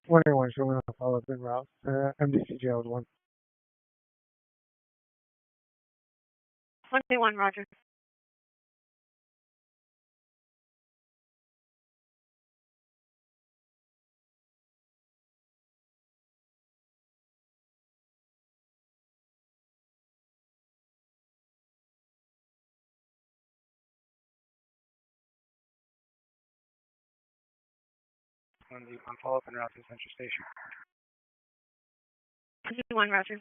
181 showing a follow-up en route. MDC jailed 1. 21, Roger. On follow-up en route to Central Station. 21, Roger.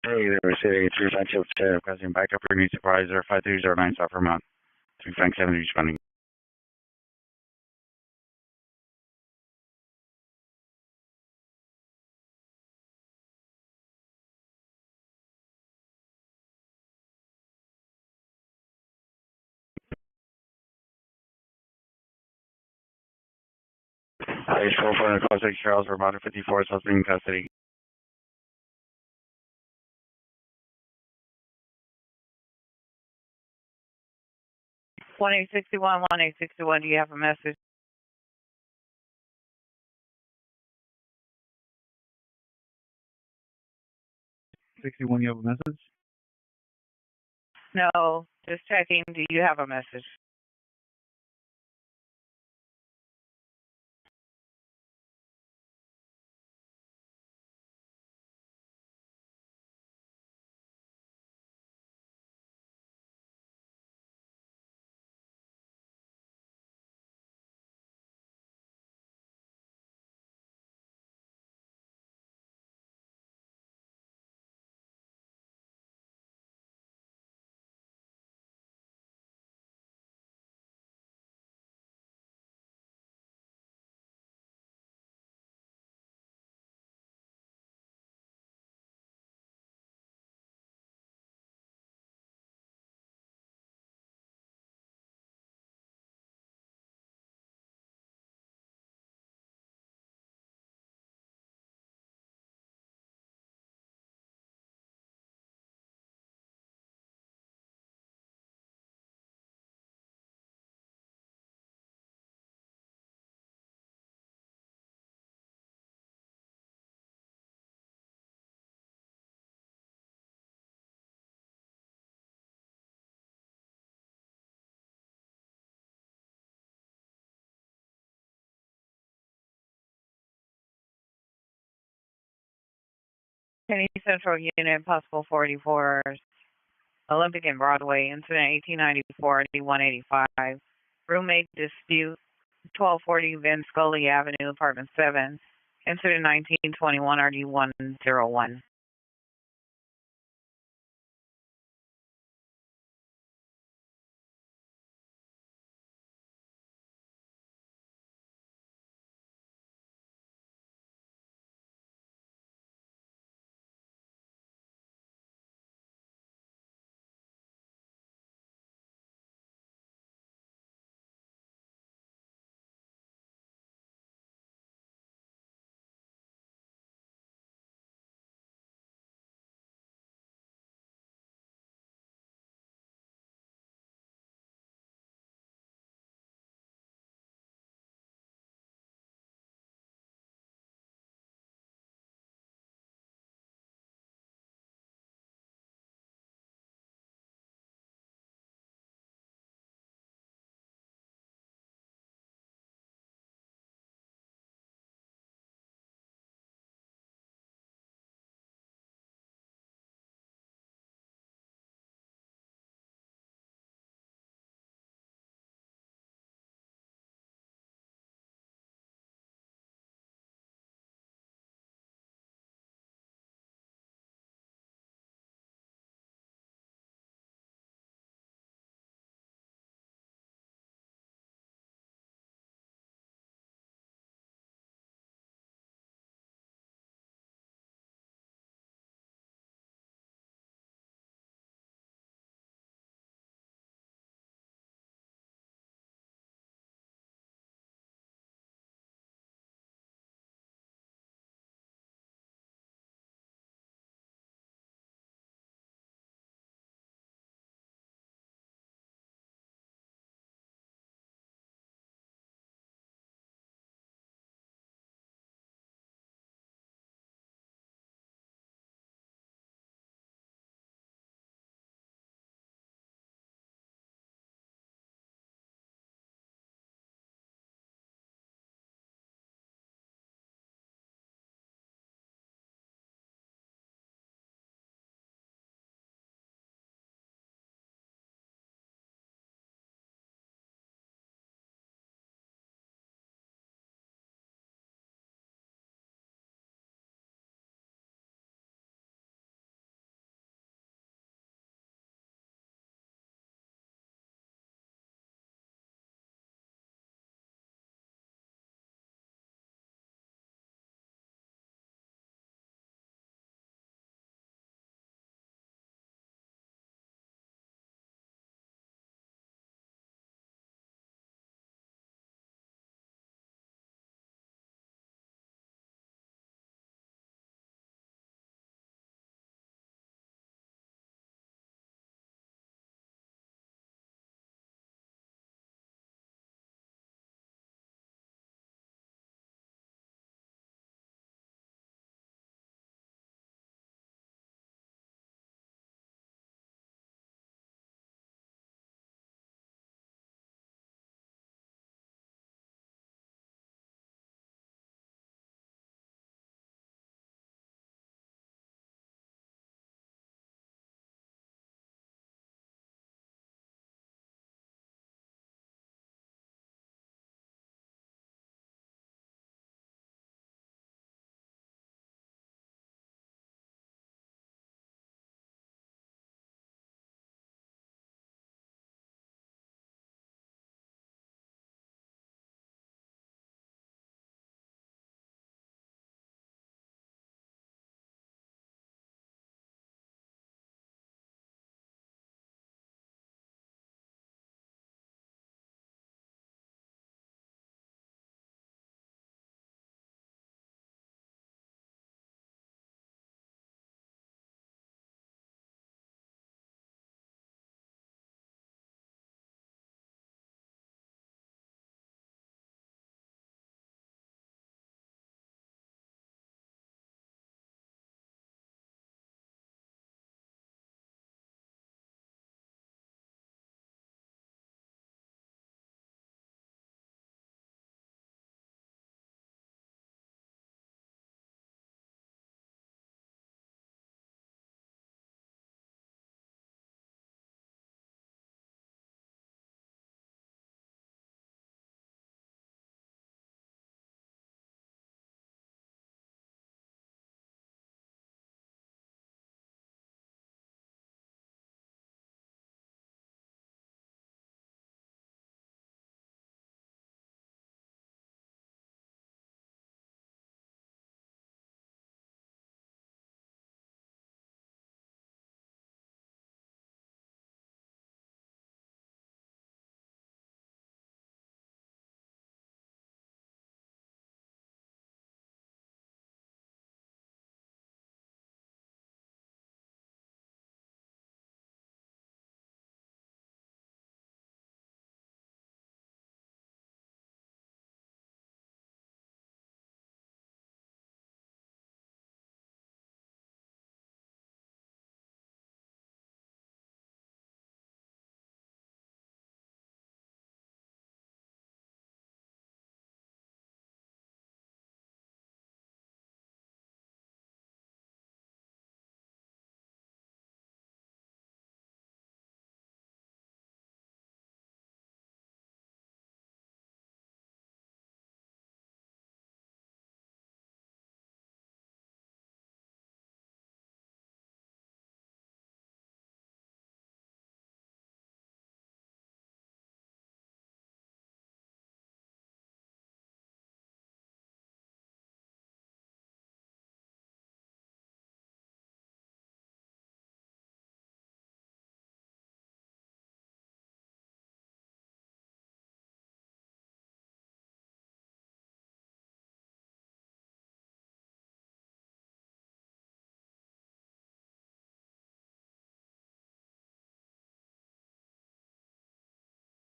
Hey there, City 3577, requesting backup for new supervisor 5309 South Vermont. 357 responding. Page 44 call 6 Charles Vermont 54 South Spring custody. 1861, 1861, do you have a message? 61, you have a message? No, just checking. Do you have a message? Penny Central Unit, possible 44, Olympic and Broadway, incident 1894, D185. Roommate dispute, 1240 Vin Scully Avenue, apartment 7, incident 1921, RD101.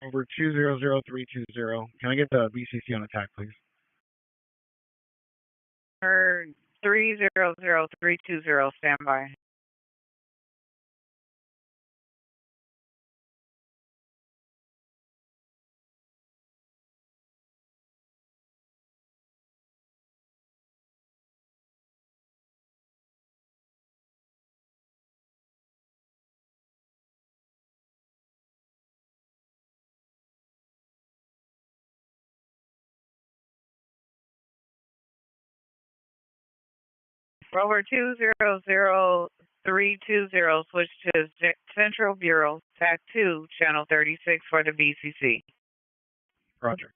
Over 200320. Can I get the BCC on attack, please? Or 300320, standby. Rover 200320, switch to Central Bureau, TAC 2, Channel 36 for the BCC. Roger.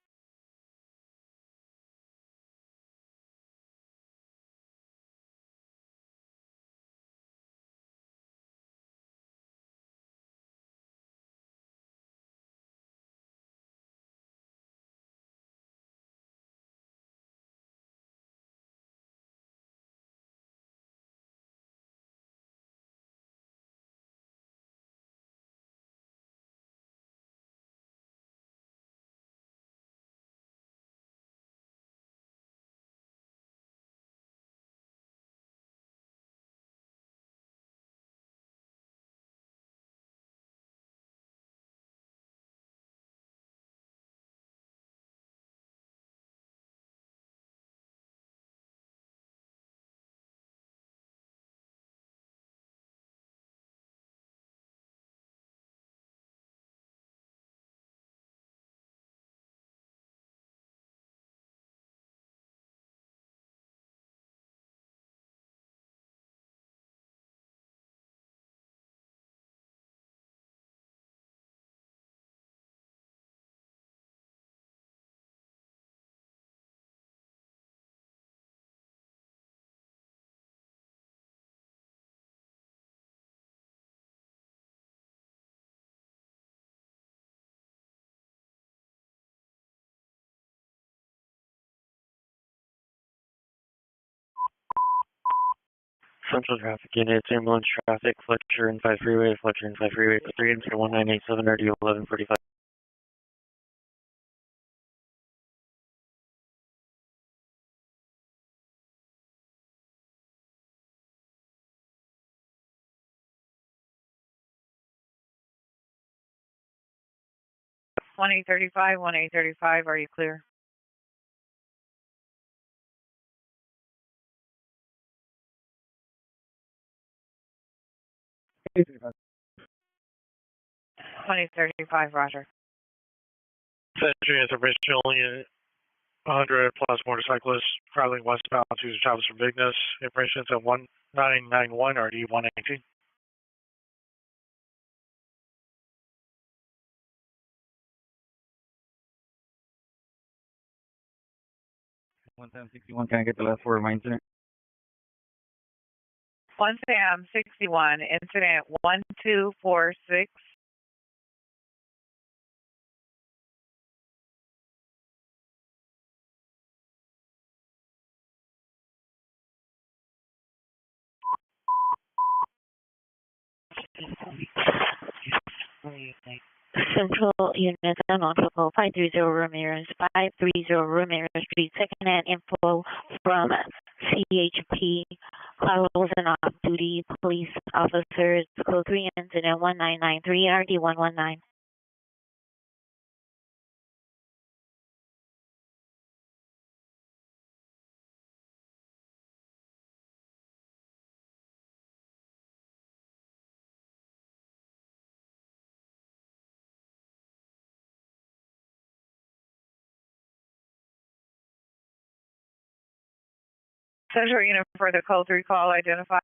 Central traffic units, ambulance traffic, Fletcher and 5 freeway, Fletcher and 5 freeway, 3 and 1987 RD 1145. One 1835, are you clear? Hey, 35. 2035, roger. Century Information only 100 plus motorcyclists traveling westbound to the travels from Vignes. Information is at 1991 RD 118. One time 61. Can I get the last four of my incident? 1 Sam 61, incident 1246. Central units and logical 530 Ramirez, 530 Ramirez Street. Second-hand info from CHP. Carlos and off-duty police officers. Code 3 incident 1993 RD 119. 1 Central unit for the code 3 call, identify.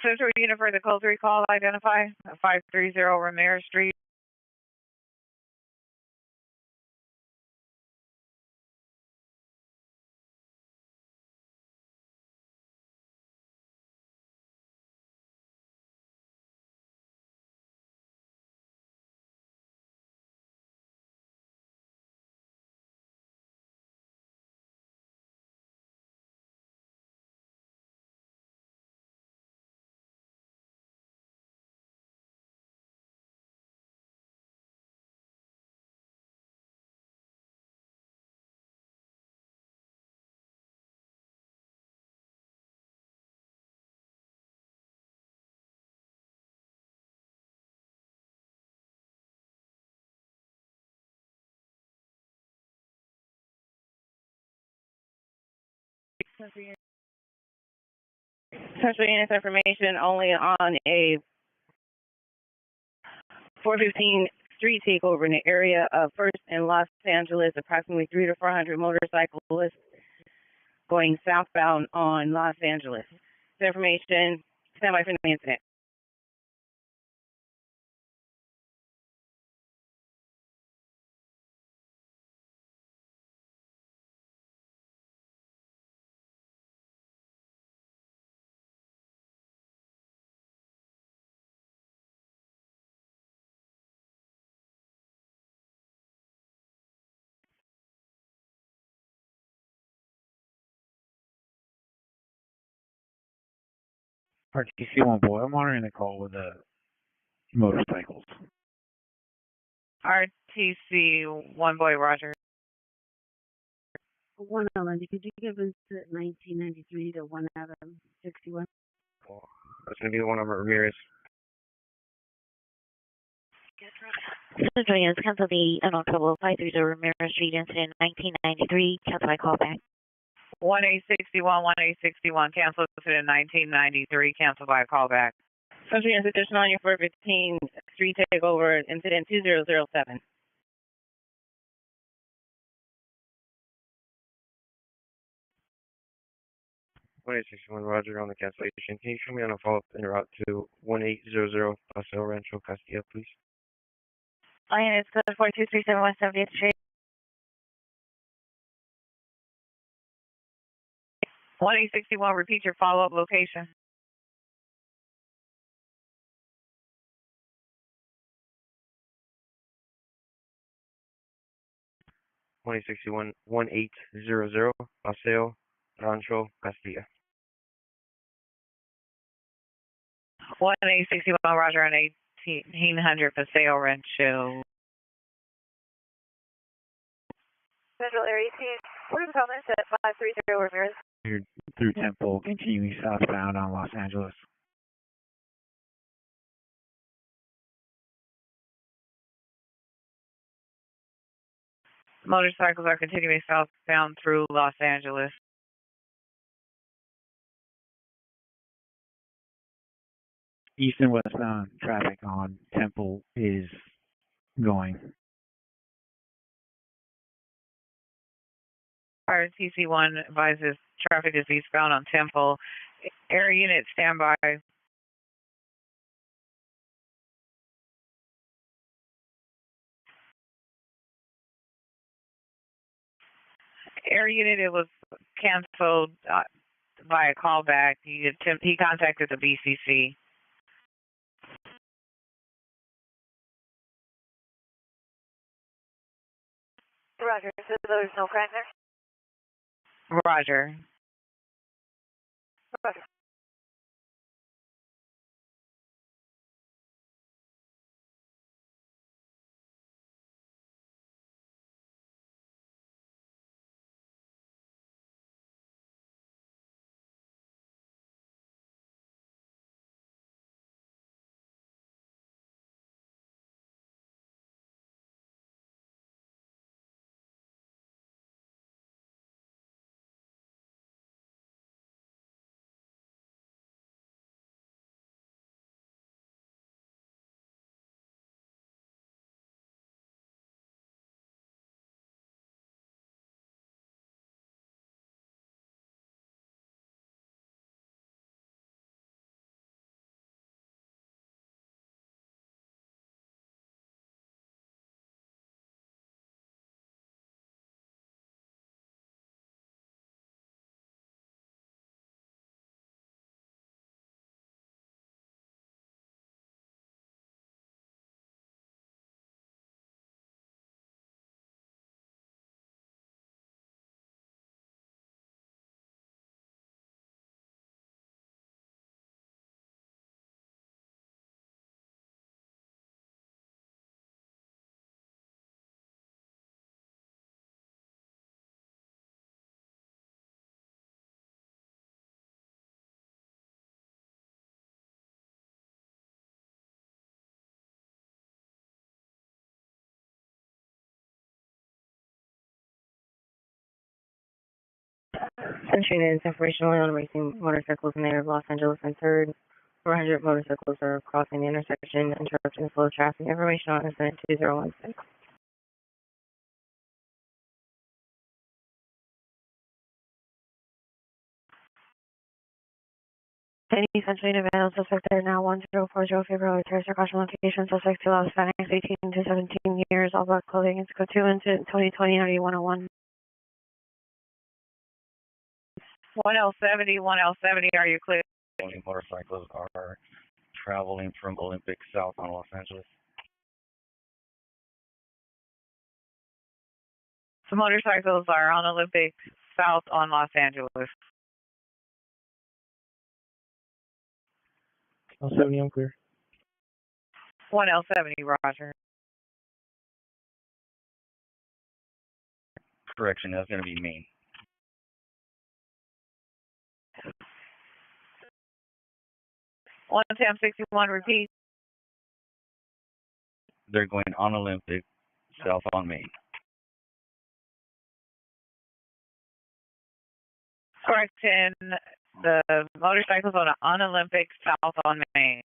Central Unit for the code 3 call, identify 530 Ramirez Street. Central Unit's information only on a 415 street takeover in the area of First and Los Angeles, approximately 300 to 400 motorcyclists going southbound on Los Angeles. This information, stand by for the incident. RTC1 boy, I'm monitoring the call with the motorcycles. RTC 1 boy, Roger. 111, could you give us 1993 to 1 Adam 61? That's going to be the one over Ramirez. Central Units, cancel the unknown trouble 530 Ramirez Street incident 1993. Cancel my call back. 1861, cancel incident 1993, cancel by a callback. Central Units, additional on your 415 street takeover incident 2007. One 1861, Roger, on the cancellation. Can you show me on a follow-up en route to 1800 Paseo Rancho Castilla, please? Units, code 42371 70th Street. 1861, repeat your follow-up location. One 1800 Paseo Rancho Castilla. 1861, Roger, on 1800 Paseo Rancho. Central Area Team, what is the comments at 530 Ramirez? You're through Temple, continuing southbound on Los Angeles. Motorcycles are continuing southbound through Los Angeles. East and westbound traffic on Temple is going. RTC1 advises traffic is eastbound on Temple. Air unit standby. Air unit, it was canceled by a callback. He contacted the BCC. Roger, so there's no crime there? Roger. Roger. Century is information only on racing motorcycles in the area of Los Angeles and 3rd. 400 motorcycles are crossing the intersection, interrupting the flow of traffic. Information on incident 2016. Any Century Nevada suspect there now 1040 February Thursday caution location suspect to Hispanics 18 to 17 years, all black clothing and scope 2 incident 2020 RD 101. 1L70, 1L70, are you clear? Only motorcycles are traveling from Olympic south on Los Angeles. So motorcycles are on Olympic south on Los Angeles. L70, I'm clear. 1L70, roger. Correction, that's going to be Maine. 11061, repeat. They're going on Olympic, south on Maine. Correction, the motorcycles on Olympic south on Main.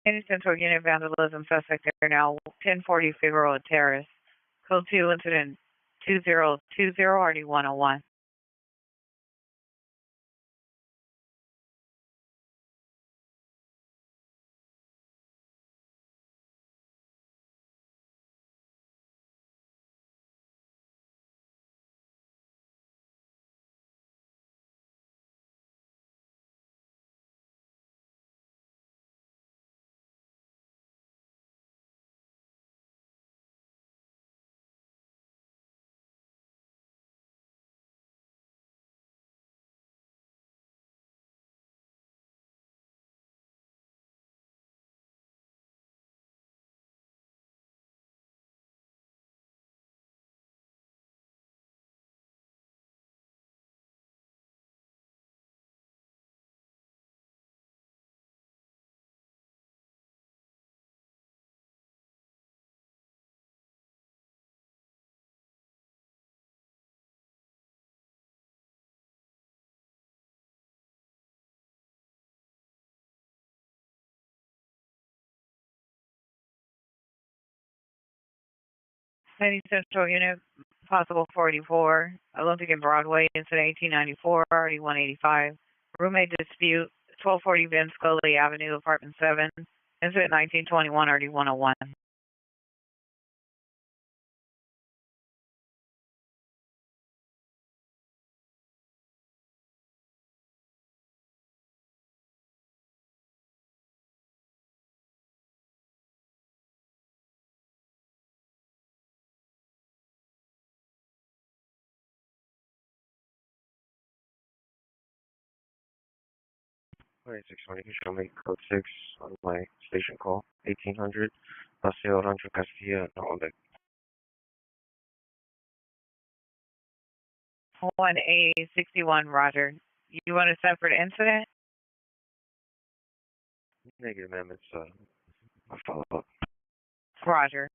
Any Central Unit vandalism suspect there now, 1040 Figueroa Terrace. Code 2 incident 2020 RD101. Any Central Unit, possible 44, Olympic and Broadway, incident 1894, RD185. Roommate dispute, 1240 Vince Scully Avenue, apartment 7, incident 1921, RD101. Six twenty. Can show me code 6 on my station call. 1800 Paseo Rancho Castilla, Norway. 1A61, Roger. You want a separate incident? Negative, ma'am. It's a follow up. Roger.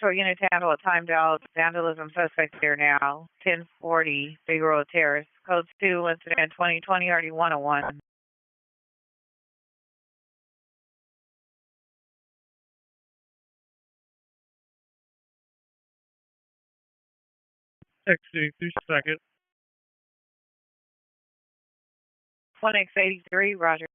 Patrol unit to handle a timed out vandalism suspect there now. 1040 Figueroa Terrace. Code 2, incident 2020 RD 101. XD, 3 seconds. 1X83, Roger.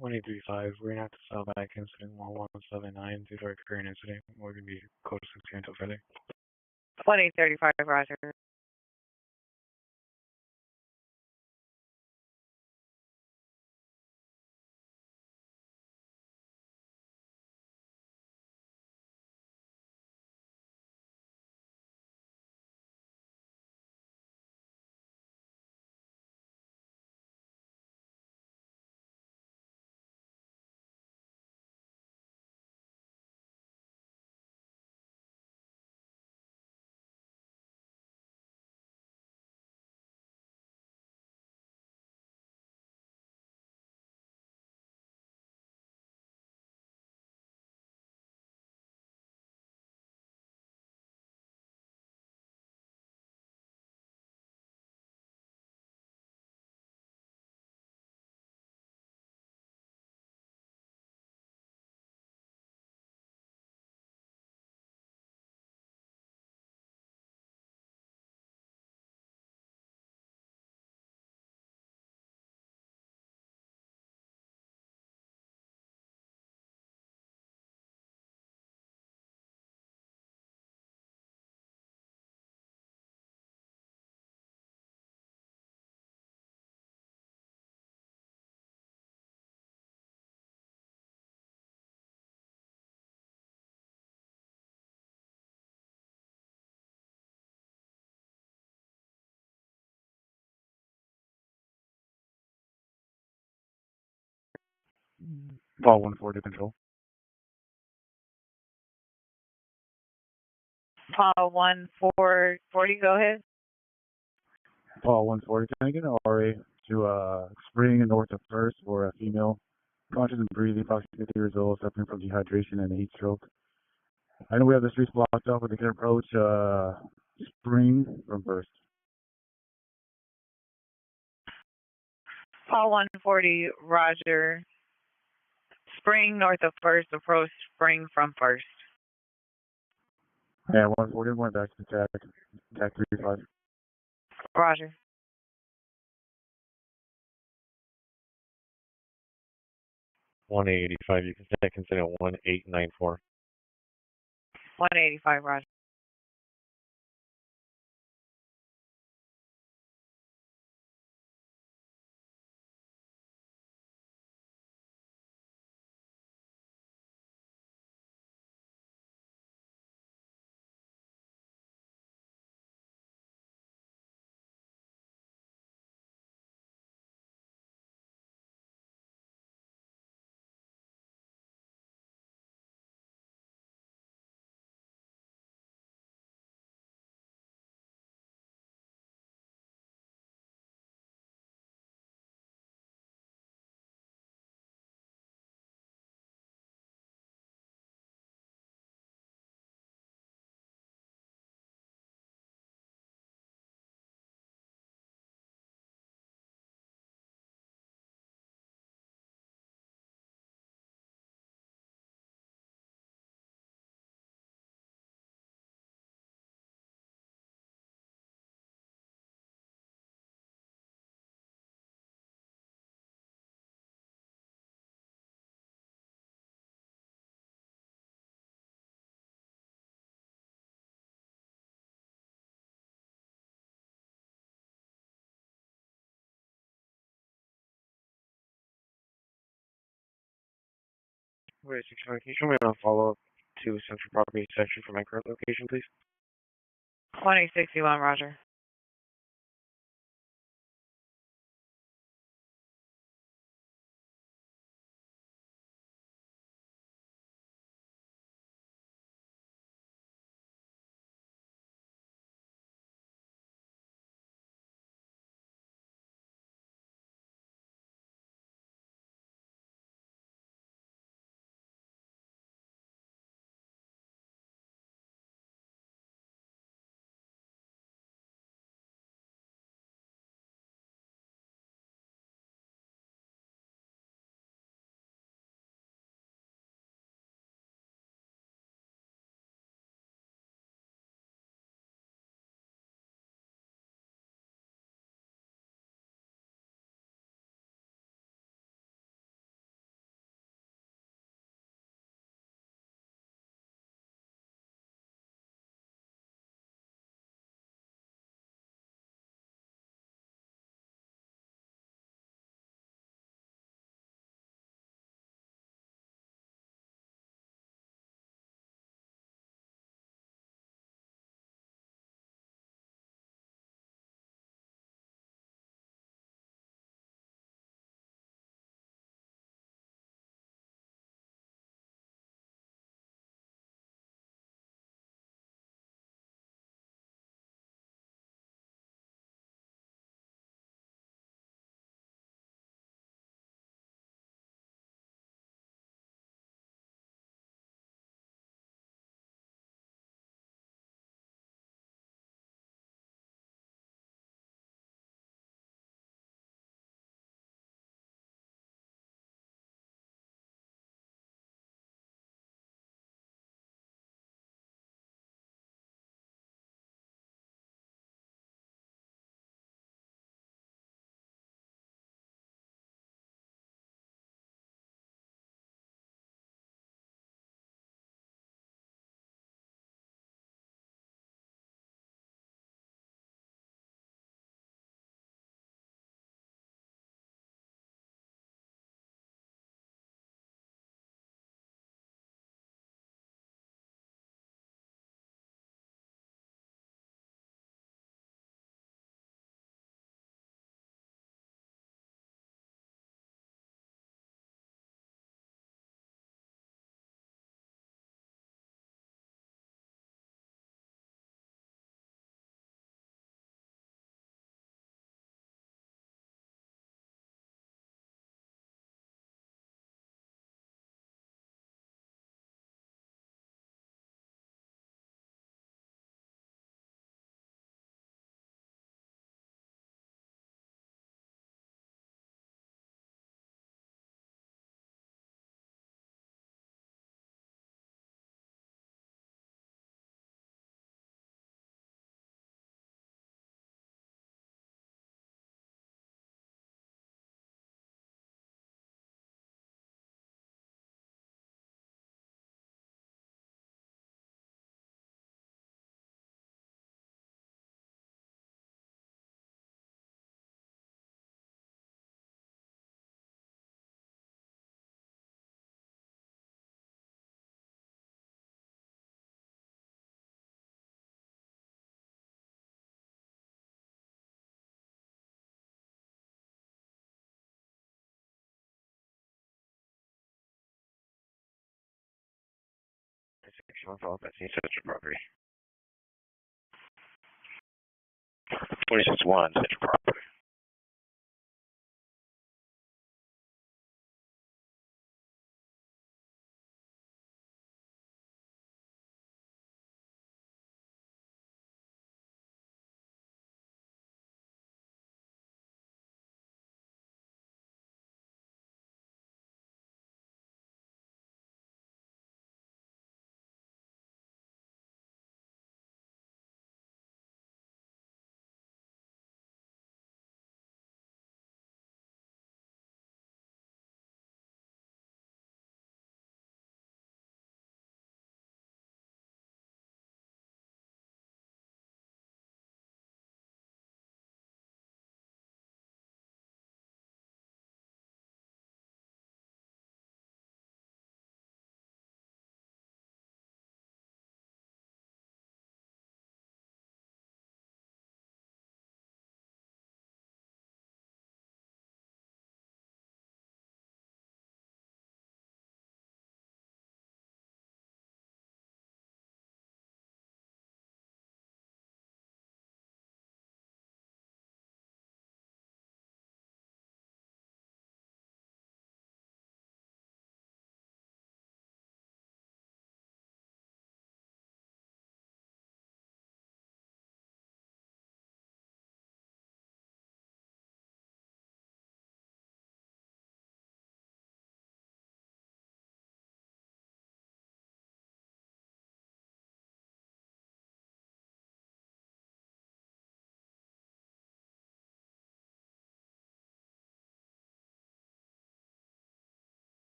One eight three five. We're gonna have to file back incident 1179 due to our current incident. We're gonna be code 60 until Friday. 1835, Roger. Paul 140 control. Paul 1440, go ahead. Paul 140, can I get an RA to Spring and north of First for a female, conscious and breathing, approximately 50 years old, suffering from dehydration and heat stroke? I know we have the streets blocked off, but they can approach Spring from First. Paul 140, Roger. Spring north of First, approach Spring from First. Yeah, 140, going back to TAC 35. Roger. One 85. You can take incident 1894. 185, Roger. Wait, 61, can you show me on a follow-up to Central Property section for my current location, please? 2061, Roger. Section 1, follow-up at Central Property. 26-1, Central Property.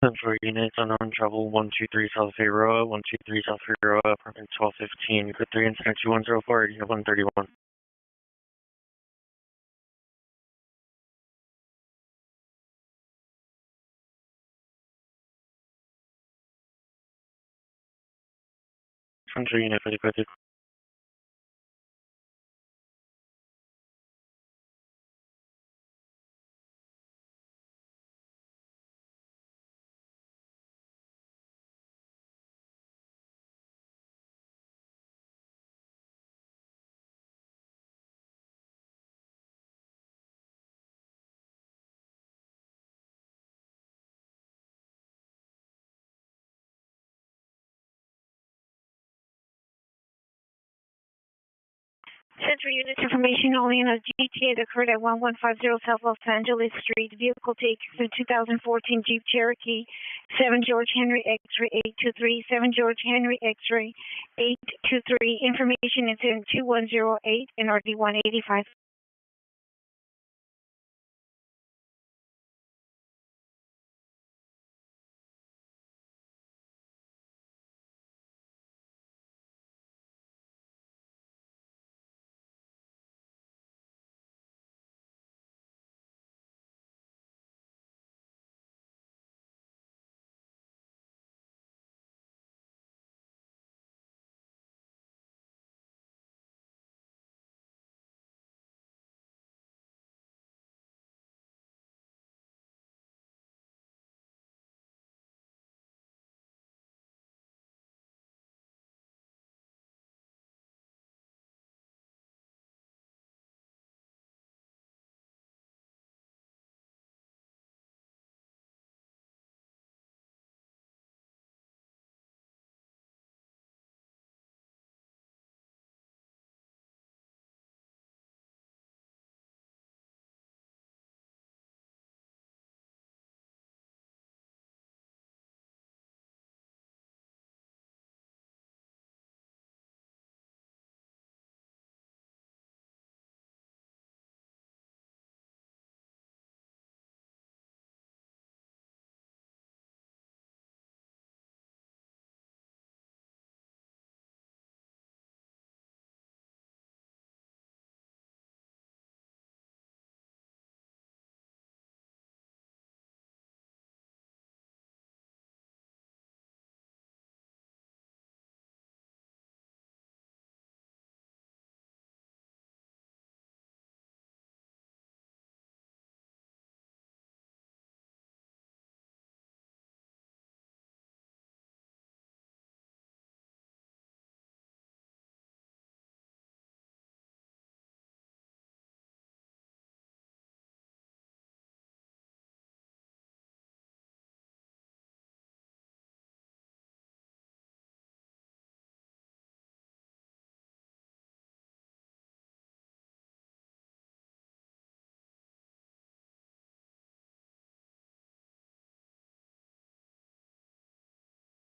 Central units, unknown travel 123 South Figueroa, 123 South Figueroa, apartment 1215, code 3 incident 2104, you have 131. Central unit, 50. Central units information only in a GTA that occurred at 1150 South Los Angeles Street. Vehicle taken from 2014 Jeep Cherokee, 7 George Henry X-ray 823, 7 George Henry X-ray 823. Information is in 2108 and RD 185.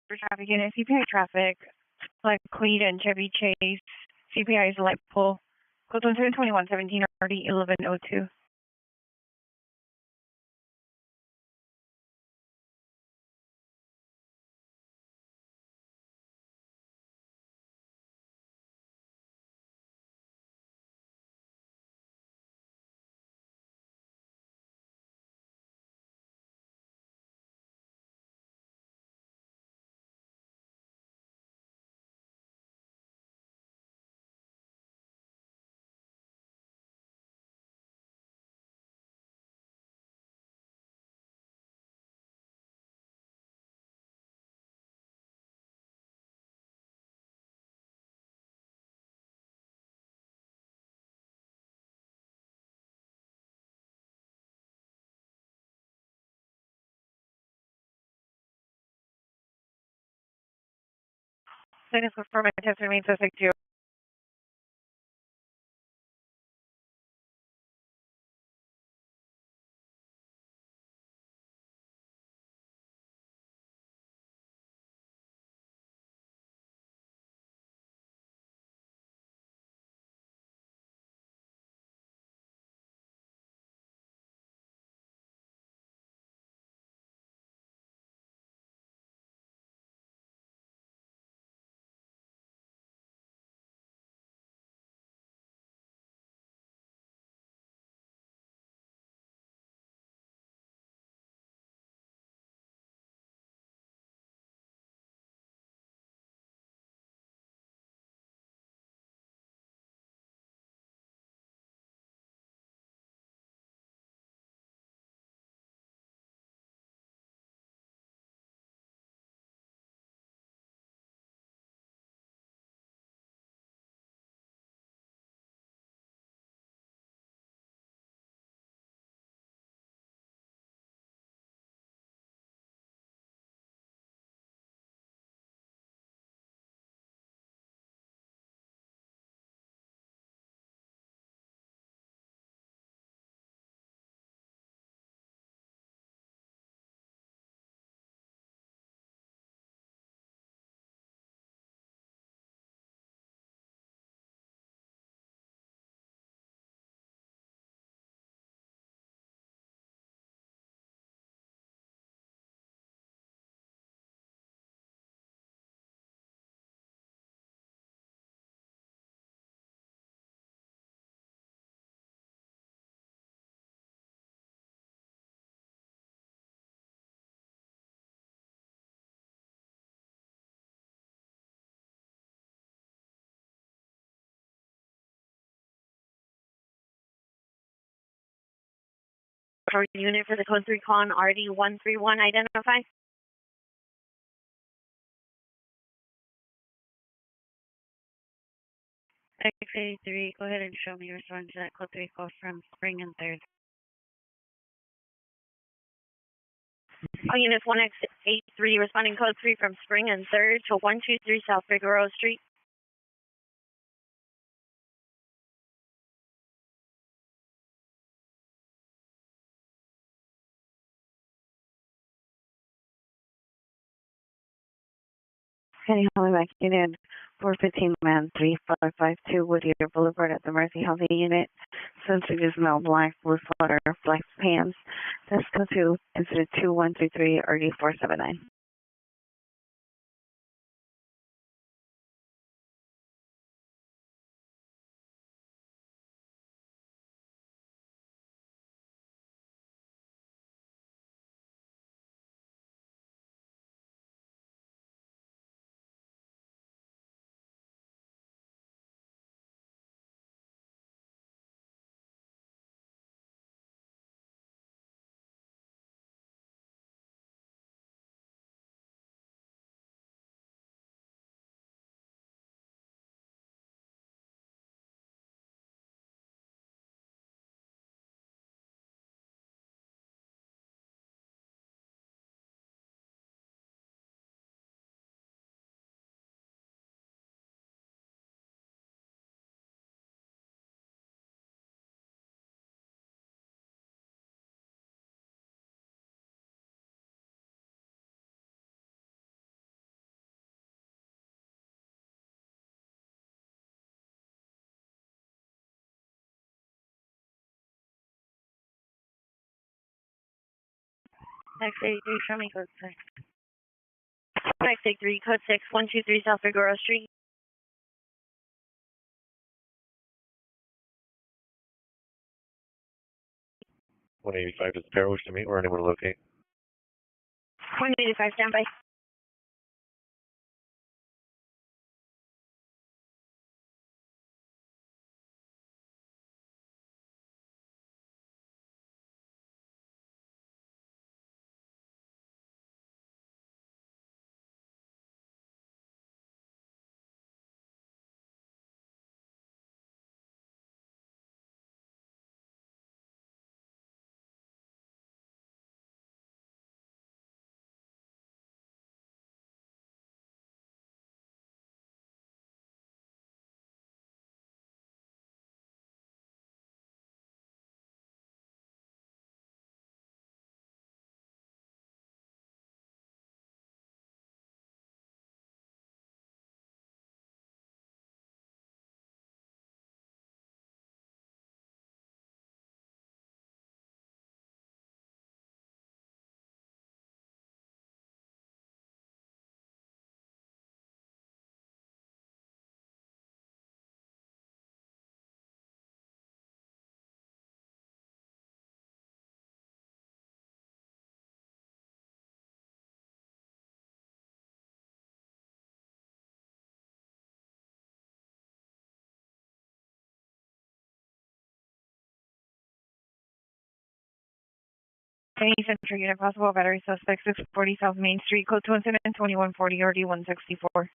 For traffic unit, CPI traffic, like Cleat and Chevy Chase. CPI is light pull. Code 12117 RD 1102. Please confirm my test remains suspect 0. our unit for the code 3 con RD131 identify. X83, go ahead and show me your response to that code 3 call from Spring and 3rd. All units 1X83 responding code 3 from Spring and 3rd to 123 South Figueroa Street. Kenny Holly back unit 415 man 3552 Whittier Boulevard at the Mercy Housing Unit. Subject is male, black, blue sweater, black pants. That's code 2, incident 2133 RD479. X83, show me code 6. X83 code 6 123 South Figueroa Street. 185 is the pair wish to meet or anyone to locate. 185 standby. Any Central Unit, possible battery suspect 640 South Main Street, code 2 incident 2140 RD164.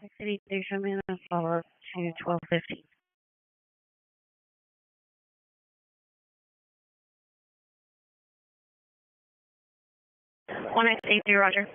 X83, show me a follow-up to 1215. 1X83 roger.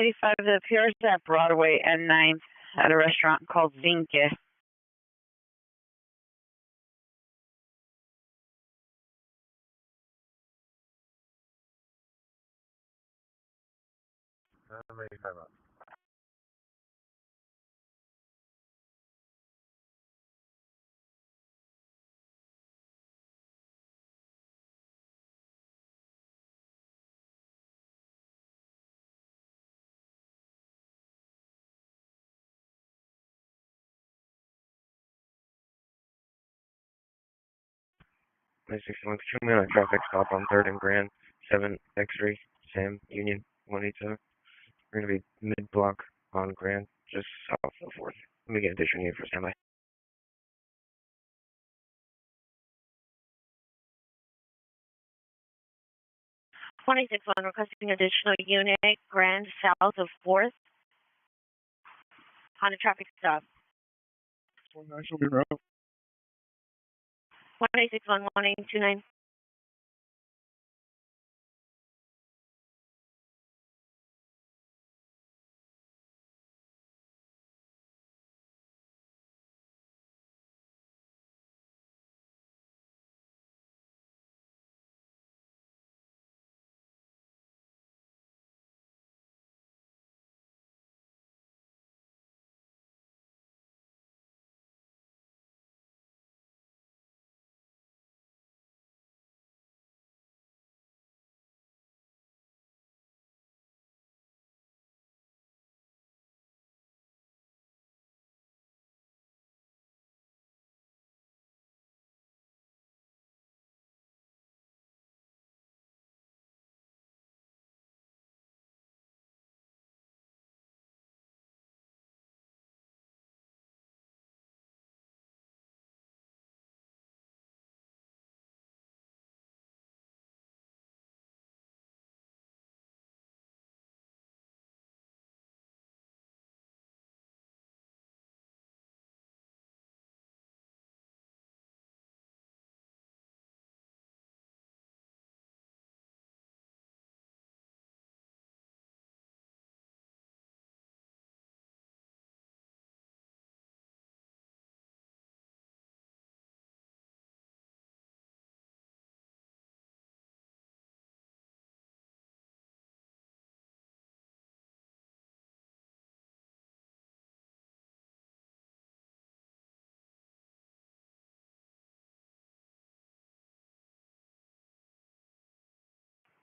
185 that appears at Broadway and 9th at a restaurant called Zinke. Number 85 up. Nice 61. Could you show me on a traffic stop on 3rd and Grand, 7 X-ray, Sam, Union, 187. We're going to be mid-block on Grand, just south of 4th. Let me get additional unit for standby. 161 requesting additional unit, Grand south of 4th on a traffic stop. 19 will be route. 161 1829.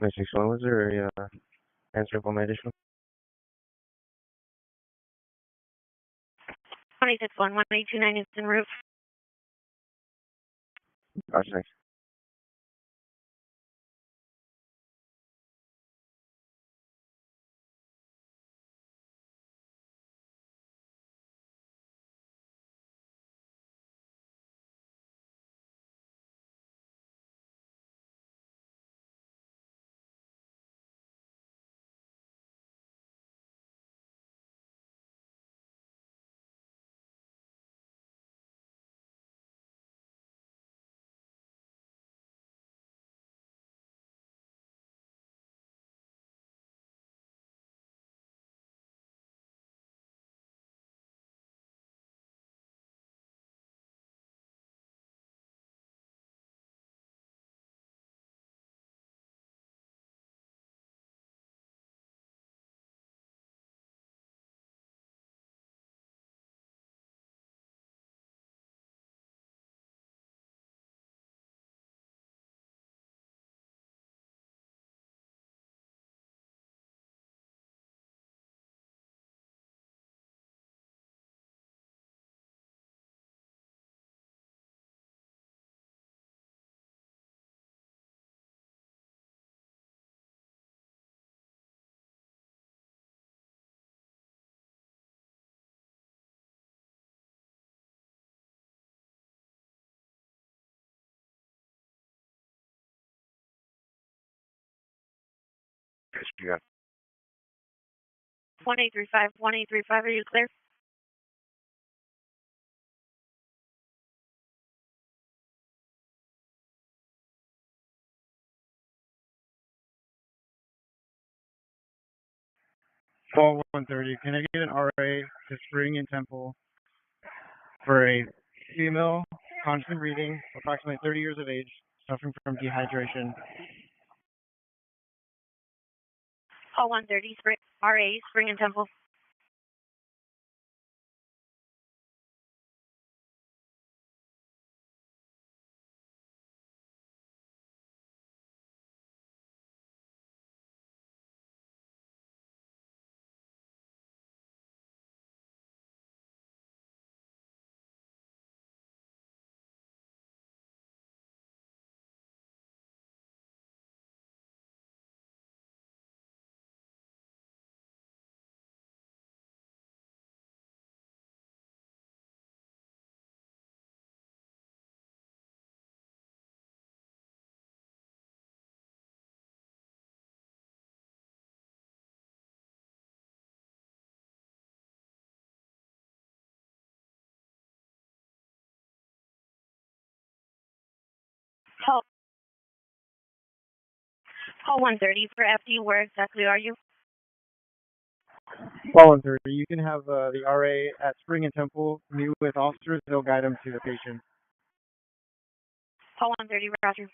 Nice 61, was there a answer for my additional? 161 1829 is en route. Gotcha, thanks. You got 1835, are you clear? Call 130. Can I get an RA to Spring and Temple for a female, constant breathing, approximately 30 years of age, suffering from dehydration? Call 130, RA, Spring and Temple. Call 130 for FD. Where exactly are you? Call 130. You can have the RA at Spring and Temple meet with officers. They'll guide them to the patient. Call 130, Roger.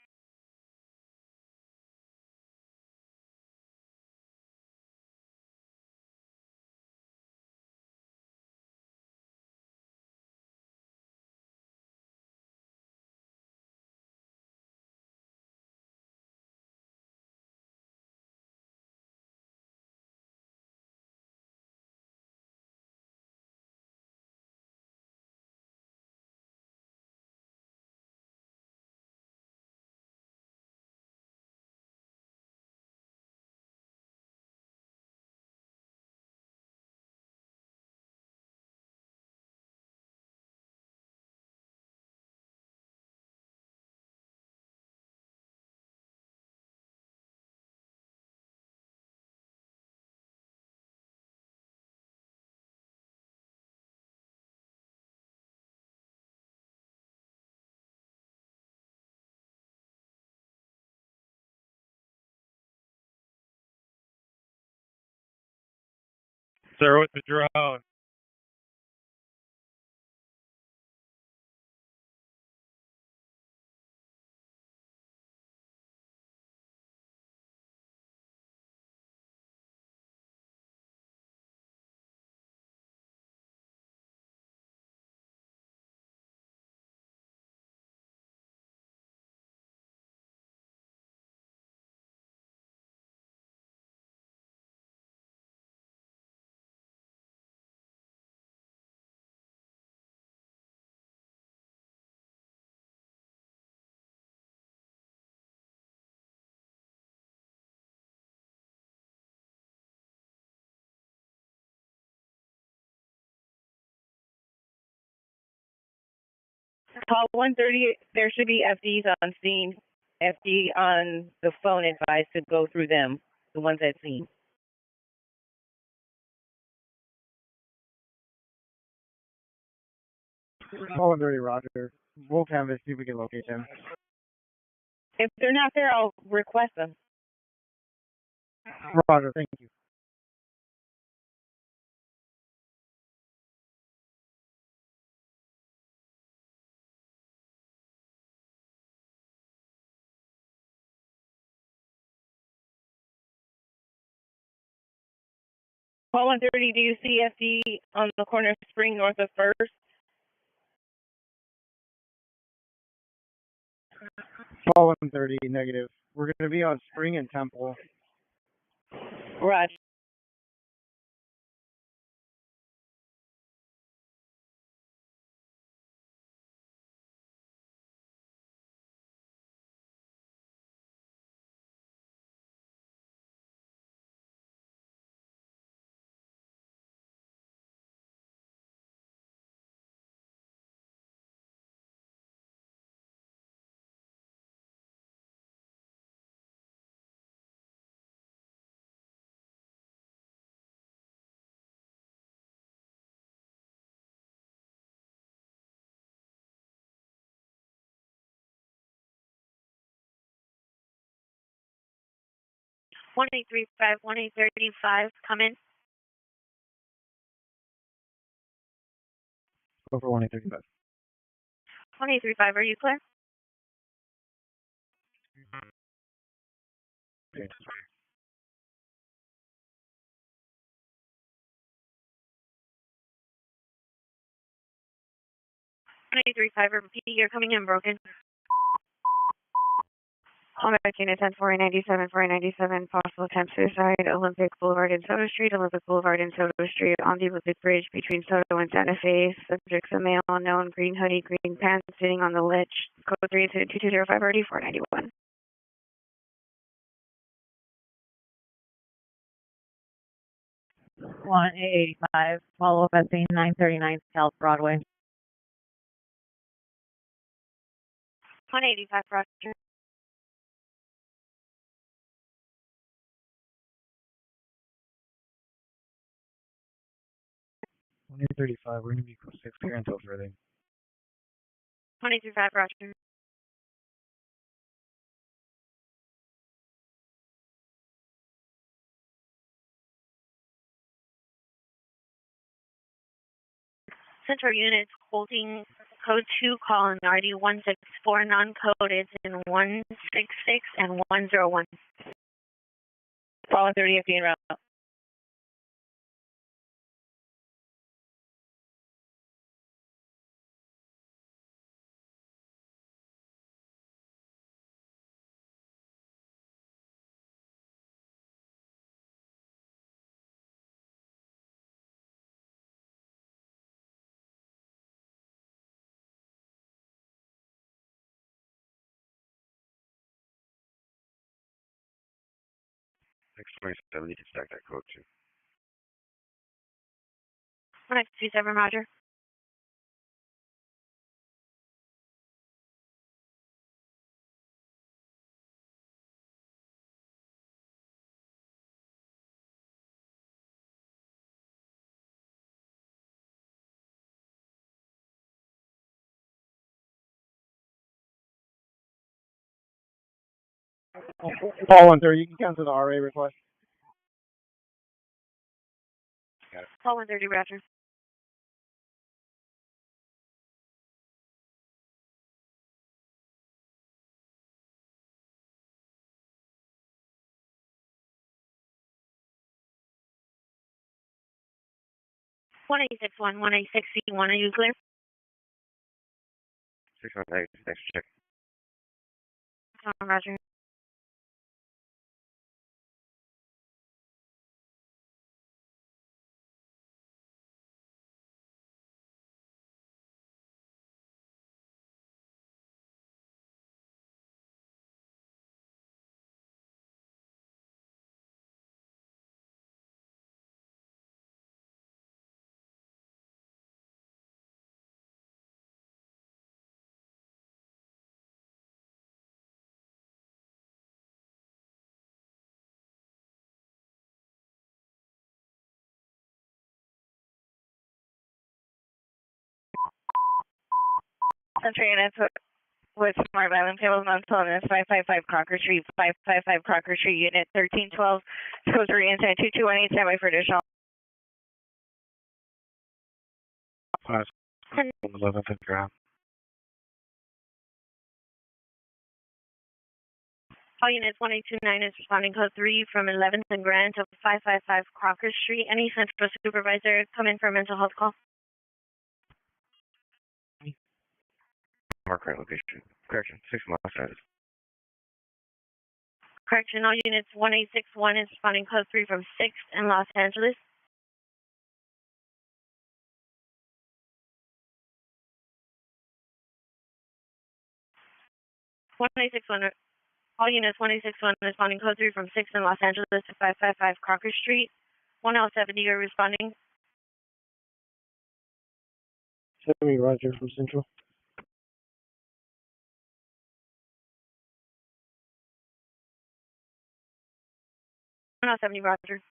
Sir, with the drone. Call 130. There should be FDs on scene. FD on the phone advised to go through them, the ones at scene. Call 130, Roger. We'll canvas, see if we can locate them. If they're not there, I'll request them. Roger, thank you. Call 130. Do you see FD on the corner of Spring north of First? Call 130, negative. We're going to be on Spring and Temple. Roger. One 1835, 1835, come in. go for 1835. 1835, are you clear? Okay. 1835, repeat, you're coming in broken. Combat Unit 10, 497, possible attempt suicide, Olympic Boulevard and Soto Street, Olympic Boulevard and Soto Street, on the Olympic Bridge between Soto and Santa Fe. Subjects a male unknown, green hoodie, green pants, sitting on the ledge. Code 32205, already 491. One 885, follow up at scene 939 South Broadway. 185, Roger. 1835. We're gonna be clear until further. 185, Roger. Central units holding code 2, calling RD 164, non-coded in 166 and 101. Follow 30 FD en route. Six 27, you can stack that code too. 127, Roger. 130. You can cancel the RA request. Call 130, Roger. 1861, 1861, are you clear? 618, thanks for checking. Roger. Central units with smart violent tables on Solomon 555 Crocker Street, 555 Crocker Street, Unit 1312, code 3 incident 2218, standby for additional. 11th and ground. All units 1829 is responding code 3 from 11th and Grand to 555 Crocker Street. Any central supervisor come in for a mental health call? Mark current location. Correction, 6 Los Angeles. Correction, all units 1861 is responding code 3 from 6th and Los Angeles. 1861, all units 1861 responding code 3 from 6th and Los Angeles to 555 Crocker Street. 1070, you're responding. 70, Roger, from Central. 1070, Roger.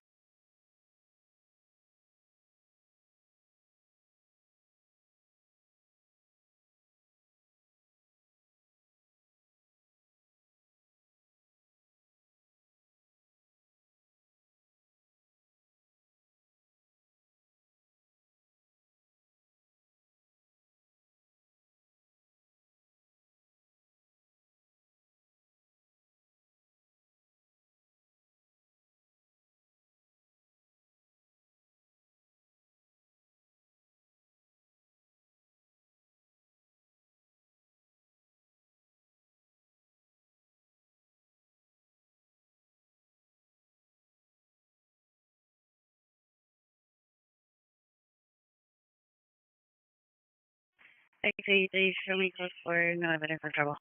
X83, show me code for no evidence for trouble.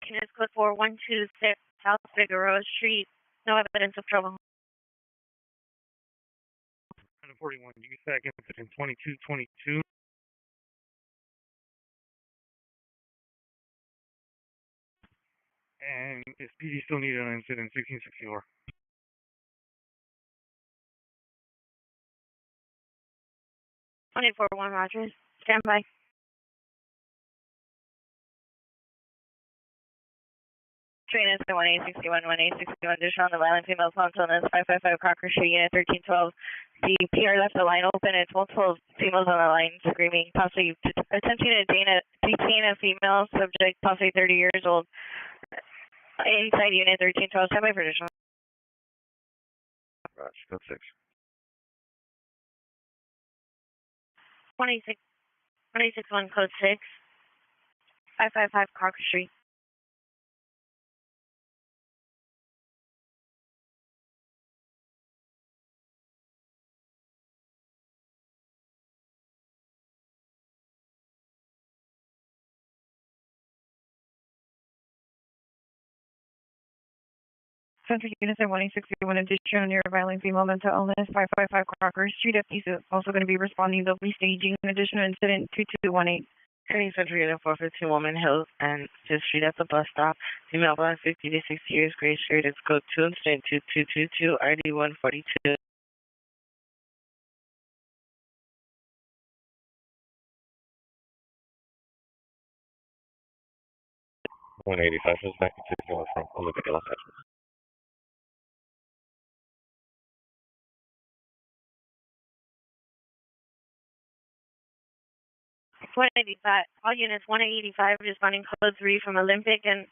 Units code 4126 South Figueroa Street, no evidence of trouble. 41, USAC incident 2222. And is PD still needed on incident 1664? 2841 Rogers, stand by. Train is 1861, 1861, additional on the violent female phone is 555 Crocker Street, Unit 1312. The PR left the line open and it's multiple females on the line screaming, possibly attempting to detain a female subject, possibly 30 years old, inside Unit 1312. Stand by for additional. Roger, code 6. 261 code 6, 555 Crocker Street. Central Unit 1861, additional near violent female mental illness, 555 Crocker Street. FTC is also going to be responding. They'll be staging an additional incident 2218. Training Central Unit 415 Woman Hills and 5th Street at the bus stop. Female blonde 50 to 60 years, gray shirt. It's code 2 incident 2222 RD 142. 185 is back to 61 from Olympic Los Angeles. All units 185 responding code 3 from Olympic and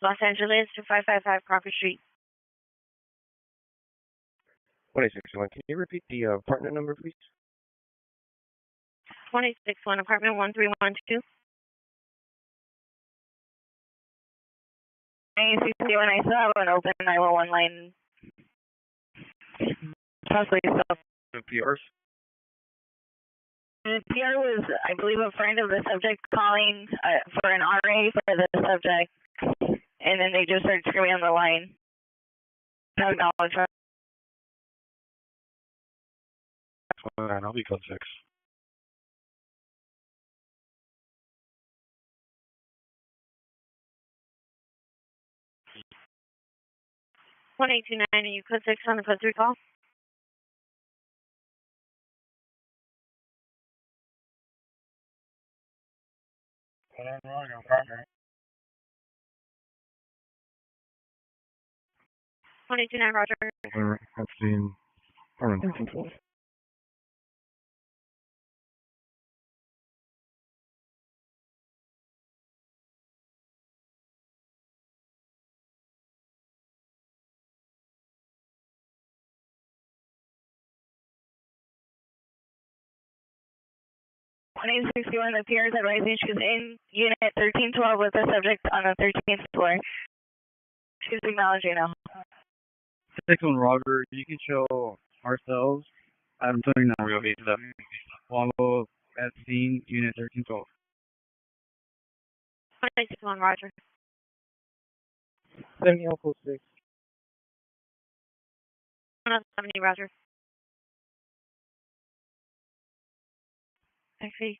Los Angeles to 555 Crocker Street. 161, can you repeat the partner number, please? 261 apartment 1312. 961, I still have an open 911 line. Possibly so. PRs? The PR was, I believe, a friend of the subject calling for an RA for the subject, and then they just started screaming on the line. No knowledge. I'll be code 6. 1829, are you code 6 on the code 3 call? Partner. 229, Roger. I've seen apartment. Twenty 61, the peers advising she's in unit 1312 with the subject on the 13th floor. She's acknowledging now. 61 Roger, you can show ourselves. I'm doing that. Real stuff. Follow at scene, unit 1312. 261, Roger. 70 code 6. 170, Roger. Actually,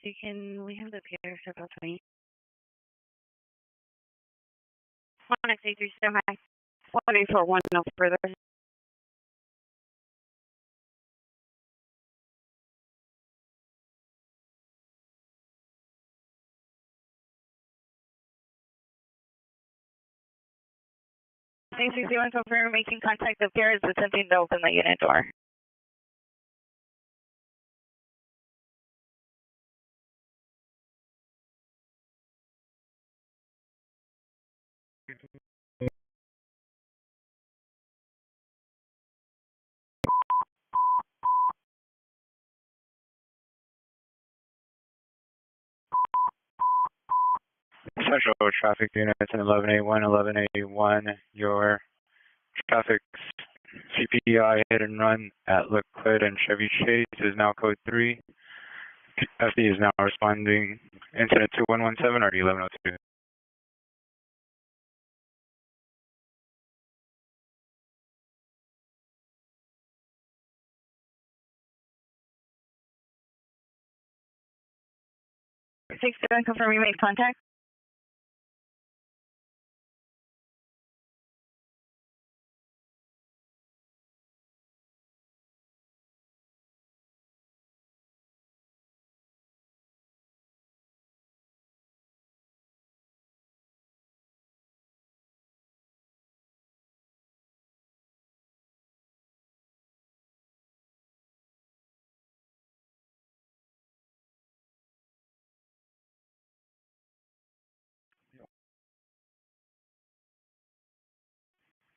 we have the peer several 20. 1x83, stand by. 1841, no further. Thanks, 61, confirm making contact. The peer is attempting to open the unit door. Central traffic units in 11A1, 11A1. Your traffic CPI hit and run at Liquid and Chevy Chase is now code 3. FD is now responding. Incident 2117, RD 1102. Six seven, confirm you made contact.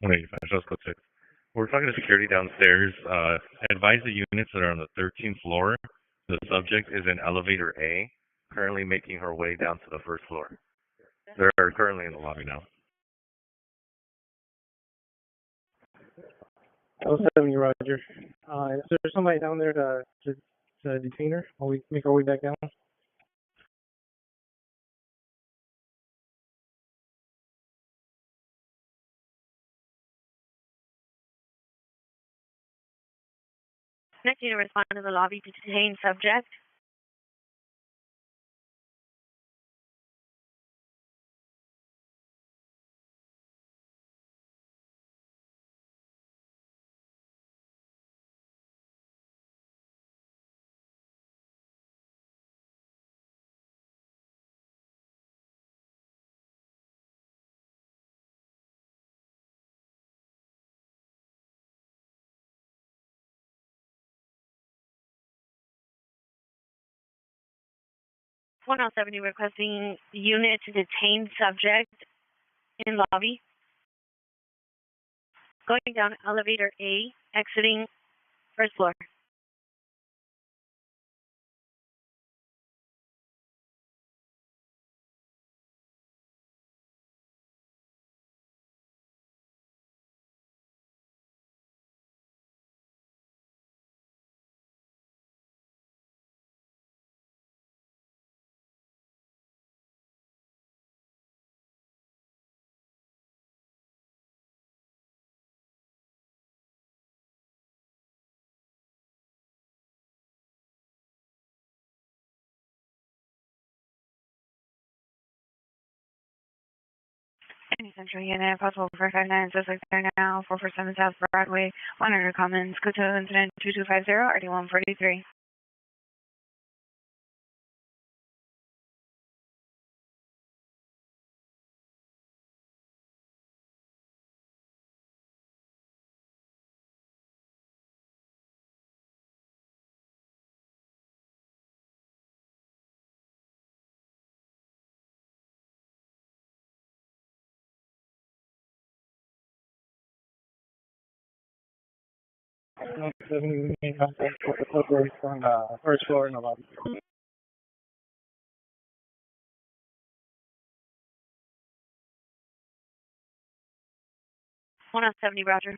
Wait, just go check. We're talking to security downstairs. Advise the units that are on the 13th floor. The subject is in elevator A, currently making her way down to the first floor. They're currently in the lobby now. 070, Roger. Is there somebody down there to detain her while we make our way back down? Next unit respond to the lobby to detain subject. One 170 requesting unit to detain subject in lobby. Going down elevator A, exiting first floor. Any Central Unit, possible 459, suspect there now, 447 South Broadway, 100 Commons, Kuto incident 2250, RD 143. No, 70, we made contact with the corporate from first floor in the lobby. 170, Roger.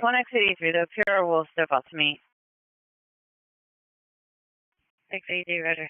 1X83, the Pure will step out to me. X83, roger.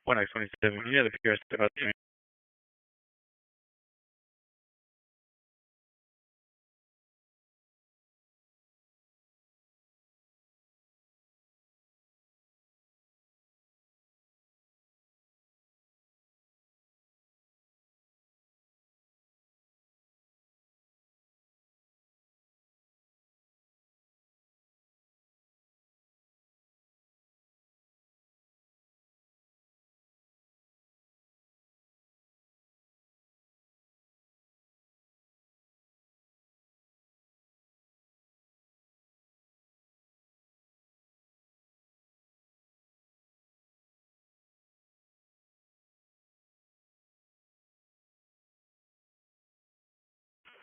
One X27, you have the Pure step out to me.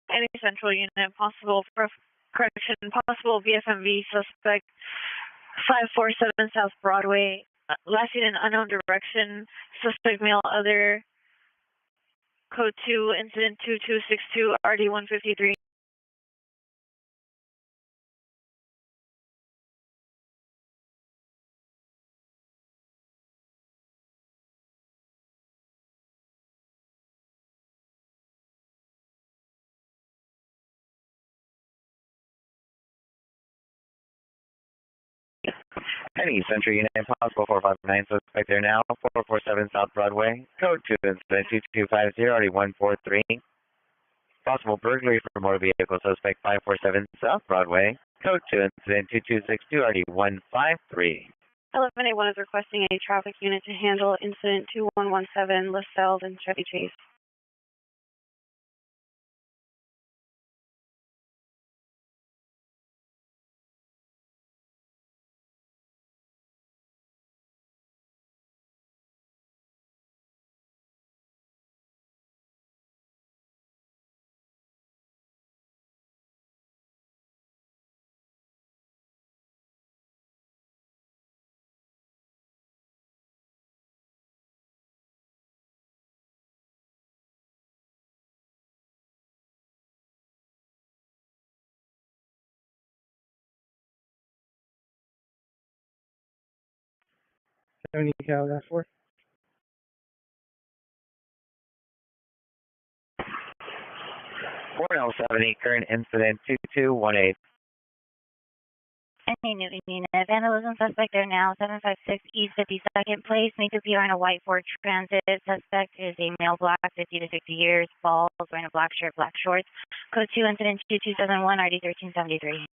Any central unit, possible correction, possible VFMV suspect 547 South Broadway, last seen in unknown direction, suspect male other, code 2, incident 2262, RD 153. Any Central Unit, possible 459, suspect there now, 447 South Broadway, code 2, incident 2250, RD 143. Possible burglary for motor vehicle, suspect 547 South Broadway, code 2, incident 2262, RD 153. 1181 is requesting a traffic unit to handle incident 2117, LaSalle and Chevy Chase. Any Cal that for? 4070, current incident 2218. Any Newton unit, vandalism suspect there now, 756 East 52nd Place, make appear on a white Ford Transit. Suspect is a male, black, 50 to 60 years, bald, wearing a black shirt, black shorts. Code 2, incident 2271, RD 1373.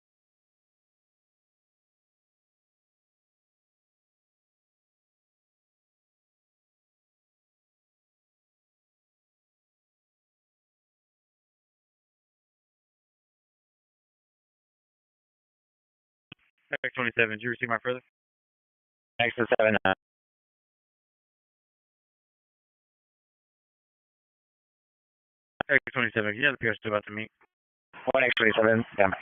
X27, did you receive my further? X7, X27, yeah, the PR still about to meet. 1X27, stand by.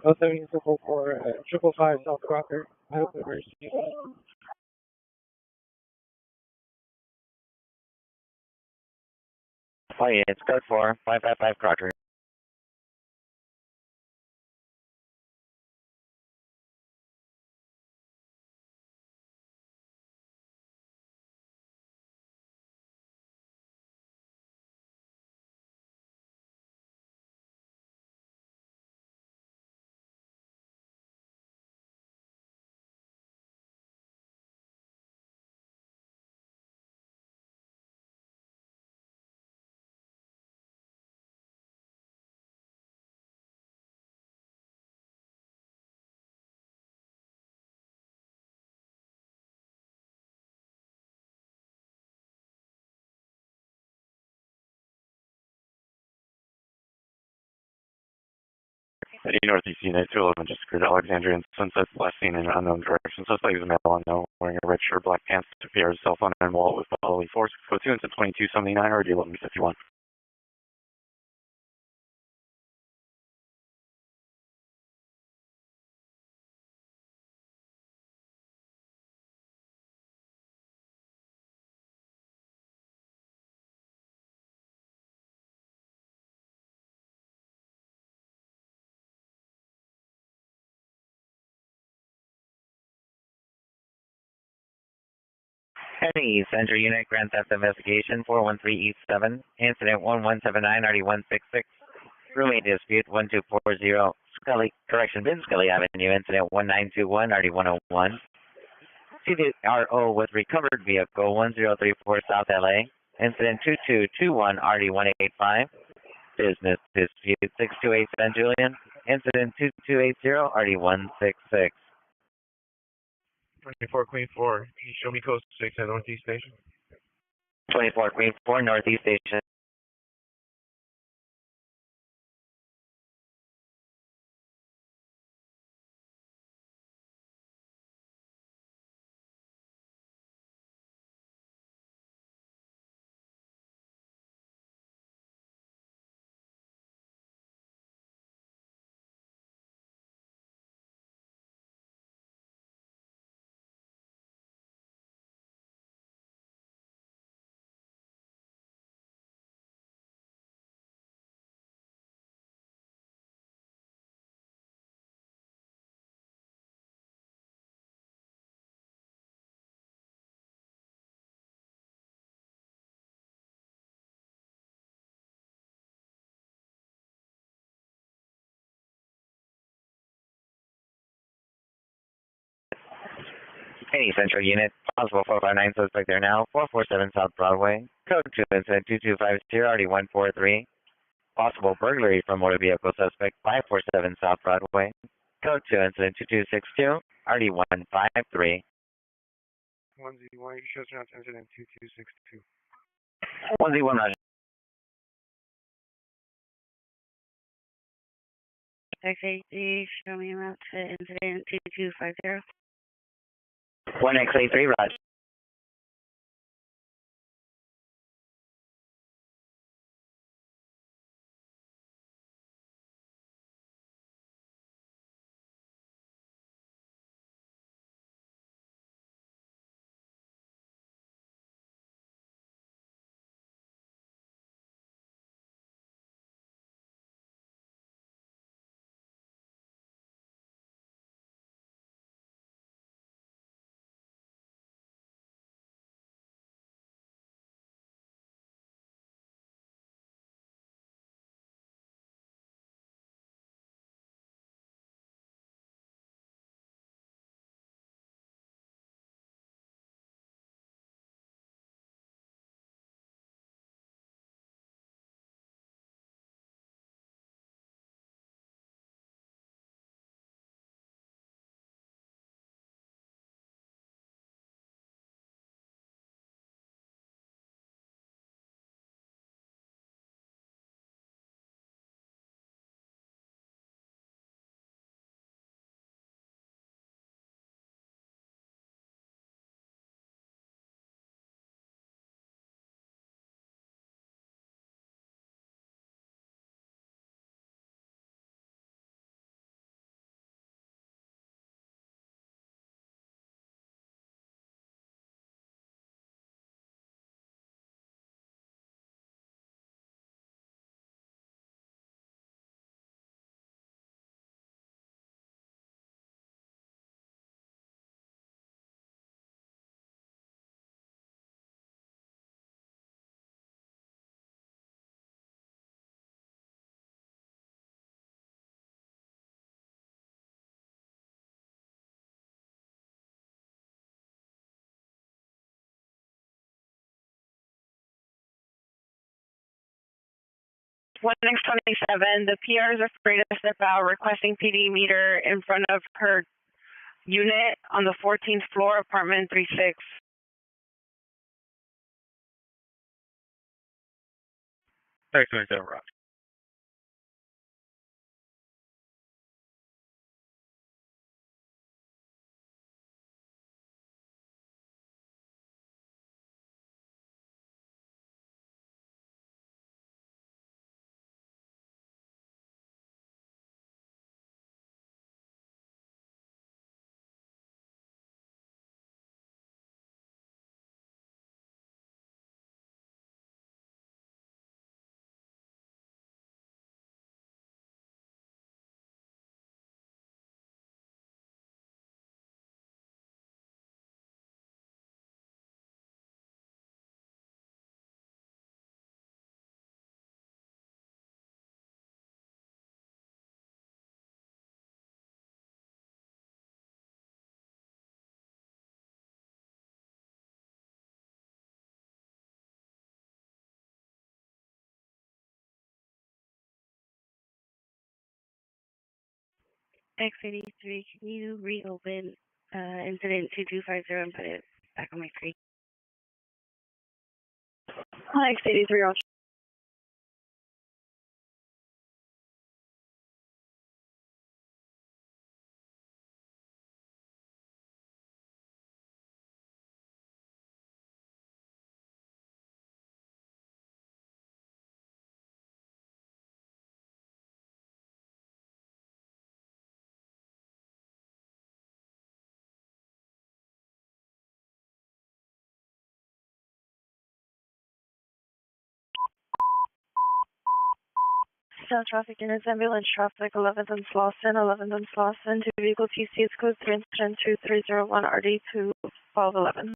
Oh, 70 Circle 4, 555 South Crocker. I hope it works. Oh, yeah, it's code 4, 555 Crocker. Eddie Northeast Unit 211, just cleared Alexandria and Sunset, last seen in unknown direction. Suspect is a male unknown, wearing a red shirt, black pants, to PR cell phone and wallet with bodily force. Code 2 into 2279 or D1151. Eddie, Central Unit, Grand Theft Investigation, 413 East 7, Incident 1179, RD166. Roommate dispute, 1240, Ben Scully Avenue, Incident 1921, RD101. CDRO with recovered vehicle, 1034 South LA, Incident 2221, RD185. Business dispute, 628 San Julian, Incident 2280, RD166. 24 Queen 4, can you show me code 6 at Northeast Station? 24 Queen 4, Northeast Station. Hey, Central Unit, possible 459 suspect there now, 447 South Broadway, code 2 incident 2250, RD143. Possible burglary from motor vehicle suspect, 547 South Broadway, code 2 incident 2262, RD153. 1Z1, you shows not incident 2262. 1Z1 Roger. X83, show me a route to incident 2250. 1X83 Roger. 1X27, the PR is afraid to step out, requesting PD meter in front of her unit on the 14th floor, apartment 36. X27 Roger. X83, can you reopen incident 2250 and put it back on my screen? X83 Roger. South traffic units, ambulance traffic, 11th and Slauson, 11th and Slauson, to vehicle TCS code 32301 RD to 1211.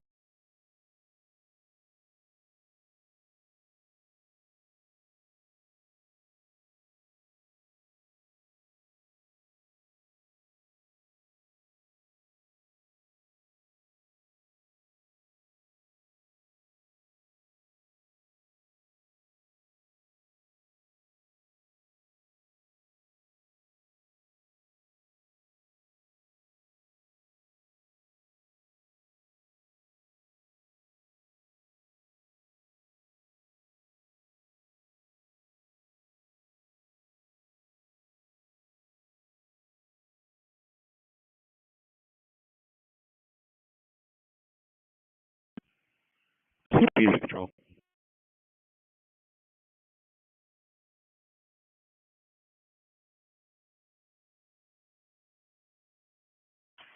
CP control.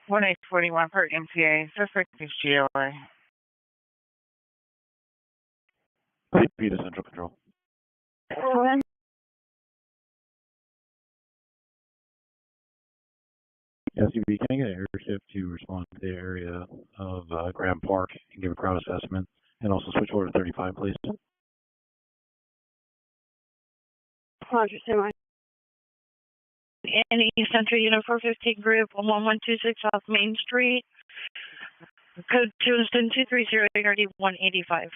1X41 per MTA, suspect is GLA. CP to central control. SUV, can I get an airship to respond to the area of Graham Park and give a crowd assessment, and also switch order 35, please? Roger, semi. Any Central Unit 415 Group 11126 South Main Street. Code 230 RD 185.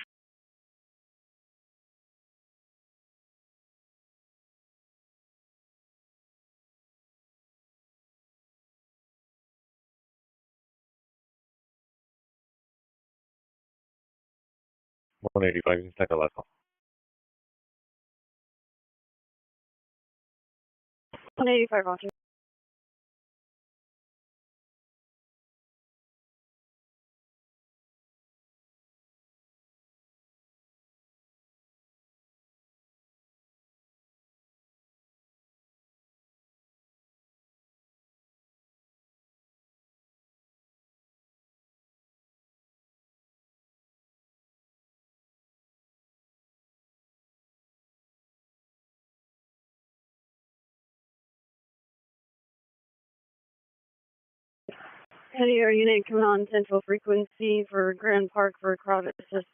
$185, you can take a left call. 185 Roger. Any air unit coming on central frequency for Grand Park for crowd assist.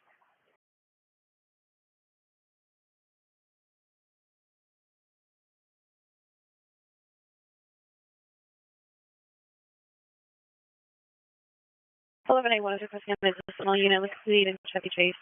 $1181 is requesting a business unit with Fleet and Chevy Chase.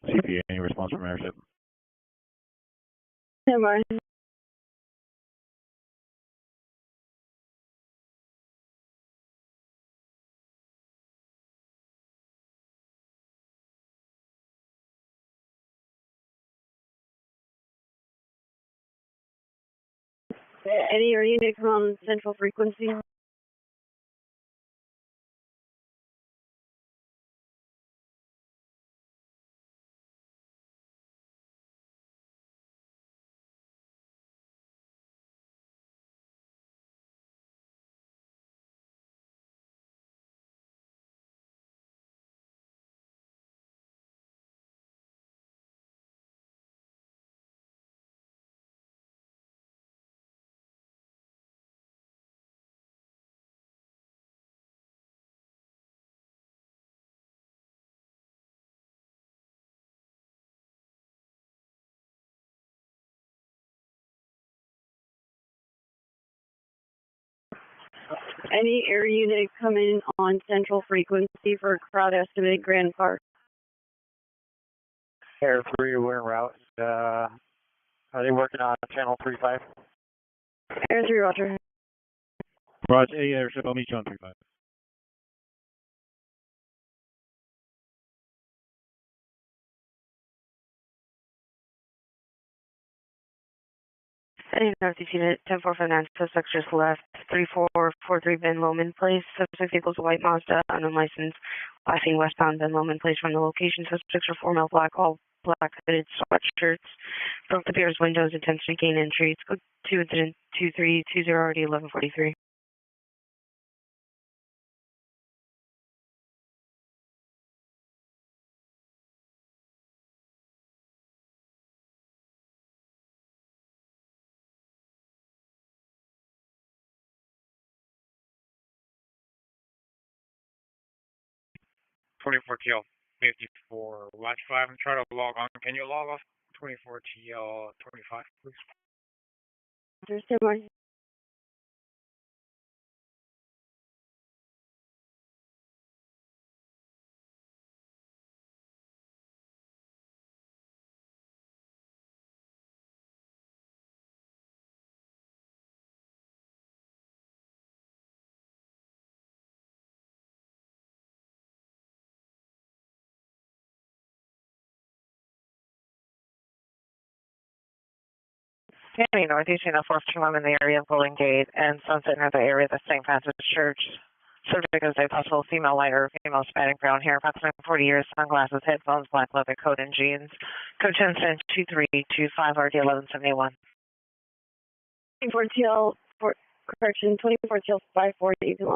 CP, any response from airship? Stand by. Any air unit come on central frequency? Any air unit coming on central frequency for crowd estimate Grand Park? Air 3, we're en route. Are they working on channel 35? Air 3, Roger. Roger, any airship, I'll meet you on 35. Any Northeast unit, 10459, suspect just left, 3443 Ben Lowman Place. Suspect vehicle's a white Mazda, unlicensed, passing westbound Ben Lowman Place from the location. Suspects are 4 male black, all black hooded sweatshirts. Broke the beer's windows, intentionally gained entry. It's code 2 incident 2320 already 1143. Twenty-four TL 54 Watch 5 and try to log on. Can you log off 24 TL 25, please? Stand by. Standing northeast of 4th Trim in the area of Golden Gate and Sunset near the area of the St. Francis Church. Subject is a possible female light or female Hispanic brown hair, approximately 40 years, sunglasses, headphones, black leather coat, and jeans. Code 10 2325 RD 1171. 24 TL, correction, 24 TL 540.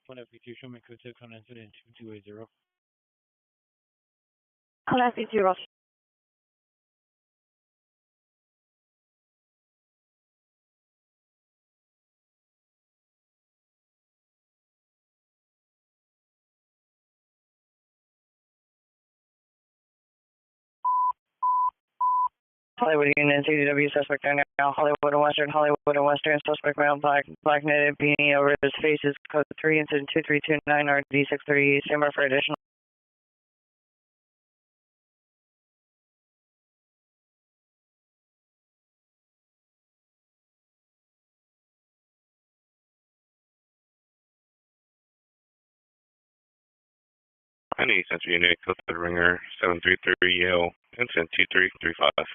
One FP2, show me code 6 on incident 2280. Class C2, Roger. Hollywood Union, CDW suspect there now. Hollywood and Western, suspect male, black knitted beanie over his face is code 3, incident 2329 RD 630. Stand by for additional. I need Central Unit, Clifford Ringer, 733 Yale, incident 2335.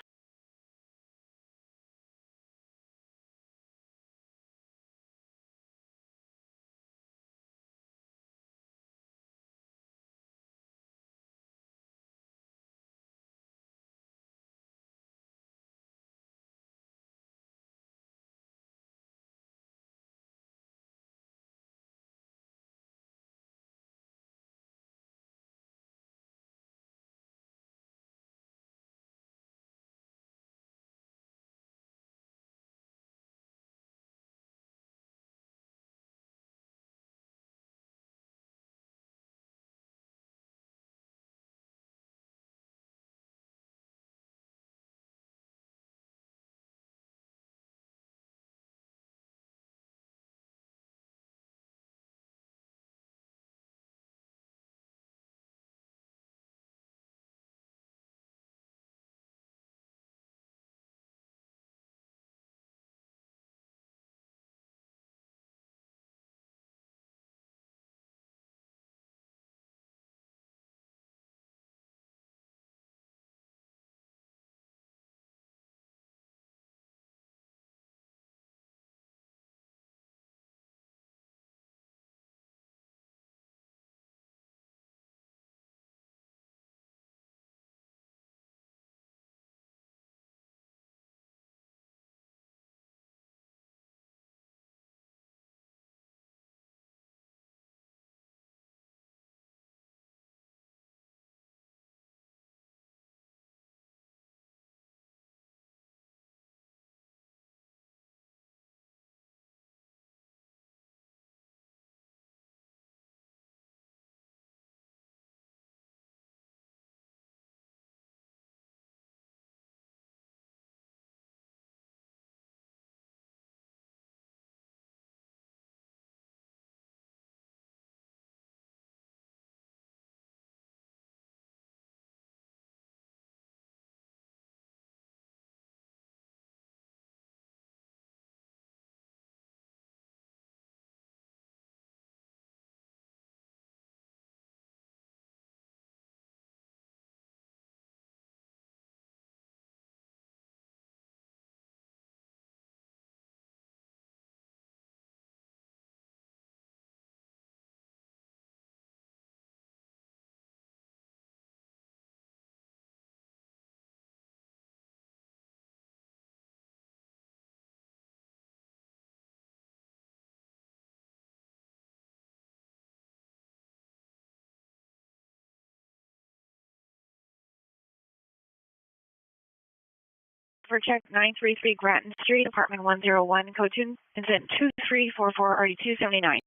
for check 933 Grattan Street, apartment 101, code 2, incident 2344, RD 279.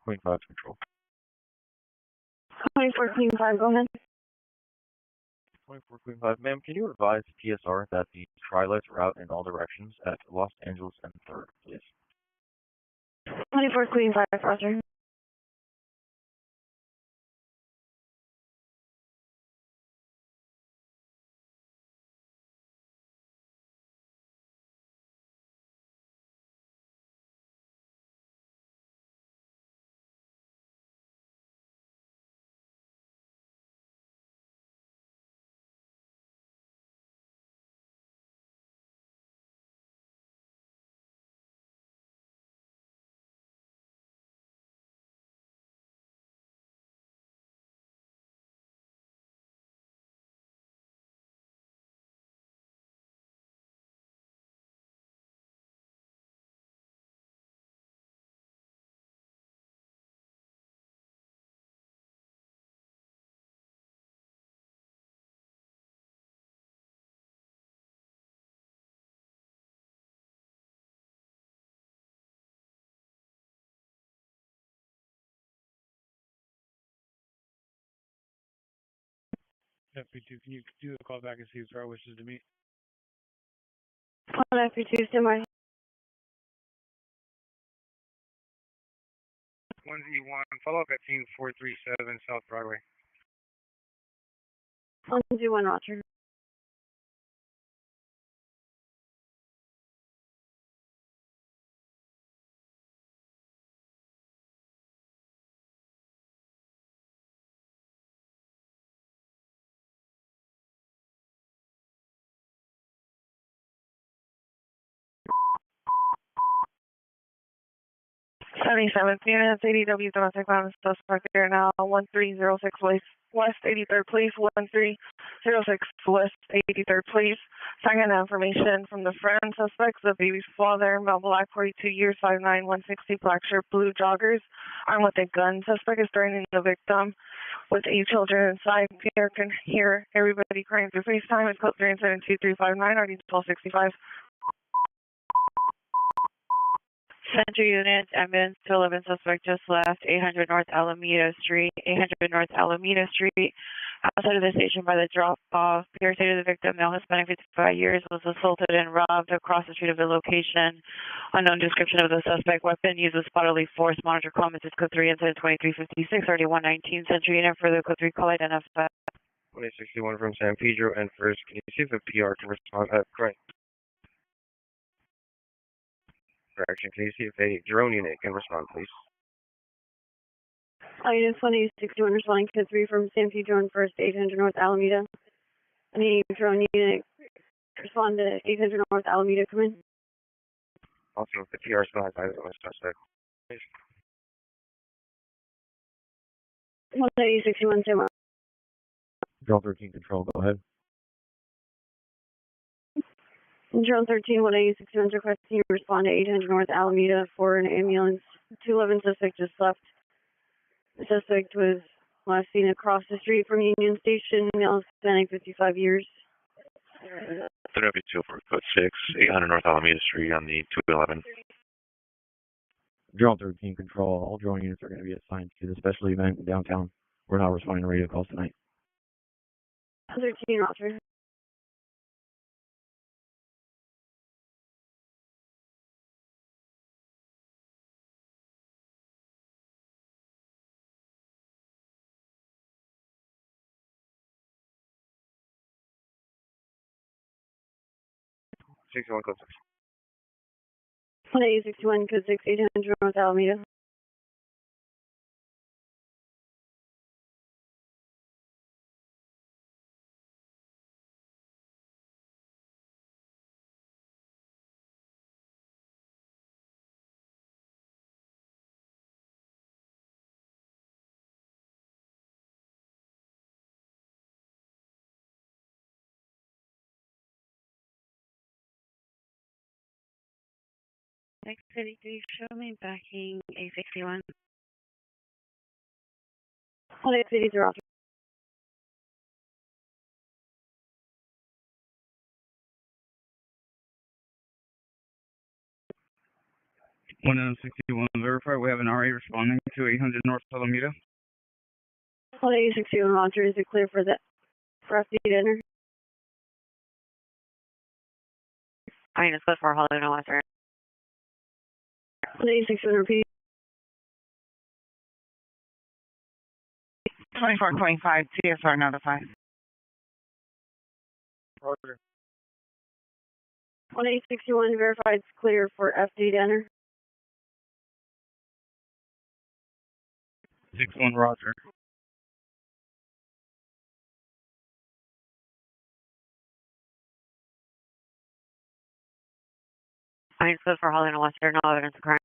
Queen 5 control. 24 Queen 5, go ahead. 24 Queen 5. Ma'am, can you advise PSR that the tri-lights are out in all directions at Los Angeles and 3rd, please? 24 Queen 5, roger. FP2, can you do a call back and see if Sarah wishes to meet? One FP2, stand by. 1Z1, follow up at team 437 South Broadway. 1Z1, roger. '77th units, ADW domestic violence suspect there now, 1306 West 83rd Police, 1306 West 83rd Police. Second information from the friend suspects, the baby's father, male black, 42 years, 5'9", 160, black shirt, blue joggers, armed with a gun. Suspect is threatening the victim with 8 children inside. Pierre can hear everybody crying through FaceTime. It's code 372-359, RD 1265. Central units, ambulance to 11 suspect just left, 800 North Alameda Street, 800 North Alameda Street. Outside of the station by the drop-off, Pierre stated the victim, male Hispanic, 55 years, was assaulted and robbed across the street of the location. Unknown description of the suspect. Weapon used with bodily force. Monitor comments is code 3, incident 2356, RD 119. Central unit for the code 3 call identified. 2061 from San Pedro and first, can you see if the PR can respond? Correct. Correction, can you see if a drone unit can respond, please? Unit 2061 responding to 3 from San Pedro and first 800 North Alameda. Any drone unit respond to 800 North Alameda, come in. Also, if the PR still has eyes on the suspect, please. 161, stand by. Drone 13 control, go ahead. Drone 13, 161 requesting you respond to 800 North Alameda for an ambulance. 211 suspect just left. The suspect was last seen across the street from Union Station, male Hispanic, 55 years. 3W2 for code 6, 800 North Alameda Street on the 211. Drone 13 control, all drone units are going to be assigned to the special event in downtown. We're not responding to radio calls tonight. 13, roger. Sixty-one code 6. 18061, code 6800, North Alameda. Next 33, show me backing A61. 180 Roger. One 61 verify. We have an RA responding to 800 North Alameda. 18061 Roger. Is it clear for FD to enter? It's good for Hollywood and Western. 18061 repeat. 2425, TSR notified. Roger. 18061 verified it's clear for FD to enter. 61 Roger. It's good for Hollywood and Western. No evidence of crime.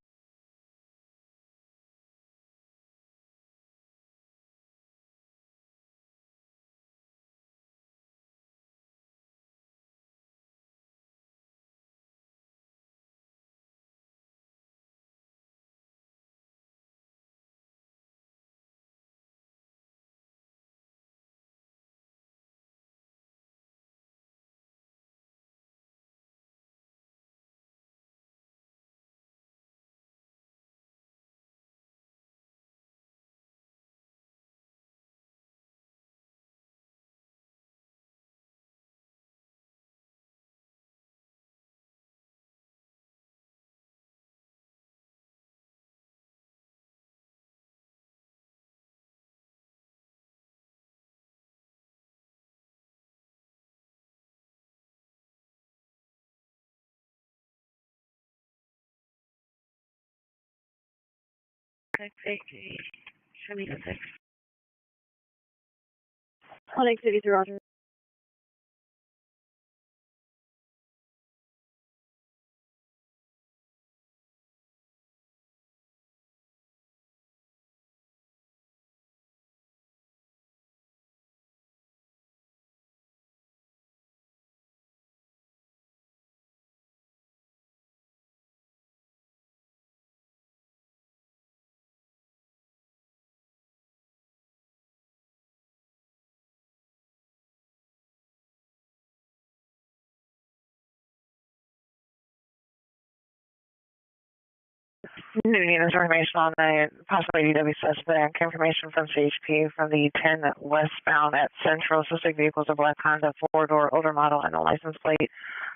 Next 88, show me the 6. 180 Roger. New units information on the possible ADW suspect. Information from CHP from the 10 westbound at Central. Suspect vehicles a black Honda 4-door older model and a license plate.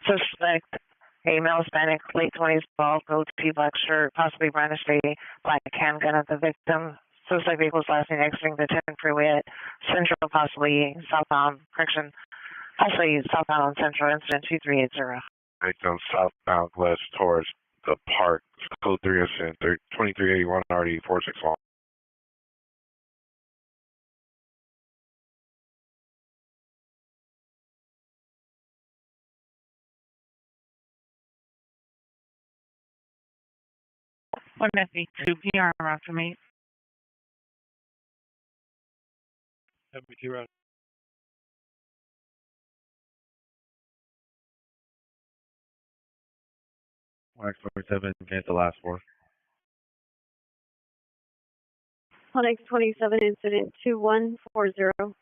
Suspect a male Hispanic, late 20s, bald, goatee, black shirt, possibly brandished a black handgun at the victim. Suspect vehicles last seen exiting the 10 freeway at Central, possibly southbound, possibly southbound on Central, incident 2380. Victim southbound west towards the park. Code 3 incident 2381 RD 461. One FE2 PR after me. FB2 Roger. X27, cancel last 4. 1X27 incident 2140.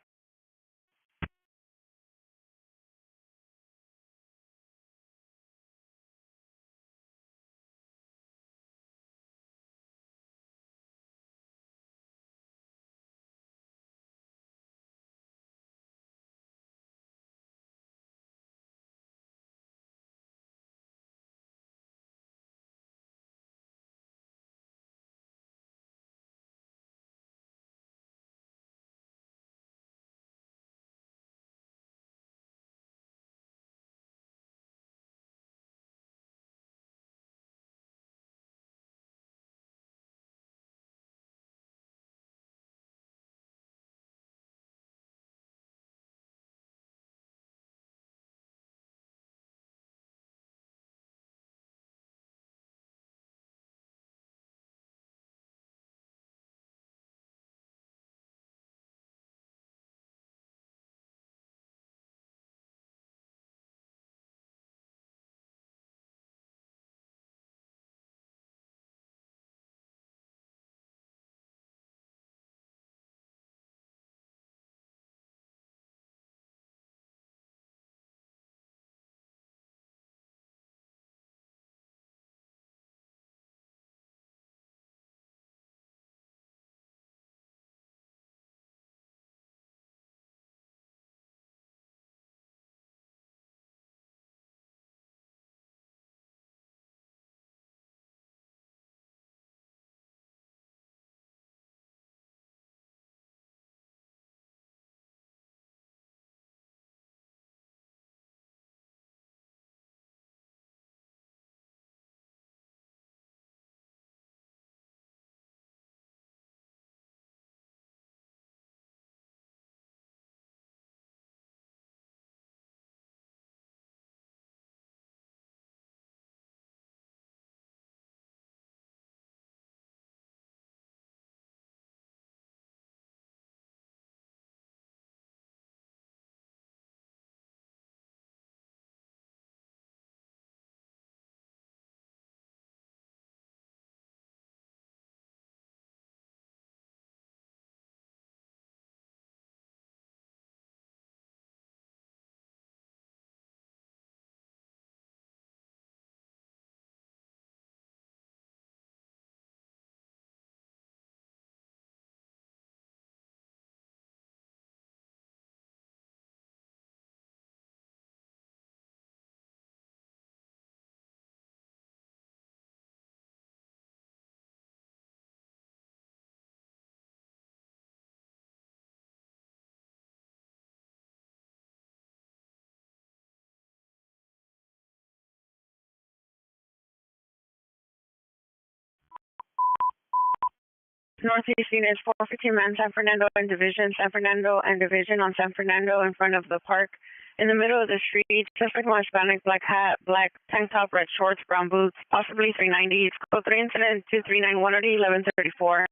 Northeast units 415 man, San Fernando and Division, San Fernando and Division on San Fernando in front of the park. In the middle of the street, suspect more Hispanic, black hat, black tank top, red shorts, brown boots, possibly 390s. Code 3 incident 2391 or 1134.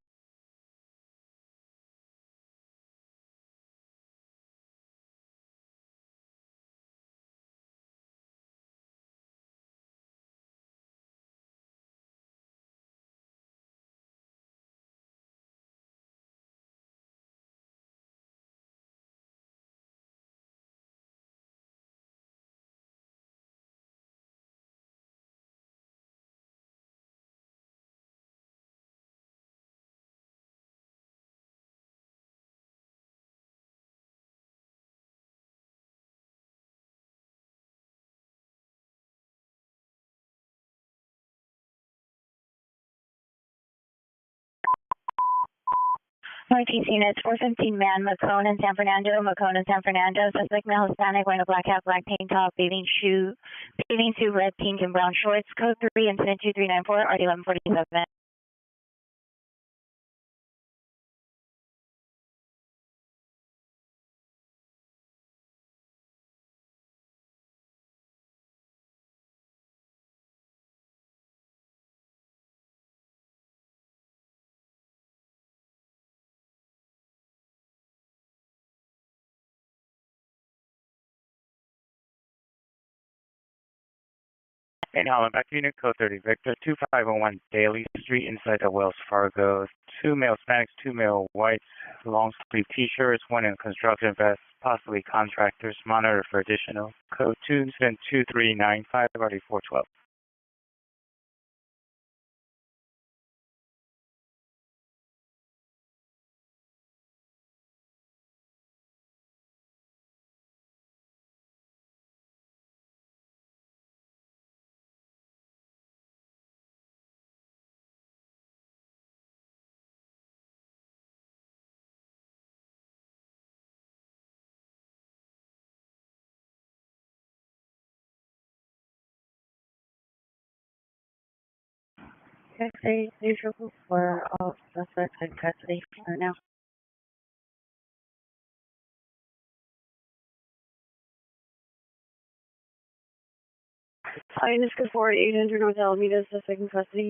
Northeast units 415 man, Macone and San Fernando, Macone and San Fernando. Suspect male Hispanic wearing a black hat, black tank top, bathing suit, red, pink, and brown shorts. Code 3 incident 2394 RD 1147. And Holland, back to unit code 30, Victor 2501 Daly Street inside the Wells Fargo. 2 male Hispanics, 2 male whites, long sleeve t-shirts, 1 in construction vest, possibly contractors, monitor for additional. Code 2395 RD 412. Okay, usual for all suspects in custody for now. Units code 4 800 North Alameda, suspect in custody.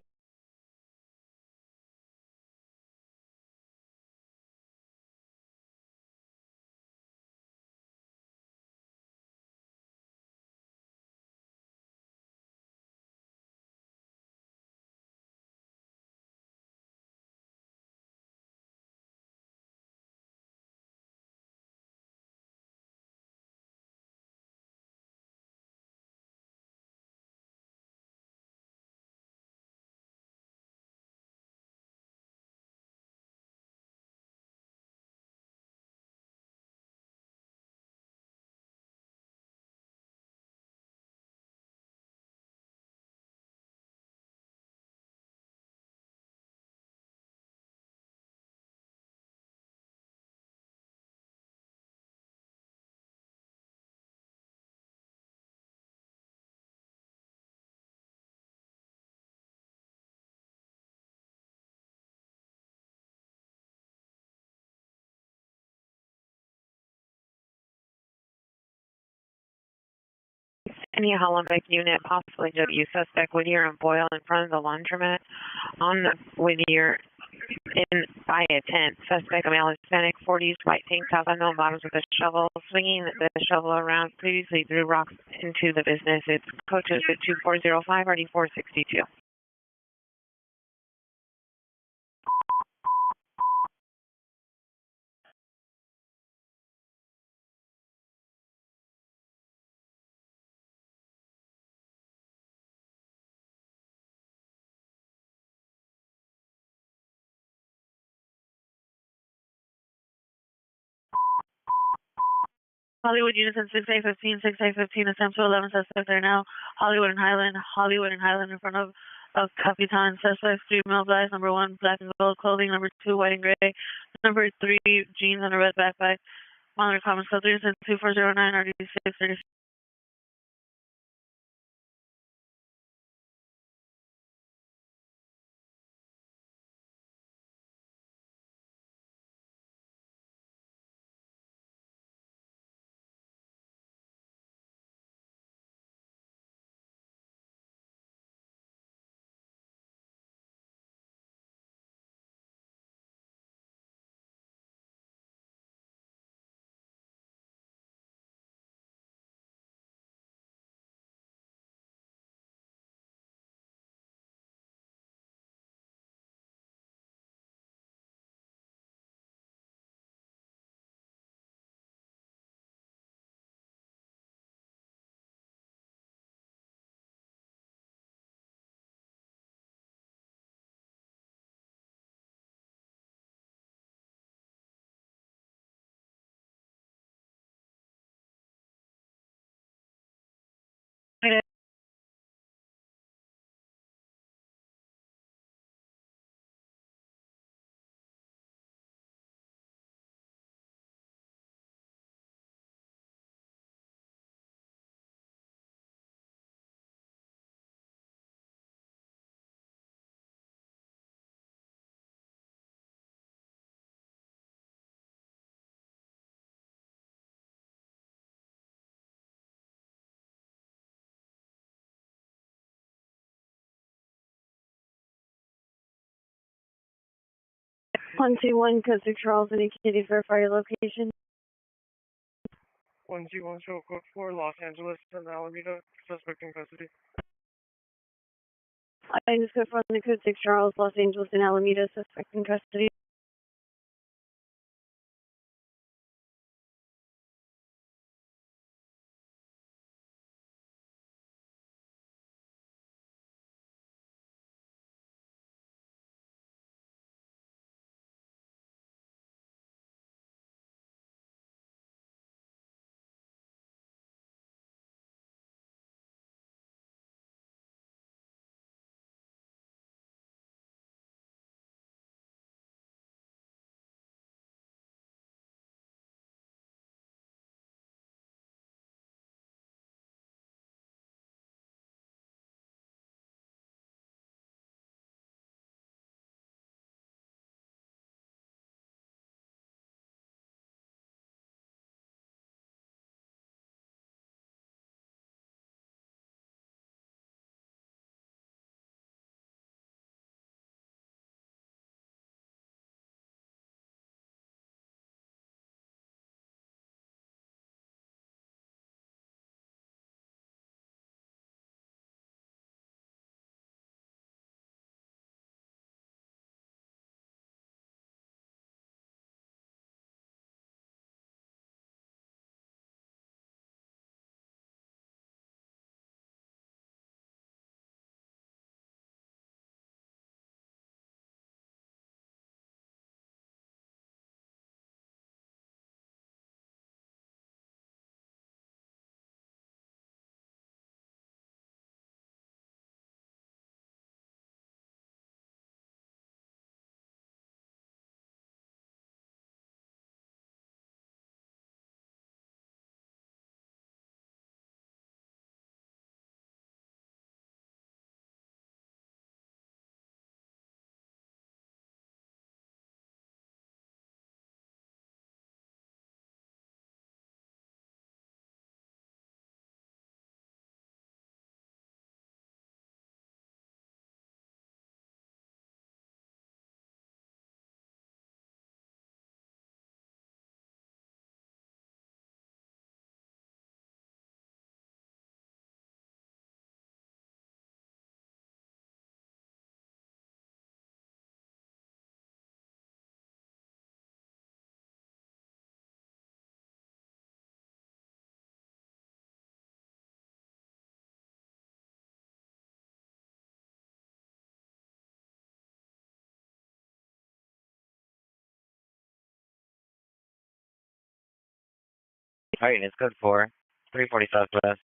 Any Hollenbeck unit, possibly W suspect Whittier and Boyle in front of the laundromat. On the Whittier in by a tent. Suspect a male Hispanic, 40s, white tank top, unknown bottoms with a shovel, swinging the shovel around. Previously threw rocks into the business. It's code 2405 RD 462. Hollywood Unison 6A15, 6A15, attempt to 11 suspects there now. Hollywood and Highland in front of Capitan. Suspects 3 male blacks, number 1 black and gold clothing, number 2 white and gray, number 3 jeans and a red backpack. Monitor comments code 3 2409 RD 636. 121, code 6 Charles, indicated, verify your location. 121 show code 4, Los Angeles and Alameda, suspect in custody. I just confirmed the code 6 Charles, Los Angeles and Alameda, suspect in custody. Alright, it's code 4, 340 Southwest.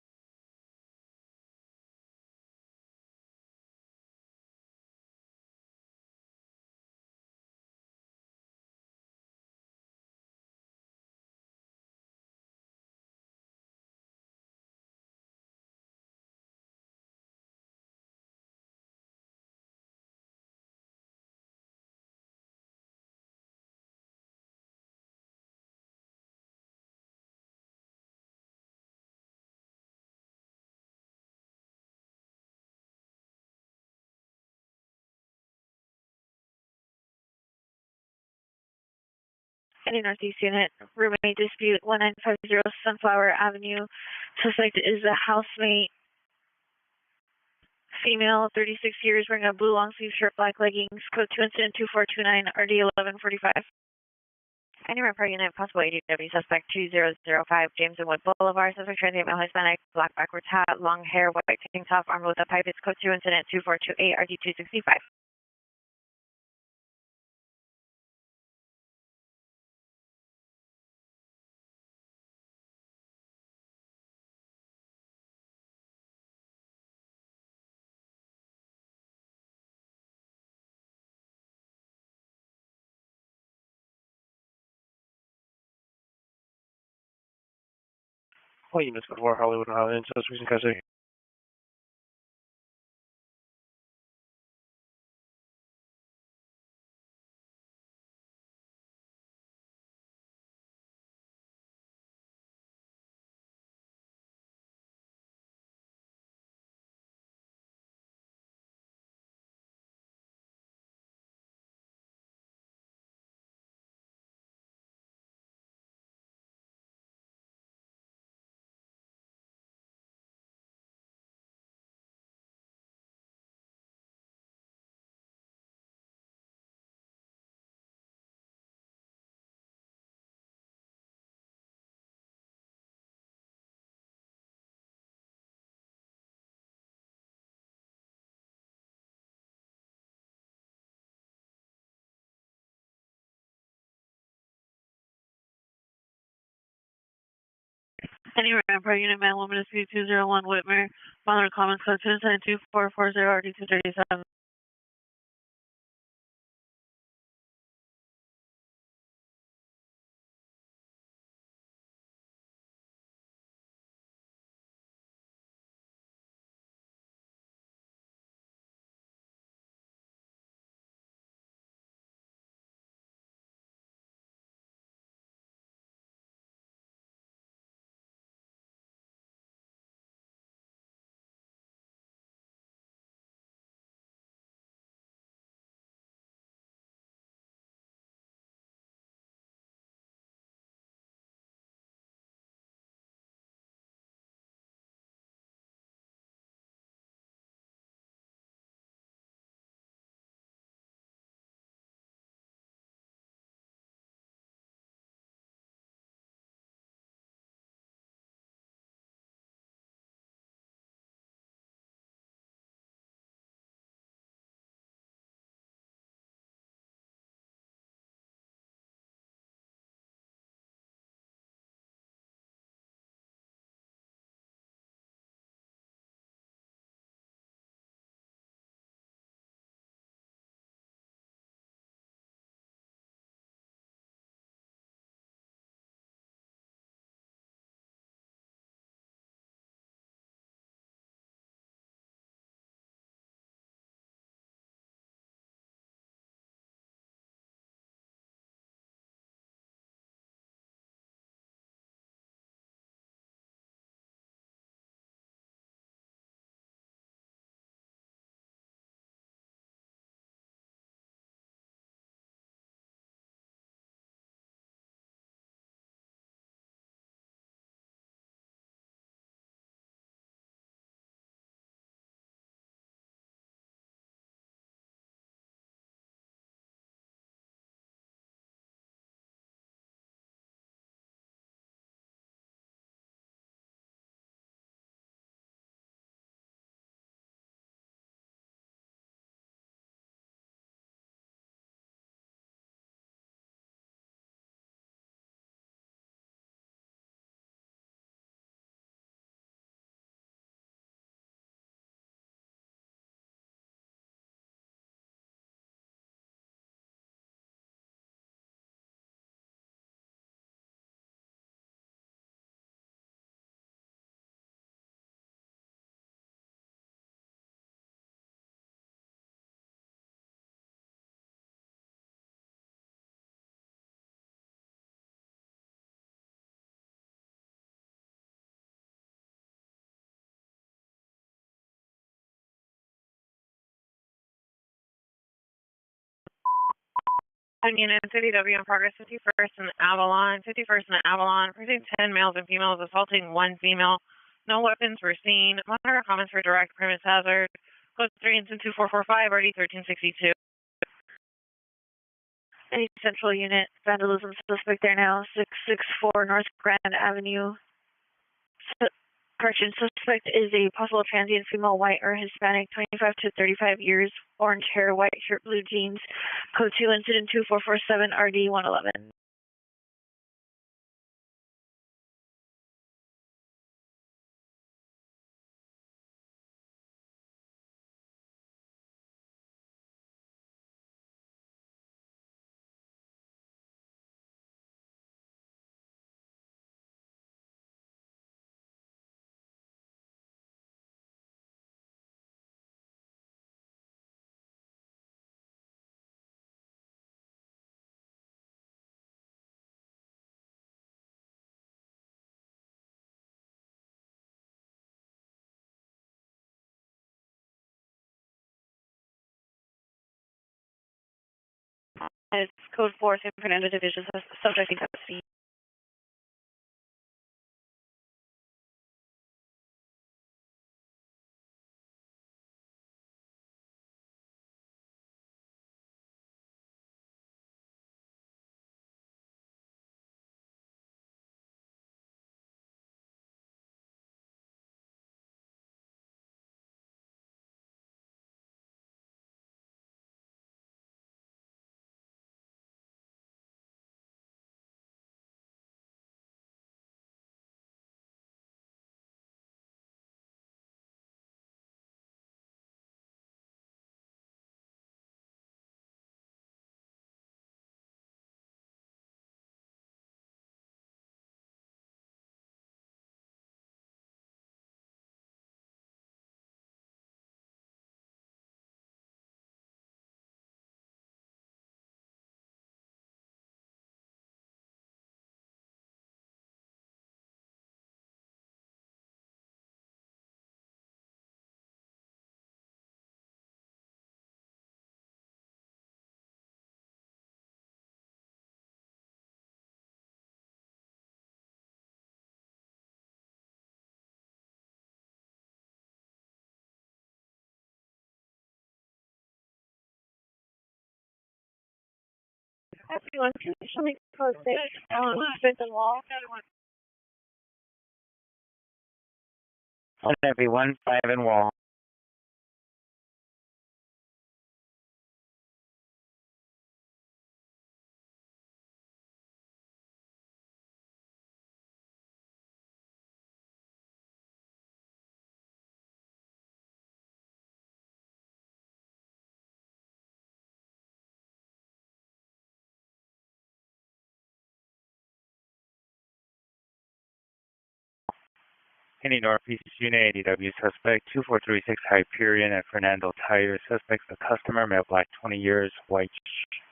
Any Northeast unit, roommate dispute 1950 Sunflower Avenue. Suspect is a housemate, female, 36 years, wearing a blue long sleeve shirt, black leggings. Code 2 incident 2429, RD 1145. Any repair unit, possible ADW, suspect 2005, James and Wood Boulevard, suspect transient male, Hispanic, black backwards hat, long hair, white tank top, armed with a pipe. It's code 2 incident 2428, RD 265. All units code 4, Hollywood and Highland, suspect in custody. Any ramp per unit man, woman dispute 201 Whitmer, Mother Commons Code 272-440 RD237. Union and City W in progress, 51st and Avalon, 51st and Avalon, pursuing 10 males and females, assaulting 1 female. No weapons were seen. Monitor comments for direct premise hazard. Code 3 and 2445, RD 1362. Any central unit, vandalism suspect there now, 664 North Grand Avenue. Correction, suspect is a possible transient female, white or Hispanic, 25 to 35 years, orange hair, white shirt, blue jeans. Code 2, incident 2447, RD 111. It's code 4, San Fernando Division, subject at scene. Everyone, can you show me code 6 on 5th and Wall? One FB1, 5 and Wall. Any Northeast Unit, ADW suspect, 2436 Hyperion at Fernando Tire. Suspect's a customer, male, black, 20 years, white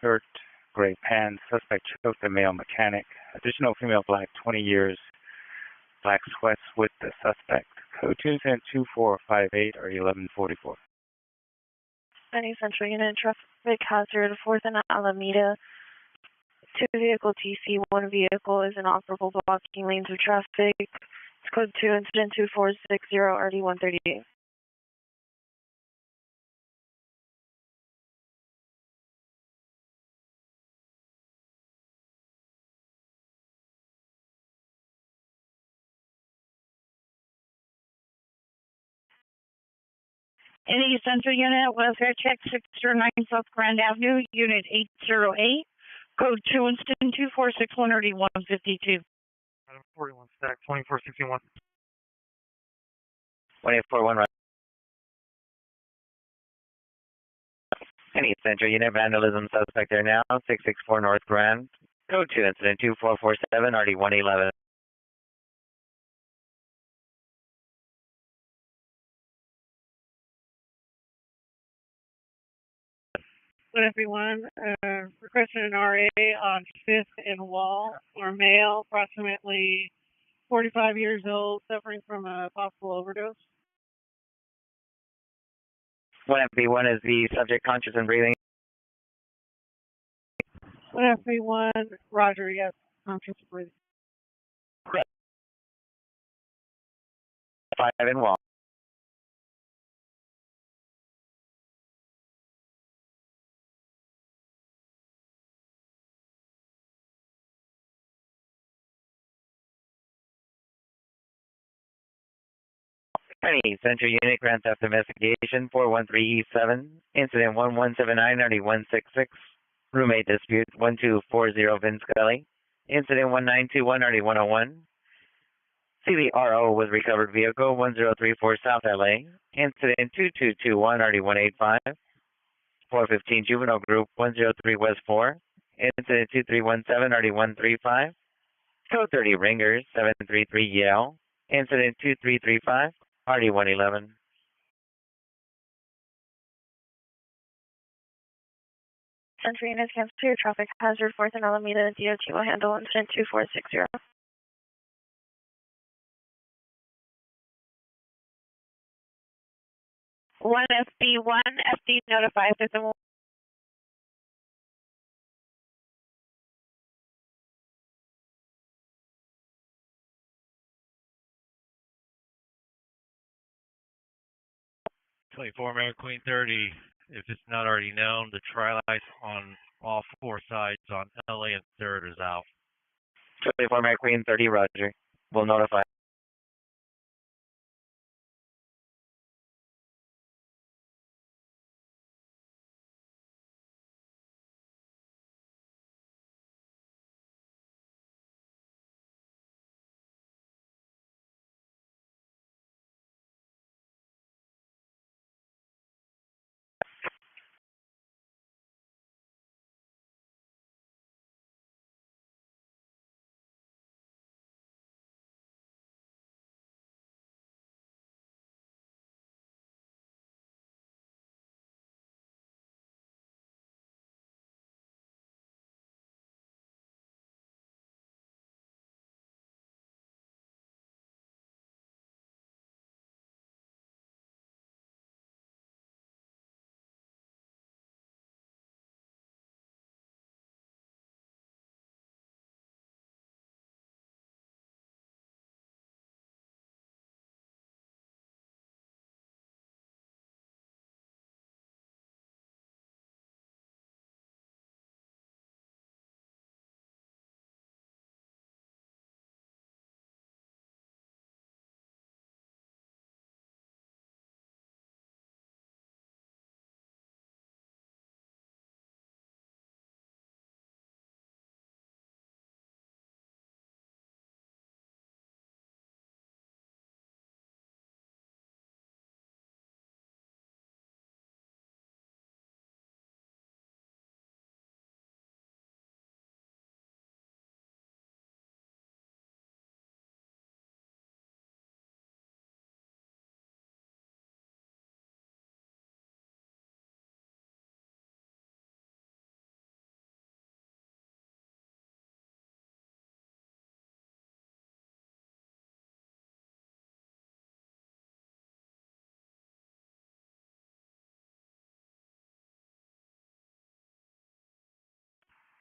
shirt, gray pants. Suspect choked the male mechanic. Additional female, black, 20 years, black sweats with the suspect. Code 210-2458 or 1144. Any Central Unit, traffic hazard, 4th and Alameda. 2 vehicle TC, 1 vehicle is inoperable, blocking lanes of traffic. It's code 2, incident 2460, RD 138. Any Central Unit, welfare check 609 South Grand Avenue, Unit 808, code 2, incident 2461, RD 152. Item 41 stack 2461. 1841, right. Any Central Unit, vandalism suspect there now, 664 North Grand. Code 2, incident 2447, RD 111. Good everyone, requesting an RA on 5th and Wall, or male, approximately 45 years old, suffering from a possible overdose. 1FB1 is the subject conscious and breathing. 1FB1, Roger, yes, conscious breathing. 5 and Wall. Any Central Unit, Grand Theft Investigation, 413E7, incident 1179, RD 166. Roommate dispute, 1240 Vince Gully. Incident 1921, RD 101. CVRO was recovered vehicle, 1034 South LA. Incident 2221, RD 185. 415 Juvenile Group, 103 West 4. Incident 2317, RD 135. Code 30 Ringers, 733 Yale. Incident 2335, RD 111. Central Unit, cancel your traffic hazard, 4th and Alameda. DOT will handle incident 2460. 1FB1, FD notify if there's a 24 Mary Queen 30. If it's not already known, the tri-light on all 4 sides on LA and 3rd is out. 24 Mary Queen 30, Roger. We'll notify.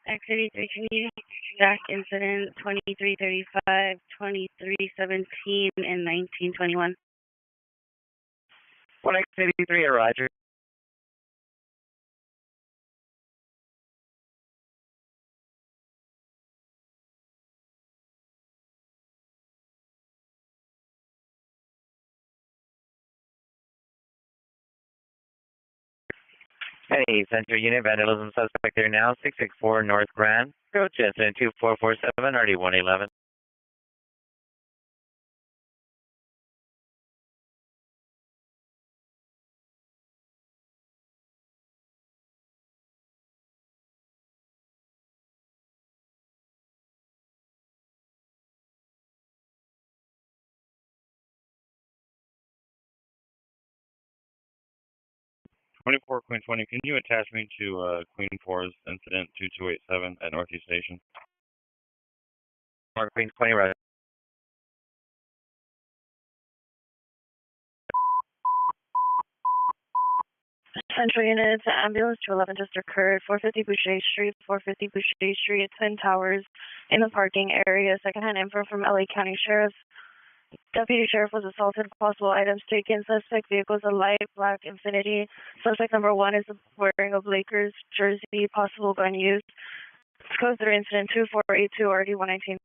X83, can you track incident 2335, 2317, and 1921? 1X83, Roger. Hey, Central Unit, vandalism suspect there now, 664 North Grand. Go to incident 2447, RD 111. Queen 20, can you attach me to Queen 4's incident 2287 at Northeast Station? Queen 20, Roger. Central units, ambulance 211 just occurred, 450 Boucher Street, 450 Boucher Street, Twin Towers, in the parking area. Secondhand info from LA County Sheriff. Deputy Sheriff was assaulted. Possible items taken. Suspect vehicle is a light black Infiniti. Suspect number 1 is wearing a Lakers jersey. Possible gun used. Code 3 incident 2482 RD 119.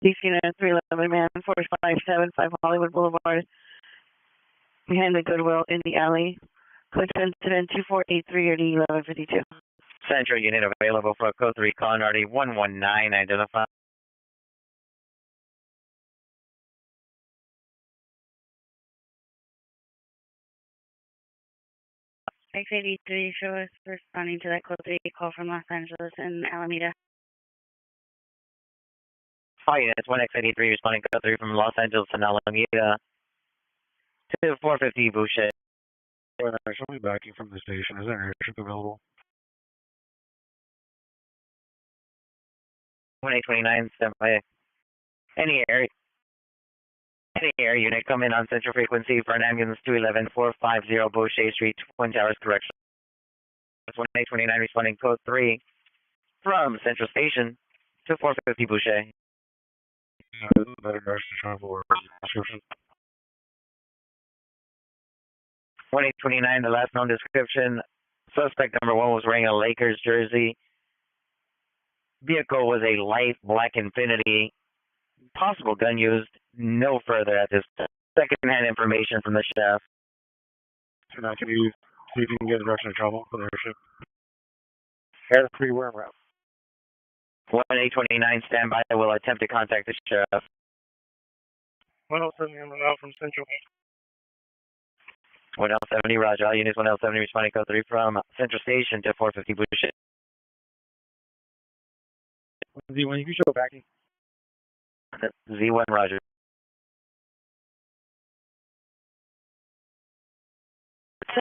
DC unit 311 man 4575 Hollywood Boulevard. Behind the Goodwill in the alley. Code incident 2483 RD 1152. Central Unit available for code 3 con RD 119, identify. X83, show us responding to that code 3 call from Los Angeles and Alameda. All units, 1X83 responding code 3 from Los Angeles and Alameda to 450 Boucher. Well, she'll be backing from the station. Is there an airstrip available? 1A29, stand by. Any air unit come in on central frequency for an ambulance 211-450 Boucher Street, Twin Towers, correction. 1A29 responding code 3 from Central Station to 450 Boucher. This is better nurse to travel or description. 1A29, the last known description. Suspect number 1 was wearing a Lakers jersey. Vehicle was a light black Infiniti. Possible gun used. No further at this time. Second-hand information from the chef. Can you see if you can get direction of travel for the airship? Air 3, we're en route. 1A29, stand by. I will attempt to contact the sheriff. 107 out from Central. 1L70, roger. All units 1L70 responding code 3 from Central Station to 450 Boucher. Z1, you can show backing. Z1, roger.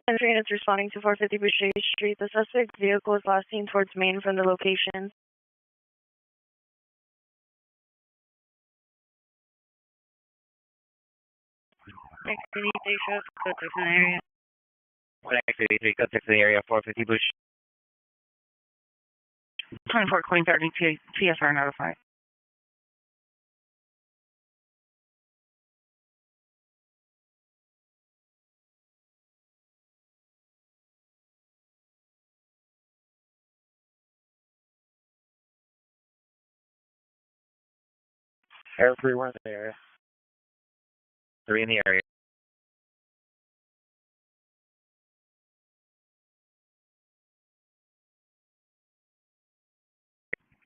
Central units responding to 450 Boucher Street. The suspect vehicle is last seen towards Main from the location. X83, show us code 6 in the area. 1X83, code 6 in the area, 450 Boucher. 24 Queen 32, TSR notified. Air 3, we're in the area. 3 in the area.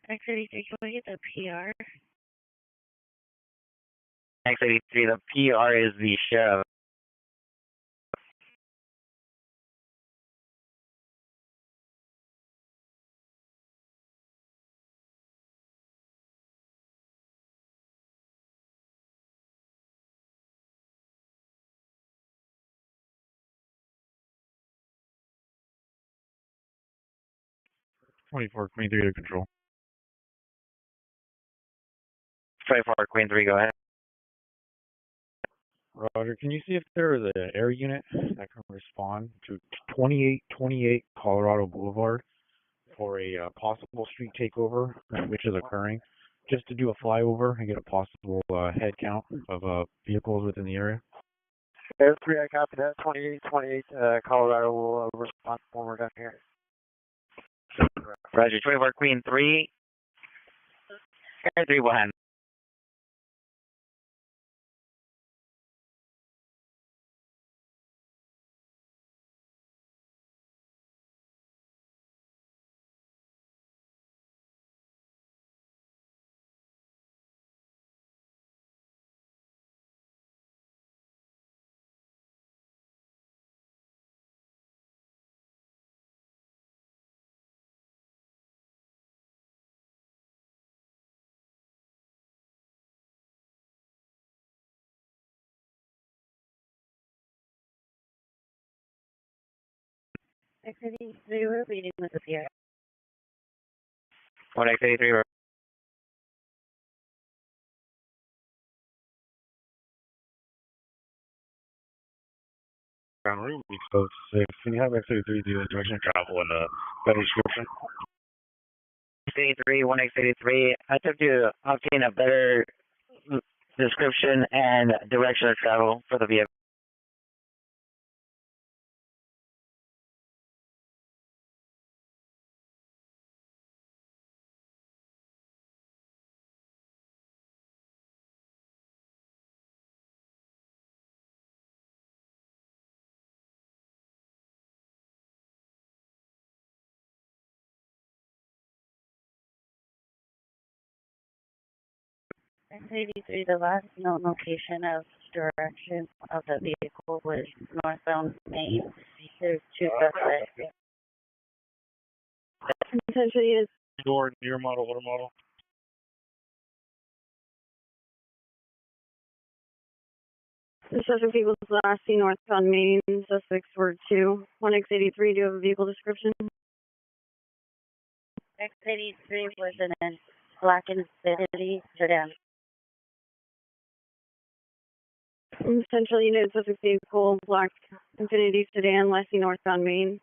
X83, can we get the PR? X83, the PR is the sheriff. Queen 3 to control. 24 Queen 3, go ahead. Roger, can you see if there is an air unit that can respond to 2828 Colorado Boulevard for a possible street takeover, which is occurring, just to do a flyover and get a possible head count of vehicles within the area. Air 3, I copy that. 2828, Colorado will respond when we're done here. Roger, 24 Queen 3. Air 3 will handle. Activity 3, we're meeting with the PR. 1X83, Ground room, code 6. Can you have X83 do the direction of travel and a better description? 83, 1X83. I took to obtain a better description and direction of travel for the vehicle. X83, the last known location of direction of the vehicle was northbound Maine. There's 2 suspects. Essentially is Door, year model, order model. the subject vehicle's last seen northbound Maine. Suspects were 2. 1X83, do you have a vehicle description? X83 was in a black Infiniti sedan. Central Unit suspect vehicle, black Infiniti sedan, last seen northbound Maine.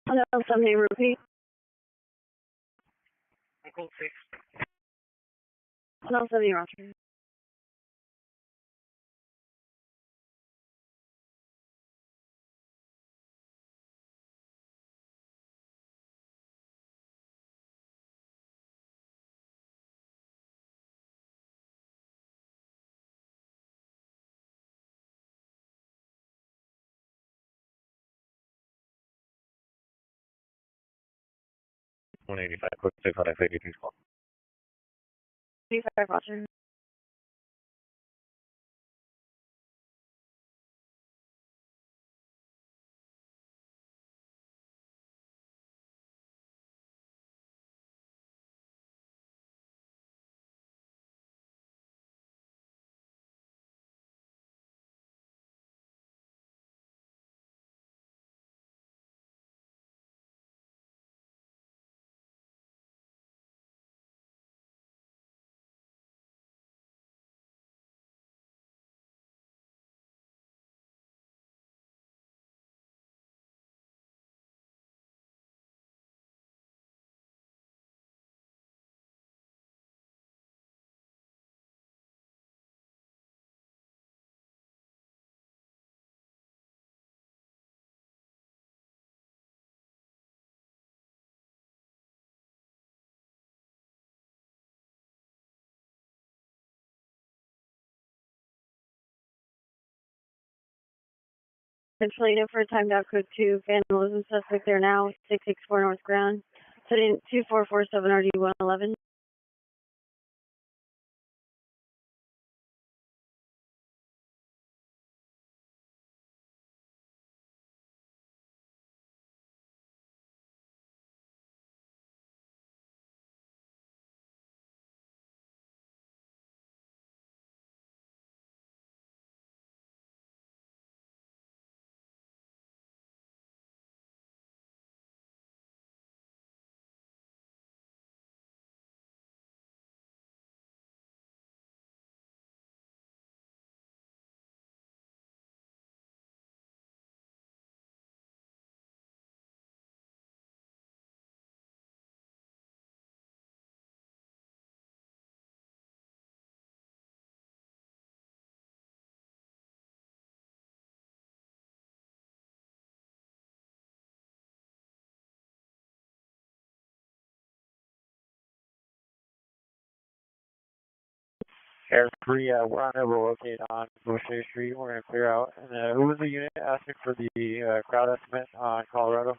Hello, somebody repeat. Code 6. Hello, somebody Roger. One 185, code 6, on X83 call. 35 Roger. Central Unit for time dot code 2, vandalism suspect there now, 664 North Ground. Incident 2447 RD 111. Air 3, we're unable to locate on Boucher Street. We're going to clear out. And who was the unit asking for the crowd estimate on Colorado?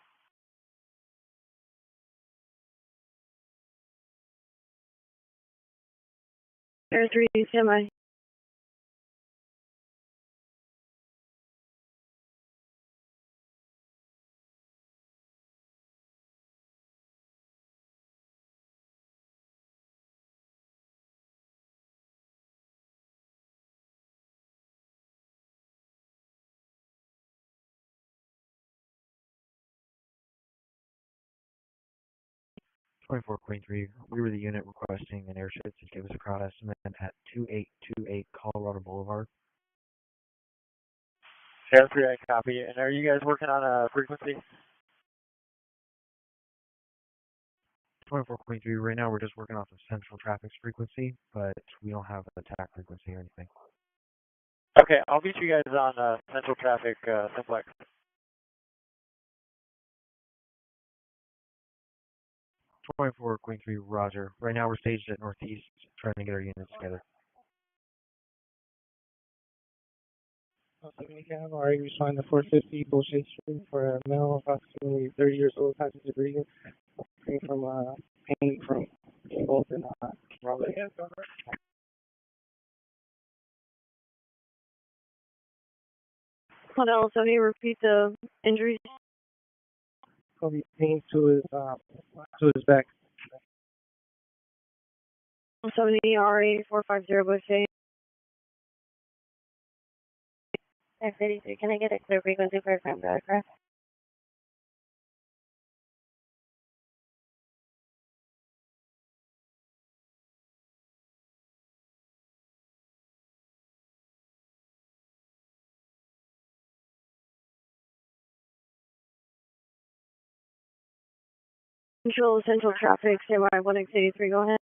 Air 3, semi. Twenty-four Queen 3, we were the unit requesting an airship to give us a crowd estimate at 2828 Colorado Boulevard. Air 3, I copy. And are you guys working on a frequency? 24 Queen 3, right now we're just working off of central traffic's frequency, but we don't have a TAC frequency or anything. Okay, I'll meet you guys on Central Traffic Simplex. 24 Queen 3, roger. Right now we're staged at Northeast, trying to get our units together. We have already responded to 450 Bullshit Street for a male approximately 30 years old, passenger breathing, pain from both in Raleigh. Hold on, somebody repeat the injuries. Probably pain to his back. Somebody R8450 Boucher. X83, can I get a clear frequency for a crime aircraft? Control Central Traffic, CMI 1X83, go ahead.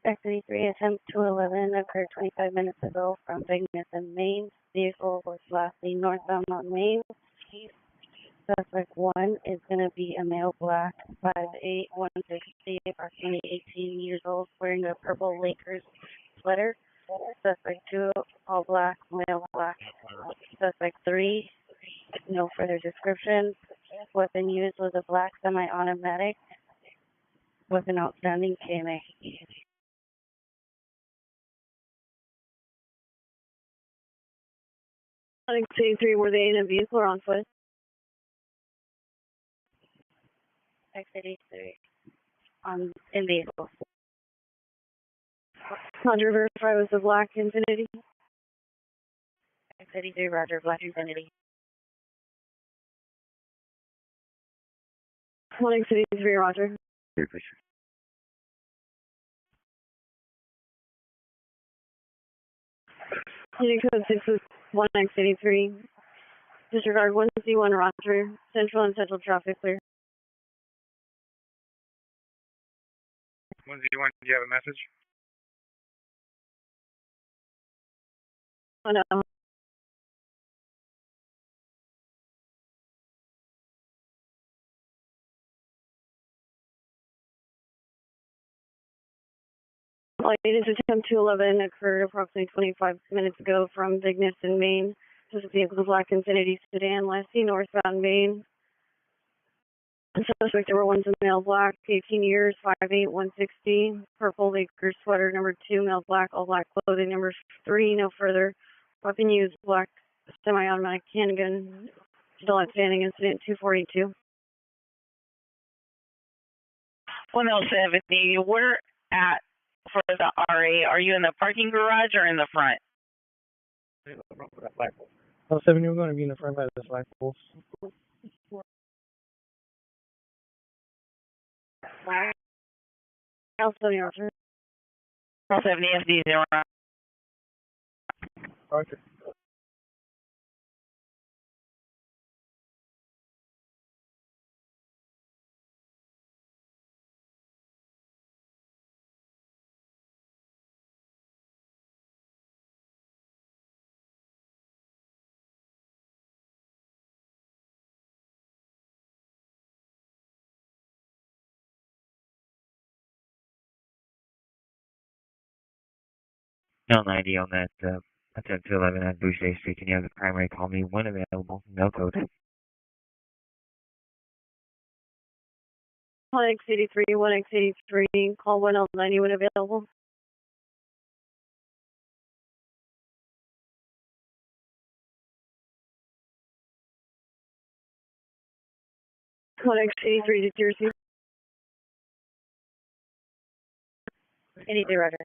X83, attempt 211 occurred 25 minutes ago from Vignes and Maine. Vehicle was lastly northbound on Main. Suspect 1 is going to be a male black, 5'8", 160, approximately 18 years old, wearing a purple Lakers sweater. Suspect 2, all black, male black. Suspect 3, no further description. Weapon used was a black semi-automatic. Weapon outstanding, KMA. X83, were they in a vehicle or on foot? X83, in vehicle. Roger, verify was the black Infinity. X83, roger, black Infinity. 1X83, roger. Unit code 6 is 1X83. Disregard 1C1, roger. Central and central traffic clear. 1Z1, do you have a message? Oh no. Latest attempt to 11 occurred approximately 25 minutes ago from Vignes in Maine. This vehicle is a black Infiniti sedan, last seen northbound Maine. The suspect number 1 is a male black, 18 years, 5'8", 160, purple Lakers sweater. Number 2, male black, all black clothing. Number 3, no further. Weapon used, black semi-automatic handgun. Still outstanding, incident 2482. 1070, we're at for the RA. Are you in the parking garage or in the front? 170, we're going to be in the front by the flagpoles. L70, Arthur. 170 FD0. Arthur. Now 90 on that, attempt to 11 at Boucher Street. Can you have the primary call me when available? No code. 1X83, 1X83, call 1L90 when available. One X83 to Jersey. 83, Roger.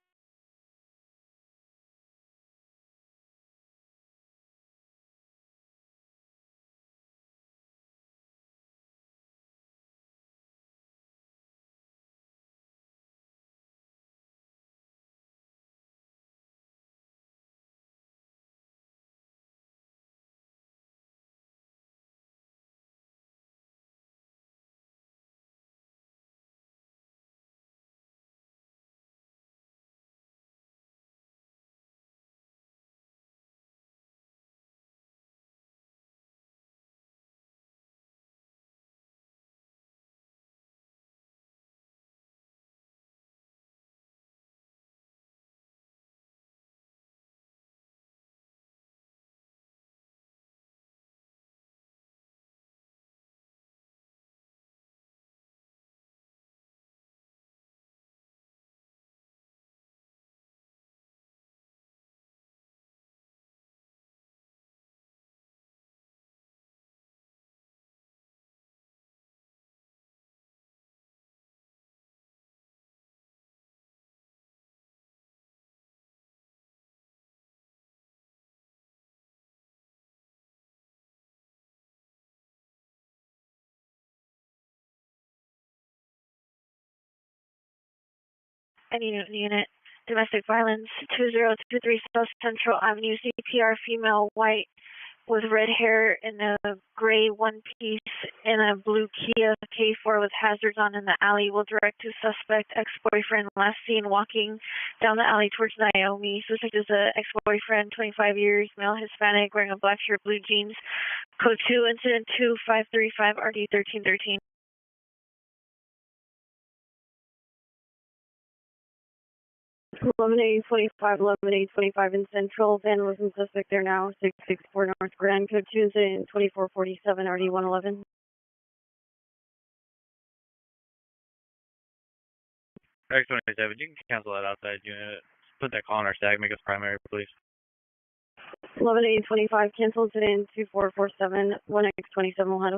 Any unit, domestic violence, 2023 South Central Avenue, CPR, female, white, with red hair in a gray one piece in a blue Kia K4 with hazards on in the alley. Will direct to suspect ex-boyfriend, last seen walking down the alley towards Naomi. Suspect is a ex-boyfriend, 25 years, male, Hispanic, wearing a black shirt, blue jeans. Code 2, incident 2535 RD 1313. 11-825, 11-825 in Central. Vandalism suspect there now. 664 North Grand. Code 2 incident 2447 RD 111. X27, you can cancel that outside unit. Put that call on our stag, make us primary, please. 11-825 cancel incident 2447 1X27 will head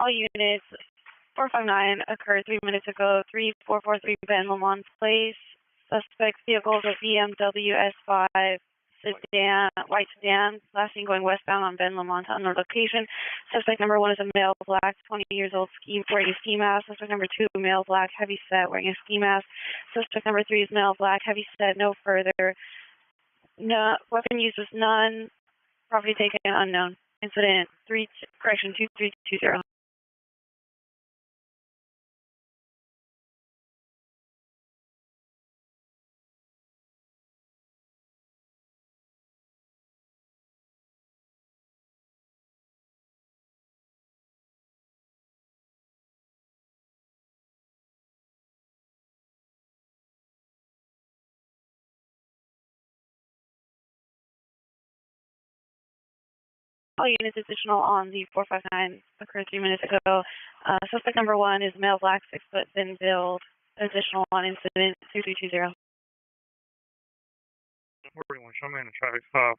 all units, 459 occurred 3 minutes ago, 3443 Ben Lamont Place. Suspect vehicle is a BMW S5 sedan, white sedan, last seen going westbound on Ben Lamont on the location. Suspect number 1 is a male, black, 20 years old, wearing a ski mask. Suspect number 2, male, black, heavy set, wearing a ski mask. Suspect number 3 is male, black, heavy set, no further. No, weapon use was none. Property taken unknown. Incident 2320. All units additional on the 459 occurred 3 minutes ago. Suspect number 1 is male, black, 6 foot, thin build. Additional on incident 2320. 41, show me in a traffic stop.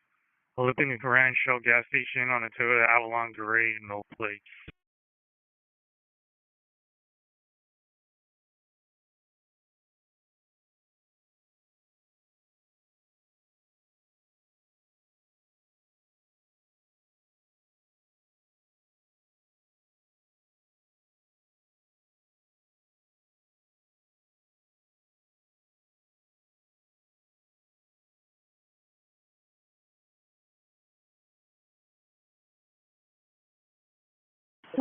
Looping the Grand Shell gas station on a Toyota Avalon gray, no plates.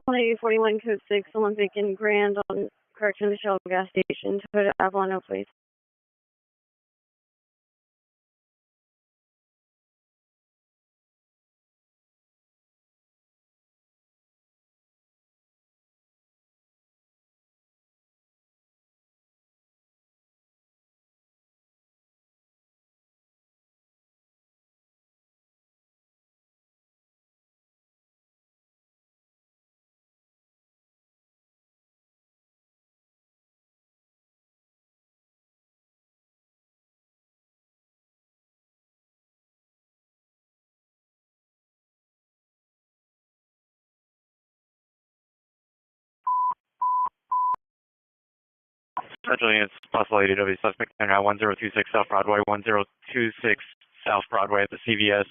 One 41 code 6 Olympic and Grand on correction to Shell gas station, Toyota Avalon, no place. Central units, possible ADW suspect now 1026 South Broadway, 1026 South Broadway at the CVS.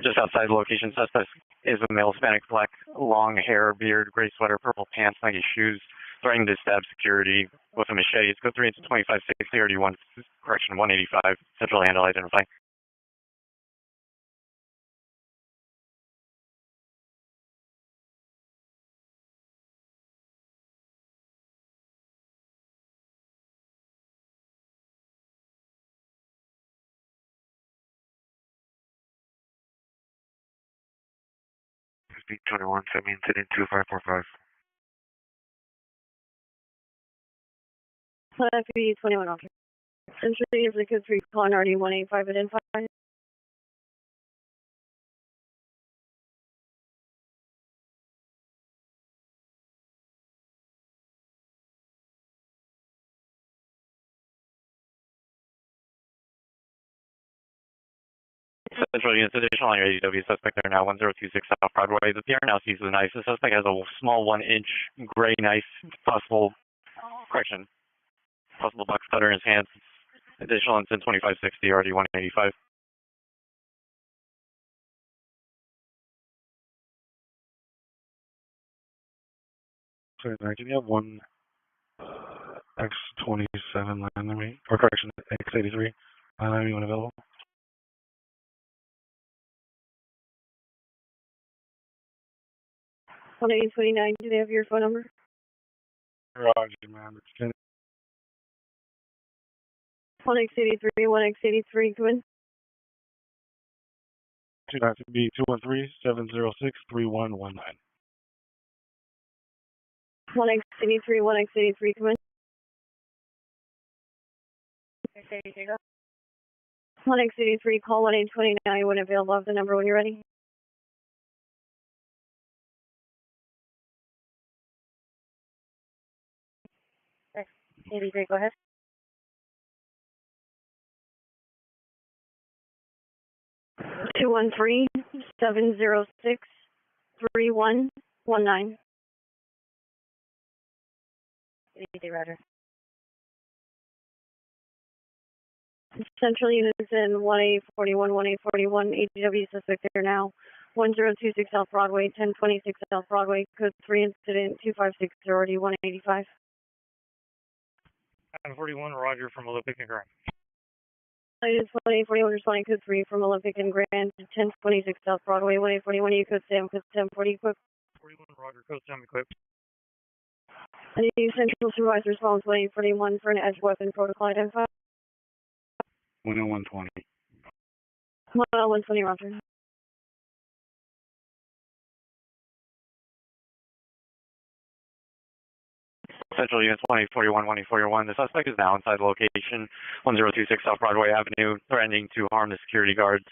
Just outside the location, suspect is a male, Hispanic, black, long hair, beard, gray sweater, purple pants, Nike shoes, threatening to stab security with a machete. It's code 3 into 2560, RD1, correction 185, Central handle identify. Speed 21, send me incident 2545. FB 21 officer. Central units are code 3 calling RD 185 identify. Central units additional on your ADW suspect are now 1026 South Broadway. The PR now sees the knife. The suspect has a small 1-inch gray knife, possible box cutter in his hands. Additional incident 2560, RD 185. Sorry, can you have one X27 line on me? Or correction, X83 line on me when available? One 29, do they have your phone number? Roger, man. It's 1X83, 1X83, come in. 293B 213-706-3119. 1X83, 1X83, come in. 1X83, call 1-829 when available. Have the number when you're ready. X83, go ahead. Two 213-706-3119. GT, roger. Central units in 1A41, 1A41, ADW suspect there now. 1026 South Broadway, 1026 South Broadway, code 3 incident 256 already 185. 1041, roger from Olympic and Grand. Units 1A41 responding code 3 from Olympic and Grand, 1026 South Broadway, 1A41, you code Sam, code 1040 equipped. 41, roger, code 7 equipped. I need Central Supervisor response 1A41 for an edge weapon protocol identified. 10120. 10120, roger. Central units 1841, 1841. The suspect is now inside the location, 1026 South Broadway Avenue, threatening to harm the security guards.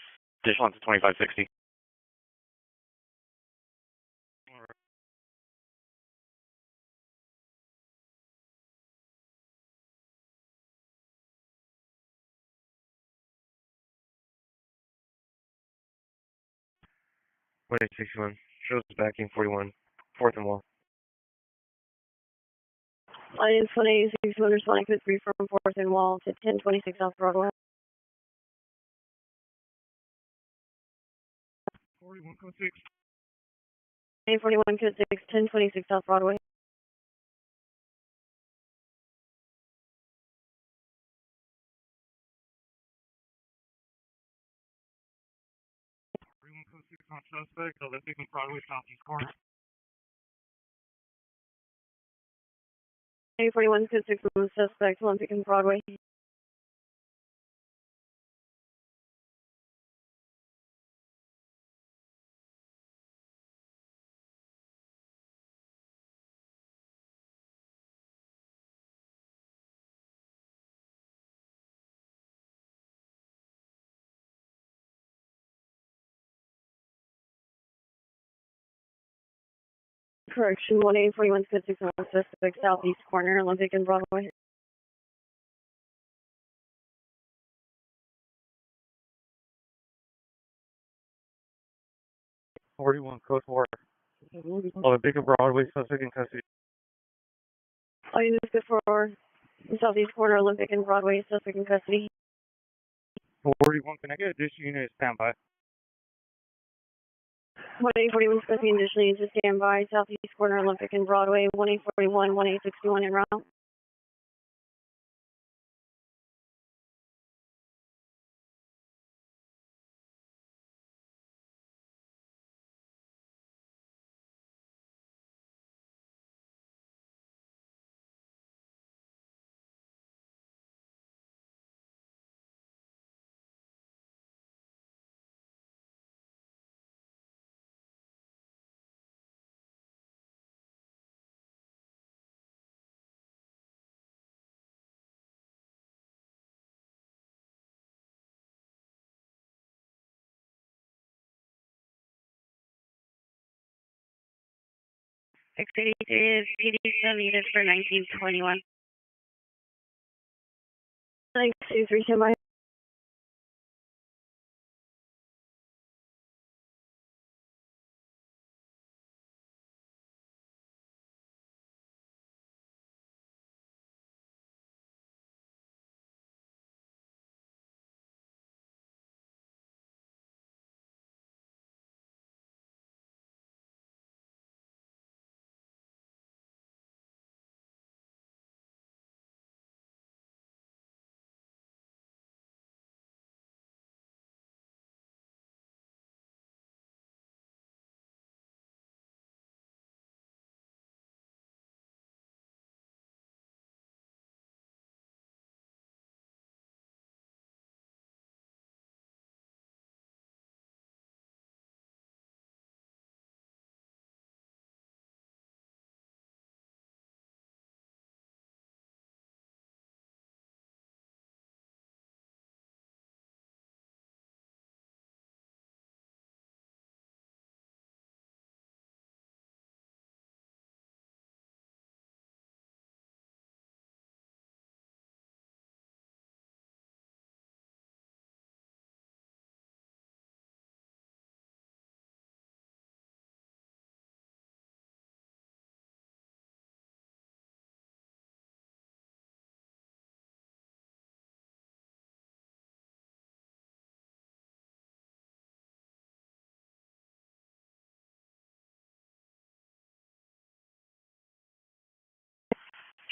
Additional to 2560. One eight 61. Shows backing 41. Fourth and wall. Audience 1A61 responding code 3 from 4th and Wall to 1026 South Broadway. 41, code 6. A41 code 6, 1026 South Broadway. 41, code 6 on suspect, Olympic and Broadway southeast corner. A41 code 6 on the suspect, Olympic and Broadway. 1A41 code 6 on the suspect, southeast corner, Olympic and Broadway. 41, code 4. Olympic and Broadway, suspect in custody. All units good for southeast corner, Olympic and Broadway, suspect in custody. 41, can I get additional unit standby? 1A41 custody additionally to standby, southeast corner, Olympic and Broadway, 1A41, 1A61 en route. X83 is PD needed for 1921. Thanks, 23 standby.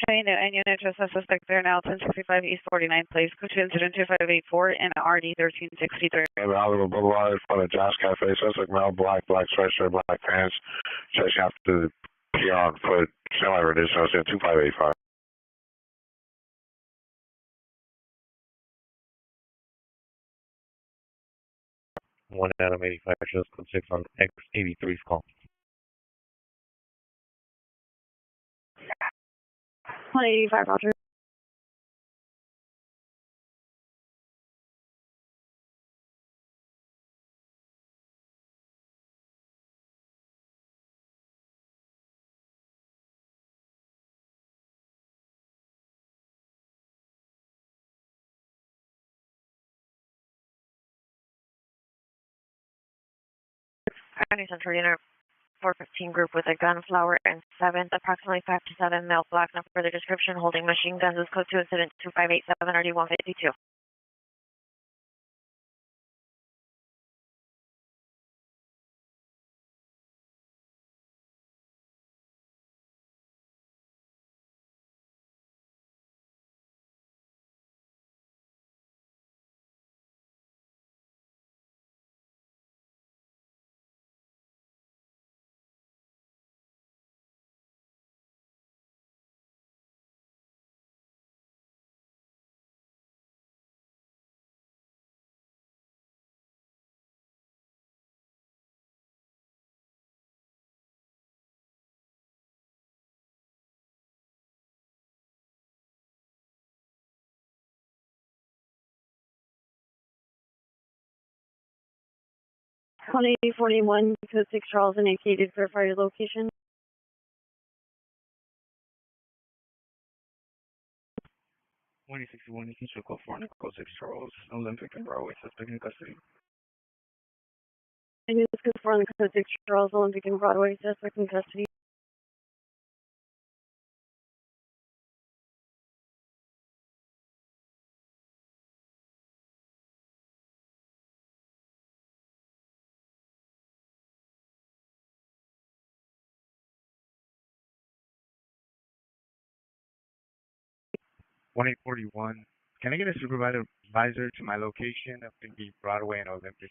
Hey, no, and unit just a suspect there now, 1065 East 49th Place, go to incident 2584 and RD 1363. Malibu Boulevard in front of Josh Cafe. Suspect male, black sweatshirt, black pants. Chasing after the PR on foot. Semi-reduced. I was in 2585. One Adam 85, just code 6 on X83's call. 185, Roger. County Central Unit 415 group with a gun, flower, and 7th, approximately 5 to 7, male, black, no further description, holding machine guns, is code 2, incident 2587, RD 152. One 8041, code 6 Charles indicated, verify your location. 161, you can show California, code 6 Charles, Olympic and Broadway, suspect in custody. And you just confirm the code 6 Charles, Olympic and Broadway, suspect in custody. One 841. Can I get a supervisor advisor to my location of the Broadway and Olympic?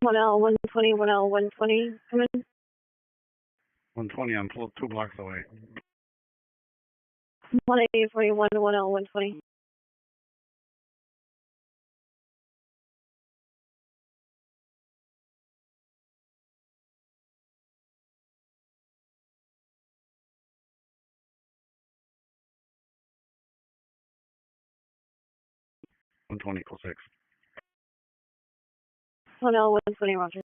One L 120, 1L 120, come in. 120, I'm 2 blocks away. 18041, 1L 120. One 20, code 6. 1L 120, Roger.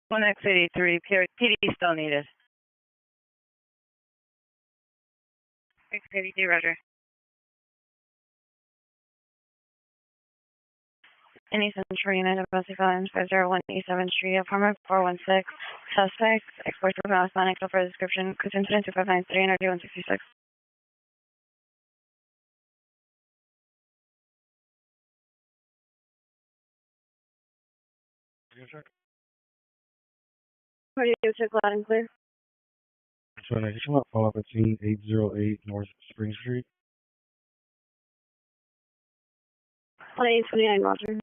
One X83, PD still needed. X83, Roger. Any Central Unit of Boston Islands, 501 East 7th Street, apartment 416, suspect, export for Hispanic, no further description, code incident 2593 and RD 166. Radio check loud and clear. So I just want to follow up at scene 808 North Spring Street. 18029, Roger.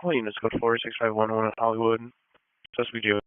All units code 46511 Hollywood. Suspect due.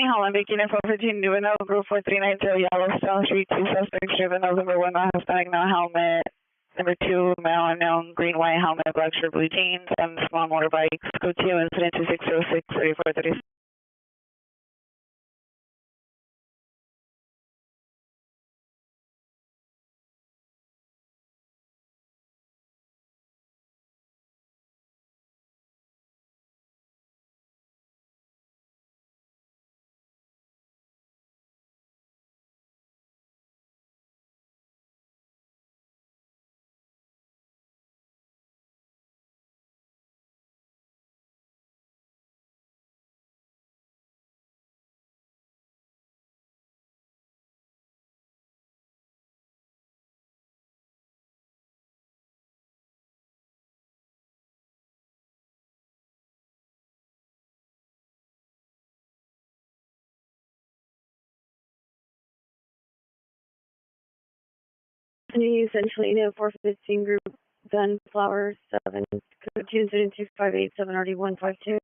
Holland, Beacon and 415, juvenile, group 4390, Yellowstone Street, 2 suspects, juvenile, number 1, Hispanic, no helmet, number 2, male unknown, green, white helmet, black shirt, blue jeans, and small motorbikes, code 2, incident 2606, 3436. The essentially the 415 group, Gunflower 7, code 2, incident 2587, RD 152.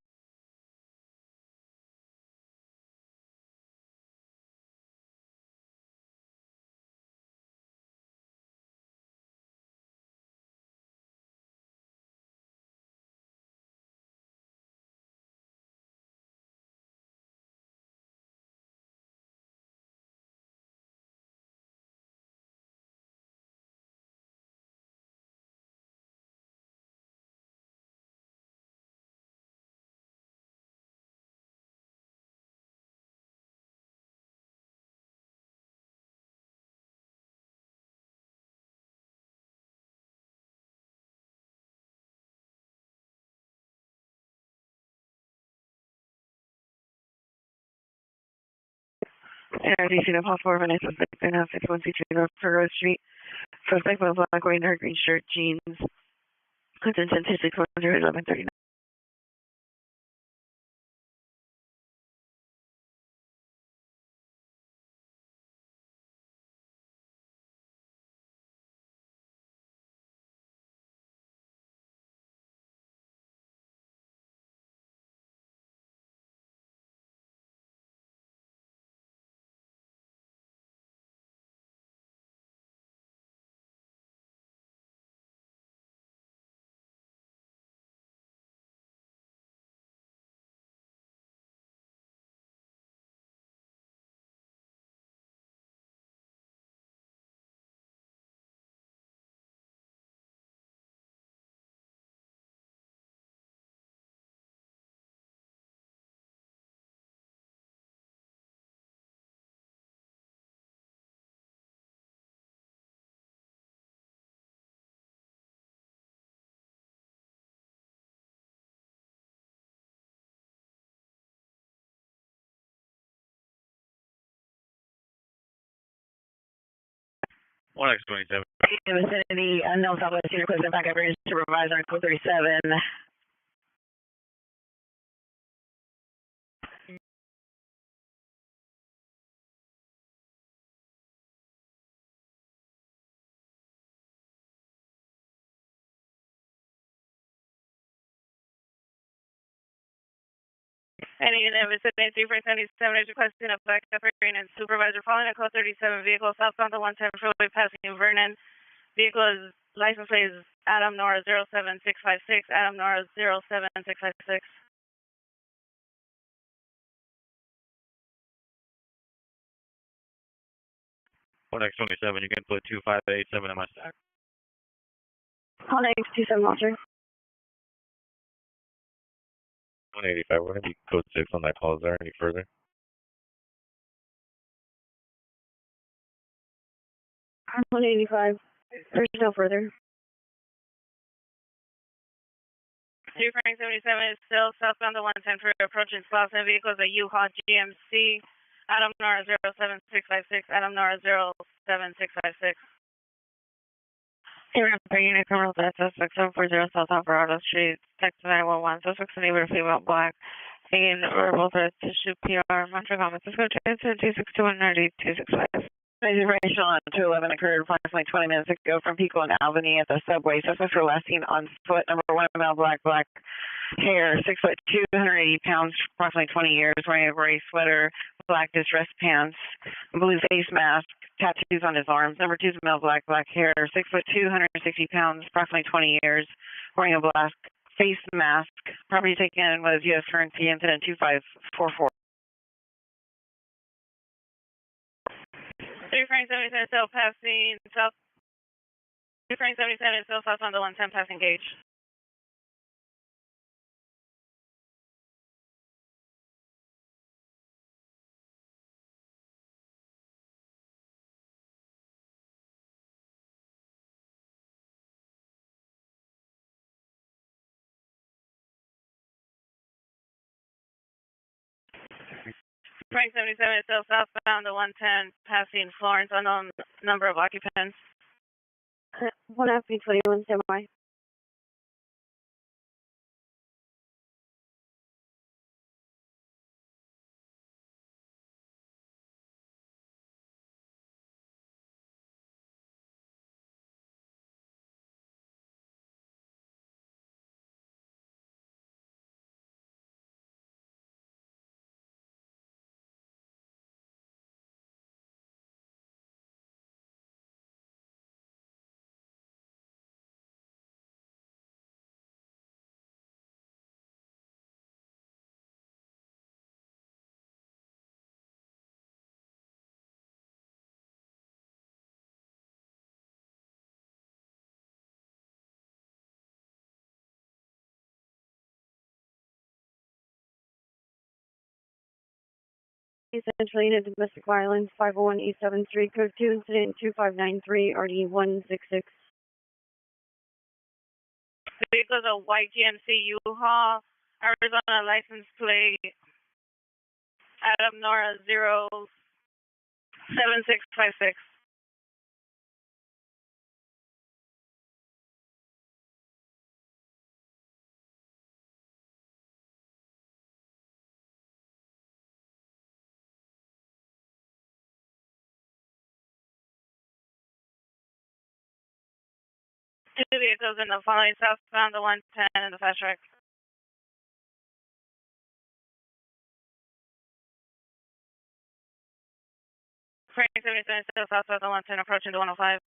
NRD Cedar Falls 4 minutes, suspect in 6163 North Perot Street. Suspect with black, white, dark green shirt, jeans. Attention 2610 1139. One X27. In the vicinity, unknown Southwest Senior President Backup Range Supervisor, code 37. Any unit vicinity 3477 is requesting a backup range and supervisor following a code 37 vehicle southbound to 110 freeway passing Vernon. Vehicle is license plate is Adam Nora 07656, Adam Nora 07656. One X27, you can put 2587 in my stack. Honda X27 Walter. 185, we're going to be code 6 on that call. Is there any further? I'm 185. There's no further. 377 is still southbound to 110 freeway approaching Slauson. Vehicles a U-Haul GMC. Adam Nora 07656, Adam Nora 07656. Here we are, unit criminal justice 6740 South Alvarado Street, text 911. Suspects neighbor female black, making verbal threats to shoot PR. Montreal Common, Cisco 262 and 265. Racial on 211 occurred approximately 20 minutes ago from Pico and Albany at the subway. Suspects were last seen on foot. Number one, male, black hair, 6'2", 180 pounds, approximately 20 years, wearing a gray sweater, black distressed pants, blue face mask, tattoos on his arms. Number two is male, black hair, 6'2", 160 pounds, approximately 20 years, wearing a black face mask. Property taken was U.S. currency incident 2544. 3 Frank 77 still passing south. 2 Frank 77 still south on the 110 passing gauge. Frank 77 still southbound the 110 passing Florence, unknown number of occupants. 1 FB 21 semi. Central Unit Domestic Violence 501 E73 Code 2 Incident 2593 RD 166. The vehicle is a white GMC U-Haul, Arizona license plate, Adam Nora 07656. Two vehicles in the following southbound the 110 and the fast track. Frank 77 still southbound the 110 approaching the 105.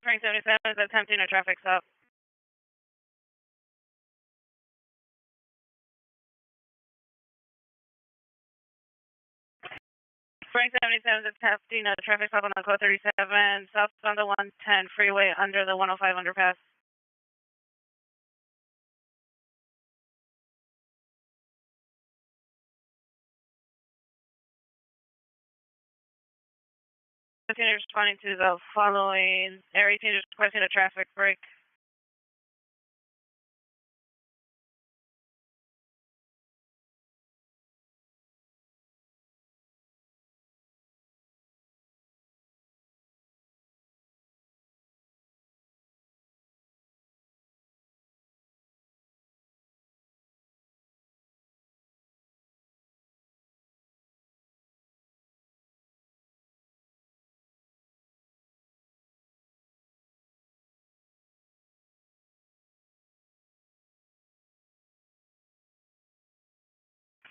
Frank 77 is attempting a traffic stop. Frank 77 is attempting a traffic stop on the code 37 south on the 110 freeway under the 105 underpass. Passengers responding to the following area changes requesting a traffic break.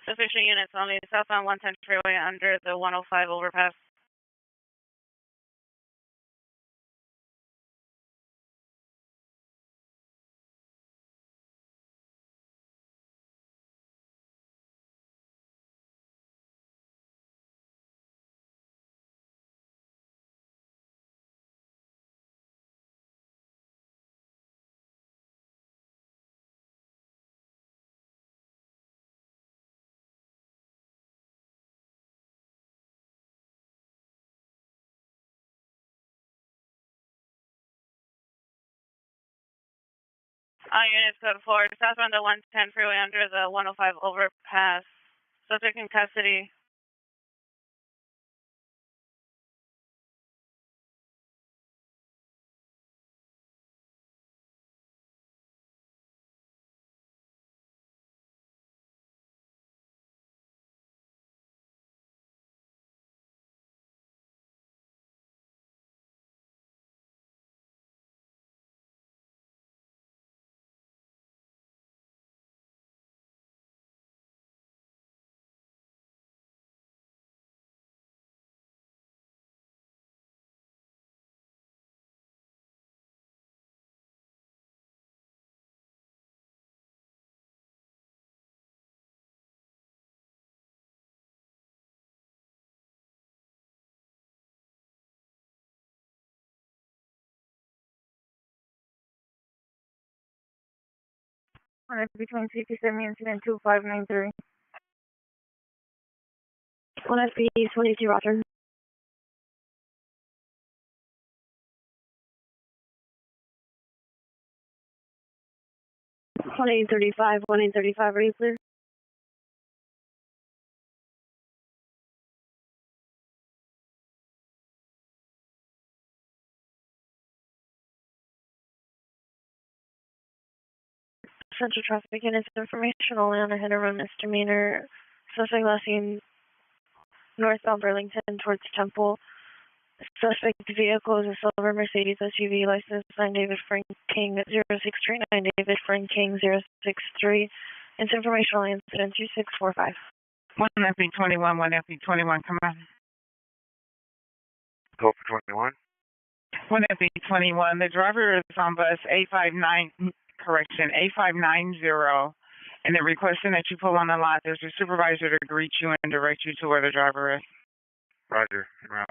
Sufficient units only southbound 110 freeway under the 105 overpass. Units code 4, southbound the 110 freeway under the 105 overpass. Subject in custody. Between CP70 incident 2593. 1FB22, roger. One eight 135, ready clear. Central traffic units information only on a hit or run misdemeanor. Suspect last seen northbound Burlington towards Temple. Suspect vehicle is a silver Mercedes SUV, license 9 David Frank King 0639 David Frank King 063. It's information only incident 2645. 1FB21, 1FB21, come on. Go for 21. 1FB21, the driver is on bus A59, correction, A590, and they're requesting that you pull on the lot. There's a supervisor to greet you and direct you to where the driver is. Roger. I'm out.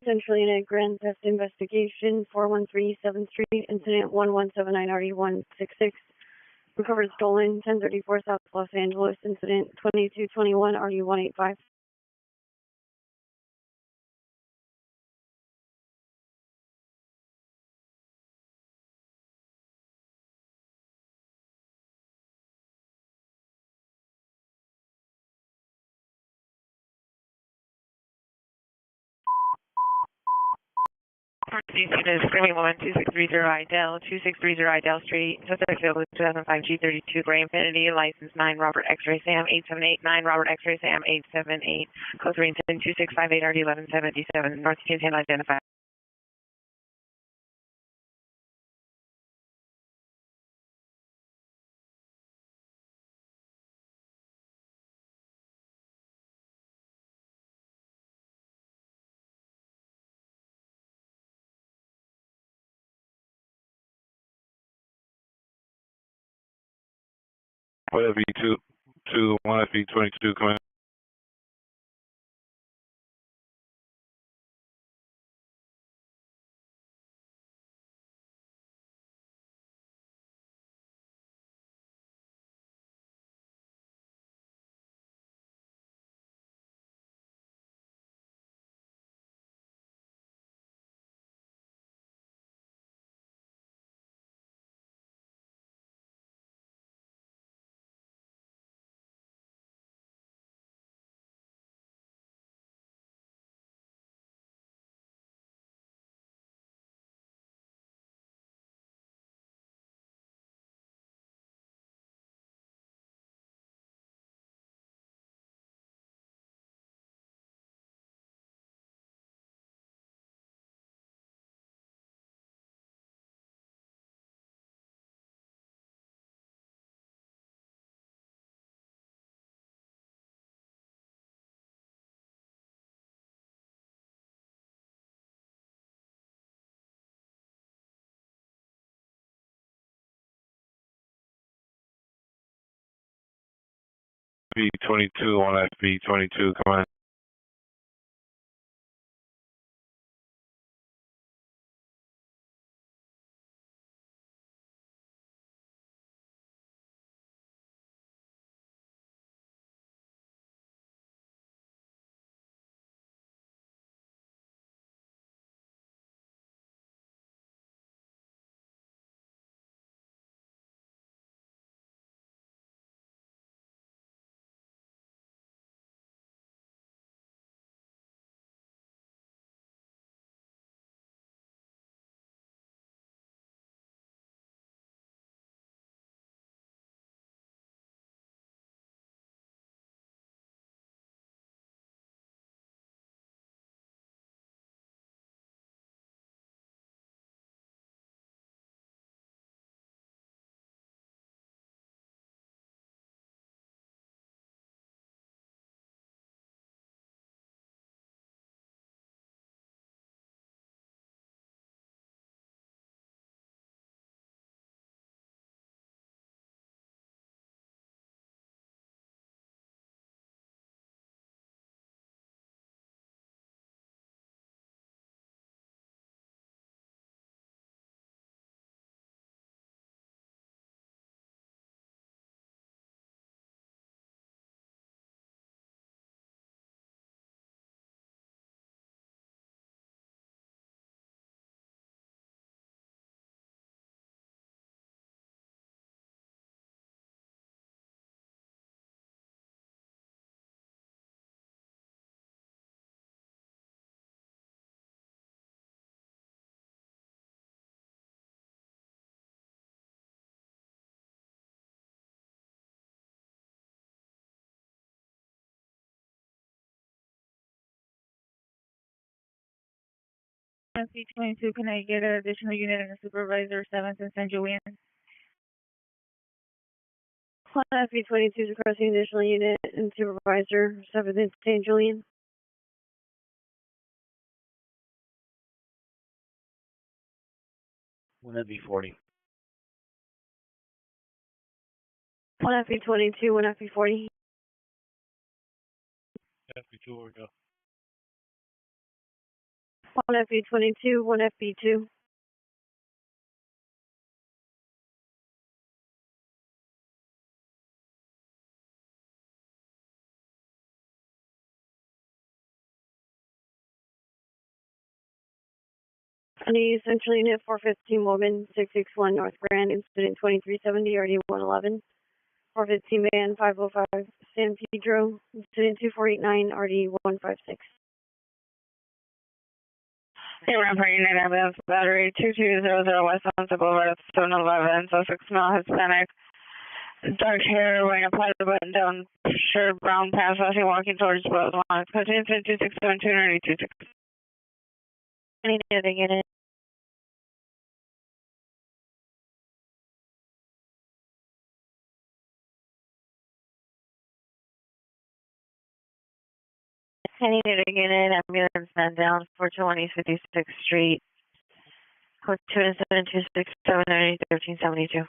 Central Unit Grand Theft Investigation, 413 7th Street, Incident 1179 RD166. Recovered stolen, 1034 South Los Angeles, Incident 2221 RD185. These units, Screaming Woman, 2630 Idell, 2630 Idell Street, suspect vehicle 2005 G32 Gray Infinity, license 9 Robert X-Ray Sam 878, 9 Robert X-Ray Sam 878, code 3 2658 RD 1177, North Houston identified. What FB 221 FB 22 coming? FB 22 on FB 22 coming. FB 22, can I get an additional unit and a supervisor, 7th and San Julian? FB 22 is requesting additional unit and supervisor, 7th and St. Julian. One FB 40. One FB 22, one FB 40. FB 2, over go. One FB22, one FB2. Any Central Unit 415 Woman 661 North Grand, incident 2370 RD 111. 415 Van 505 San Pedro, incident 2489 RD 156. Hey, Rampart Unit Ambulance Battery 2200 West Sunset Boulevard, 711, Sussex male, Hispanic, dark hair, wearing a plaid button down shirt, brown pants, flashing, walking towards Wells One. Continue to 267 296. I need to get it. I needed to get an ambulance man down 421 East 56th Street. Code 27267 1372.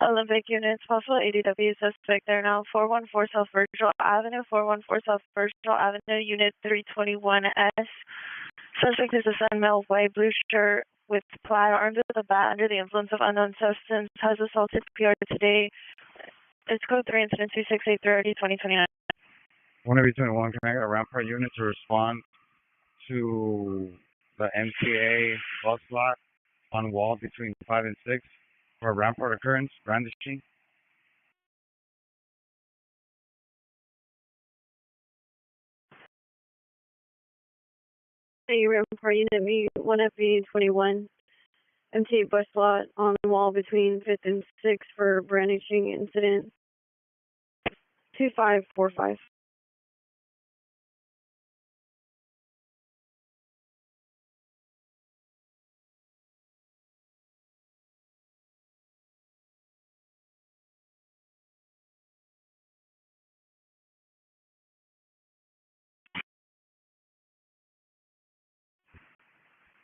Olympic units, possible ADW suspect there now, 414 South Virgil Avenue, 414 South Virgil Avenue, Unit 321S. Suspect is a sun male, white, blue shirt with plaid, armed with a bat under the influence of unknown substance, has assaulted PR today. It's code 3, incident 2683 2029. 1AB21, can I get a Rampart unit to respond to the MTA bus lot on wall between 5 and 6 for a Rampart occurrence, brandishing? Hey, Rampart Unit Me, 1FB21, MTA bus lot on the wall between 5th and 6th for brandishing incident 2545.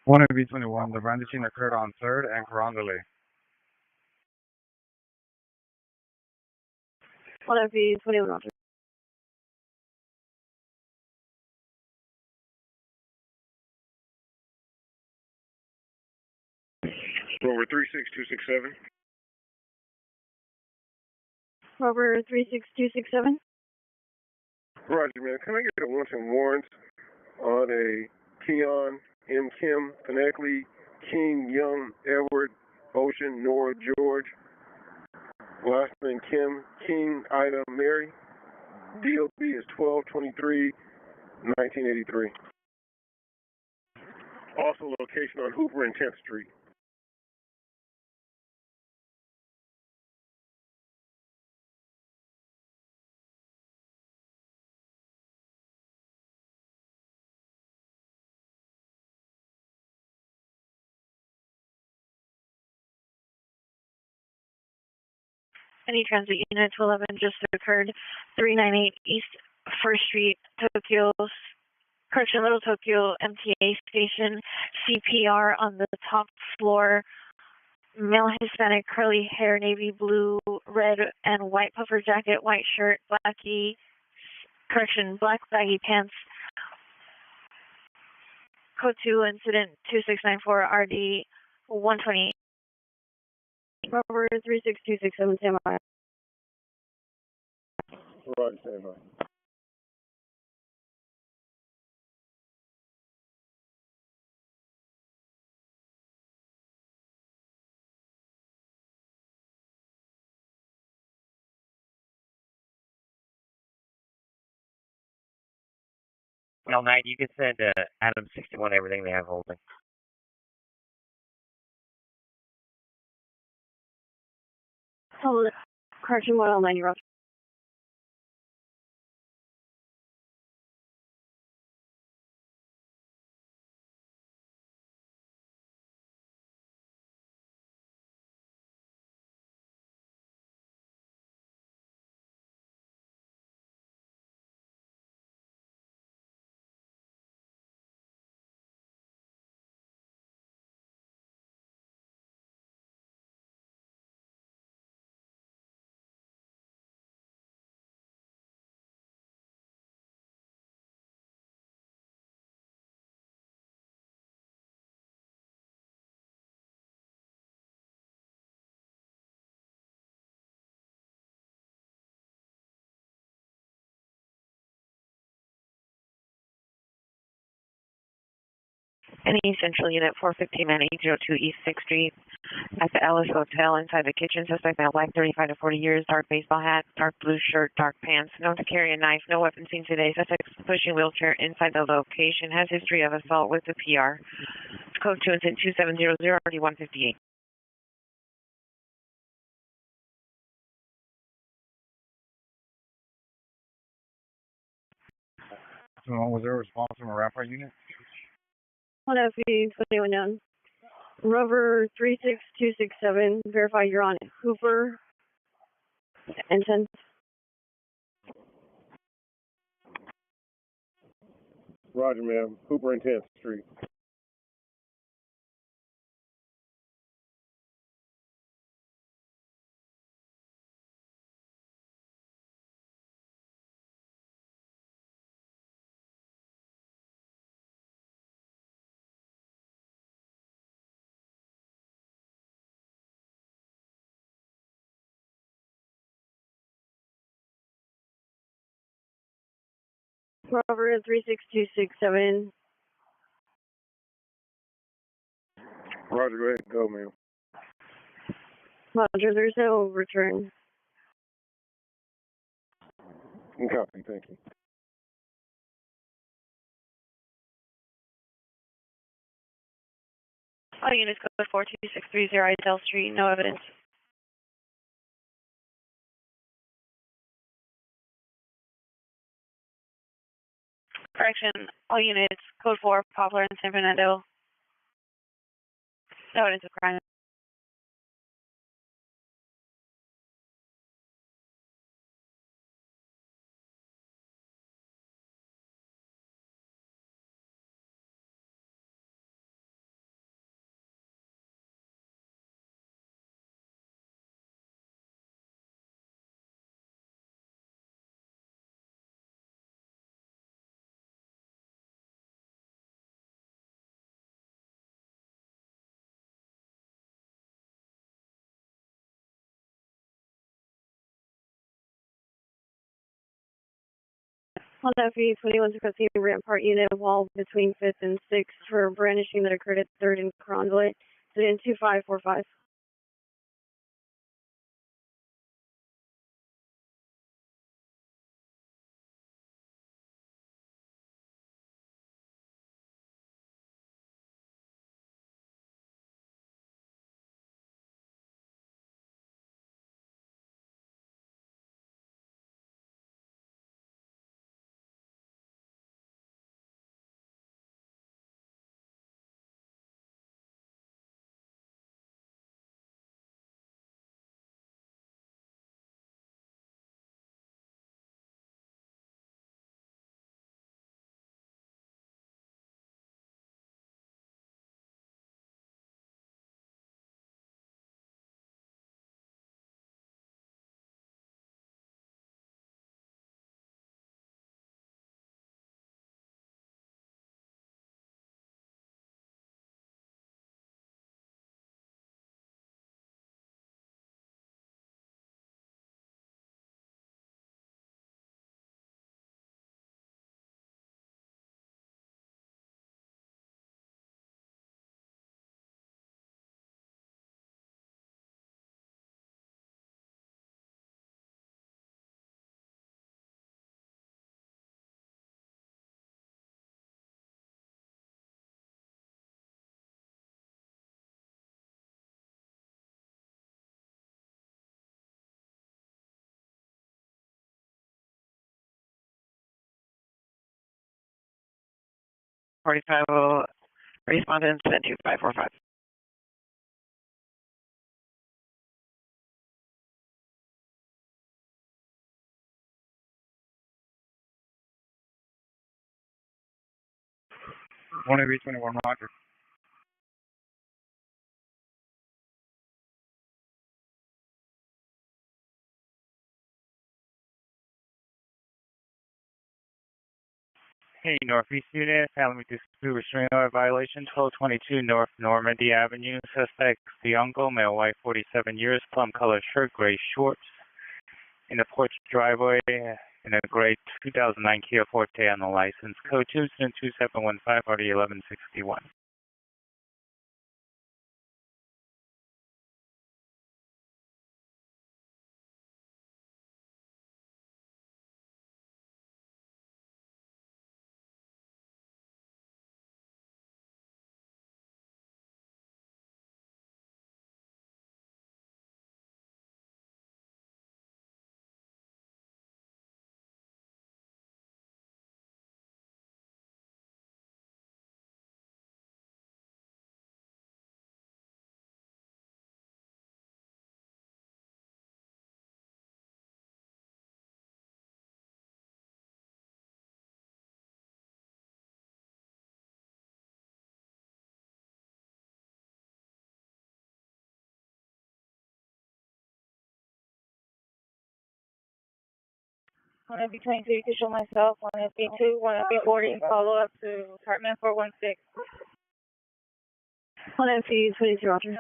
One AB21, the brandishing occurred on 3rd and Carondelet. 1FB21, Roger. Rover 36267. Rover 36267. Roger, man. Can I get a wanted warrant on a Keon, M. Kim, Fineckley, King, Young, Edward, Ocean, Nora, George, last name Kim, King, Ida, Mary. DOB is 12/23/1983. Also location on Hoover and 10th Street. Any transit unit to 11 just occurred, 398 East 1st Street, Tokyo, correction, Little Tokyo MTA station, CPR on the top floor, male Hispanic, curly hair, navy blue, red and white puffer jacket, white shirt, black baggy pants, Code 2, incident 2694 RD 128. Rover 36267, stand by. Roger, stand by. Well, Knight, you can send Adam 61 everything they have holding. Hold it. Correction 109, you're off. Any Central Unit 415-9802 East 6th Street at the Ellis Hotel inside the kitchen. Suspect male, black, 35 to 40 years, dark baseball hat, dark blue shirt, dark pants, known to carry a knife, no weapon seen today. Suspect pushing wheelchair inside the location, has history of assault with the PR. Code 2 incident 2700 RD 158. So was there a response from a Rampart unit? Hold up, please, put anyone down. Rover 36267, verify you're on Hooper and 10. Roger, ma'am. Hooper and 10th Street. Rover 36267. Roger, go ahead and go, ma'am. Roger, there's no return. Copy, thank you. All units code 42630 Idell Street, no evidence. Correction, all units code 4 Poplar and San Fernando. No evidence of crime. Hold up, please, 21 requesting Rampart unit wall between 5th and 6th for brandishing that occurred at 3rd and Convoy. Incident 2545. 45 will respond to incident 2545. One of 21 Roger. Hey, Northeast unit, family dispute restraining order violation, 1222 North Normandy Avenue. Suspect, the uncle, male, white, 47 years, plum color shirt, gray shorts, in the porch driveway, in a gray 2009 Kia Forte on the license. Code 2715, RD 1161. One FB23 to show myself, one FB2, one FB40, follow up to apartment 416. One MC22, Roger.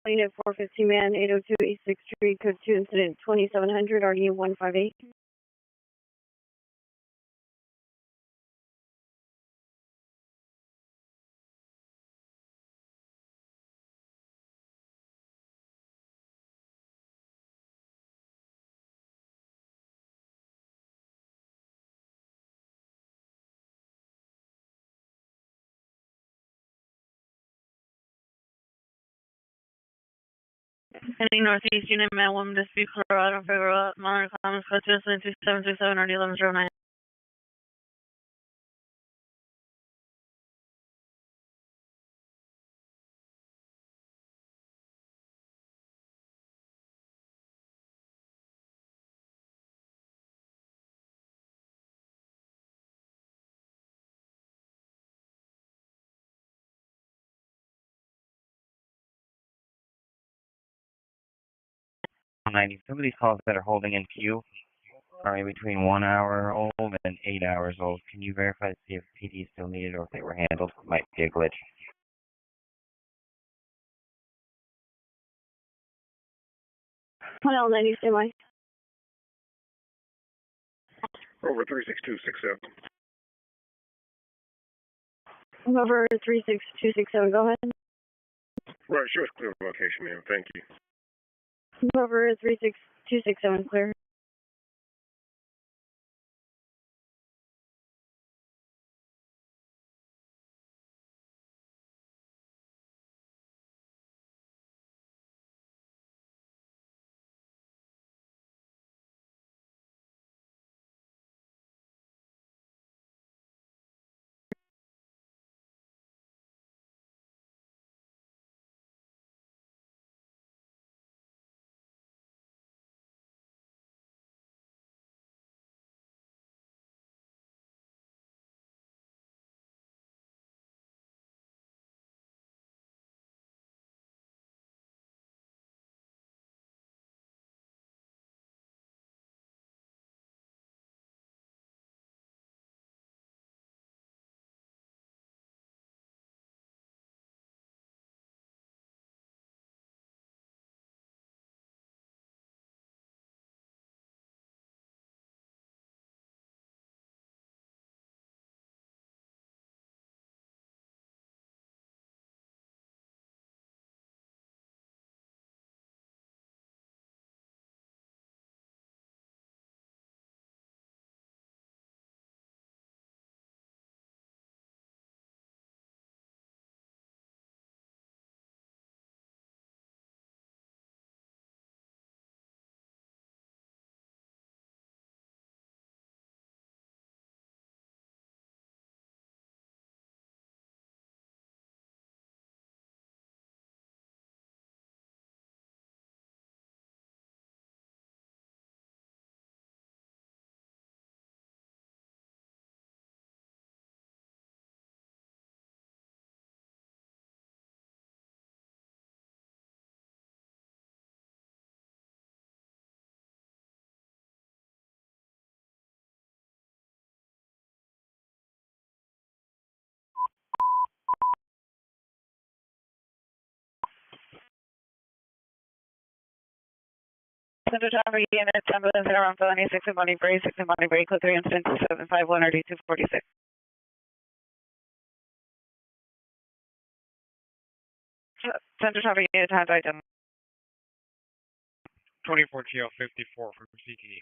Unit 415 man, 802 East 6th Street, code 2, incident 2700, RD 158. Heading northeast, unit man, woman, dispute, Colorado, Figueroa, Monterey Commons, code 2, incident 2727, RD 1109. Some of these calls that are holding in queue are in between 1 hour old and 8 hours old. Can you verify to see if PD is still needed or if they were handled? Might be a glitch. Hello, 90 semi. Over 36267. Over 36267, go ahead. Right, sure, it's clear location, ma'am. Thank you. Over 36267, clear. Center traffic unit, ambulance around felony 6 in Bonnie Bray, 6 in Bonnie Bray, code 3, incident 2751, RD 246. Center traffic unit, hand item. 24 TL 54 from CTE.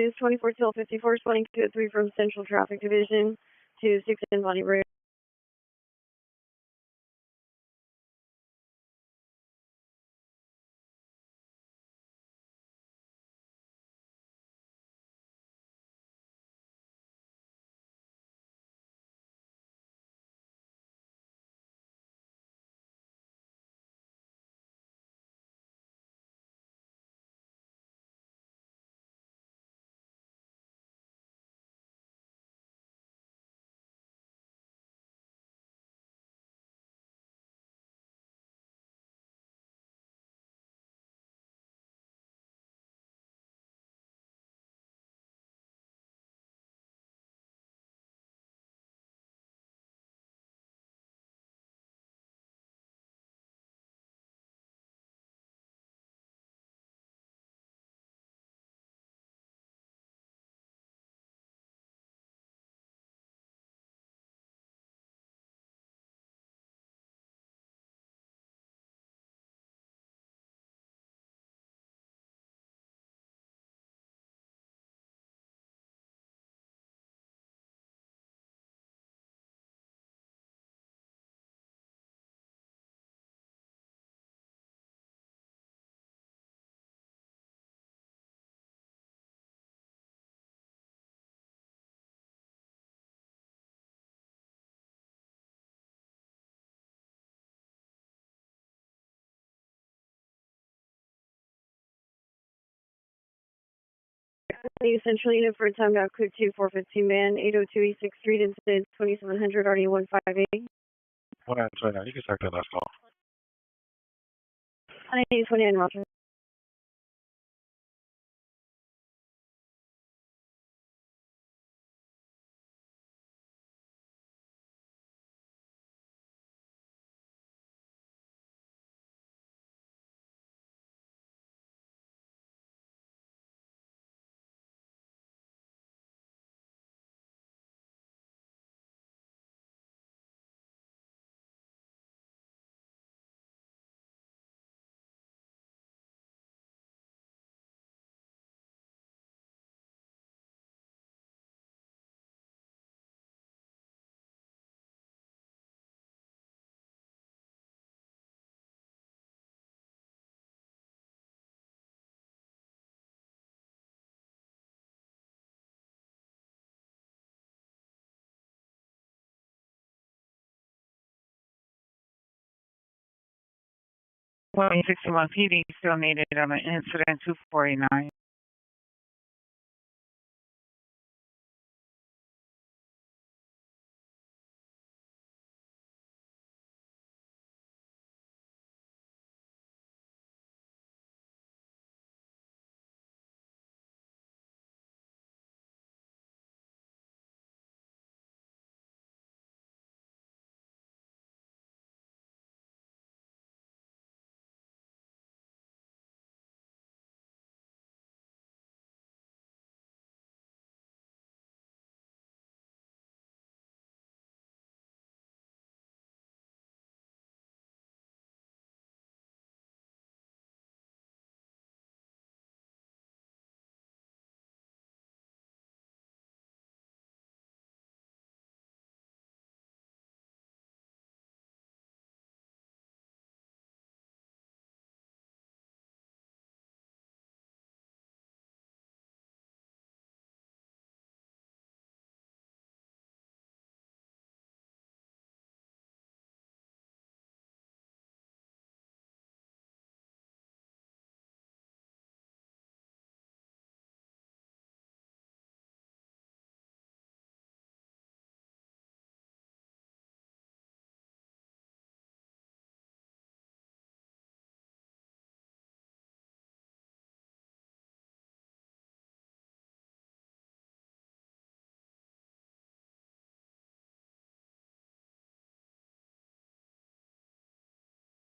Is 24 till 54, responding to 3 from Central Traffic Division to 6 in Bonnie Bray. New Central Unit for time out code 2415 man, 802 East 6th Street, incident 2700 RD158. 129, you can start that last call. 129, Roger. Well, 61 PD still needed on an incident 249.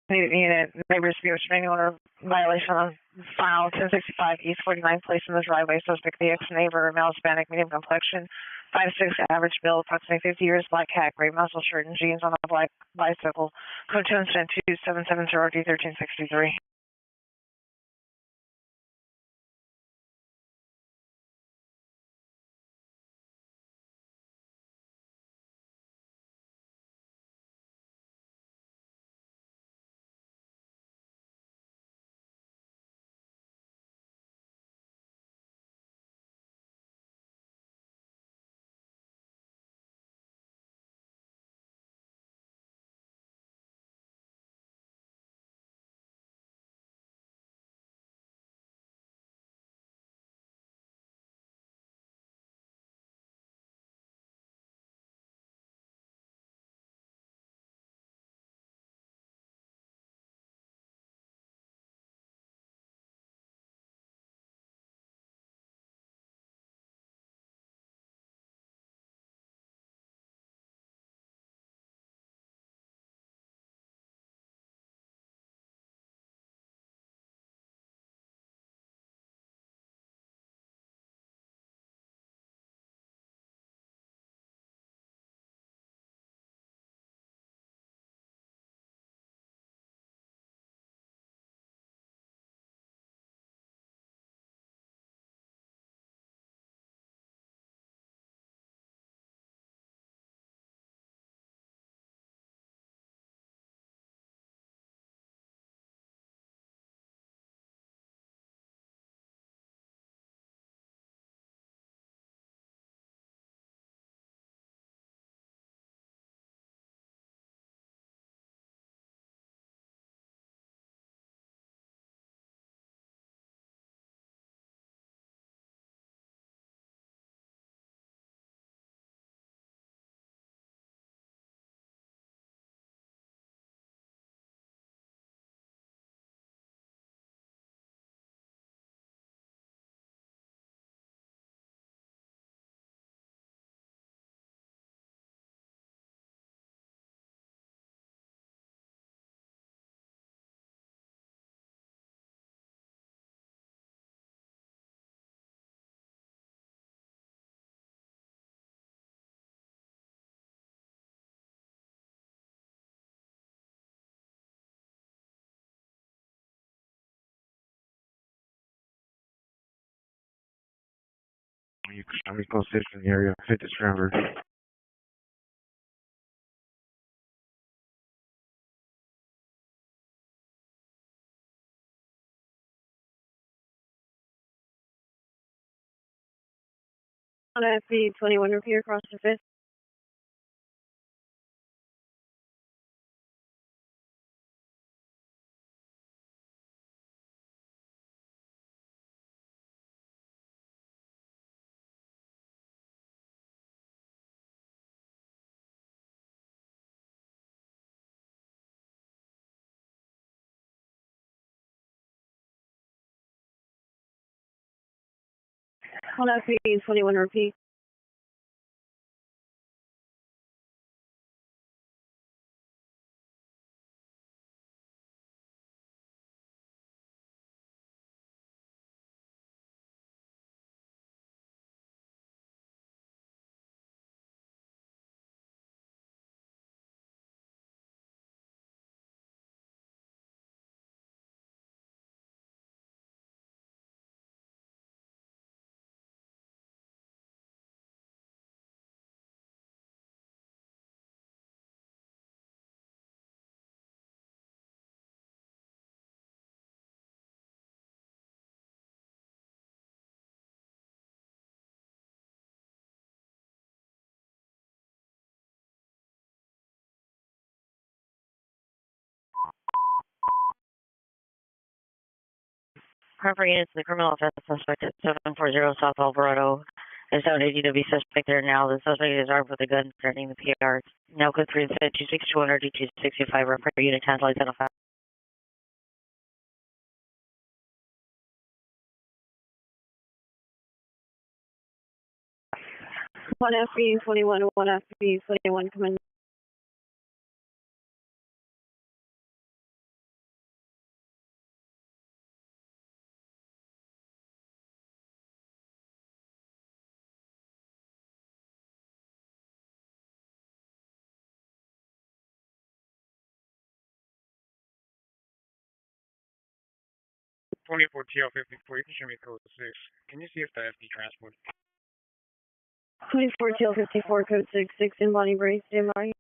Unit, neighbors view restraining order violation on file 1065 East 49th place in the driveway. Suspect the ex-neighbor, male Hispanic, medium complexion, 5'6", average build, approximately 50 years, black hat, gray muscle shirt and jeans on a black bicycle. Code 2 incident 2770 D1363. You can go sit in the area, hit the scrambler. On FB 21, repeat across the 5th. On FB 21, repeat. Proper units, the criminal offense suspect at 740 South Alvarado is found ADW suspect there now. The suspect is armed with a gun threatening the PR. Now code 3 and 26200 D265 repair unit handle identified. One FB 21, one FB 21, come in. Twenty-four TL54, you can show me code 6. Can you see if the FD transport? 24 TL 54, code 66, in body brace, stand by.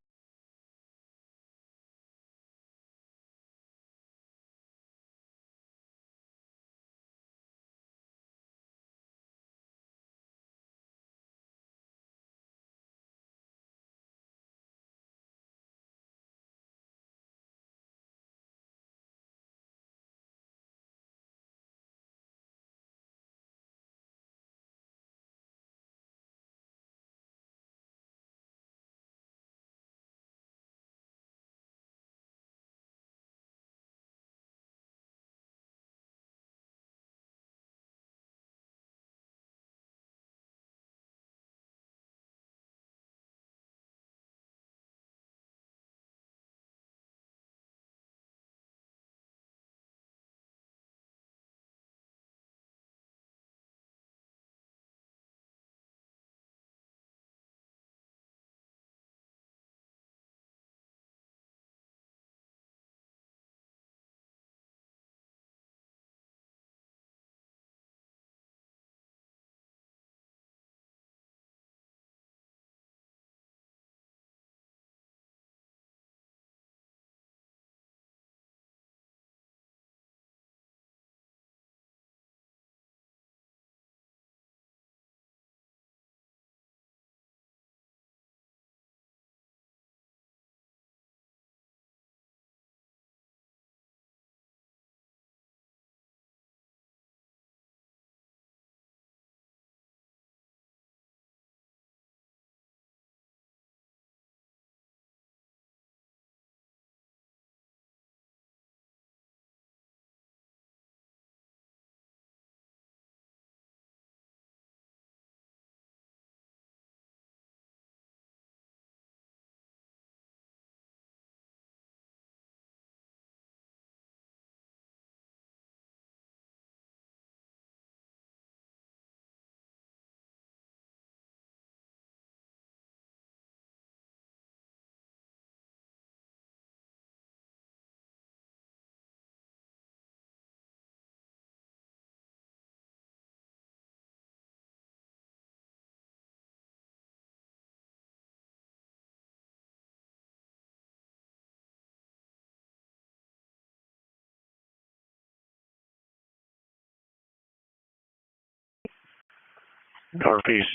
Northeast.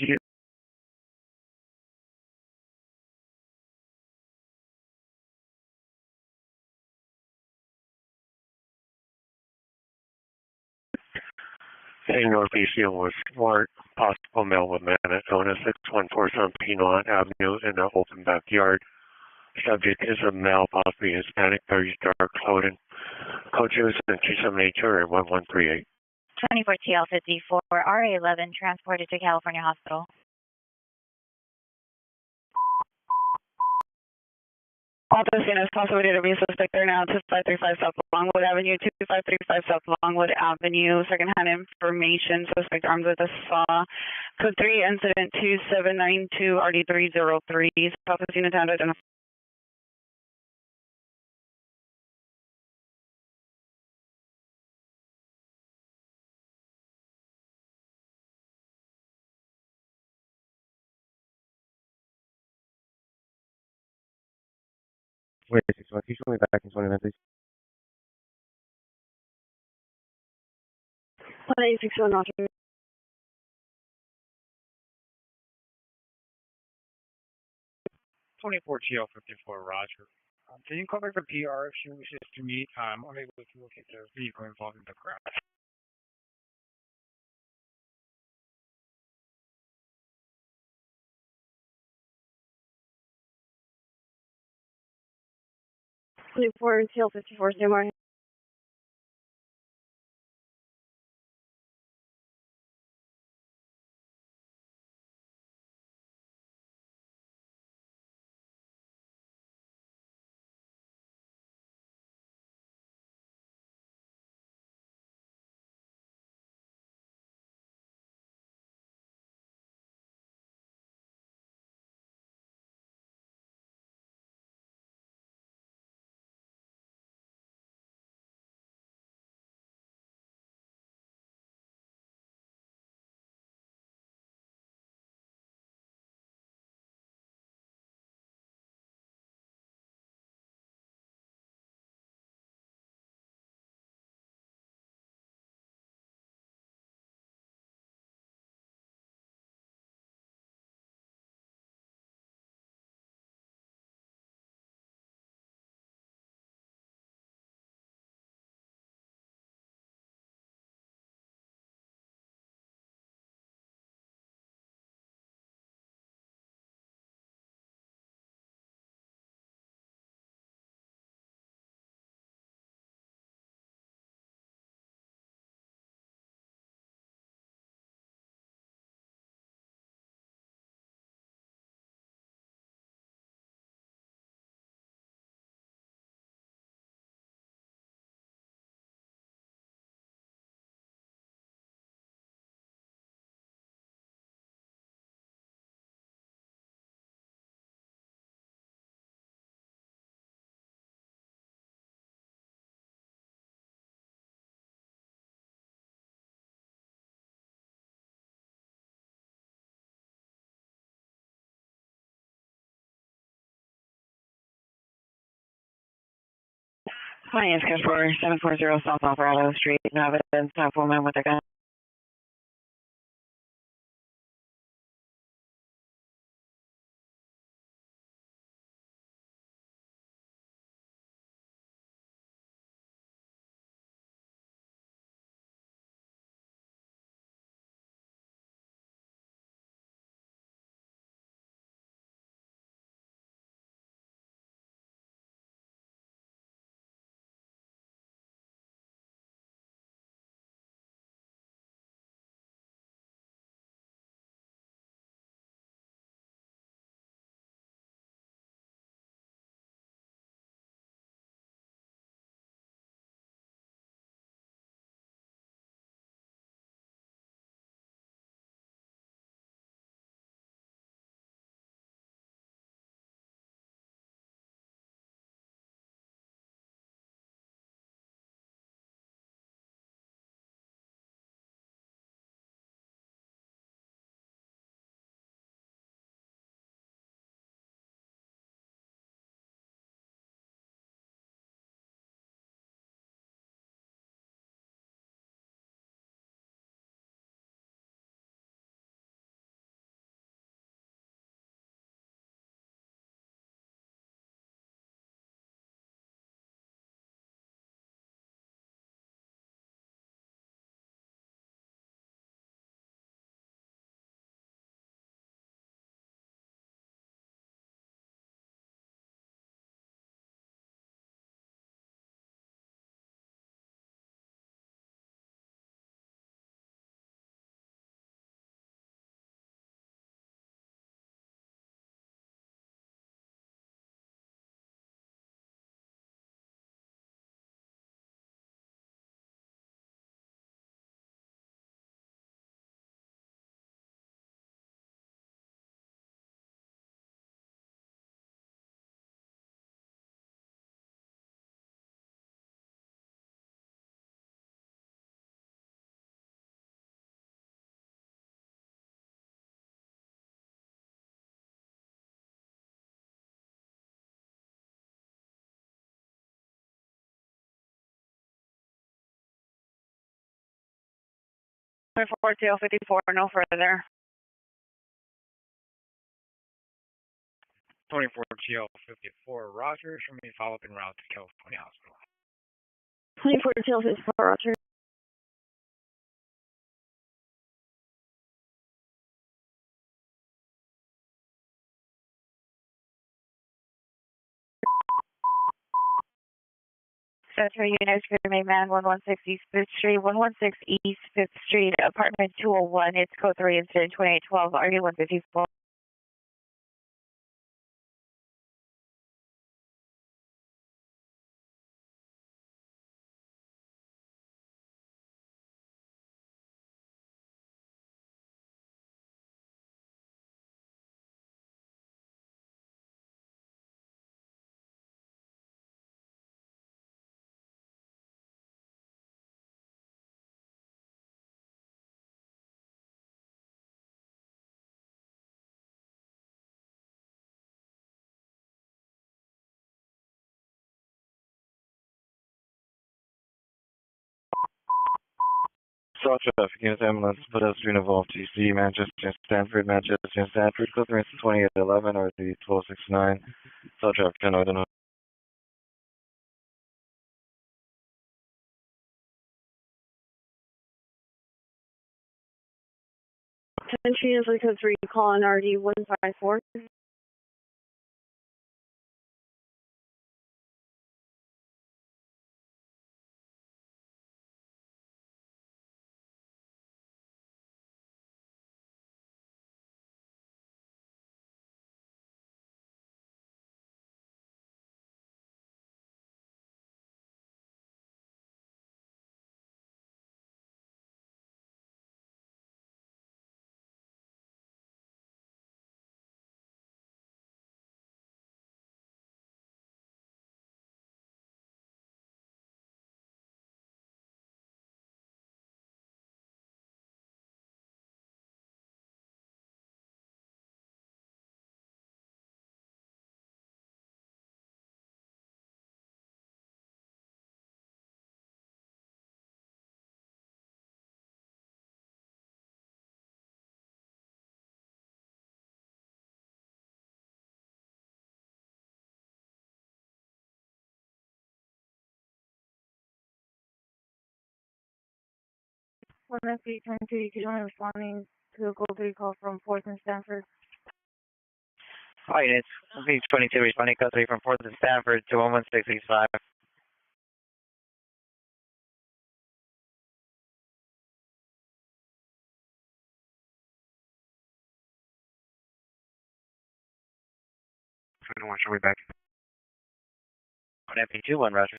A Northeast Yield was warrant possible male with man at owner 6147 Piedmont Avenue in an open backyard. Subject is a male, possibly Hispanic, very dark clothing. Code 2 is 278 and 1138. 24 TL54, RA11, transported to California Hospital. Office units possible database suspect there now, 2535 South Longwood Avenue, 2535 South Longwood Avenue, secondhand information, suspect armed with a saw. Code 3, incident 2792, RD303, office unit down to identify. Wait, 61, can you show me back in 29, please? 1861 Roger. 24 TL54, Roger. Can you call back the PR if she wishes to meet? I'm unable to locate the vehicle involved in the crash. Twenty-four TL54, Samar. Hi, it's Casper, 740 South Alvarado Street, no evidence, no woman with a gun. 24 tail 54, no further. 24 TL 54, Roger. Show me follow-up en route to California Hospital. 24 tail 54, Roger. Central Unit, Remain Man, 116 East 5th Street, 116 East 5th Street, apartment 201. It's code 3, incident 2812, RU 154. South traffic, unit ambulance, pedestrian involved, TC, Manchester, Stanford, Manchester, Stanford, clearance 2811 or the 1269. South traffic, 10 Northern. Attention units, code 3, call on RD 154. One FP 22, you can only responding to a code 3 call from 4th and Stanford. Hi, units. V22 responding code 3 from 4th and Stanford to 11665. Show me back. On FP21, Roger.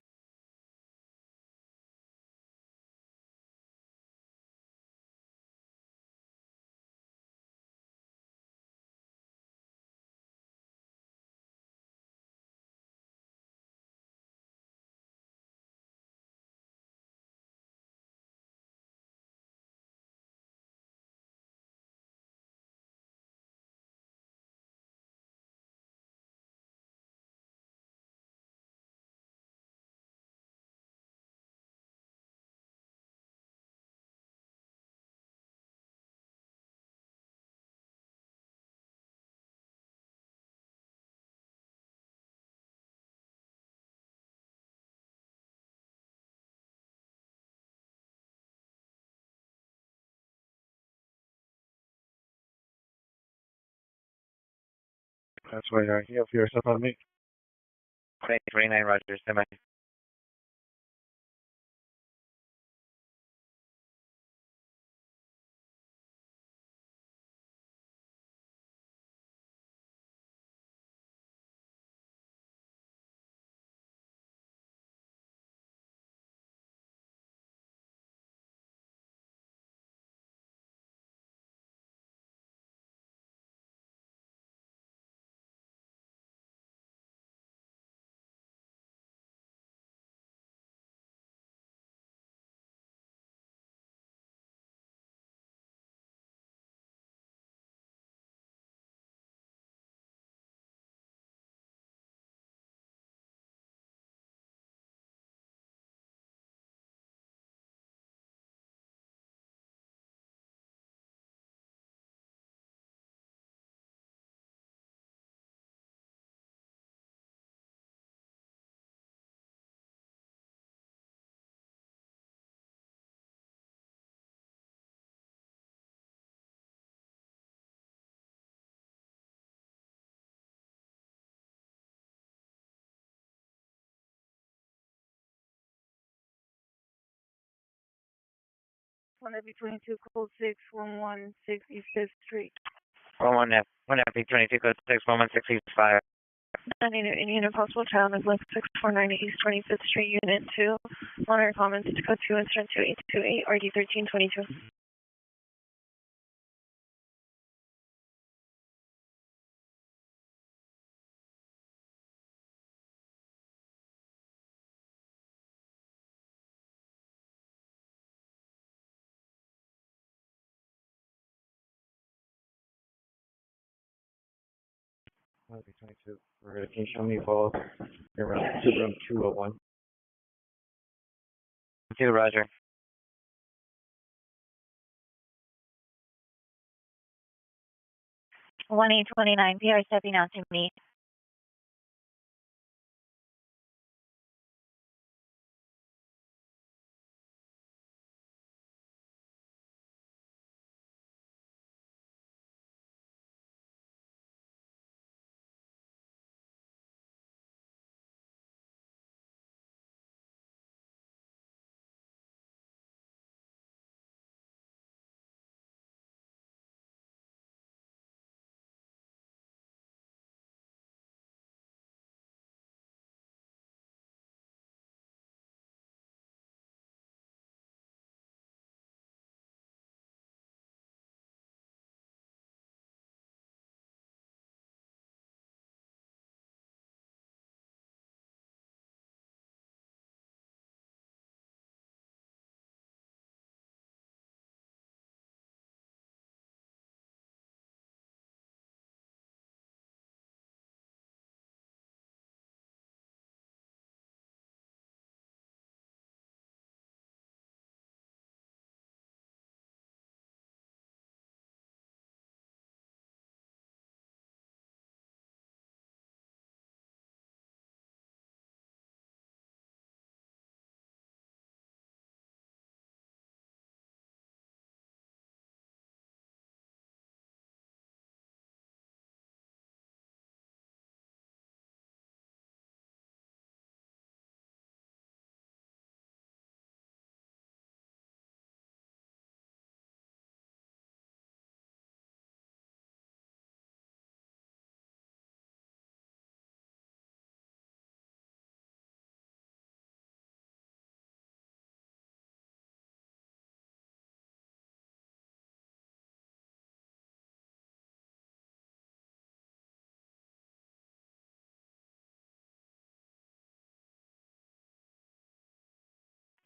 That's why you have your stuff on me. 29, Roger. Stand by. one FB22 code 6 116 East 5th Street. 1FB22 code 6 116 East 5. Indian Impossible Child is left 6490 East 25th Street, Unit 2. Monitor comments to code 2 incident 2828 RD 1322. FB22. Can you show me both around room 201? 2, roger. 1829 PR stepping out to meet.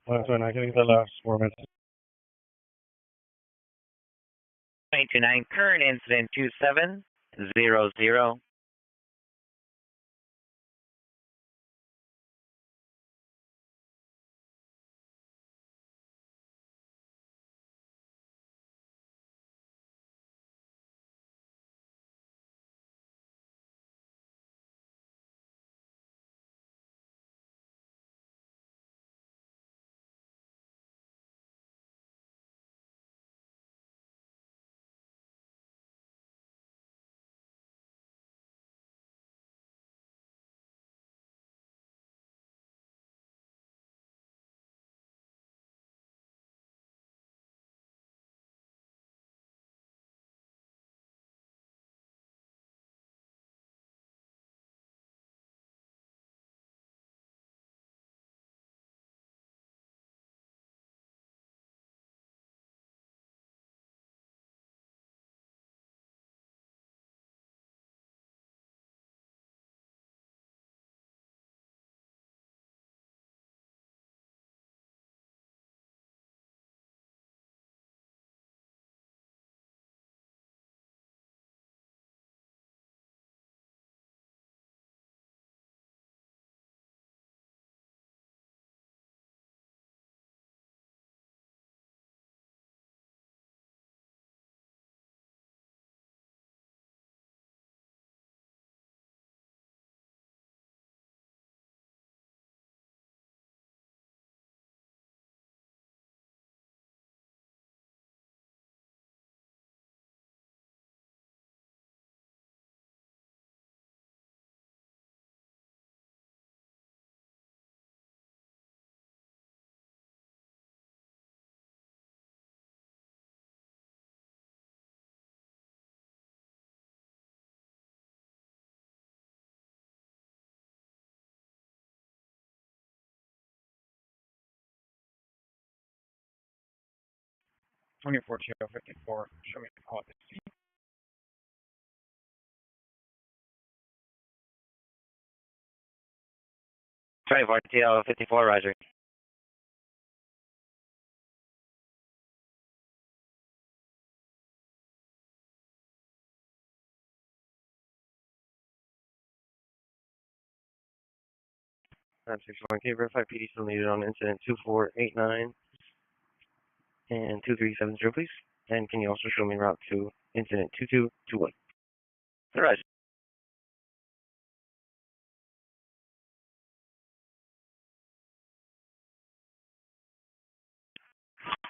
So now getting the last 4 minutes. 829, current incident 2700. 24 TL 54. Show me the call at the scene. 24 TL 54, Roger. Time 61, can you verify PD still needed on incident 2489 and 2370, please? And can you also show me route to incident 2221? Roger.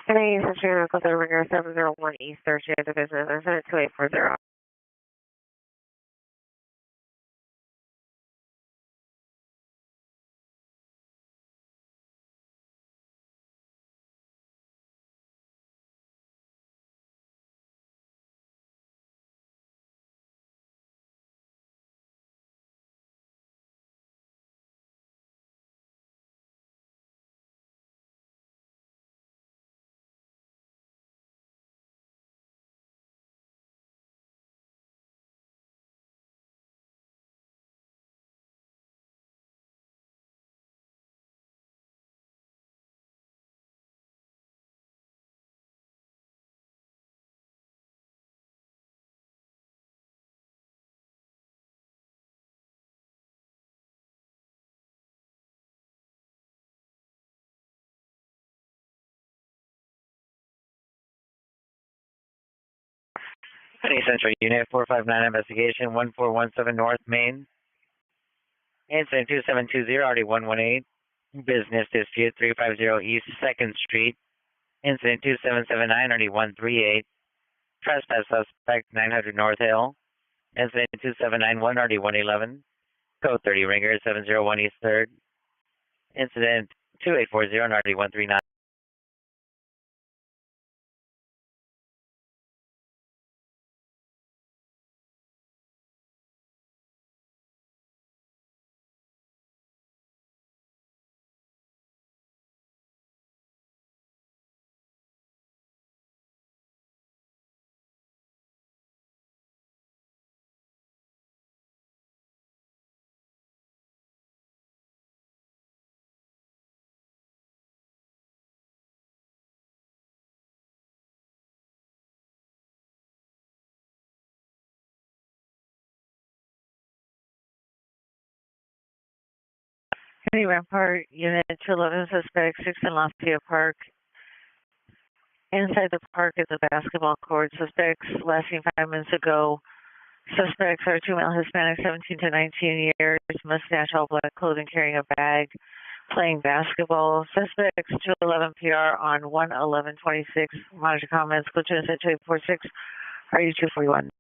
Any Century Medical Center Ringer 701 East 3rd Street of the business, incident 2840. Any Central Unit 459 investigation 1417 North Main. Incident 2720 RD 118. Business dispute 350 East 2nd Street. Incident 2779 RD 138. Trespass suspect 900 North Hill. Incident 2791 RD 111. Code 30 Ringer 701 East 3rd. Incident 2840 RD 139. Any Rampart Unit 211 suspect 6 in Lafayette Park. Inside the park is a basketball court. Suspects last seen 5 minutes ago. Suspects are 2 male Hispanics, 17 to 19 years, mustache, all black clothing, carrying a bag, playing basketball. Suspects 211 PR on 11126. Monitor comments. Go to incident 2846. RU 241.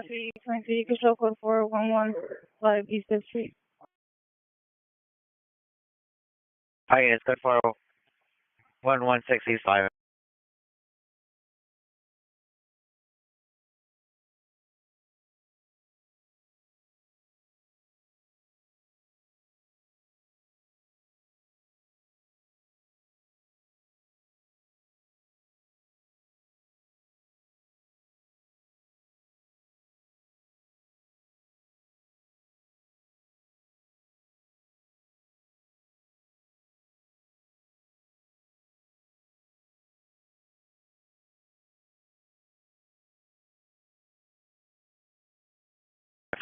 FE 23, control code 4115 East 5th Street. Hi, units code 4116 East 5.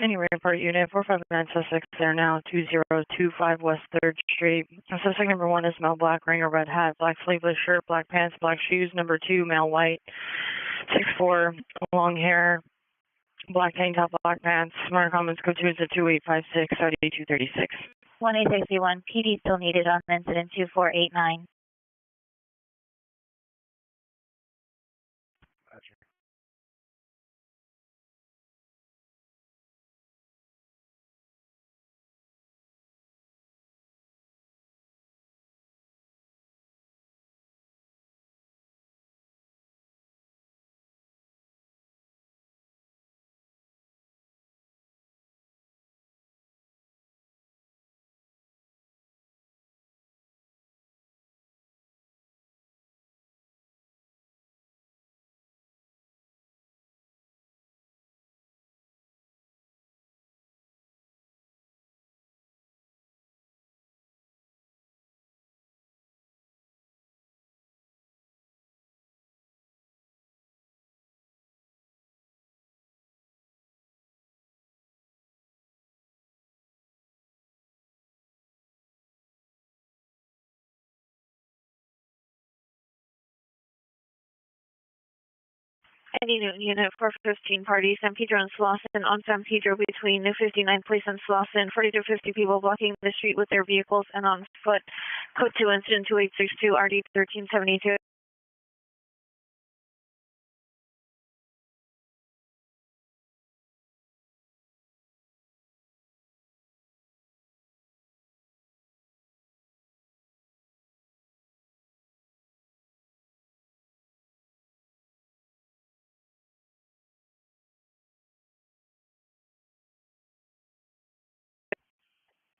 Any Rampart Unit 459 suspects there now 2025 West 3rd Street. Suspect number 1 is male black, ringer, red hat, black sleeveless shirt, black pants, black shoes. Number 2, male white, 6'4", long hair, black tank top, black pants. Smart comments go to is a 2856, RD 236. 1861, PD still needed on incident 2489. Any new unit 415 party, San Pedro and Slauson on San Pedro between New 59th Place and Slauson. 40 to 50 people blocking the street with their vehicles and on foot. Code 2 incident 2862 RD 1372.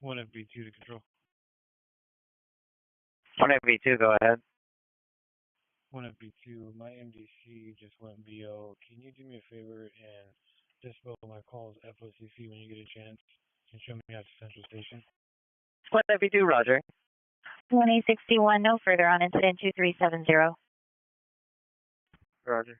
One FB2 to control. 1FB2, go ahead. One FB2, my MDC just went VO. Can you do me a favor and dispel my calls FOCC when you get a chance and show me out to Central Station? 1FB2, roger. 2861, no further on incident 2370. Roger.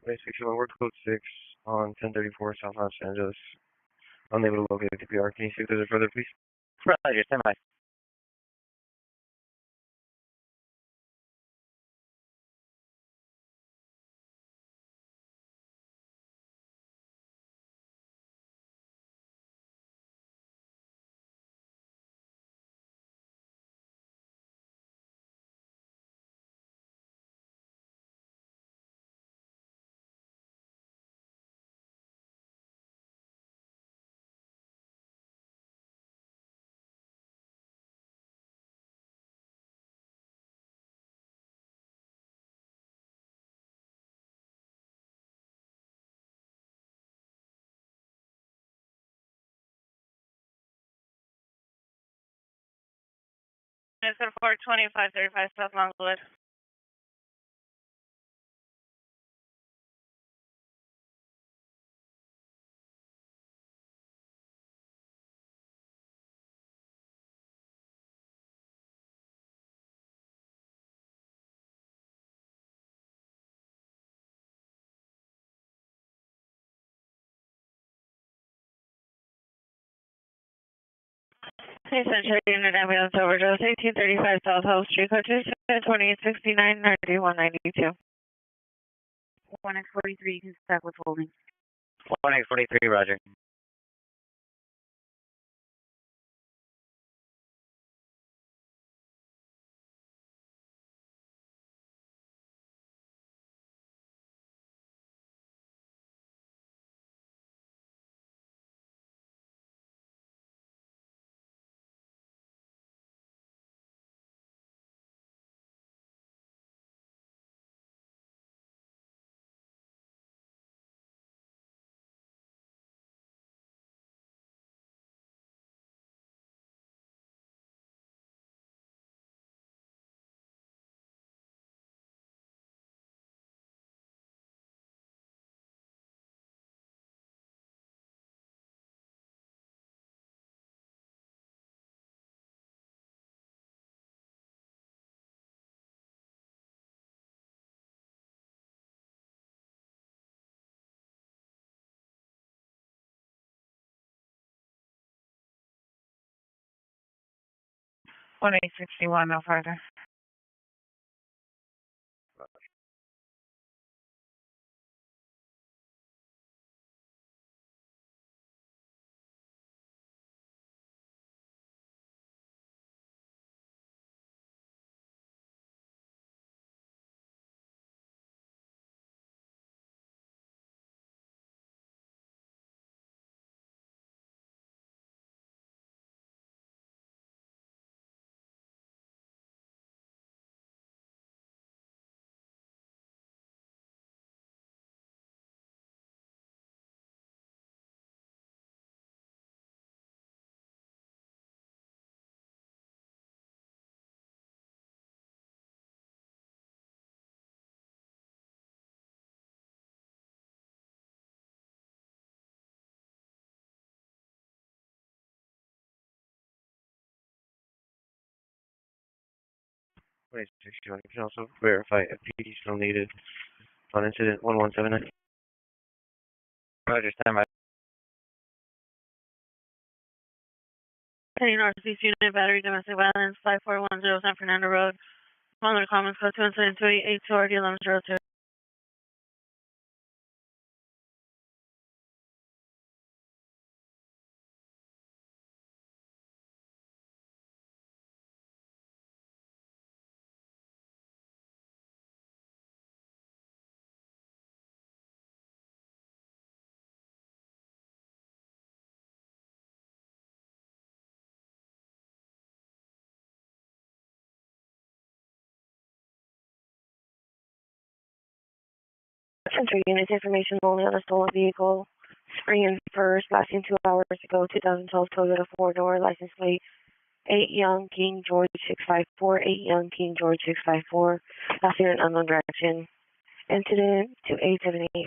Basically, we're code 6 on 1034 South Los Angeles. Unable to locate the TPR. Can you speak to the further, please? Roger, stand by. Incident 42535 South Longwood. Hey, Central Unit Ambulance Overdose, 1835 South House Street, code 2869 9192. 1X43, you can start withholding. 1X43, roger. One 861, no further. 2061. You can also verify if PD still needed on incident 1179. Roger, stand by. Heading Northeast Unit, Battery, Domestic Violence, 5410 San Fernando Road. Smaller comments, code 2 incident 2882 RD 1102. Central units information only on a stolen vehicle. Spring and first, last seen 2 hours ago, 2012 Toyota 4-door, license plate 8 Young King George 654, 8 Young King George 654, last seen in unknown direction. Incident 2878.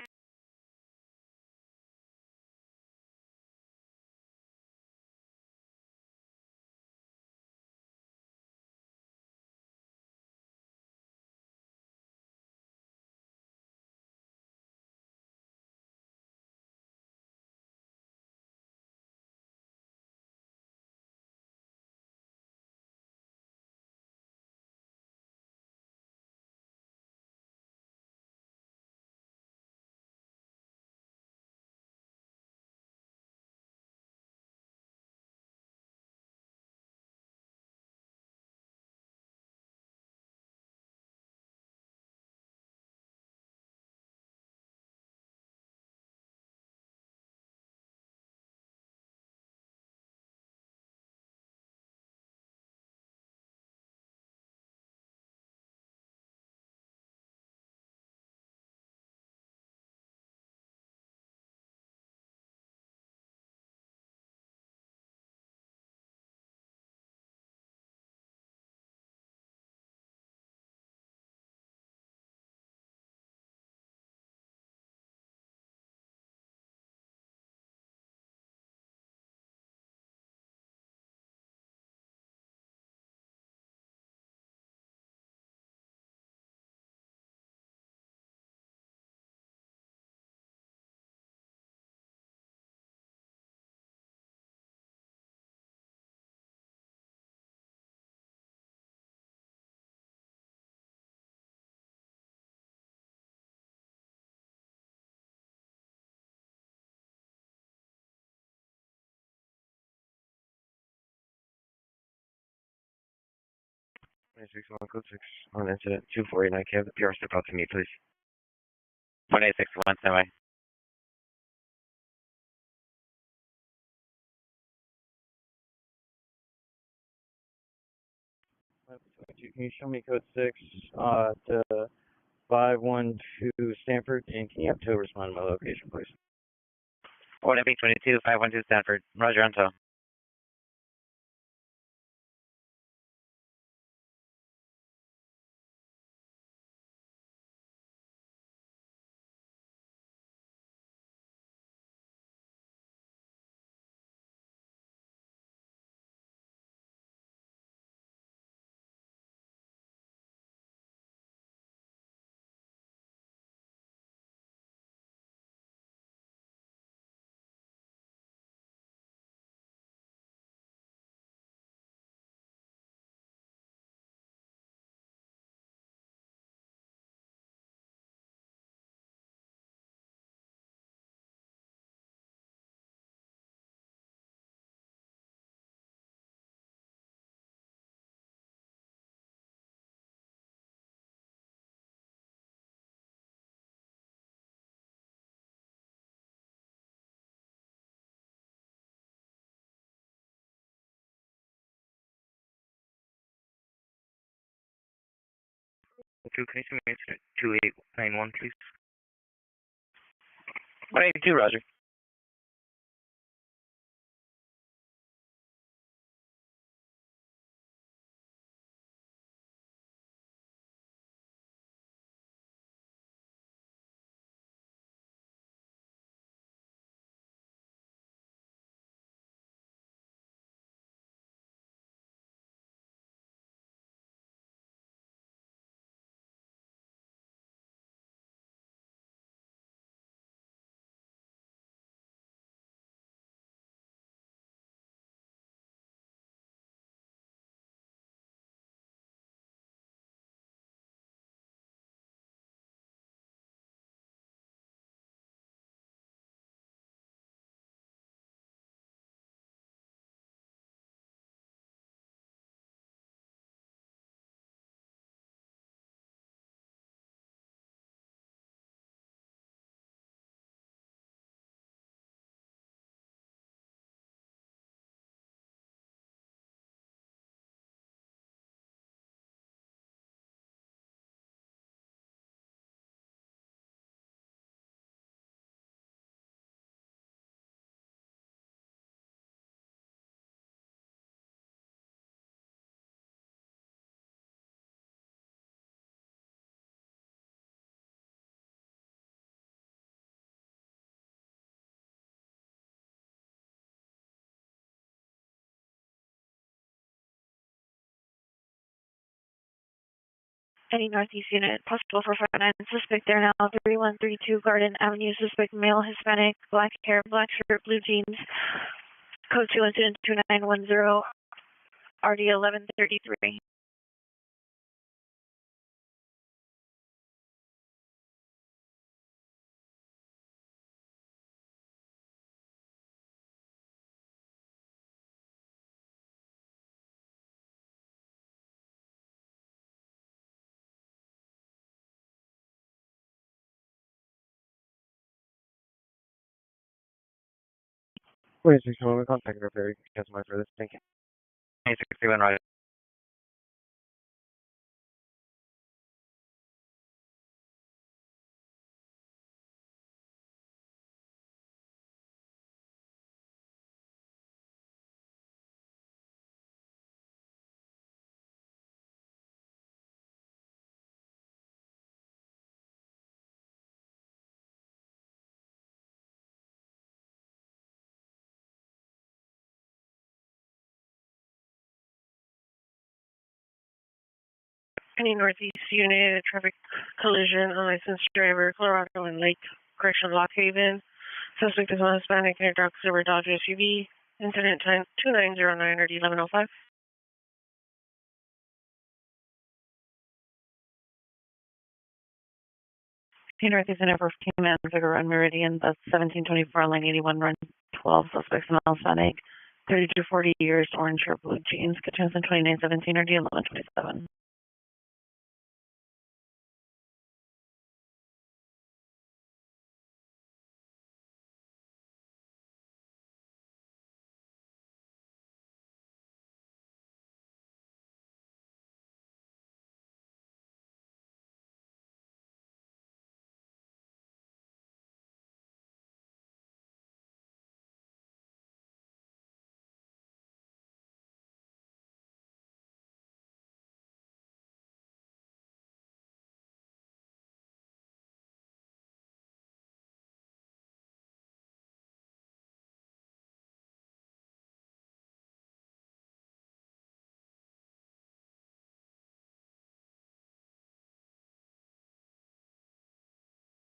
Code 6 on incident 2489. Can I have the PR step out to me, please? 2861, stand by. Can you show me code 6 to 512 Stanford, and can you have tow respond to my location, please? ONB 22, 512 Stanford. Roger, on tow. Can you send me incident 2891, please? 182, Roger. Any Northeast unit, possible for 59, suspect there now, 3132 Garden Avenue, suspect male, Hispanic, black hair, black shirt, blue jeans, code 2 incident 2910, RD 1133. Wait, 61, contact repair. Cancel my for this. Thank you. 61, right. Any Northeast unit, traffic collision, unlicensed driver, Colorado and Lake Correction, Lock Haven. Suspect is a Hispanic near dark silver Dodge SUV. Incident time 2909 or D1105. Hey, Northeast and for 15 minutes, Figure Run Meridian, that's 1724, line 81, run 12, suspects male, Hispanic, 30 to 40 years, orange or blue jeans, Katrina 2917 or D1127.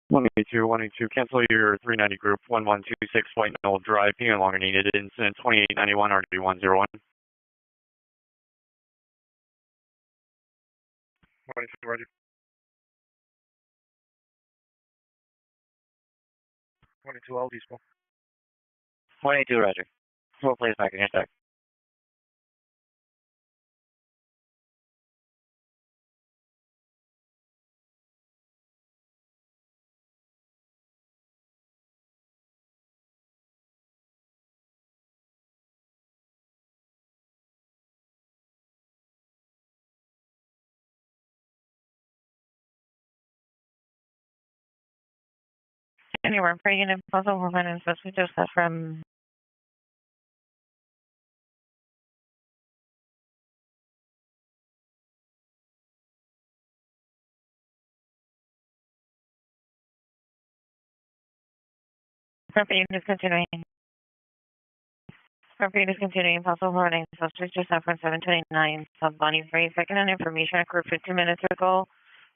One eight two, cancel your 390 group, 1126 White Knoll Drive, being longer needed, incident 2891 RD101. 22, Roger. 22, all peaceful. 22, Roger. Full place back in your stack. Anywhere, praying and puzzle woman and suspect just left from Property is continuing. Property is continuing. Possible running. Suspect just left from 729 South Bonnie Free. Second on information occurred 15 minutes ago.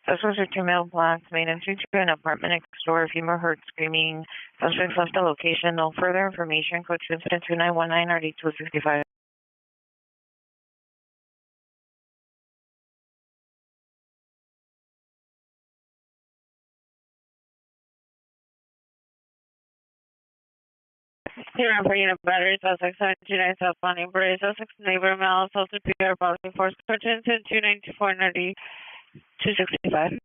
Suspects are two male blacks made entry to an apartment next door. Female heard screaming. Suspects left the location. No further information. Code 2 incident 2919 RD265. Here I'm bringing up battery, suspect 729 South Bonnie Bridge, suspect neighbor male, suspect PR, policy force, code 2 incident 2924 RD265.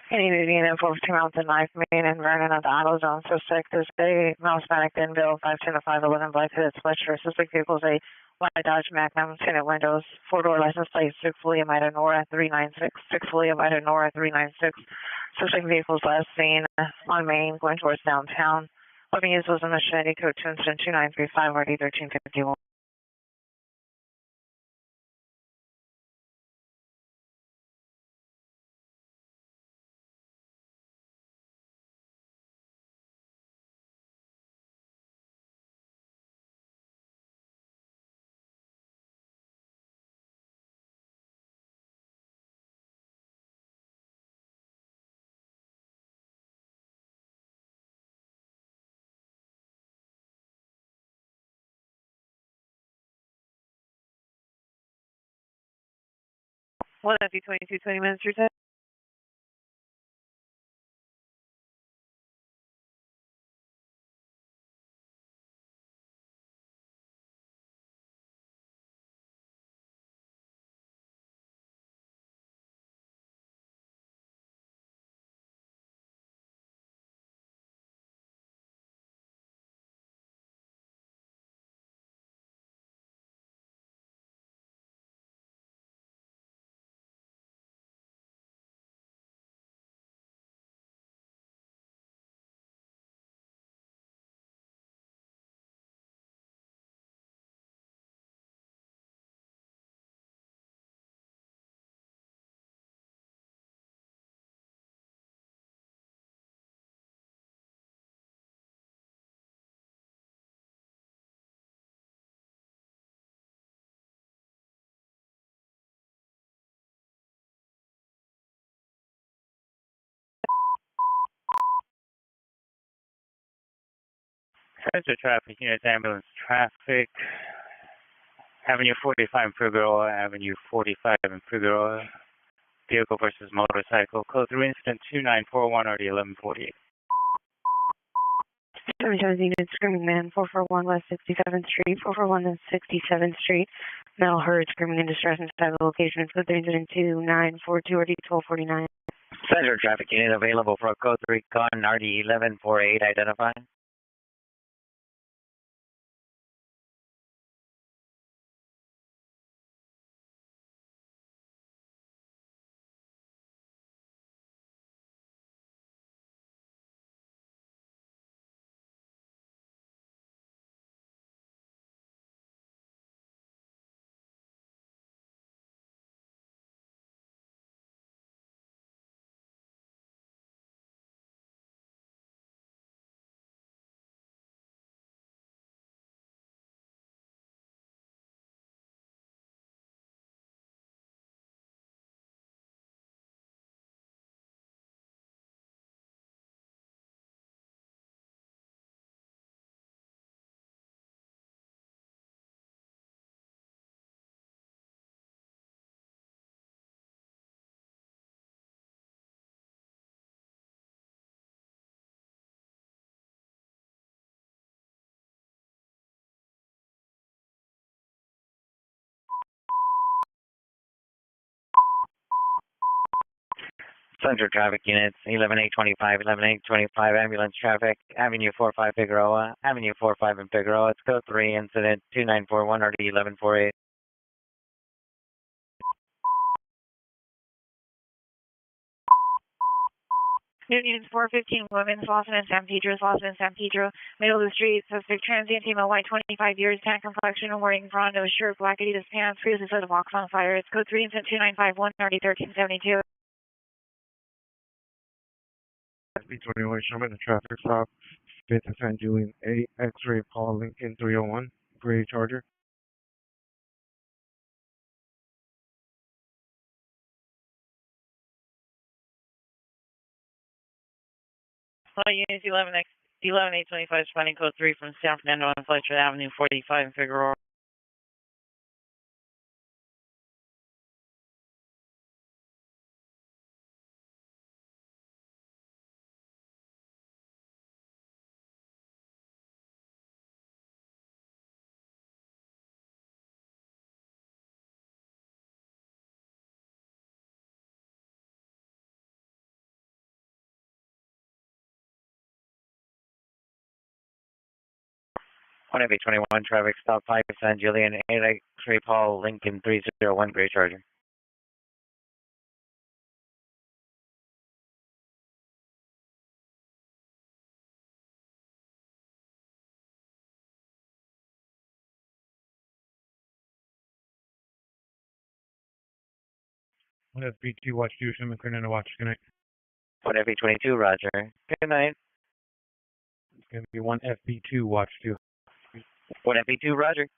Any moving in 415 Mountain Knife Main and Vernon at the Auto Zone. Suspect is a Hispanic Denville 510 to 511 Black Hood Fletcher. Suspect vehicle is a white Dodge Magnum, tinted windows, four-door license plate, 6 William Ida Nora 396, 6 William Ida Nora 396. Suspect vehicles last seen on Main going towards downtown. Weapon used was a machete, code 2 incident 2935 RD 1351. One FD 22, 20 minutes reset. Center traffic units, ambulance traffic. Avenue 45 in Figueroa, Avenue 45 in Figueroa. Vehicle versus motorcycle. Code 3 incident 2941 RD 1148. 77 units, screaming man, 441 West 67th Street, 441 West 67th Street. Male heard screaming in distress inside the location. It's code 302 942 RD 1249. Center traffic unit available for code 3 con RD 1148. Identify. Center traffic units 11825, 11825 ambulance traffic, Avenue 45 Figueroa, Avenue 45 in Figueroa. It's code 3 incident 2941 RD 1148. Units 415, Women's, Lawson and San Pedro, Lawson and San Pedro, middle of the street, suspect transient, female, white, 25 years, tan complexion, wearing Rondo shirt, black Adidas pants, previously said the box on fire. It's code 3 incident 2951 RD 1372. SB21 Sherman, a traffic stop. Fifth and San Julian 8, X-ray Paul Lincoln 301, gray Charger. Units 11825, spending code 3 from San Fernando and Fletcher Avenue 45 in Figueroa. One FB21, traffic stop 5 San Julian, 8 X-ray Paul, Lincoln 301, Gray Charger. One FB2, watch 2, Sim McKinnon, watch, good night. One FB22, roger. Good night. It's going to be one FB2, watch 2. One FB2, roger.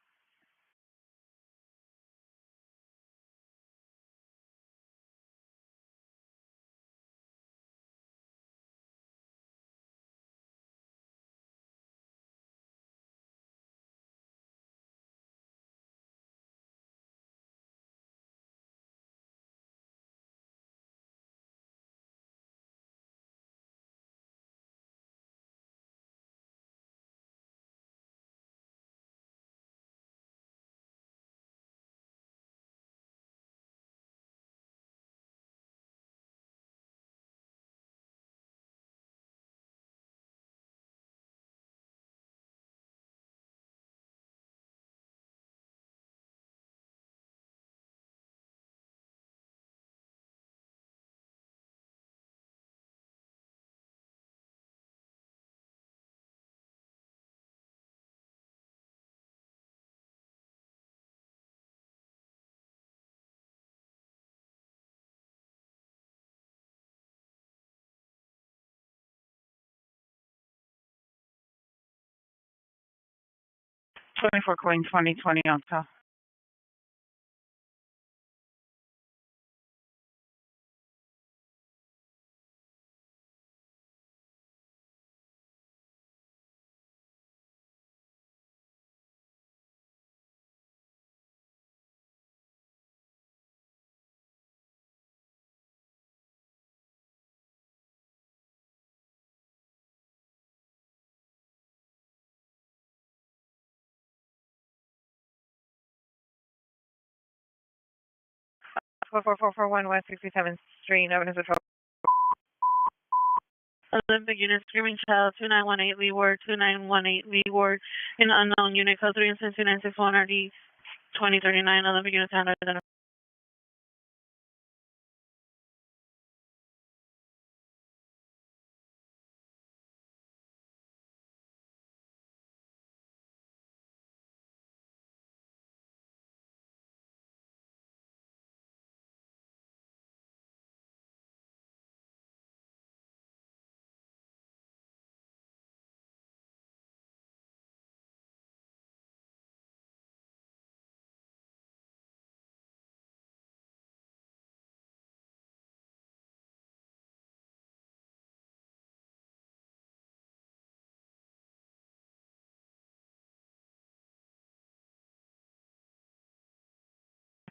Twenty-four Queen 2020 on top. Four 4441 West 67th Street, Evidence of trouble. Olympic unit, screaming child, 2918 Lee Ward, 2918 Lee Ward, in unknown unit, code 3 instance 2961 RD 2039, Olympic unit, sound identified.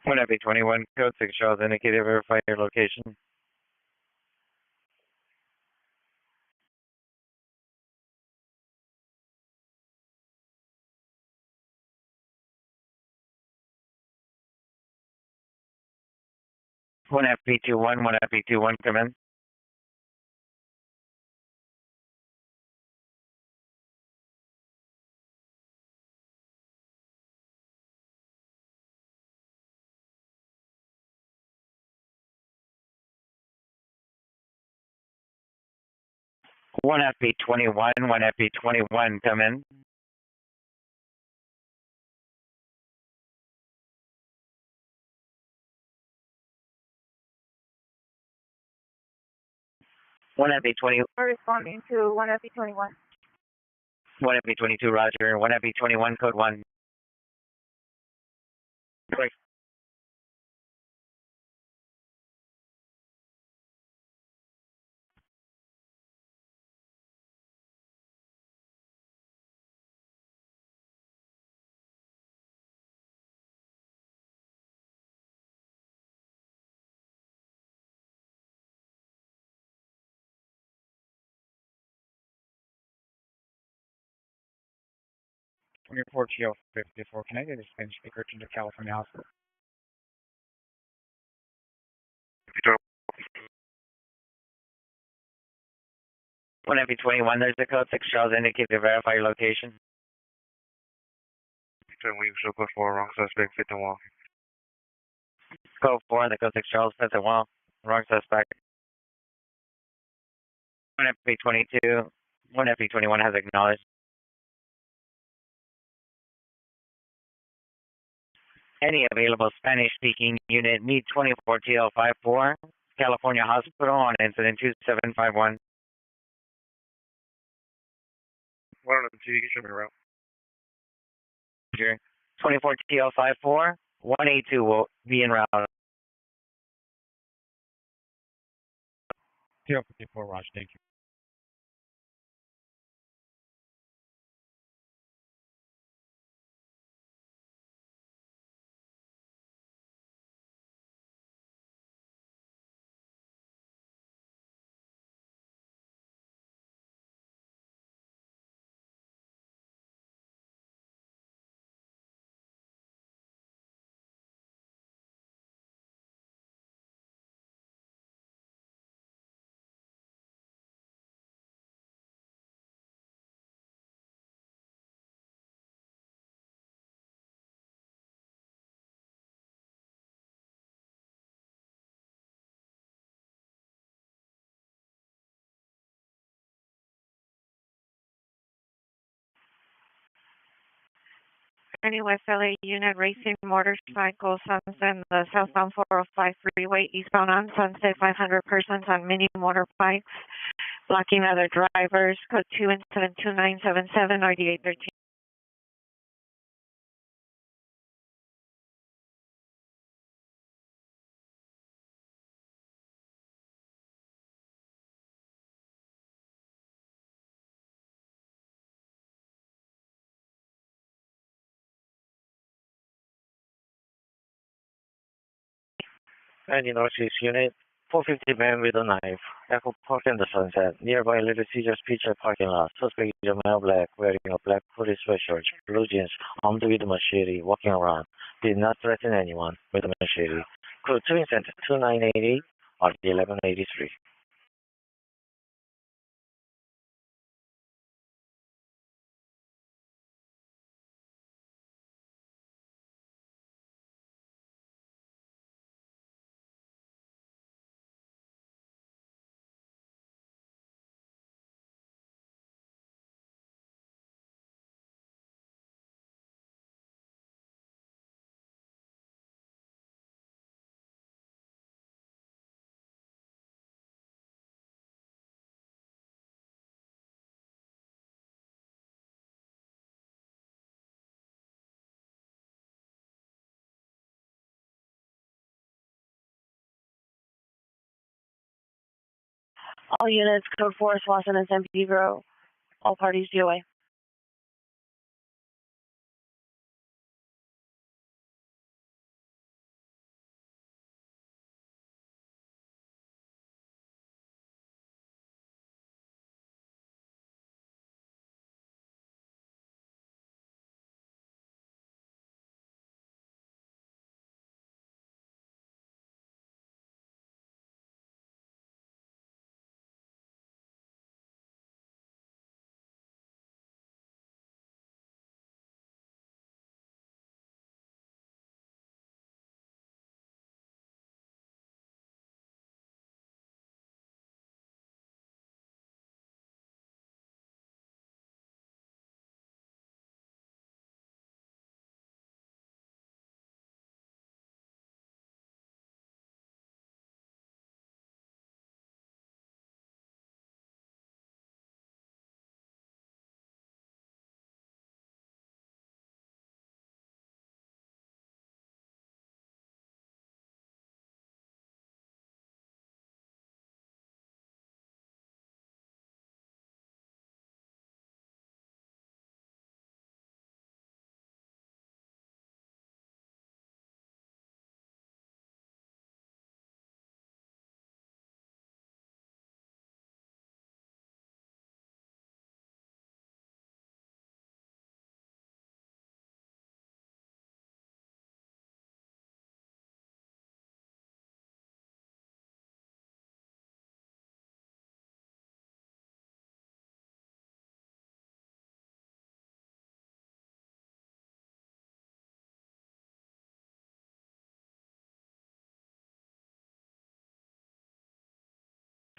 One FB21, code 6 Charles indicated, verify your location. One FB21, one FB21, come in. One FB21, one FB21, come in. One FB20, We're responding to one FB21. one FB22, roger. One FB21, code 1. Quick. Twenty-four TO 54, can I get a Spanish speaker to the California hospital? One FB21, there's the code 6 Charles indicated, verify your location. Turn Weave, show code 4, wrong suspect, fit the wall. Code 4, the code 6 Charles, fits the wall. Wrong suspect. 1 FP22, 1 FP21 has acknowledged. Any available Spanish-speaking unit, meet 24 TL54, California Hospital on incident 2751. 102, you can show me around. 24 TL54, 182 will be en route. TL54, Raj, thank you. Any West LA unit racing motorcycles on the southbound 405 freeway, eastbound on Sunset, 500 persons on mini motorbikes, blocking other drivers, code 2 incident 2977, RD 813. Any Northeast unit, 450 man with a knife. Echo Park in the Sunset, nearby Little Caesars Pizza parking lot. Suspect is a male black, wearing a black hoodie sweatshirt, blue jeans, armed with a machete, walking around. Did not threaten anyone with a machete. Code 2 incident 2980, RD 1183. All units, code 4, Swanson and San Pedro. All parties DOA.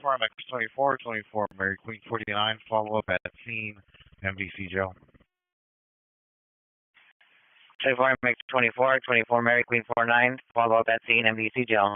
24 MX 24, 24 Mary Queen 49, follow up at scene, MDC jail. 24 MX 24, 24 Mary Queen 49, follow up at scene, MDC jail.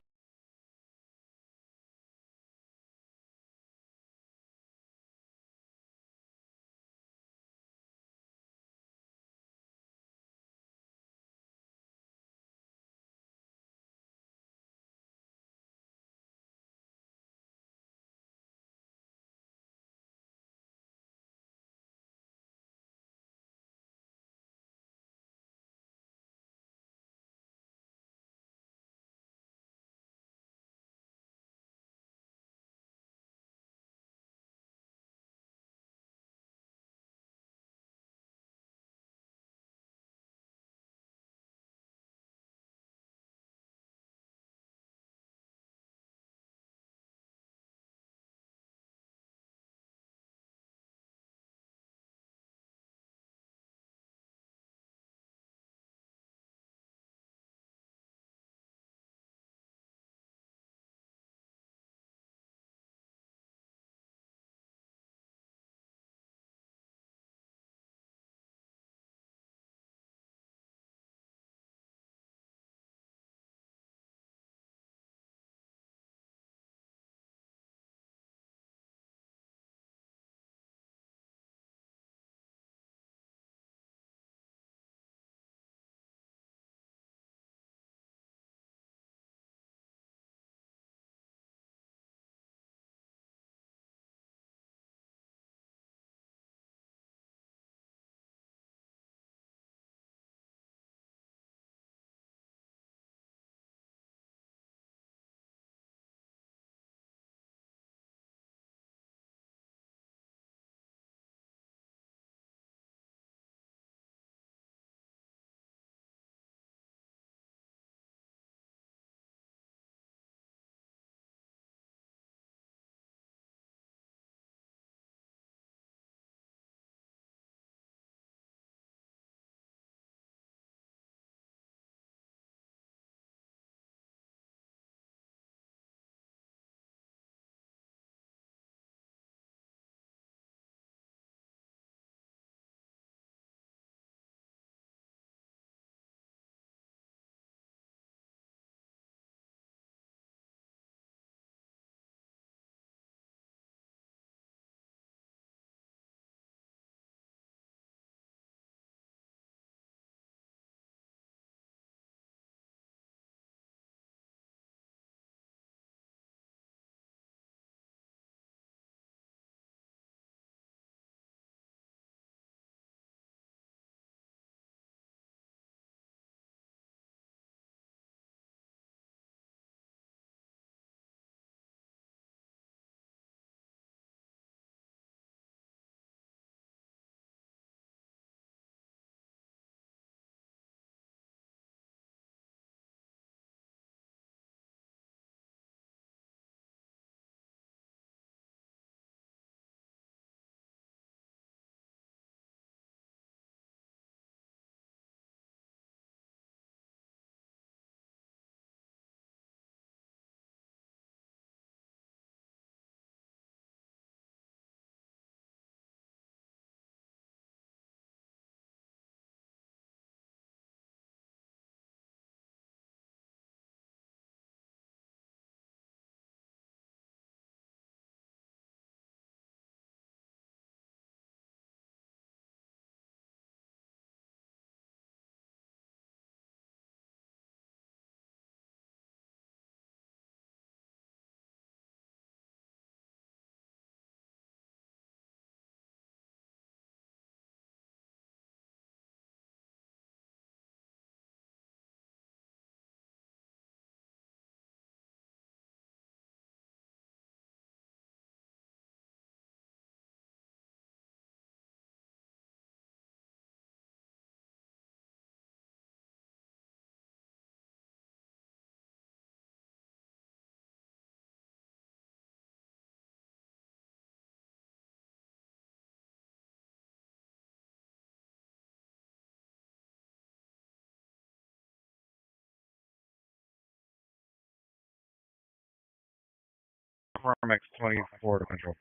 MX24 to control.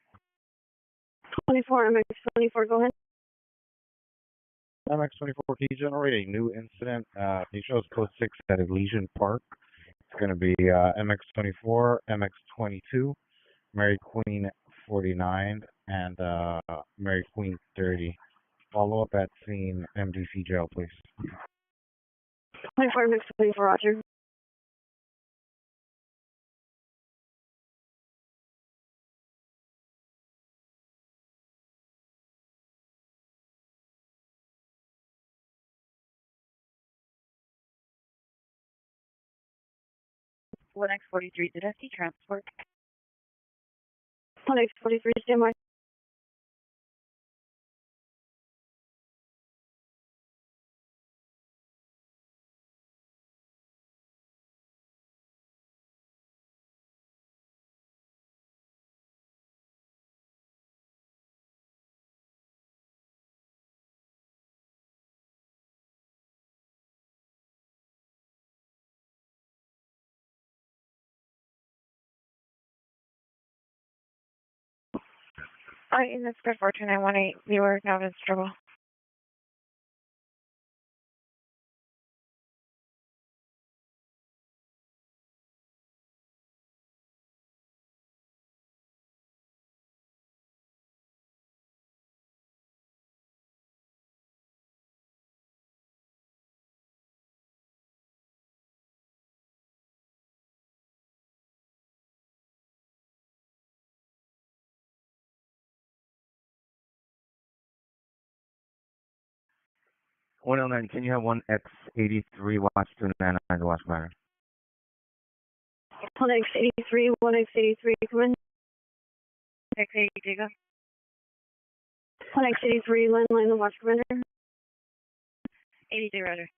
24, MX24, go ahead. MX24, can you generate a new incident? You chose code 6 at Elysian Park. It's going to be MX24, MX22, Mary Queen 49, and Mary Queen 30. Follow up at scene MDC jail, please. 24, MX24, roger. One X43, did I see transport? 1X43, stand by. In this good fortune, 918 viewer, now in trouble. One 109, can you have 1X83 watch 299 to watch matter? 1X83, 1X83, come in. X83, go. 1X83, landline, the watch commander. 83, roger.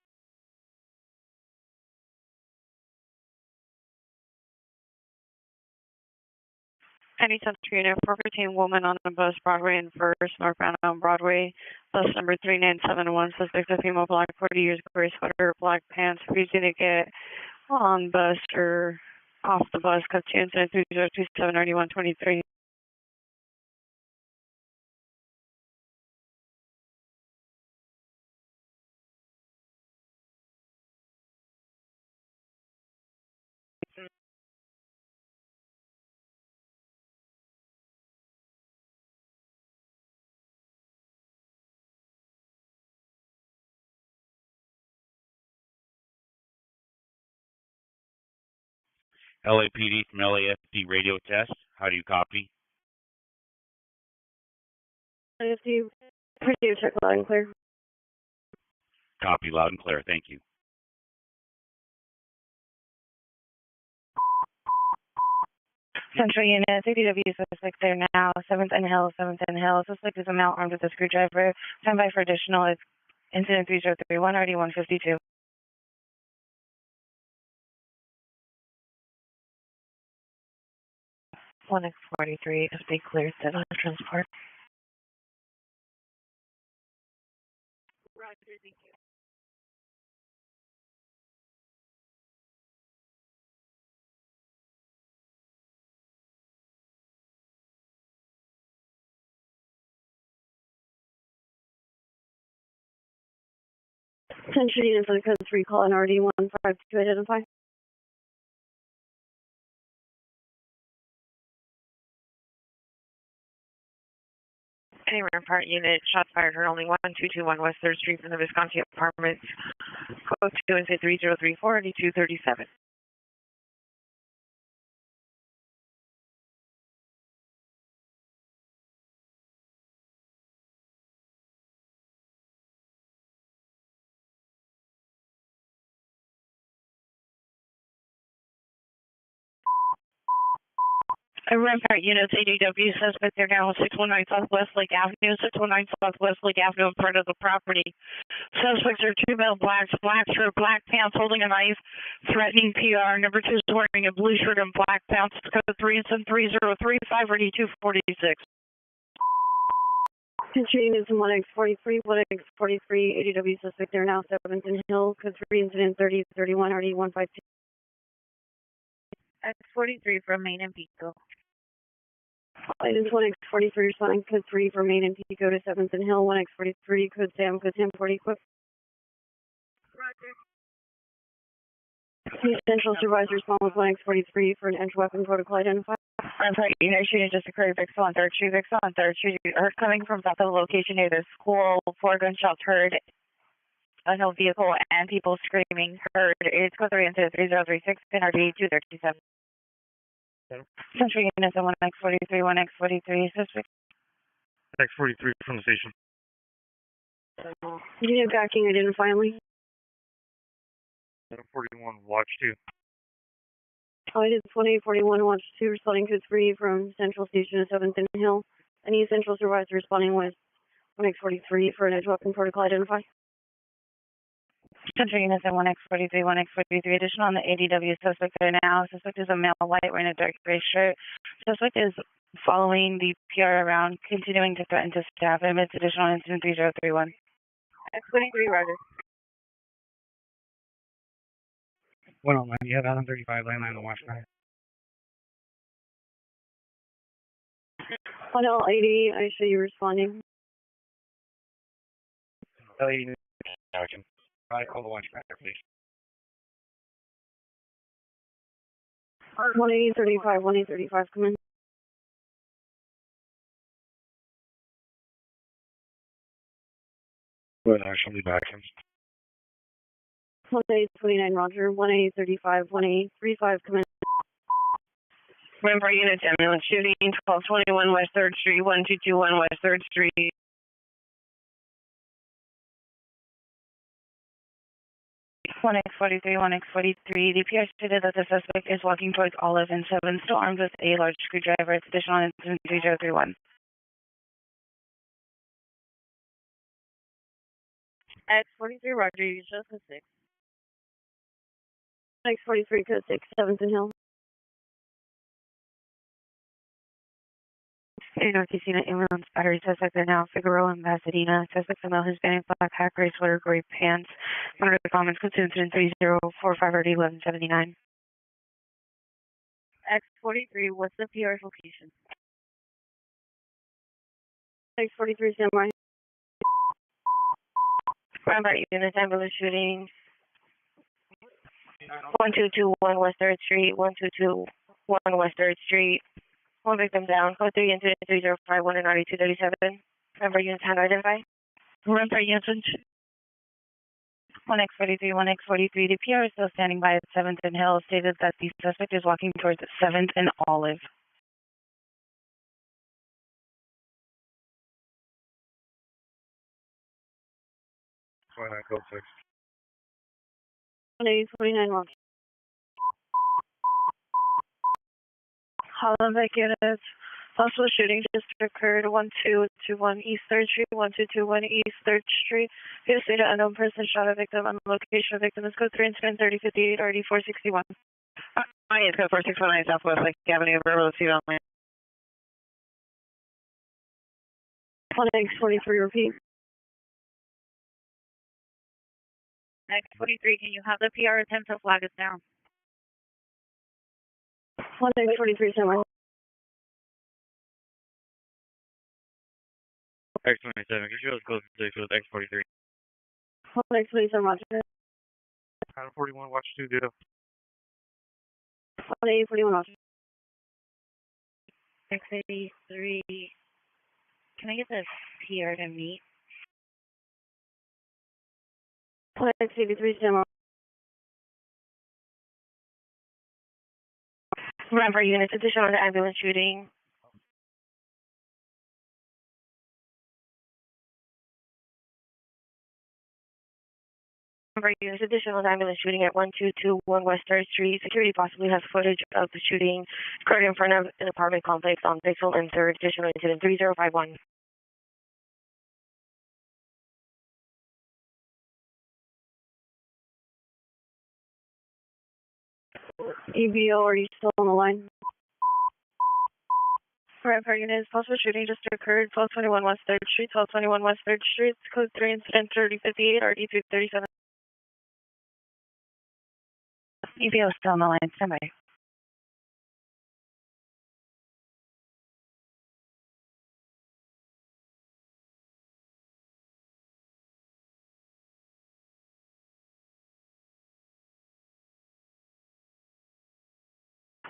Any substitute unit 415 woman on the bus Broadway and First northbound on Broadway, bus number 3971, suspect a female, black, 40 years, gray sweater, black pants, refusing to get on bus or off the bus, cut to incident 30279123. LAPD from LAFD radio test. How do you copy? LAFD, radio check loud and clear. Copy loud and clear. Thank you. Central unit, CDW suspect there now, 7th and Hill, 7th and Hill. Suspect is a male armed with a screwdriver. Stand by for additional. It's incident 3031, RD 152. 1X43, FD cleared to transport. Roger, thank you. Central unit for the code 3 call and RD 152 identify. Any Rampart unit, shots fired heard only 1221 West 3rd Street from the Visconti Apartments. Code 2 and say 3034, RD 237. Rampart units, ADW suspect there now, 619 Southwest Lake Avenue, 619 Southwest Lake Avenue in front of the property. Suspects are two male blacks, black shirt, black pants, holding a knife, threatening PR. Number 2 is wearing a blue shirt and black pants. Code 3 and 3035, RD 246. Central units 1X43, 1X43, ADW suspect there now, 7th and Hill, code 3 incident 3031, RD 152. X43 from Main and Pico. Items 1X43 responding code 3 for Main and Pico to 7th and Hill, 1X43, code Sam 40, quick. Central supervisor respond with 1X43 for an entry weapon protocol identified. Unit shooting just occurred, Vixel on 3rd Street, Vixel on 3rd Street, heard coming from south of the location near the school, 4 gunshots heard, unknown vehicle and people screaming heard. It's code 3 into 3036, NRD 237. Central units at 1X43, 1X43, suspect. X43 from the station. Unit backing identify only. 41, watch 2. Items 2841, watch 2, responding code 3 from Central Station to 7th and Hill. Any Central supervisor responding with 1X43 for an edge weapon protocol identify. Central units at 1X43, 1X43, additional on the ADW suspect there now. Suspect is a male white wearing a dark gray shirt. Suspect is following the PR around, continuing to threaten to staff him. It's additional incident 3031. X23, roger. 109, you have Allen 35, landline on the watch guy. 1L80, I show you responding. L80, I call the watch guy, please. 18035, 18035, come in. Well, I shall be back. 18029, roger. 18035, 18035, come in. Remember units, ambulance shooting, 1221 West 3rd Street, 1221 West 3rd Street. One X43, 1X43. The PR stated that the suspect is walking towards Olive and 7, still armed with a large screwdriver. It's additional incident 3031. X43, roger, you show code 6. X43, code 6, 7th and Hill. North Casino ambulance battery suspect are now Figueroa and Pasadena. Suspect female Hispanic black hat gray sweater gray pants. Monitor the comments code to incident 3045 RD 1179. X43, what's the PR's location? X43, stand by. Rampart units, ambulance shooting. 1221 West 3rd Street, 1221 West 3rd Street. 1 victim down, code 3 incident 3051 and RD 237. Rampart units, hand identify. Rampart units, 1X43, 1X43. The PR is still standing by at 7th and Hill, stated that the suspect is walking towards 7th and Olive. Code 6. 18029, roger. Hollenbeck units. Possible shooting just occurred 1221 East 3rd Street, 1221 East 3rd Street. Via stated unknown person shot a victim on the location of victim is code 3 incident 3058 RD 461. It's code 4619 Southwest Lake Avenue, verbal receive only. 1X43, repeat. X43, can you have the PR attempt to flag us down? 1X43, stand by. X27, can you show us close to X43? 1X27, roger. 41, watch 2, ditto. 18041, roger. X83, can I get the PR to meet? 1X83, stand by. Rampart units, additional on the ambulance shooting. Rampart units, additional on the ambulance shooting at 1221 West 3rd Street. Security possibly has footage of the shooting occurred in front of an apartment complex on Pixel and 3rd, additional incident 3051. EBO, are you still on the line? Rampart units. Possible shooting just occurred 1221 West 3rd Street, 1221 West 3rd Street. Code 3 incident 3058 RD 337. EBO still on the line, stand by.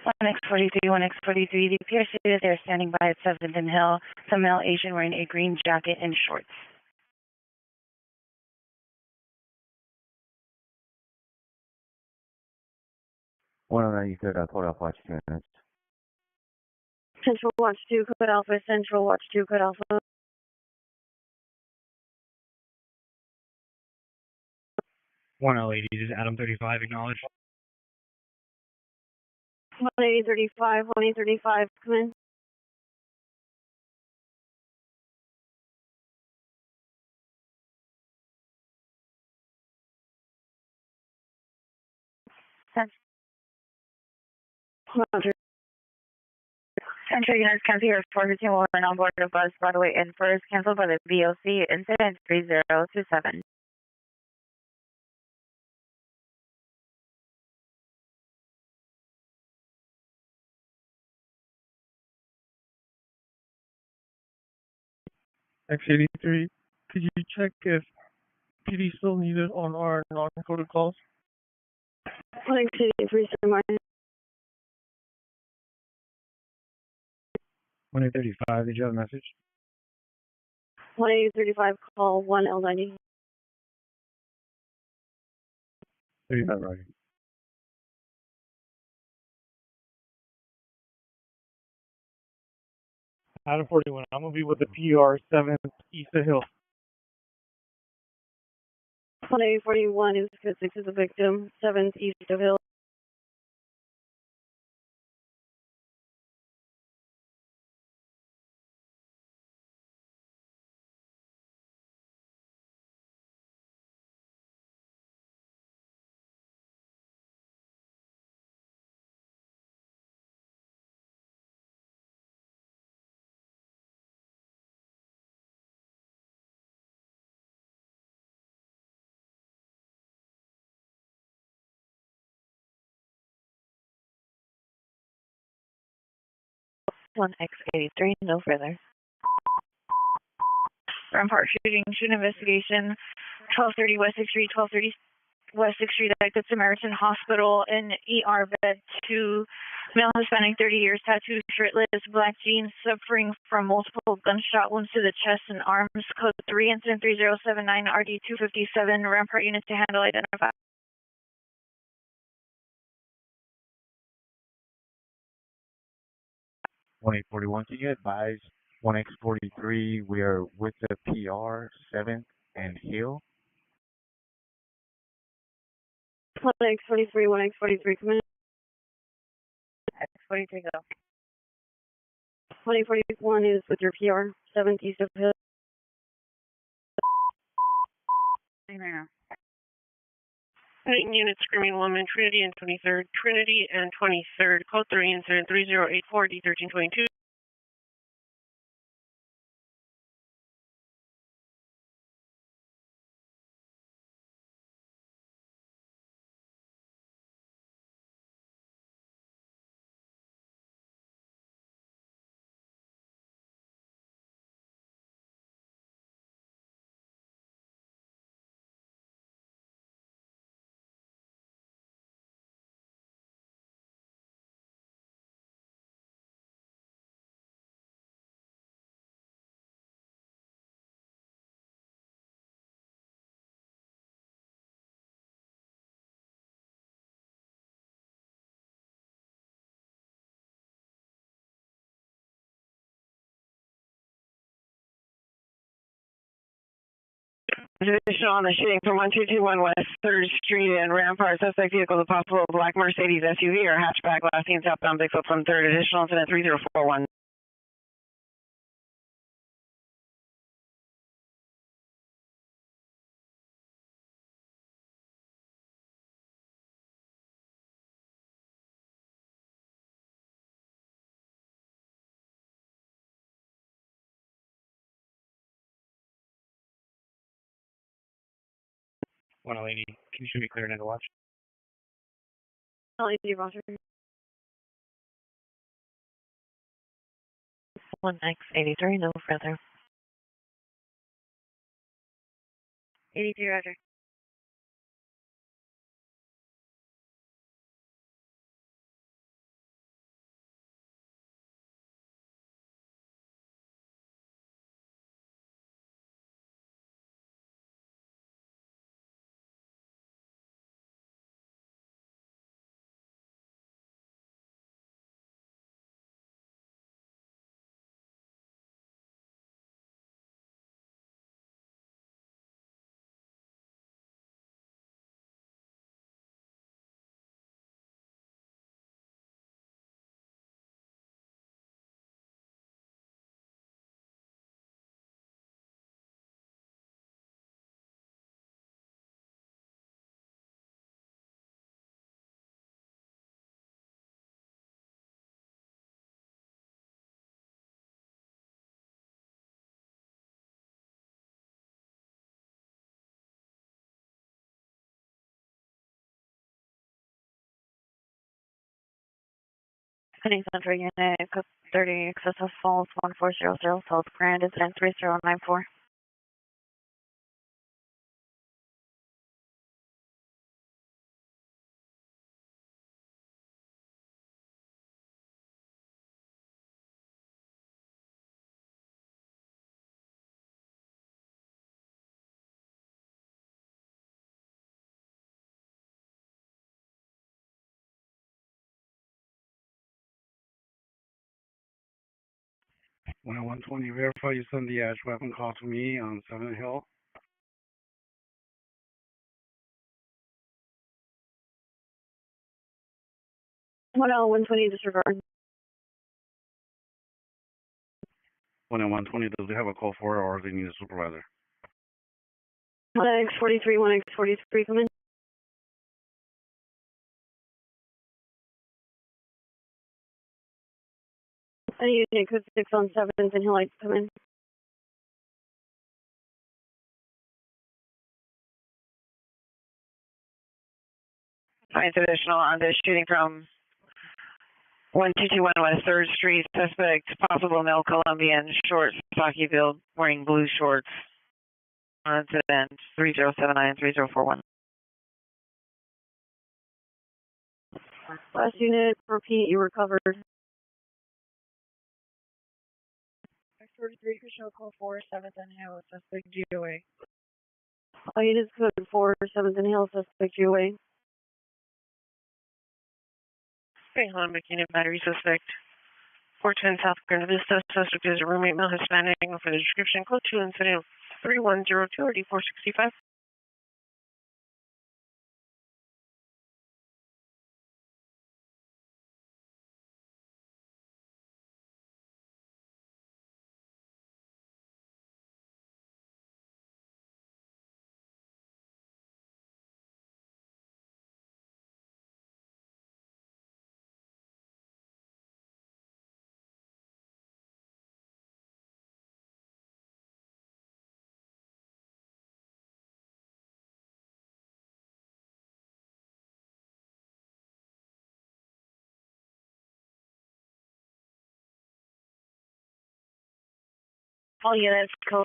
1X43, 1X43, the appears to be that they're standing by at 7th and Hill, some male Asian wearing a green jacket and shorts. 109, you could cut off watch 2 minutes. Central Watch 2, code Alpha, Central Watch 2, code Alpha. 1L80, this is Adam 35, acknowledge. 18035, 18035, come in. Roger. Central units cancel here 415 woman on board of bus Broadway in first, canceled by the BOC, incident 3027. X83, could you check if PD still needed on our non-coded calls? 183, sir, Martin. 135, did you have a message? 18035, call 1L90. 35, Roger. Adam 41, I'm going to be with the PR 7th East of Hill. 18041 is code 6 is a victim, 7th East of Hill. One X83, no further. Rampart shooting investigation, 1230 West 6th Street, 1230 West 6th Street at Good Samaritan Hospital in ER bed 2, male Hispanic, 30 years, tattooed, shirtless, black jeans, suffering from multiple gunshot wounds to the chest and arms, code 3, incident 3079, RD 257, Rampart units to handle, identify. 1-841, can you advise 1X43, we are with the PR 7th and Hill? 1X43, 1X43, come in. X43, go. 141 is with your PR, 7th East of Hill. Unit screaming woman, Trinity and 23rd, Trinity and 23rd, code 3, incident 3084, D1322. Additional on the shooting from 1221 West 3rd Street and Rampart. Suspect vehicle, a possible black Mercedes SUV or hatchback, last seen southbound Bigfoot from 3rd. Additional incident 3041. One lady, can you show me clear to watch? LED, Roger. 1X83, no further. 83, Roger. Penny Central Unit, code 30, excessive falls 1400 South Grand, incident 3094. When 120, verify you send the edge weapon call to me on 7th Hill. 120 disregard. 120, does they have a call for it or do they need a supervisor? 1X43, 1X43, come in. Any unit code 6 on 7th and Hill Lights, come in. Ninth additional on this shooting from 1221 West 3rd Street. Suspect, possible male Colombian, short, stocky build, wearing blue shorts. Incident 3079-3041. Last unit, repeat, you were covered. X43, Christian call 4, 7th and Hill, suspect GOA. All units code 4, 7th and Hill, suspect GOA. Bring home, unit battery suspect. 410 South Grand Vista. Suspect is a roommate, male Hispanic. For the description, code 2, incident 3102 RD465. All units code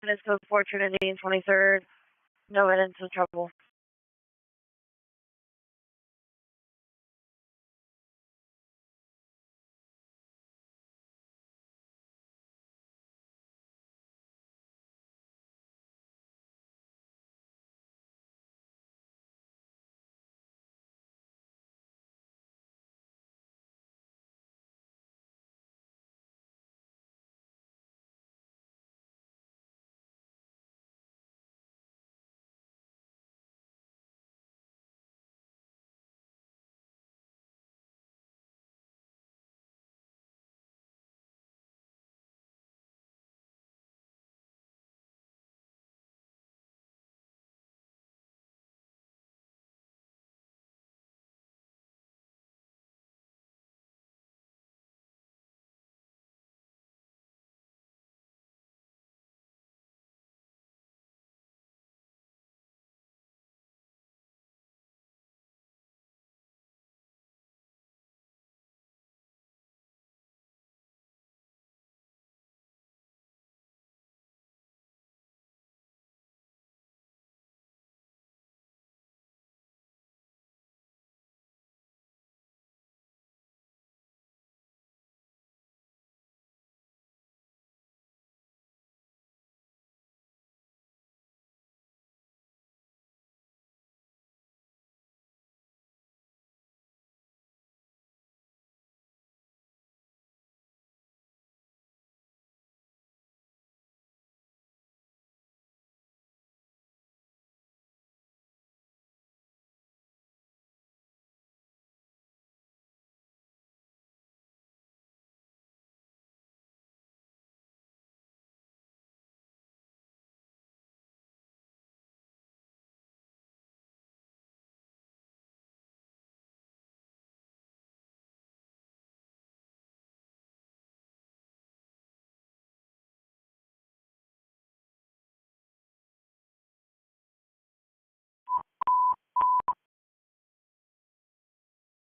units code 4, Trinity and 23rd. No evidence of trouble.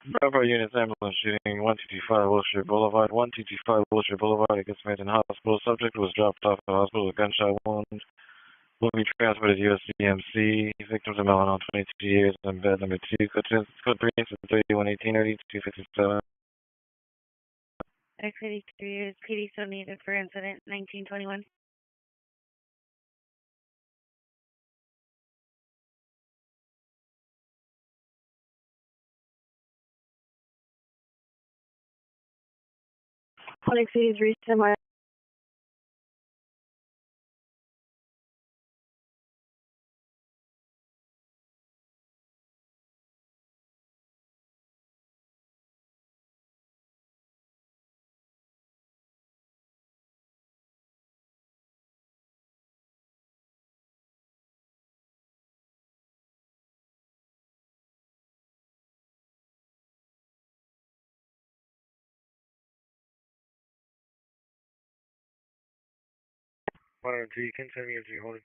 Bravo units, ambulance shooting 1225 Wilshire Boulevard. 1225 Wilshire Boulevard. It gets made in hospital. Subject was dropped off at the hospital with a gunshot wound. Will be transported to USCMC. Victims are male on 22 years on bed number 2. Code 3 is 3118 or 257. X83 years, PD still needed for incident 1921. Onyx 83, semi. You can send me if you're holding.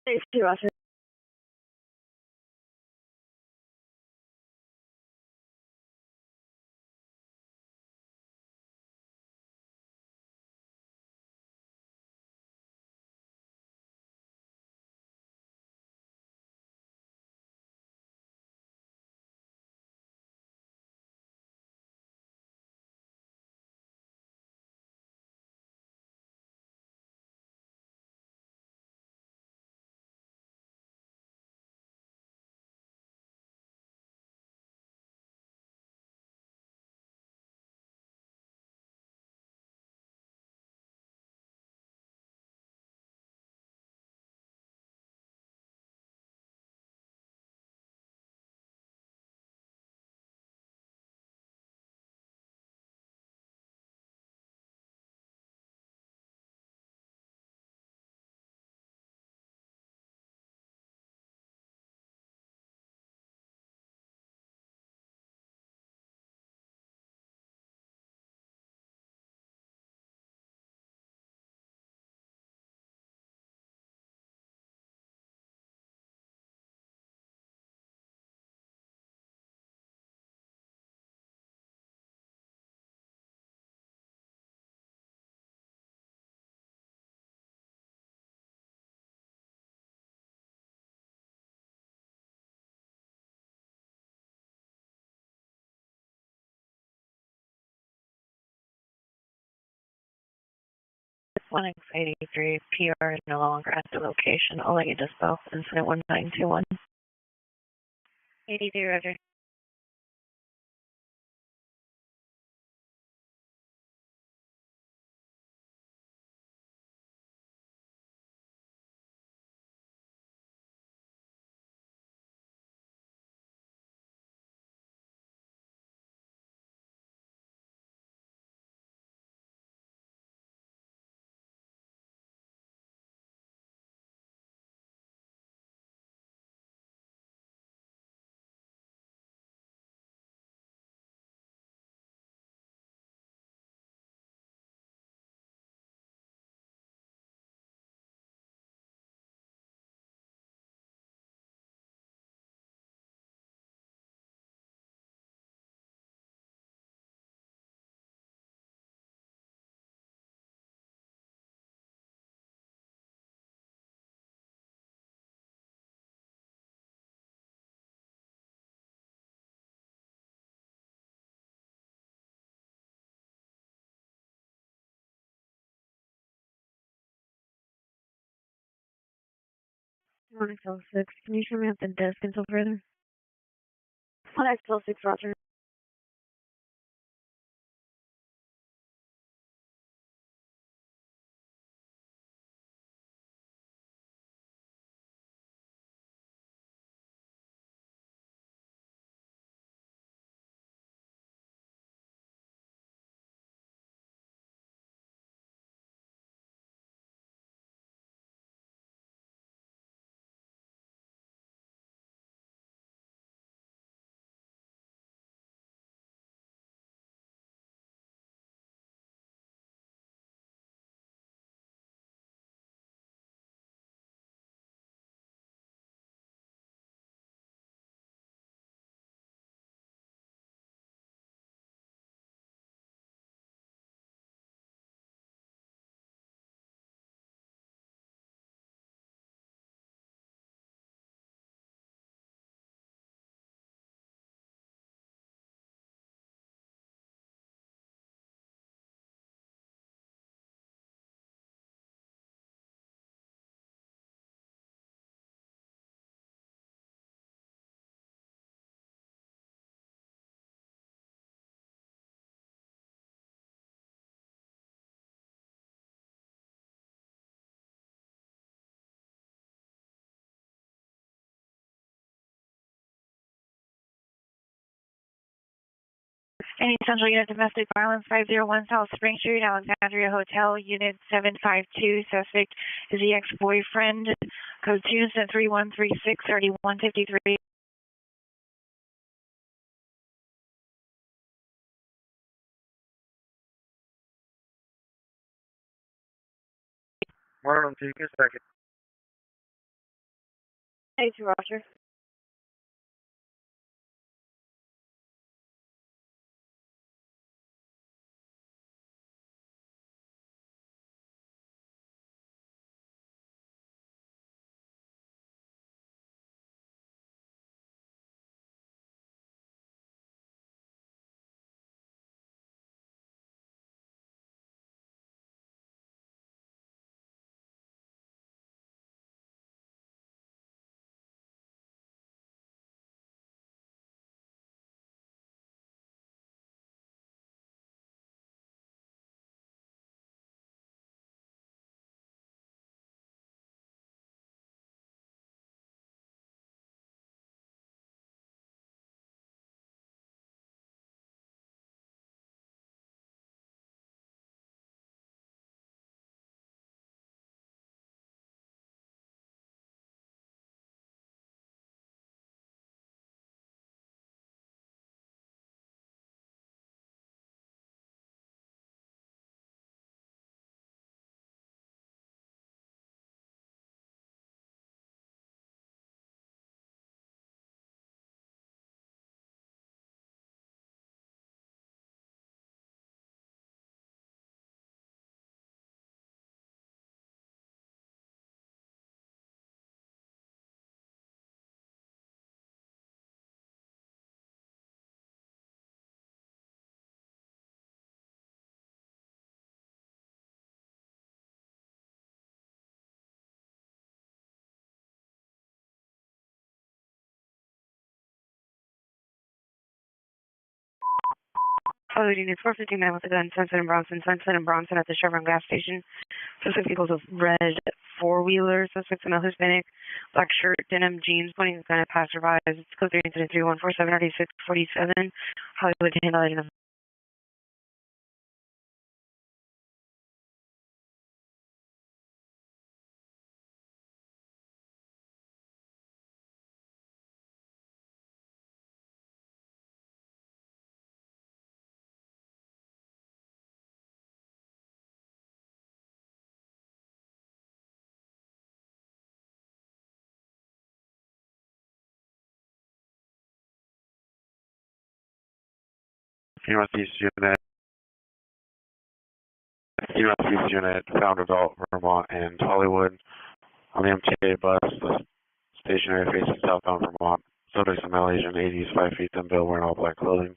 Thanks, Roger. Onyx 83, PR is no longer at the location. I'll let you dispel. Incident 1921. 83, Roger. Onyx 06, can you show me up the desk until further? Onyx 06, Roger. Any Central Unit Domestic Violence 501 South Spring Street, Alexandria Hotel, Unit 752. Suspect is the ex-boyfriend. Code 2, 3136, 3153. Marlon, take a second. 82, Roger. Other units 459 with a gun, Sunset and Bronson at the Chevron gas station. Suspect vehicles of red four-wheeler. Suspects a male Hispanic, black shirt, denim jeans, pointing a gun at passerbys. It's code 3 incident 3147 RD647. Hollywood handling of Northeast Unit, Founderville, Vermont, and Hollywood. On the MTA bus, the stationary facing southbound Vermont. Subjects a male Asian, 80s, 5 feet, thin build, wearing all black clothing.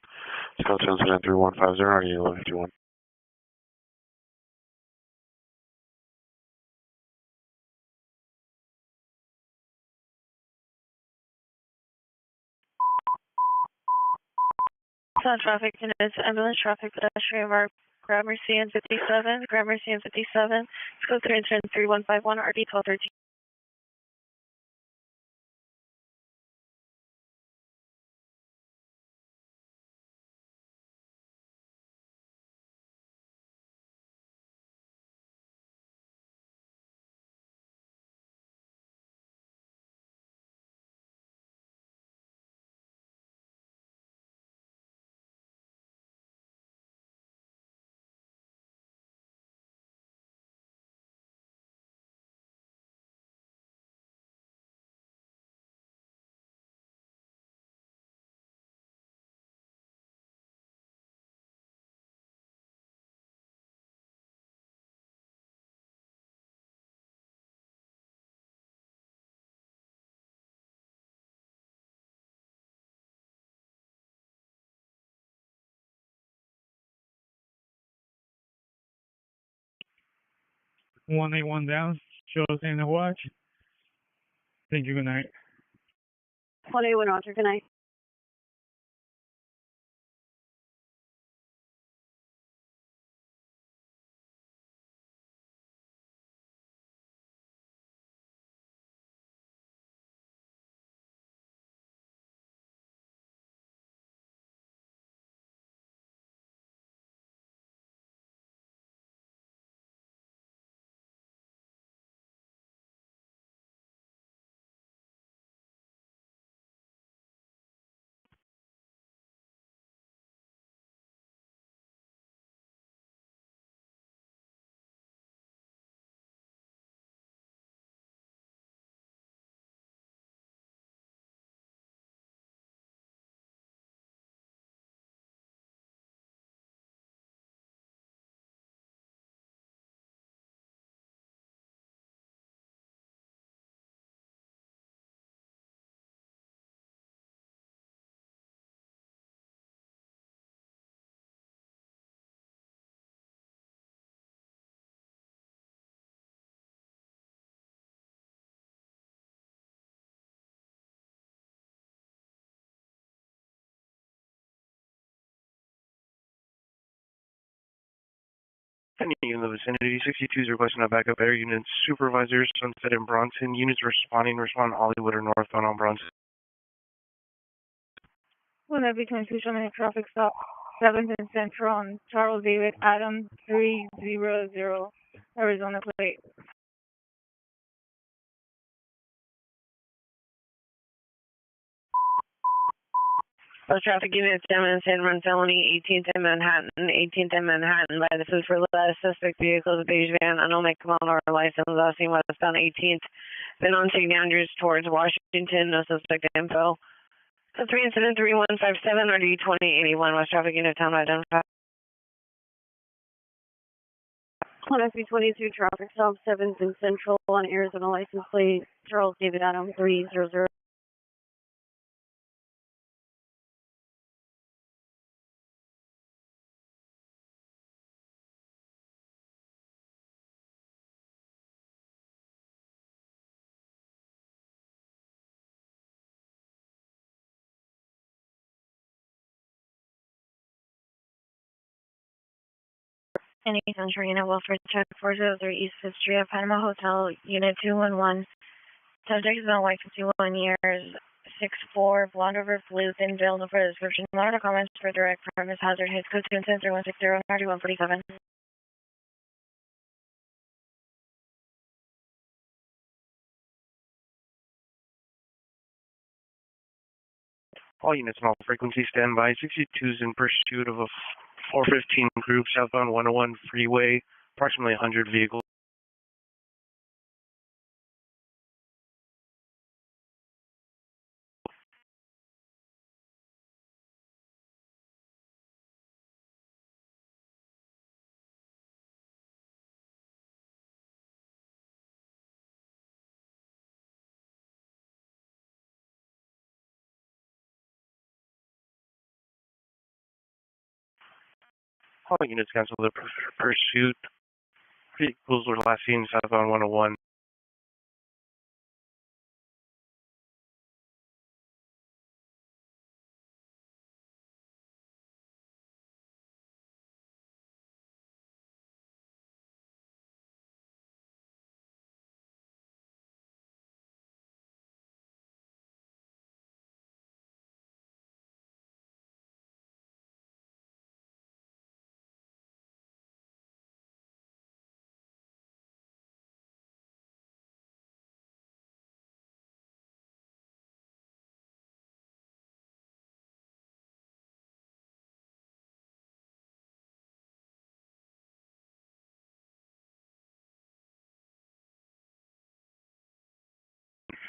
Scout incident 3150 RD 1151. Traffic units, ambulance traffic, pedestrian mark, Gramercy and 57, Gramercy and 57. Scope 3 incident 3151 RD 1213. One eight one down. Shows in the watch. Thank you. Good night. 181, Roger. Good night. Any in the vicinity, 62 is requesting a backup air unit supervisor, Sunset and Bronson. Units respond Hollywood or northbound on Bronson. Will that be 22 traffic stop 7th and Central on Charles David Adam 300 Arizona plate. Those traffic units down in San Run Felony, 18th and Manhattan, 18th and Manhattan by the Food for Less. Suspect vehicle is a beige van, unknown make, model, or license. Last seen westbound 18th. Then on St. Andrews towards Washington, no suspect info. So 3 incident 3157 or D2081 West traffic unit town identified. On FB22 traffic stop 7th and Central on Arizona license plate Charles David Adam 300. Any Century Unit Welfare Check 403 East 5th Street at Panama Hotel, Unit 211. Subject is on white, 51 years, 6'4", blonde over blue, thin veil, no further description. Minor comments for direct premise hazard hits code 210-3160, 9147. All units on all frequencies stand by. 62 is in pursuit of a 415 group southbound 101 freeway, approximately 100 vehicles. All units cancel the pursuit. Vehicles were last seen southbound 101.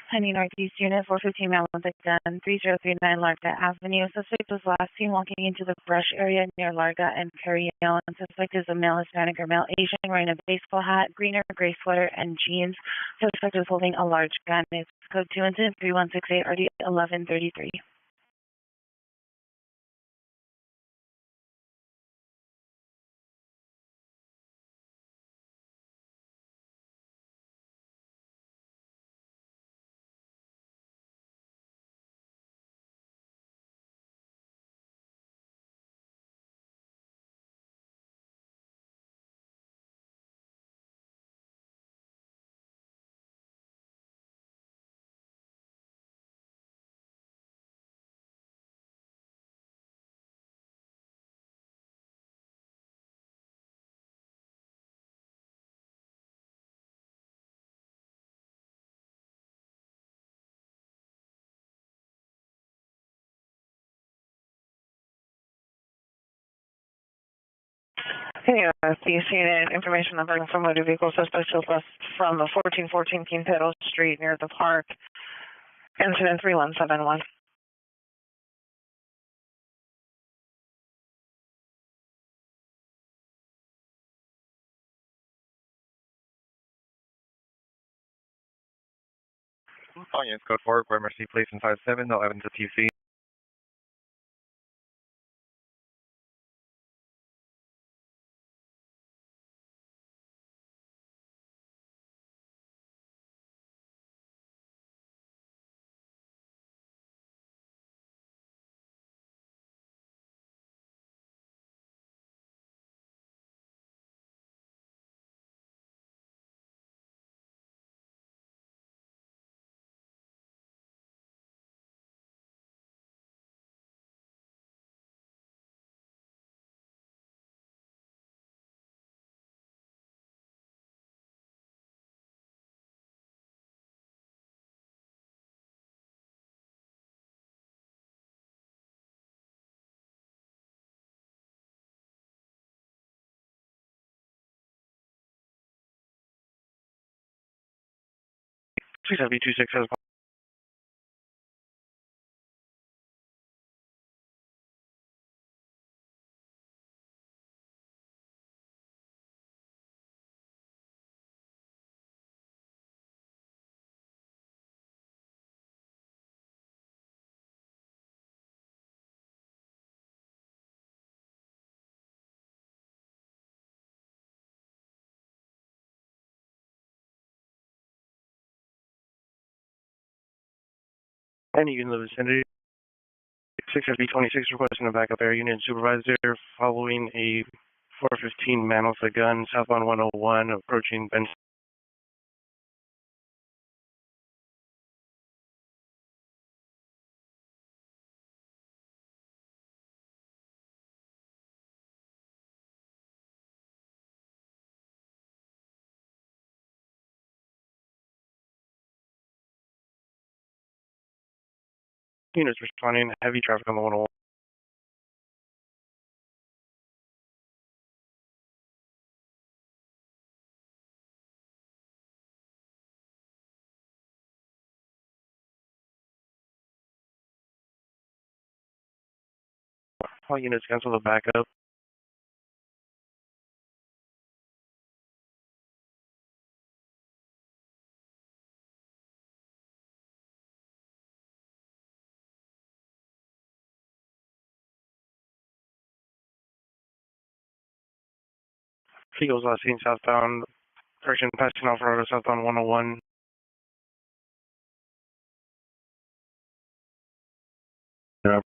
Heading northeast unit 415 Mount Gun 3039 Larga Avenue. Suspect was last seen walking into the brush area near Larga and Carrion. Suspect is a male Hispanic or male Asian wearing a baseball hat, green or gray sweater, and jeans. Suspect was holding a large gun. It's code 210-3168 RD 1133. Okay, police unit information on from motor vehicle suspect was left from 1414 Quintero Street near the park. Incident 3171. All units code 4, Mercy Place in 57, no evidence of TC. 6FB26 has any unit in the vicinity. 6FB26 requesting a backup air unit supervisor following a 415 man with a gun southbound 101 approaching Benson. Units responding to heavy traffic on the 101. All units cancel the backup. Eagles last seen southbound, correction, passing off road southbound 101.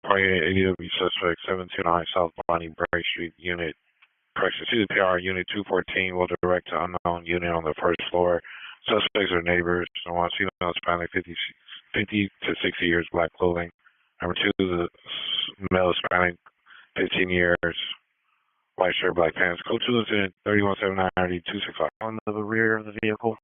Party ADW suspect 729 South Bonnie Bray Street unit. Correction, CPR unit 214 will direct to unknown unit on the first floor. Suspects are neighbors. Number one, female spanning 50 to 60 years, black clothing. Number two, the male spanning 15 years, white shirt, black pants. Code 2 incident 317990-265. On the rear of the vehicle.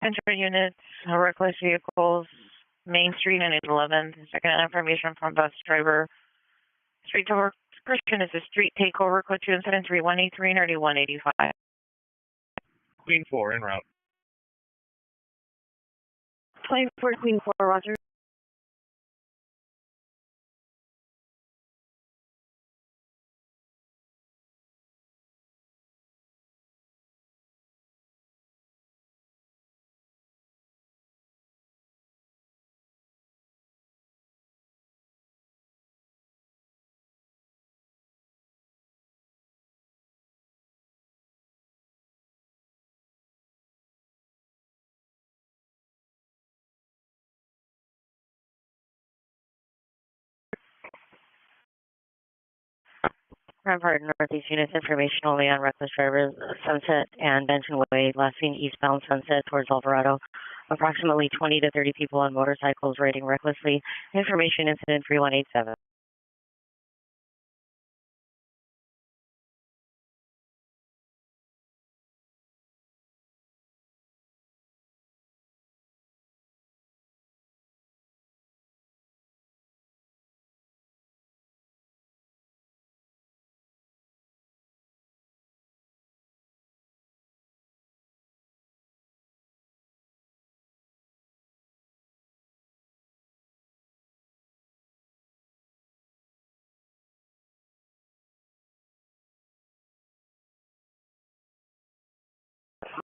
Enter units, reckless vehicles, Main Street and 811. Second information from bus driver. Street to Christian is a street takeover. Code 2 incident 3183 3185. Queen 4 en route. Plane for Queen 4, Roger. Rampart Northeast units, information only on reckless drivers, Sunset and Benton Way, last seen eastbound Sunset towards Alvarado. Approximately 20 to 30 people on motorcycles riding recklessly. Information incident 3187.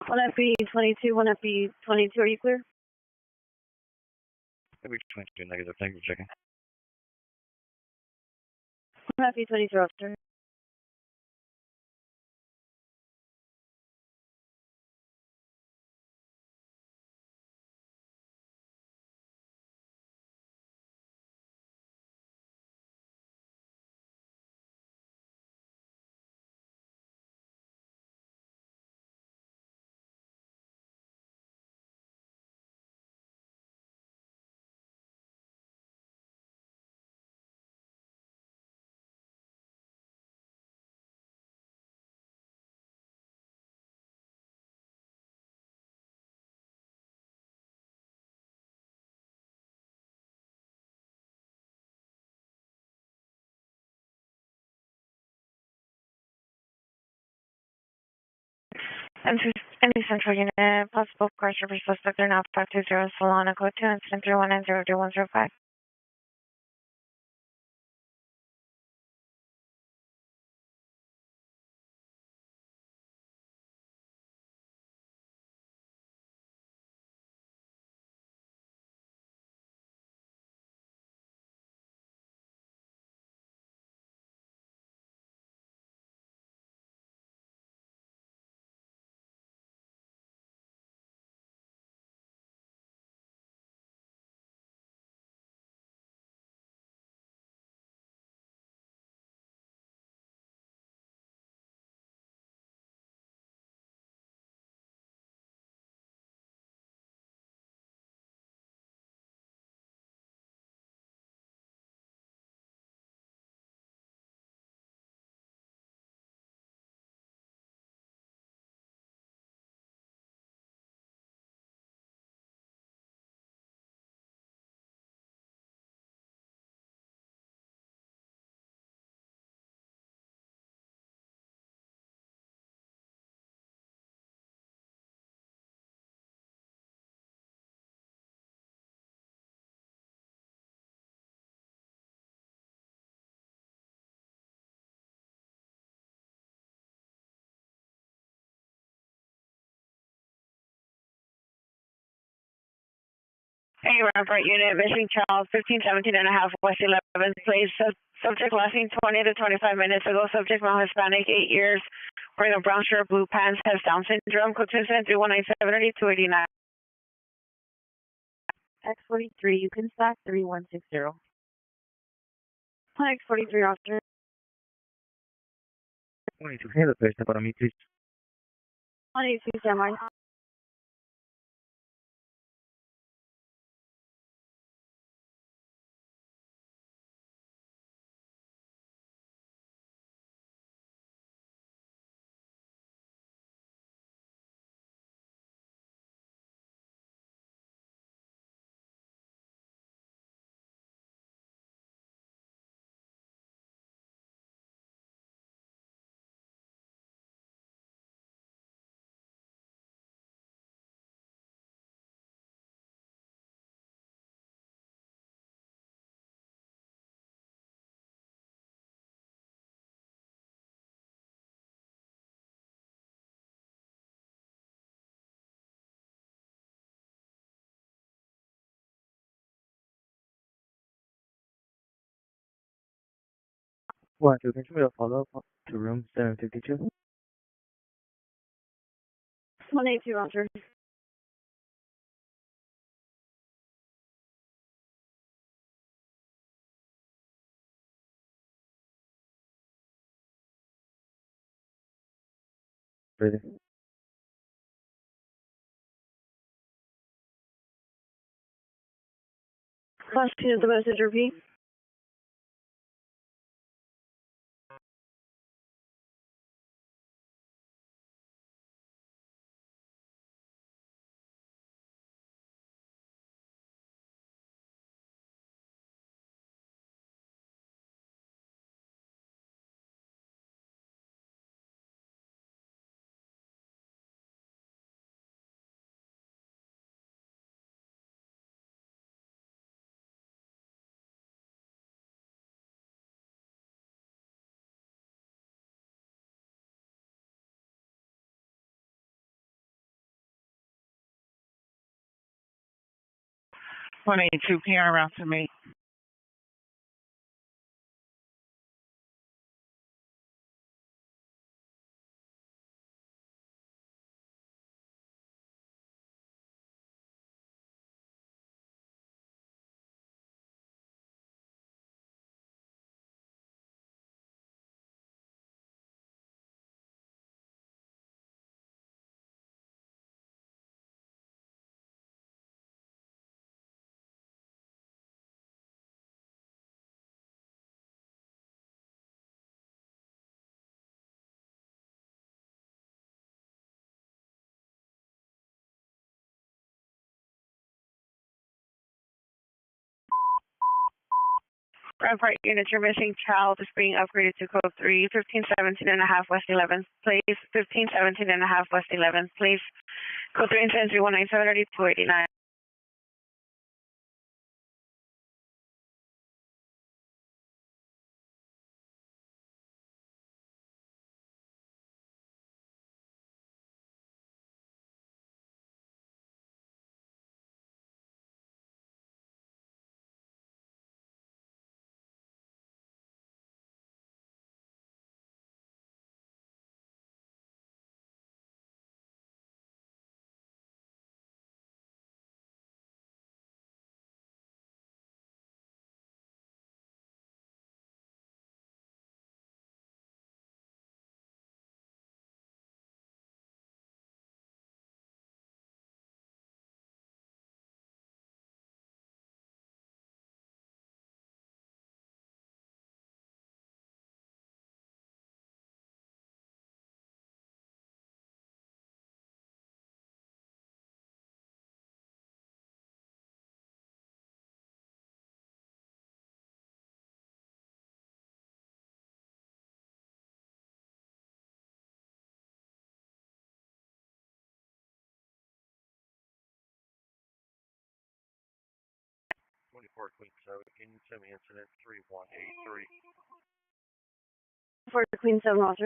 One FB 22, one FB 22, are you clear? FB 22 negative, thank you for checking. One FB 22, officer. Any central unit, possible question for suspect, they're now 520 Solana, code 2, incident 31902-105. Hey, Rampart unit, missing child, 1517 and a half, West 11th place. Subject last seen 20 to 25 minutes ago. Subject male Hispanic, 8 years, wearing a brown shirt, blue pants, has Down syndrome. Code 297 289. X43, you can stack 3160. X43, officer. 22, can you have the person para me, please? 182, standby. One, two, can you give me a follow-up to room 752? 182, officer. breathing. Last two is the message, repeat. One eight two PR out to me. Rampart units, your missing child is being upgraded to code 3, 1517 and a half West 11th, please. 1517 and a half West 11th, please. Code 3 and 197 289. Queen 7, can you send me incident 3183? For Queen 7 officer.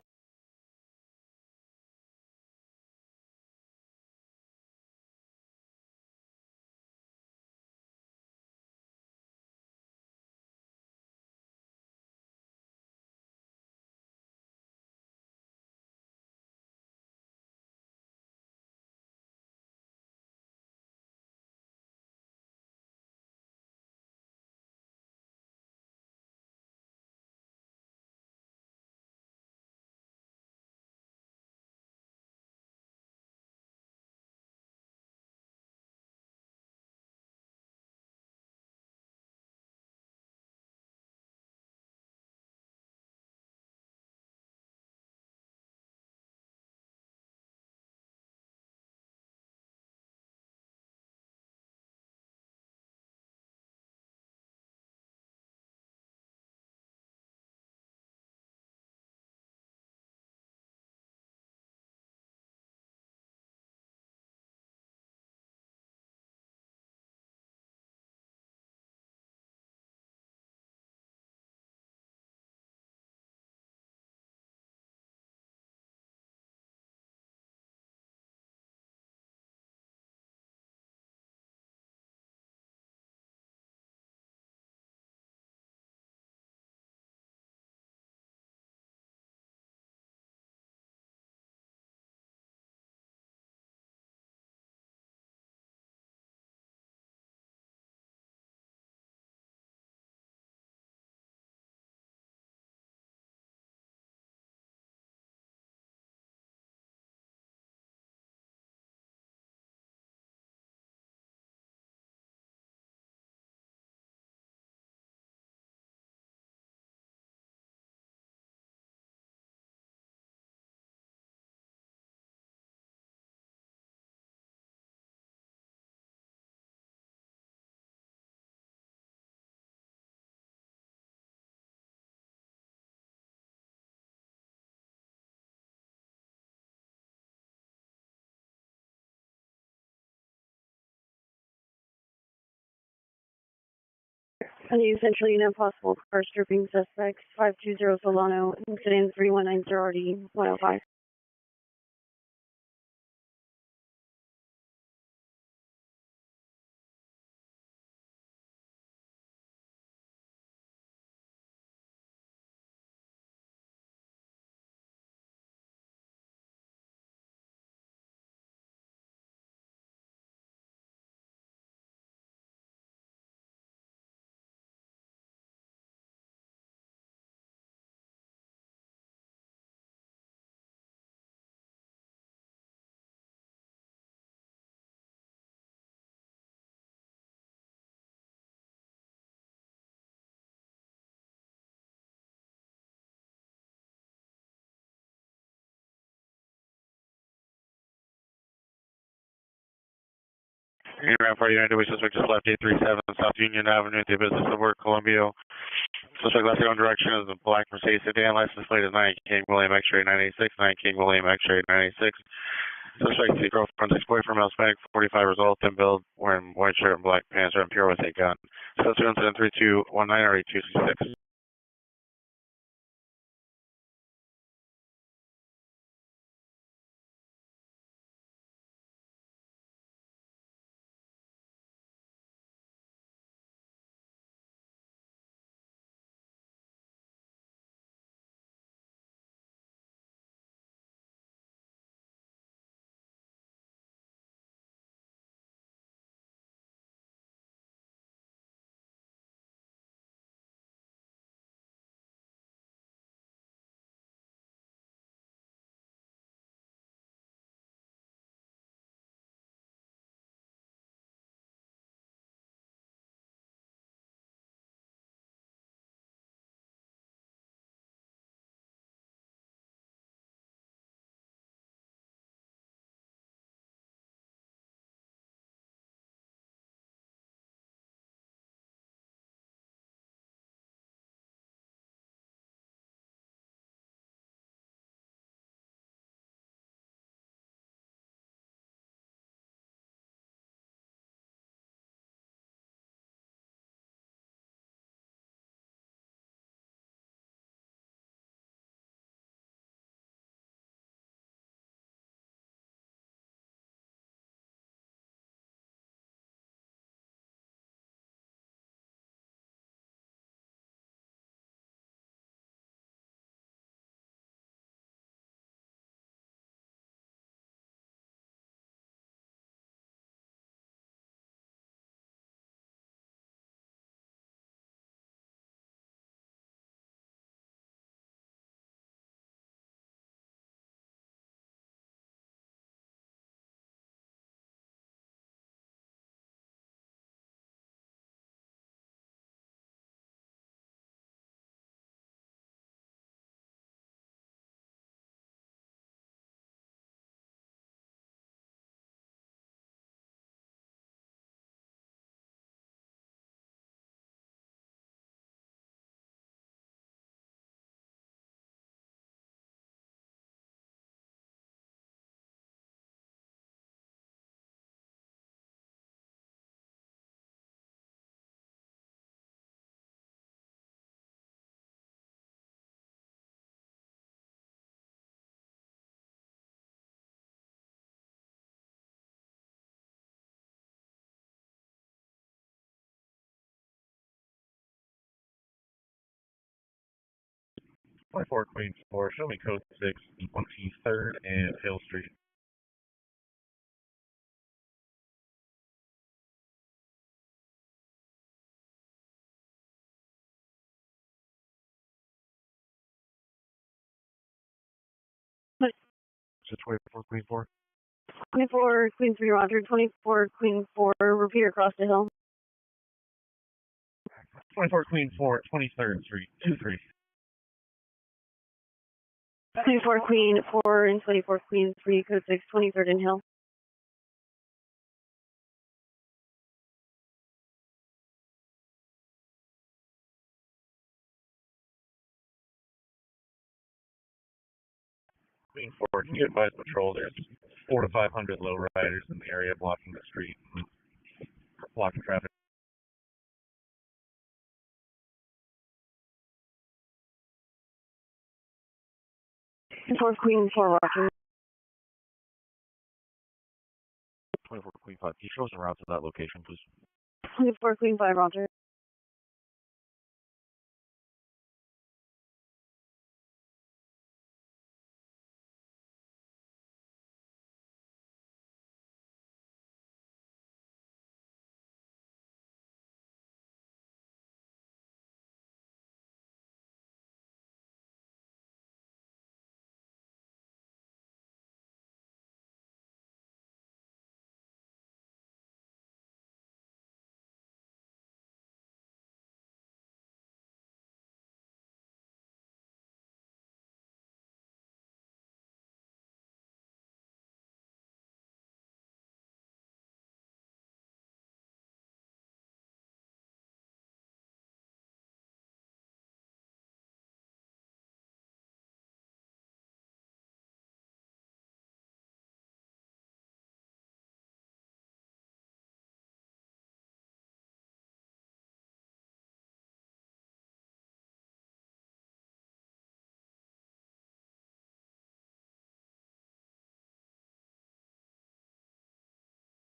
I need Central Unit possible car stripping suspects 520 Solano, incident 3190 105. Around 49, we suspect just left 837 South Union Avenue, the business of work, Columbia. Suspect left in one direction is a black Mercedes sedan. License plate is 9 King William X-ray 986, 9 King William X-ray 986. Suspect the girlfriend's ex-boyfriend, male Hispanic, 45 years old, thin build, wearing white shirt and black pants, and pure with a gun. Suspect incident 3219 or 8266. Queen 4, show me code 6, 23rd and Hill Street. So 24 Queen 4. 24 Queen 3 Roger, 24 Queen 4, repeat across the hill. 24 Queen 4, 23rd Street, 23. 24 Queen 4 and 24 Queen 3, code 6, 23rd and Hill. Queen 4, can you advise patrol? There's 400 to 500 low riders in the area blocking the street, blocking traffic. 4 Queen 4 Roger. 24 Queen 5. Can you show us a route to that location, please? 24 Queen 5 Roger.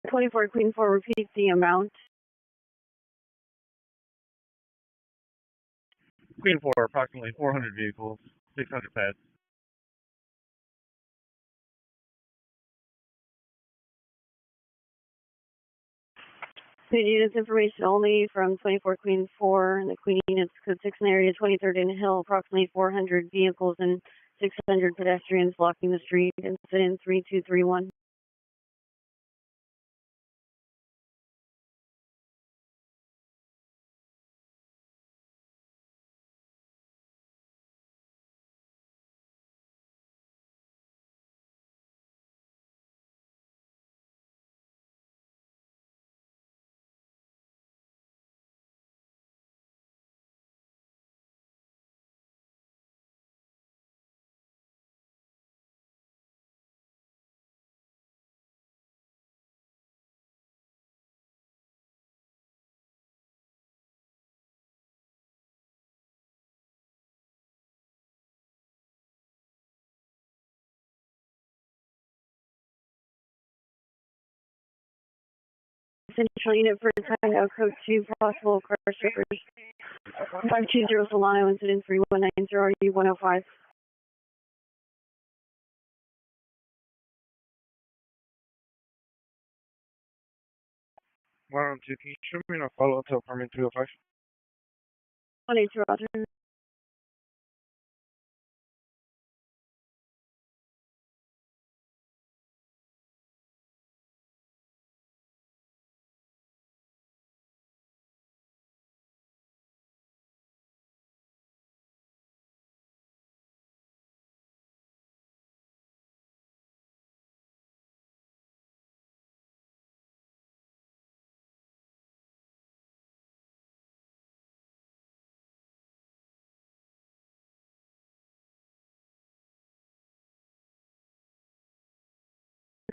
Twenty-four Queen 4, repeat the amount. Queen 4, approximately 400 vehicles, 600 pets. Queen units information only from 24 Queen 4 and the Queen units code 6 in area 23rd and Hill, approximately 400 vehicles and 600 pedestrians blocking the street. Incident 3231. Central unit for Tango code 2, possible car strippers. 520 Solano, incident 3190 RD 105. Can you show me a follow-up to apartment 305? 182 Roger.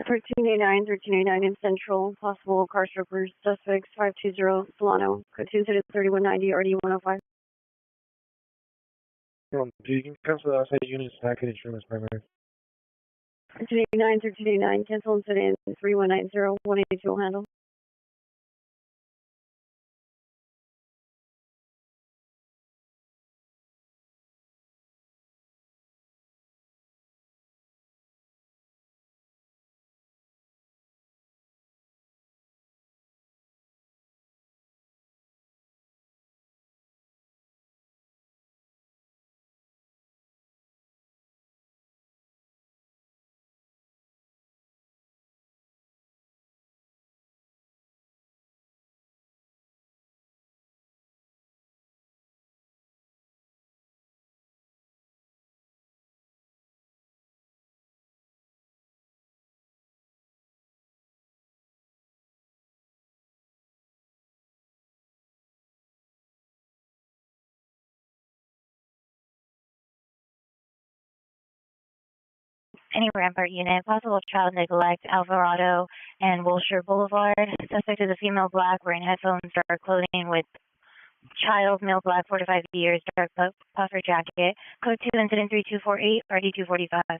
Thirteen eighty nine in Central, possible car strippers, suspects 520 Solano, code 2 incident 3190 RD 105. You can cancel the outside units back at insurance primary. 1389, cancel incident 3190 182 will handle. Any Rampart unit, possible child neglect, Alvarado and Wilshire Boulevard. Suspect is a female black wearing headphones, dark clothing with Child, male, black, 4 to 5 years, dark puffer jacket. Code 2, incident 3248, RD245.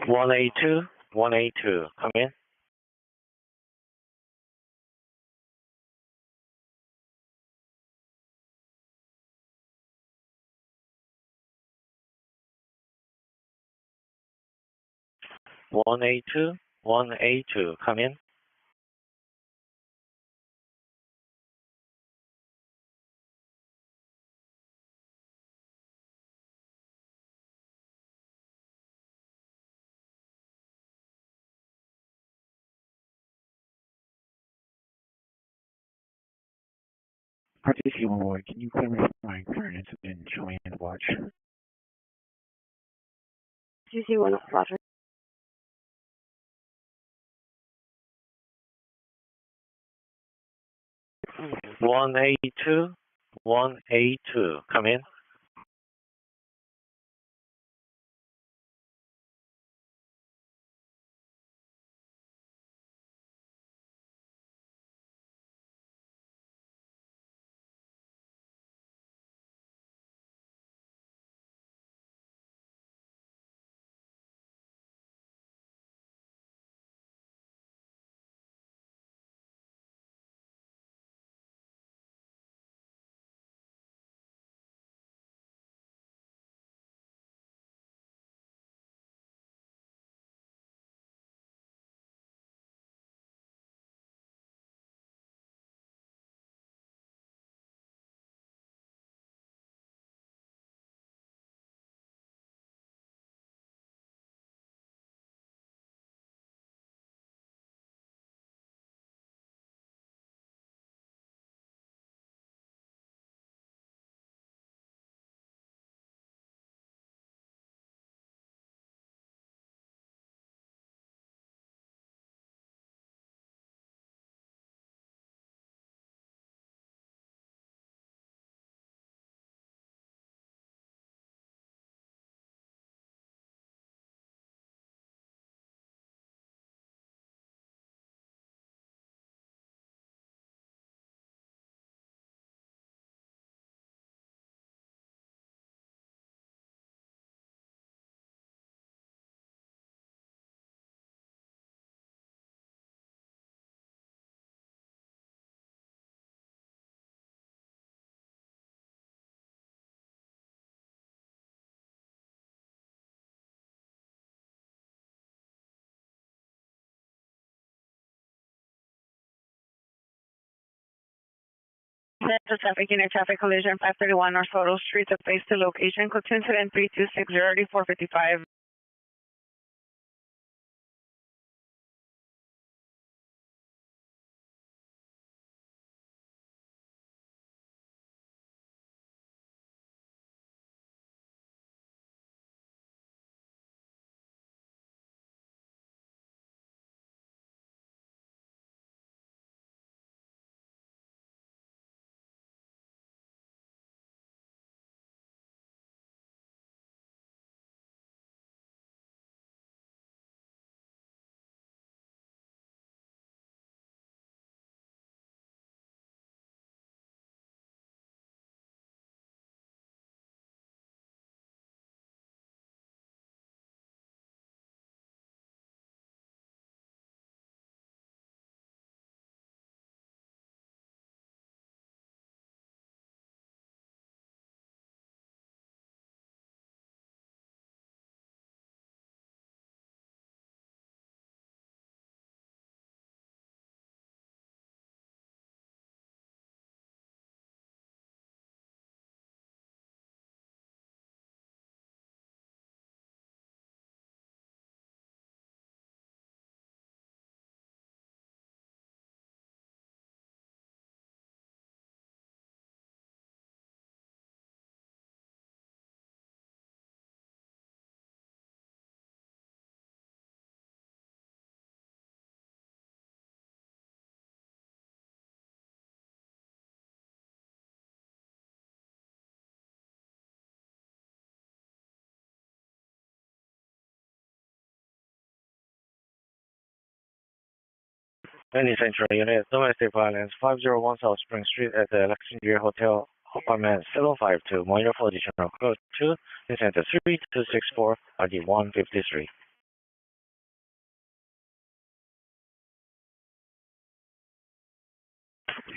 182, 182, come in. One eight two, 182, come in. RTC 1 can you clarify my current incident showing and watch? CC 1 Roger. One eight two, 182, come in. That's a traffic unit, traffic collision, 531 North Photo Street, the phase 2 location, code 2 incident 3260, 455. Any Central Unit, domestic violence, 501 South Spring Street at the Alexandria Hotel, apartment 752, minor for additional code 2, incentive 3264, RD 153.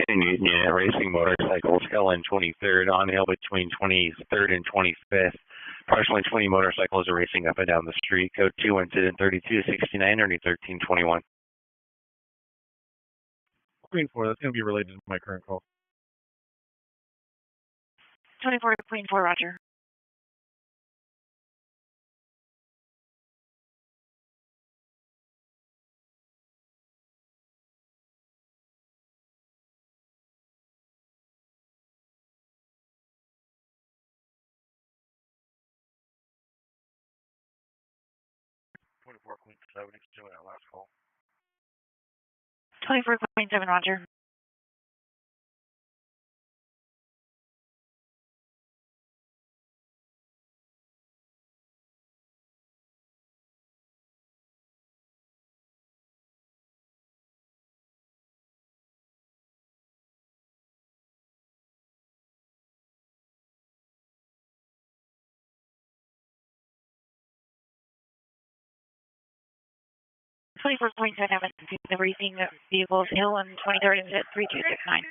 Unit racing motorcycles, LN 23rd, on hill between 23rd and 25th. Approximately 20 motorcycles are racing up and down the street. Code 2, incident 3269, RD 1321. Queen 4, that's going to be related to my current call. 24 Queen 4, roger. Queen 7, doing that last call. 24 Queen 7, roger. Twenty-four point seven, the racing vehicles, Hill and 23rd and 3269.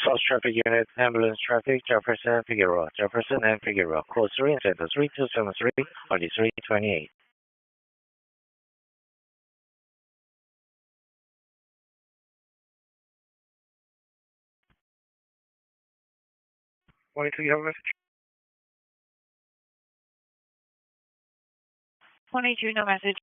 South Traffic Unit, ambulance traffic, Jefferson and Figueroa, Jefferson and Figueroa, code 3, incentive 3273, RD 328. What do you have a message? 22, no message.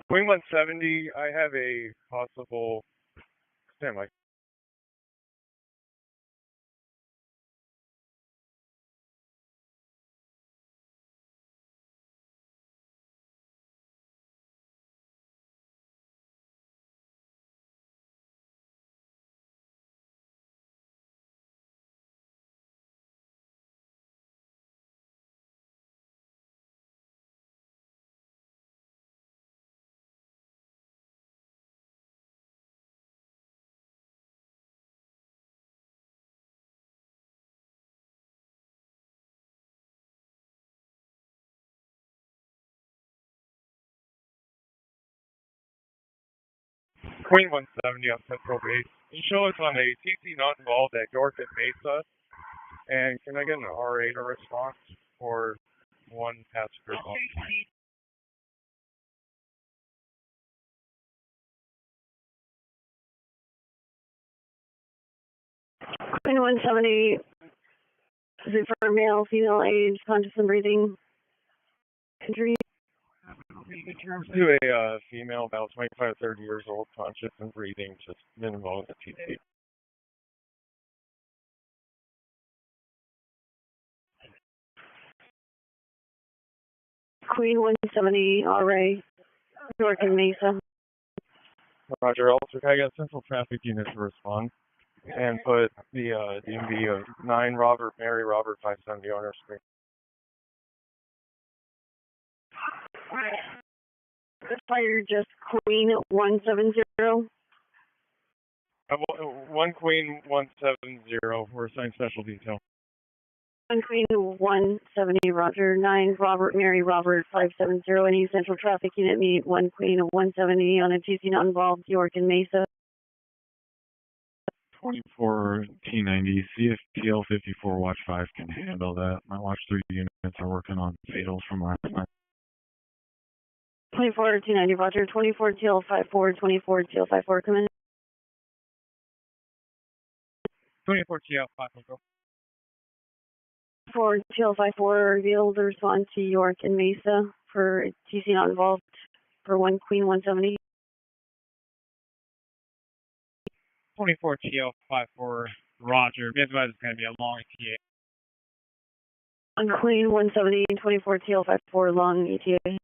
Queen 170, I have a possible standby. Queen 170 on Central Base. You show us on a TC not involved at York and Mesa. And can I get an R8 response for one passenger? Queen 170, is it for male, female, age, conscious and breathing, injury? To a female about 25 to 30 years old, conscious and breathing, just minimal in the TC. Queen 170, RA, York and Mesa. Roger, also can I get Central Traffic Unit to respond and put the DMV of 9 Robert Mary Robert 570 on our screen. This fire just Queen 170. One Queen 170, we're assigned special detail. One Queen 170, Roger, 9 Robert Mary Robert 570, any Central Traffic Unit meet 1 Queen 170 on a TC not involved, York and Mesa. 24 T90, CFTL 54 Watch 5 can handle that. My Watch 3 units are working on fatals from last night. 24 T90, Roger, 24 TL 54, 24 TL 54, come in. 24 TL 54. 4 TL 54, revealed to respond to York and Mesa for TC not involved for 1 Queen 170. 24 TL 54, Roger. Be advised it's going to be a long ETA. 1 Queen 170, 24 TL 54, long ETA.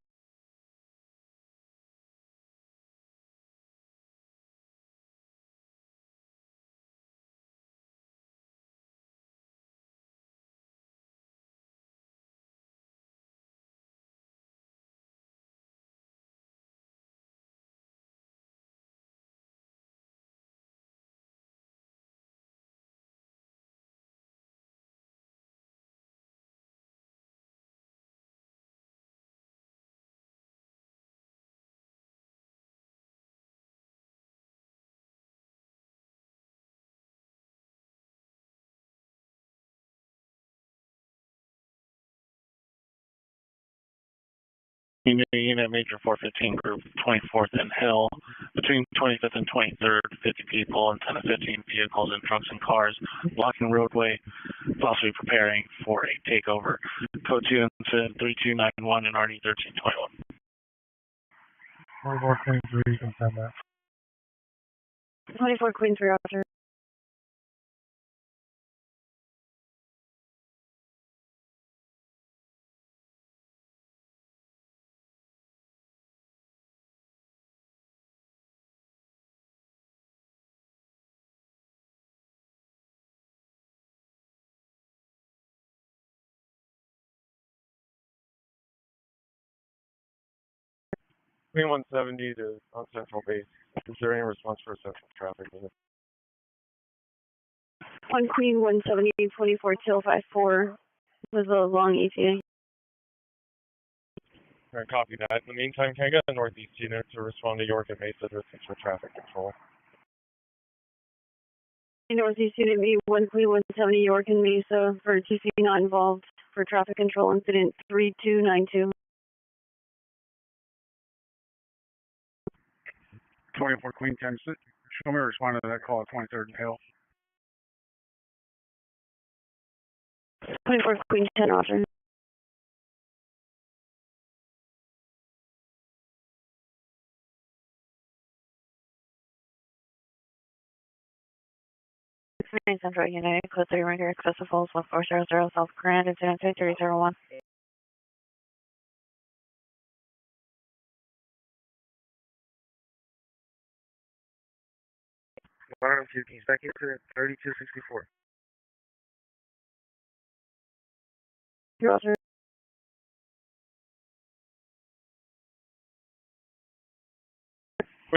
Unit Major 415 Group 24th and Hill, between 25th and 23rd, 50 people and 10 to 15 vehicles and trucks and cars blocking roadway, possibly preparing for a takeover. Code 2 incident 3291 and RD 1321. 24 Queen 3, confirm that. 24 Queen 3, Roger. Queen 170 to on Central Base. Is there any response for Central Traffic Unit? 1 Queen 170, 24 TL 54 with a long ETA. All right, copy that. In the meantime, can I get a Northeast unit to respond to York and Mesa to assist with traffic control? Northeast Unit meet 1 Queen 170, York and Mesa for TC not involved for traffic control incident 3292. 24 Queen 10, show me a respond to that call at 23rd and Hill. 24 Queen 10, Roger. Main Central Unit, code 3, Ranger Excessive Falls, 1400 South Grand, incident 301. 115, back into 3264. Roger.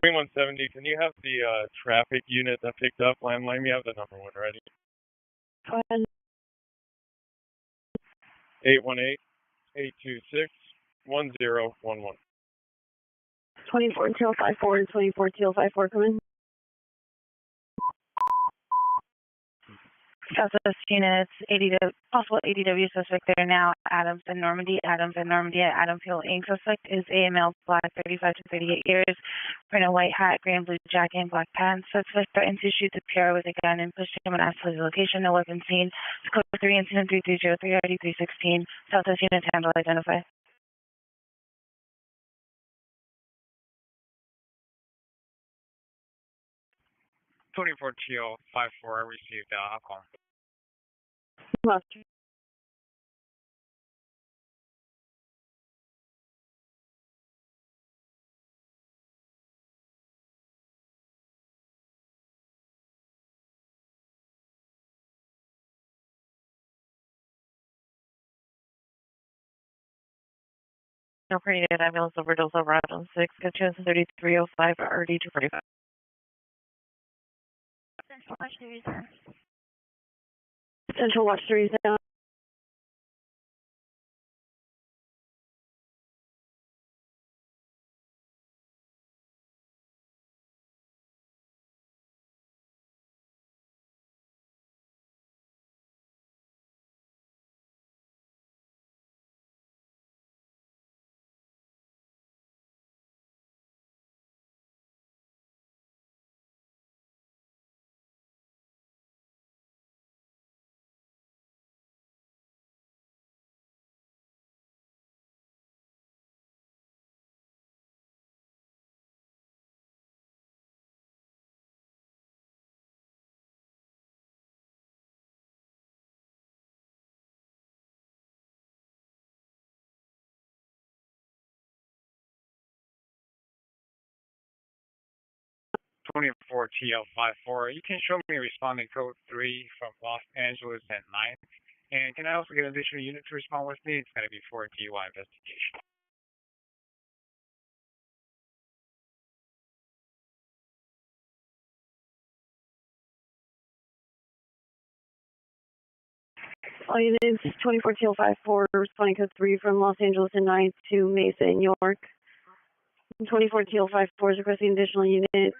Queen 170, can you have the traffic unit that picked up landline? You have the number one ready. 818-826-1011. 24 till 54 and 24 till 54 come in. Southwest units, possible ADW suspect there now, Adams and Normandy at Adam Fuel Inc. Suspect is AML, black, 35 to 38 years, wearing a white hat, gray and blue jacket, and black pants. Suspect threatened to shoot the PR with a gun and pushed him and asked for his location. No weapon seen. Code 3, incident 3303, ID 316. Southwest units handle identify. Twenty-four TL 54, I received a call. Last. Operated ambulance overdose over Adam 6, Kitchens 3305, RD 245. Central Watch 3 is down. Central Watch 3 is down. Twenty-four TL 54, you can show me responding code 3 from Los Angeles at 9. And can I also get an additional unit to respond with me? It's going to be for a DUI investigation. All units, 24 till 54, responding code 3 from Los Angeles and 9 to Mesa in York. 24 till 54 is requesting additional unit,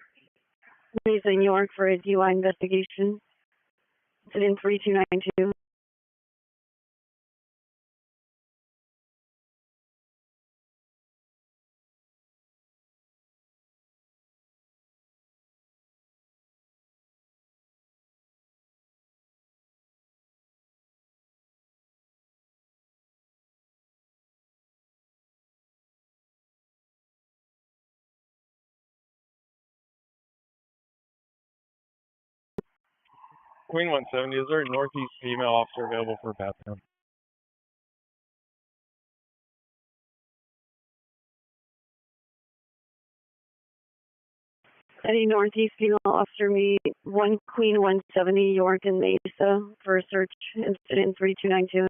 Mesa in York for a DUI investigation. Incident 3292. Queen 170, is there a Northeast female officer available for bathroom? Any Northeast female officer meet 1 Queen 170 York and Mesa for a search incident 3292.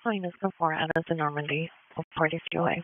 calling is before Addison Normandy, 43 away.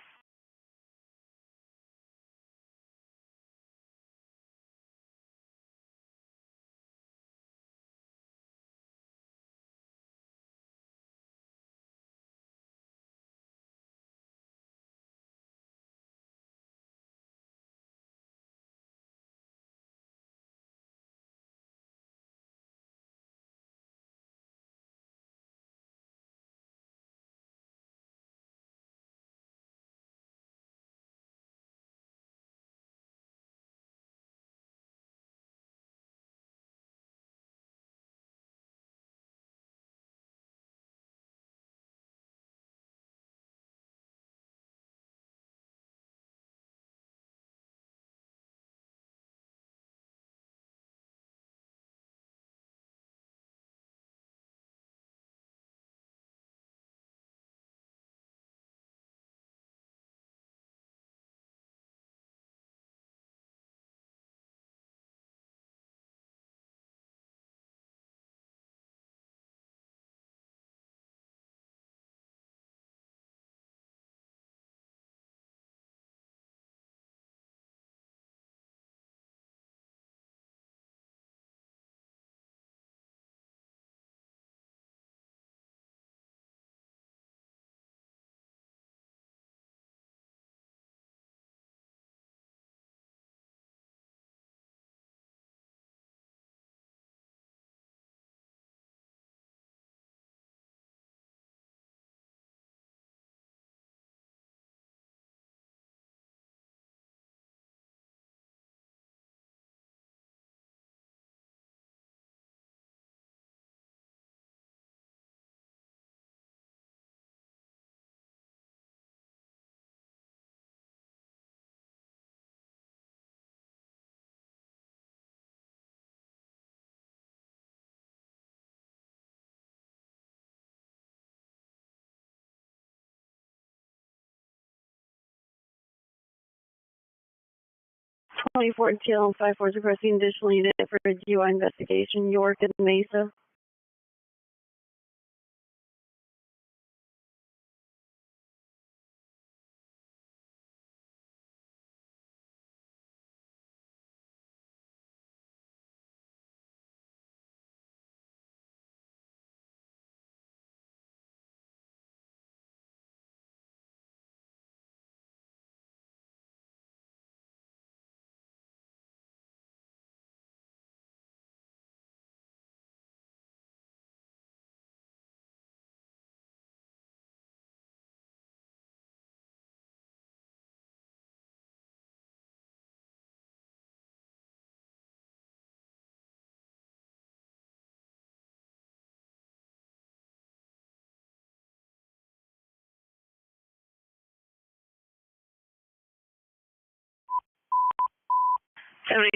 Twenty-four until 5-4 is requesting additional unit for a GUI investigation, York and Mesa.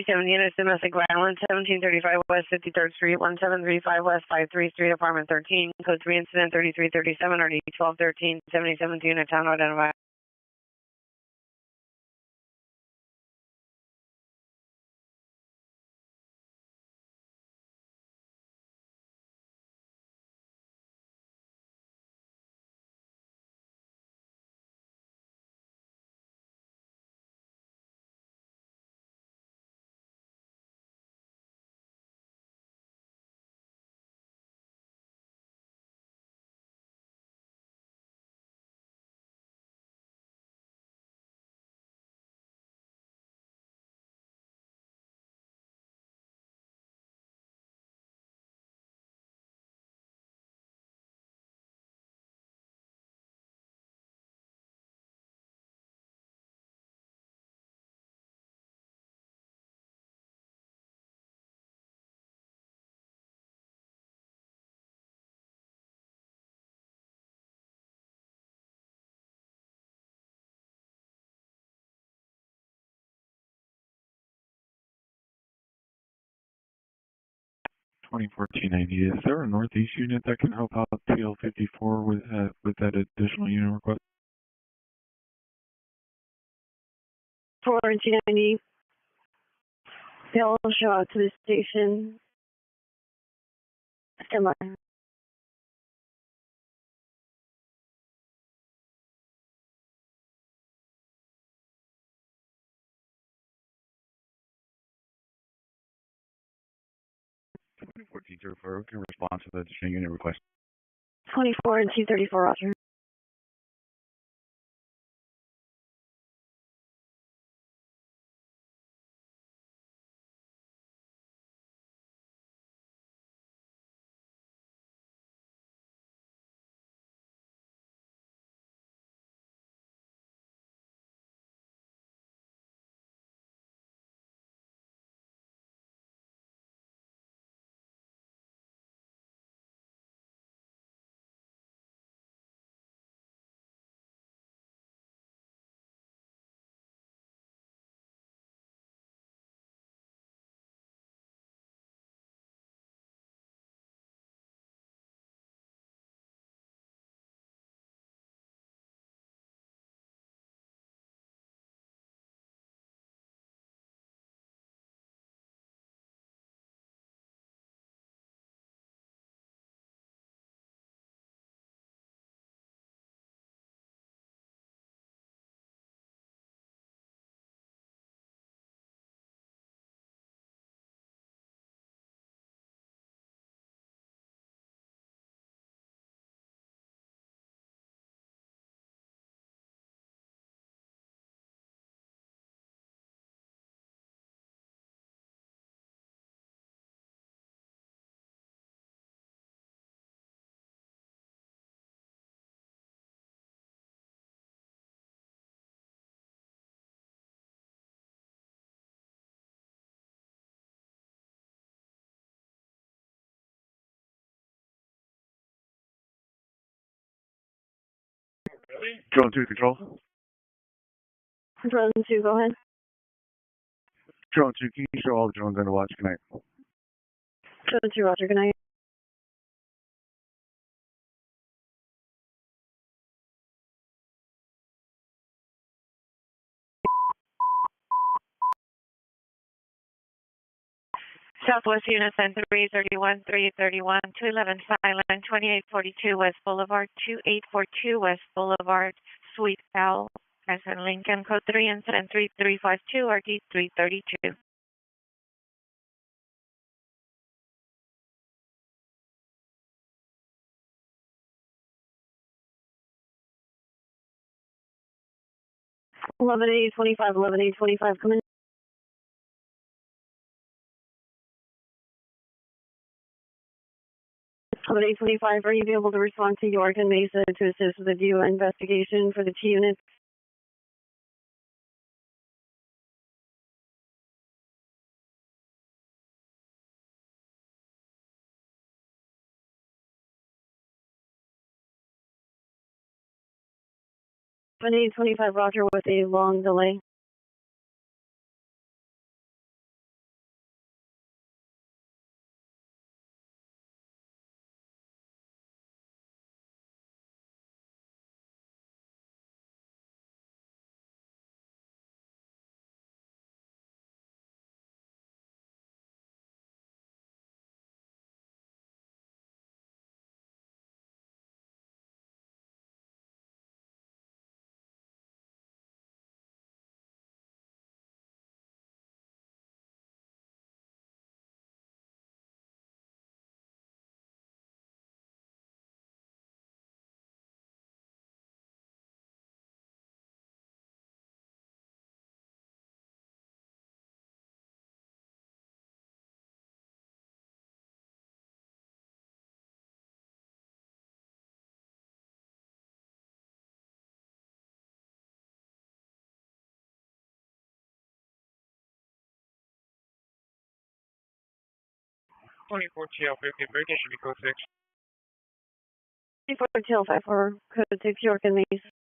Units, domestic violence, 1735 West 53rd Street, 1735 West 53rd Street, apartment 13, code 3 incident 3337, RD 1213, 77th unit, town identified. Is there a northeast unit that can help out TL54 with that additional unit request? 1490. They'll show out to the station. Stand by. 14 to refer. Can respond to the additional unit request. 24 and 234, roger. Drone 2, control. Drone 2, go ahead. Drone 2, can you show all the drones under watch? Good night. Drone 2, roger, good night. Southwest Unit 331, 331, 211 Silent, 2842 West Boulevard, 2842 West Boulevard, Suite L, as in Lincoln, code 3 incident 3352, RD 332. Eleven eight 25, come in. 11-825, are you able to respond to York and Mesa to assist with the DUI investigation for the T units? Eleven eight 25, roger, with a long delay. Twenty-four TL50, break-in should be code 6. 24 TL54, code 6, York and Mesa.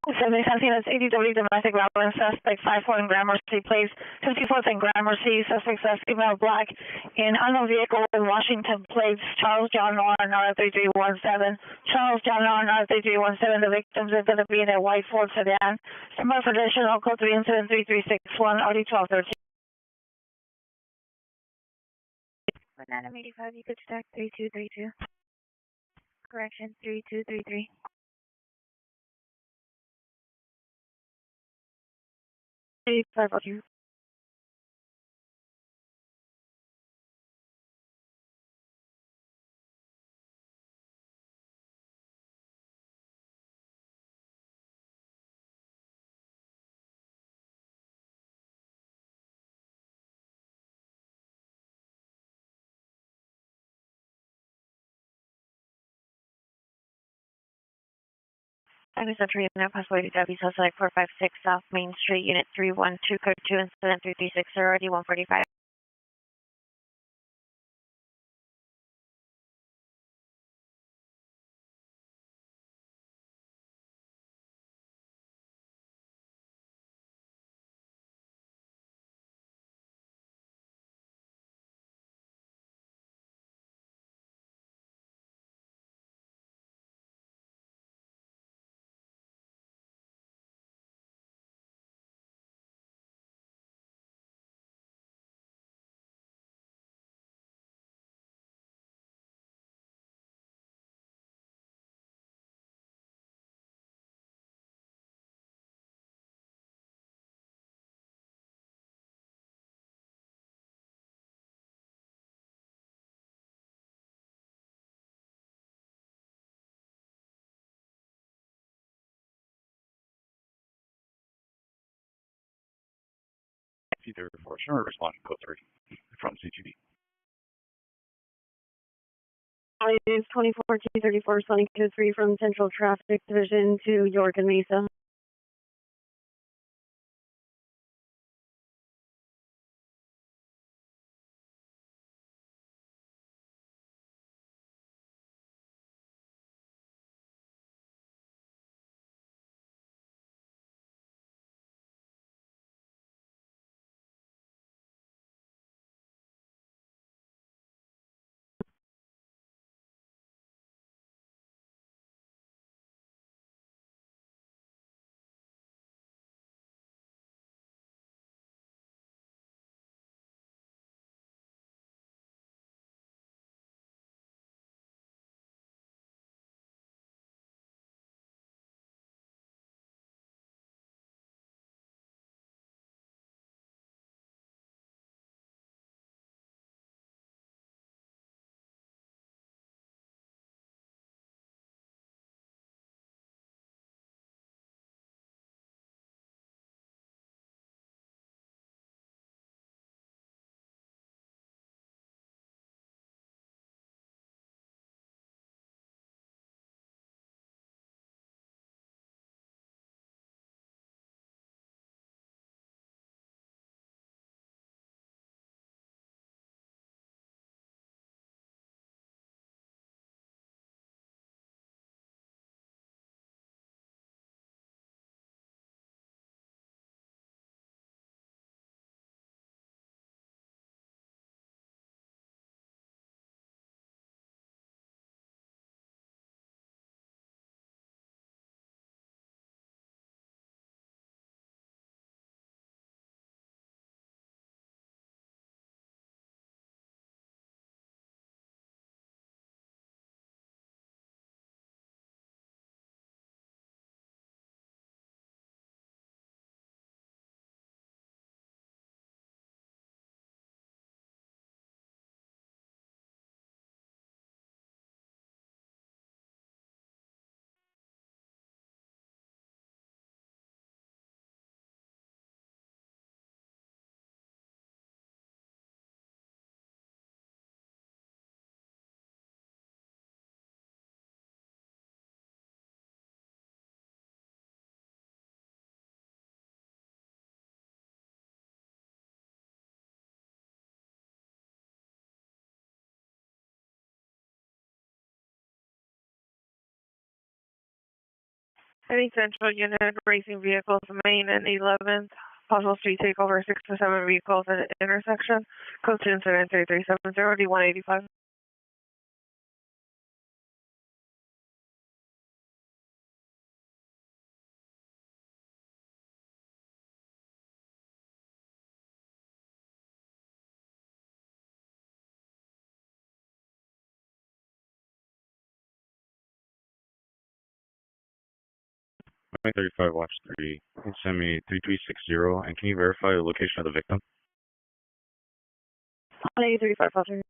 70 Santinas, ADW domestic violence suspect 54 in Gramercy Place, 54th and Gramercy, suspect says female black in unknown vehicle in Washington plates, Charles John Norton, R3317, Charles John Norton, R3317, the victims are going to be in a white Ford sedan, similar for additional code 3 incident 3361, RD1213. Banana 85, you could stack 3232. Correction, 3233. 85 of you. Time is entry unit possibility W suspect 456 South Main Street, Unit 312, code 2, incident 336, RD 145. C34, sure, responding code 3 from CGD. It's 24T34, responding code 3 from Central Traffic Division to York and Mesa. Heading Central Unit, racing vehicles, Main and 11th. Possible street takeover, 6 to 7 vehicles at the intersection. Code to incident 3370 D185. My 35 watch 3. Can you send me 3360 and can you verify the location of the victim? 135 Foster.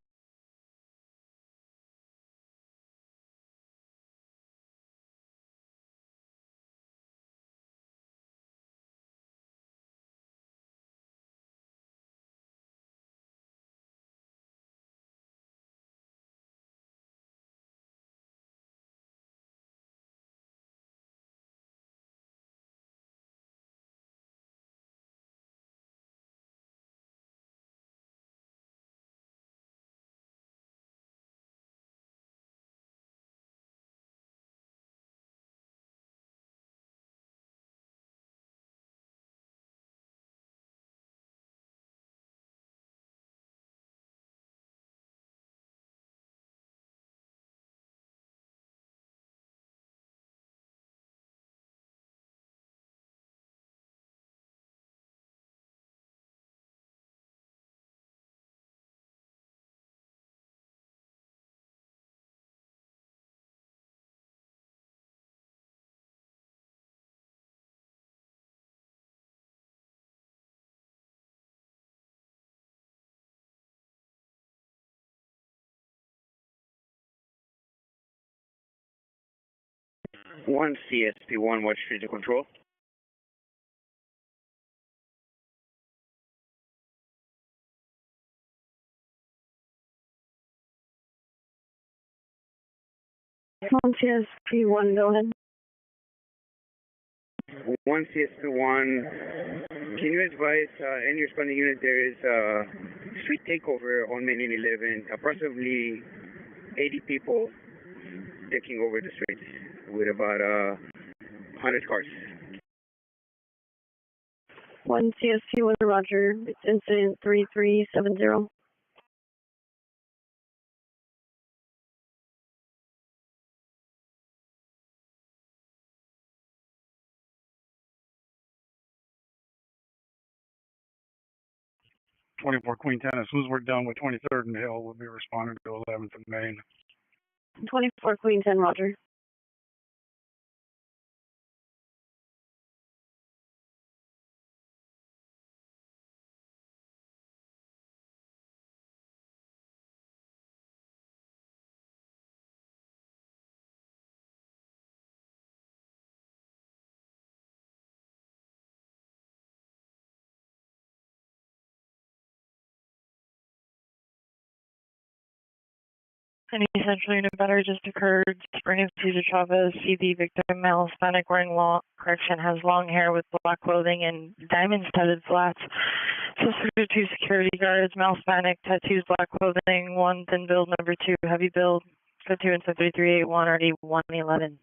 One CSP1, watch street to control. One CSP1, go ahead. One CSP1, can you advise any responding unit there is a street takeover on Main and 11, approximately 80 people taking over the streets with about 100 cars. One CSP1, Roger. It's incident 3370. Queen Tennis, who's worked down with 23rd and Hill will be responding to 11th and Main. 24 Queen 10, Roger. Any Central Unit battery just occurred. Spring Cesar Chavez, CD victim, male, Hispanic, wearing has long hair with black clothing and diamond-studded flats. Suspect 2 security guards, male, Hispanic, tattoos, black clothing, 1 thin build, number 2 heavy build. Code 2 and 3381 RD 111.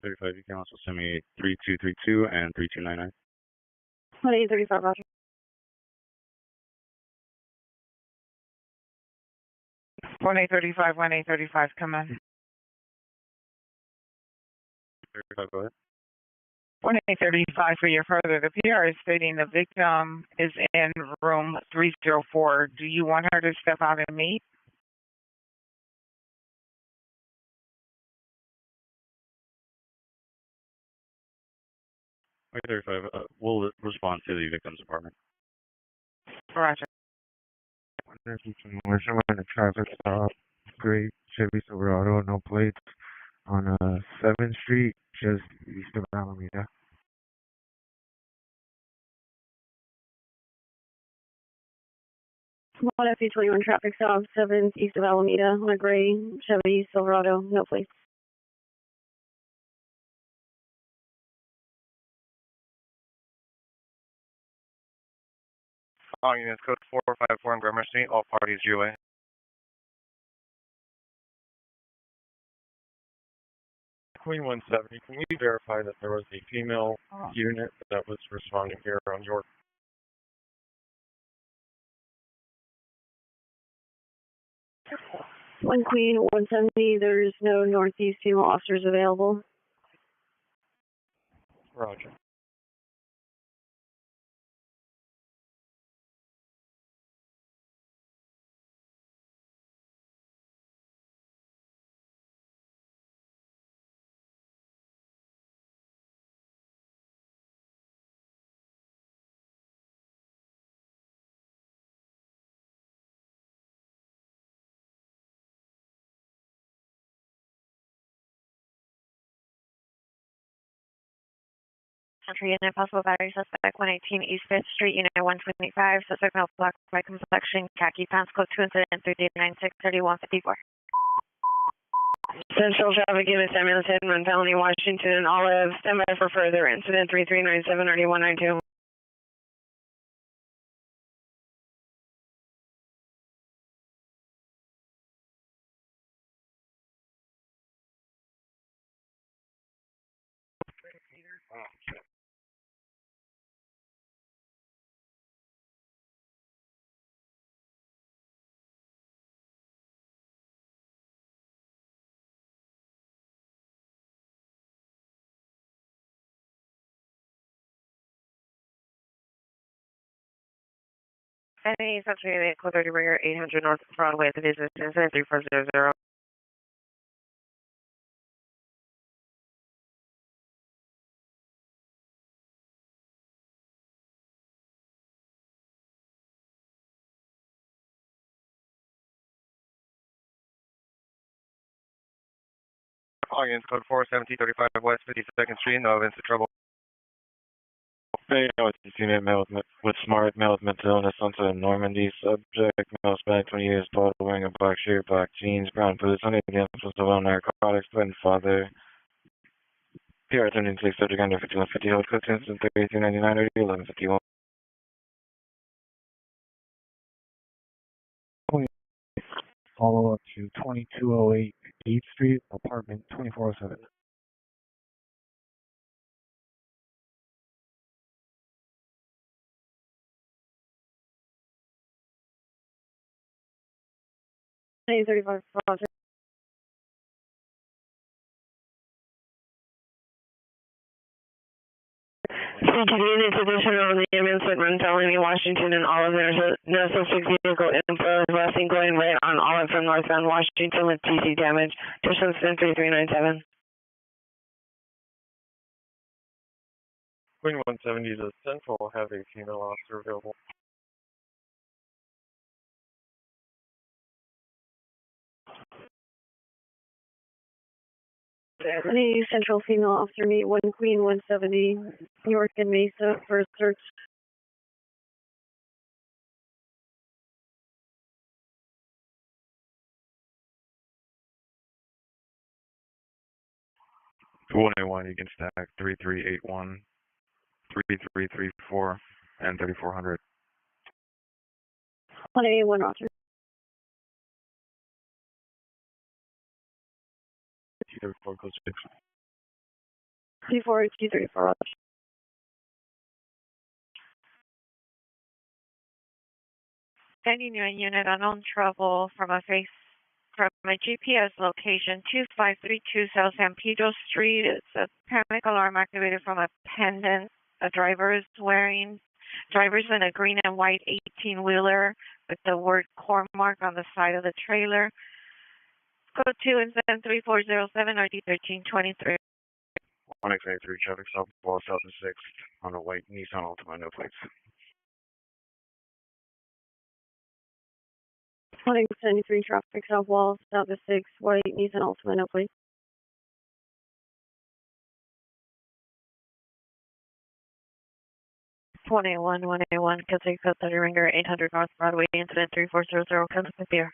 35, you can also send me 3232 and 3299. 1835, Roger. One 1835, come in. 35, go ahead. 1835 for your further. The PR is stating the victim is in room 304. Do you want her to step out and meet? Wait, 35, we'll respond to the victim's apartment. Roger. We're showing a traffic stop, gray Chevy Silverado, no plates, on 7th Street, just east of Alameda. 1 FE21 traffic stop, 7th east of Alameda, on a gray Chevy Silverado, no plates. All units, code 454 on Gramercy, all parties UA. Queen 170, can we verify that there was a female unit that was responding here on York? One Queen 170, there's no northeast female officers available. Roger. Entry unit, possible battery suspect, 118 East 5th Street, unit 125, suspect male, black, white complexion, khaki pants, code 2 incident 3896-3154. Central traffic unit, ambulance Edmund, Felony, Washington, and Olive. Stand by for further incident 3397 RD192. Any Central unit, code 30 Ringer, 800 North Broadway, the business incident 3400. Audience code 41735 West 52nd Street, no evidence of trouble. Hey, this unit, male with smart, male with mental illness, onto Normandy, subject, male Hispanic, 20 years, tall, wearing a black shirt, black jeans, brown boots, under the influence of narcotics, grandfather. PR 76, subject under 5150, hold code 3399 or 1151. Follow up to 2208 8th Street, apartment 2407. Hey, 35 Roger. CTV units additional on the ambulance Edmund, Felony, Washington, and Olive. There's no suspect vehicle info. Last thing going right on Olive from northbound Washington with TC damage. Distance 3397. Queen 170, does Central have a female officer available? Any Central female officer meet 1 Queen 170, York and Mesa for a search. To 181, you can stack 3381, 3334, and 3400. 181 Roger. T34 code 6. T4 T34 Roger. Sending you a unit unknown trouble from a GPS location 2532 South San Pedro Street. It's a panic alarm activated from a pendant a driver is wearing. Driver's in a green and white 18-wheeler with the word core mark on the side of the trailer. Code 2 incident 3407 RD 1323. 183 traffic stop, wall south of 6th on a white Nissan Altima, no plates. 173 traffic south wall, south of 6, white Nissan Altima, no plate. One A one, Kelsey Code 30 Ringer, 800 North Broadway, incident 3400, Kelsey Pier.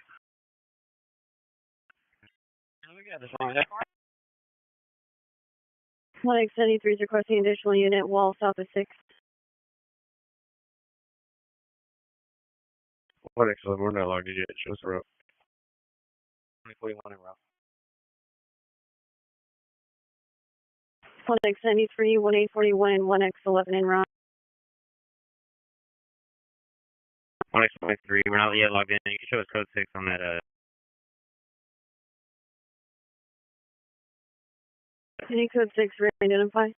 173 is requesting additional unit, wall south of 6. What excellent, we're not allowed to get shows the route. 2041 in route. 1X93, 1841, and 1X11 en route. 1X23, we're not yet logged in. You can show us code 6 on that, Any code 6, re-identify.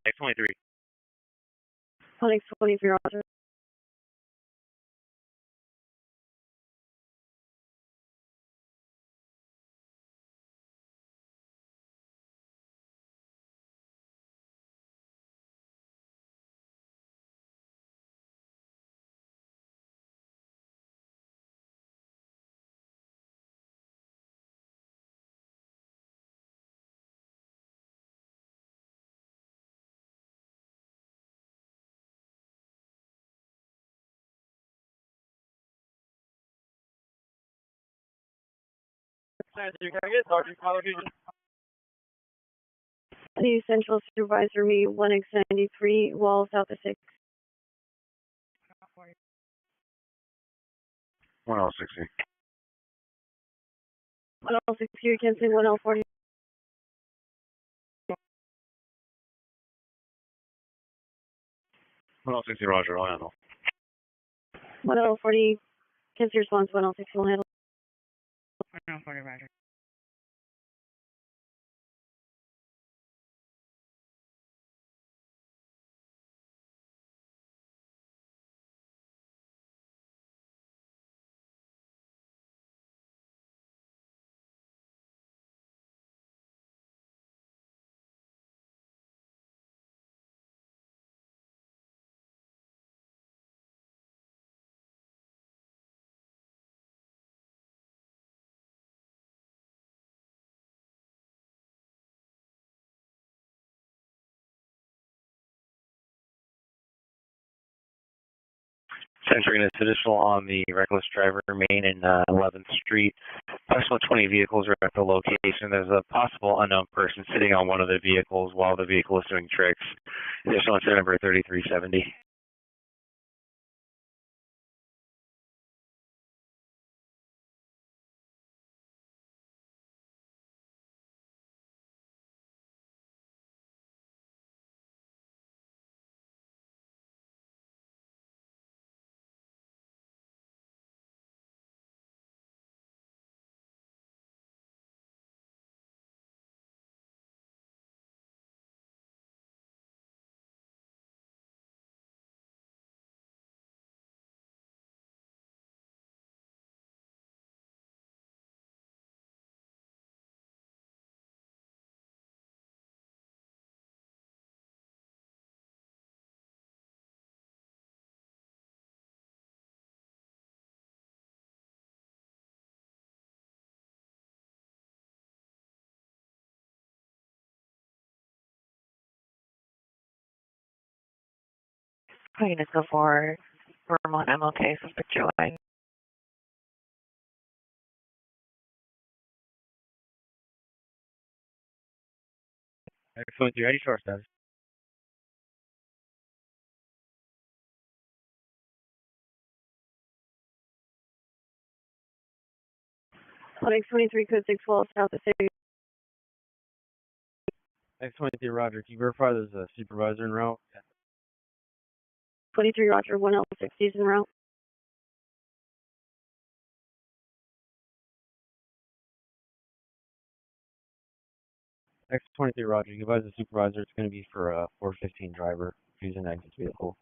X23. 1X23, roger. City Central Supervisor, me 1X93, wall south of 6. 1060. 1L60, you can say 1L40. 1060, roger, I'll handle. 1L40, can see response, 1L60 will handle. 1L40, roger. Centering is additional on the reckless driver main in 11th Street. Approximately 20 vehicles are at the location. There's a possible unknown person sitting on one of the vehicles while the vehicle is doing tricks. Additional incident number 3370. Units go for Vermont MLK, suspect Joy. Excellent, you ready, short status? X23, code 6, wall south of 6. X23, roger. Can you verify there's a supervisor en route? 23, roger, 1L60 is en route. X23, roger. You advise the supervisor it's going to be for a 415 driver who's in exit vehicle.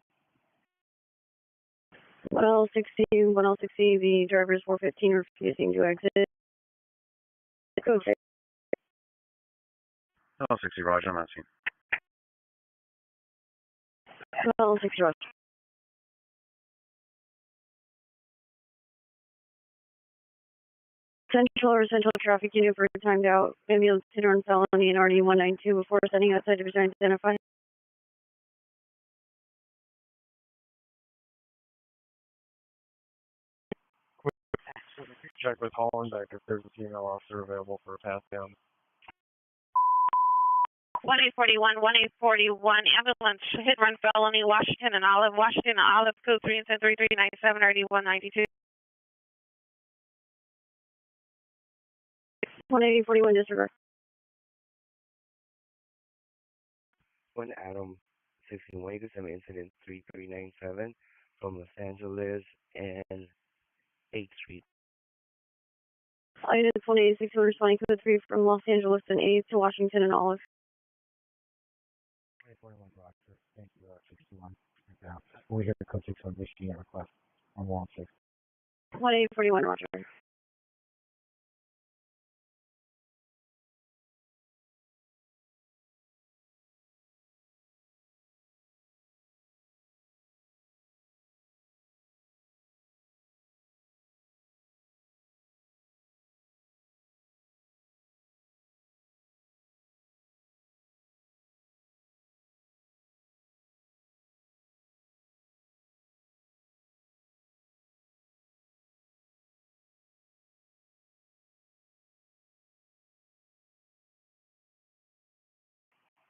1L60, the driver is 415 refusing to exit. Code 6. 1060, roger, I'm asking. 1L60, roger. Central traffic unit for timed out. Ambulance hit on felony and RD 192 before setting outside division identified. Check with Hollenbeck if there's a female officer available for a pass down. 1841, 1841, ambulance hit run felony, Washington and Olive, code 3 and 3397, RD 192. 18041 disregard. 1 Adam 61, you can send me incident 3397 from Los Angeles and 8th Street. Unit 18061 responding code 3 from Los Angeles and 8th to Washington and Olive. 41 Roger. Thank you, 61. Yeah. We hear code 6 on Michigan request on wall 6. 18041 Roger.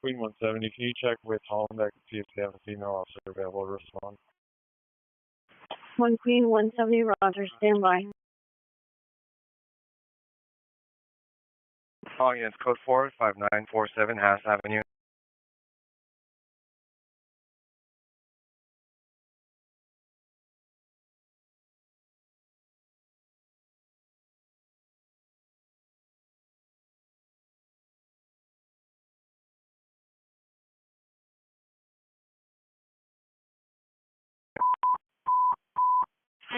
Queen 170, can you check with Hollenbeck and see if they have a female officer available to respond? 1 Queen 170 Roger, stand by. Calling in code 45947 Haas Avenue.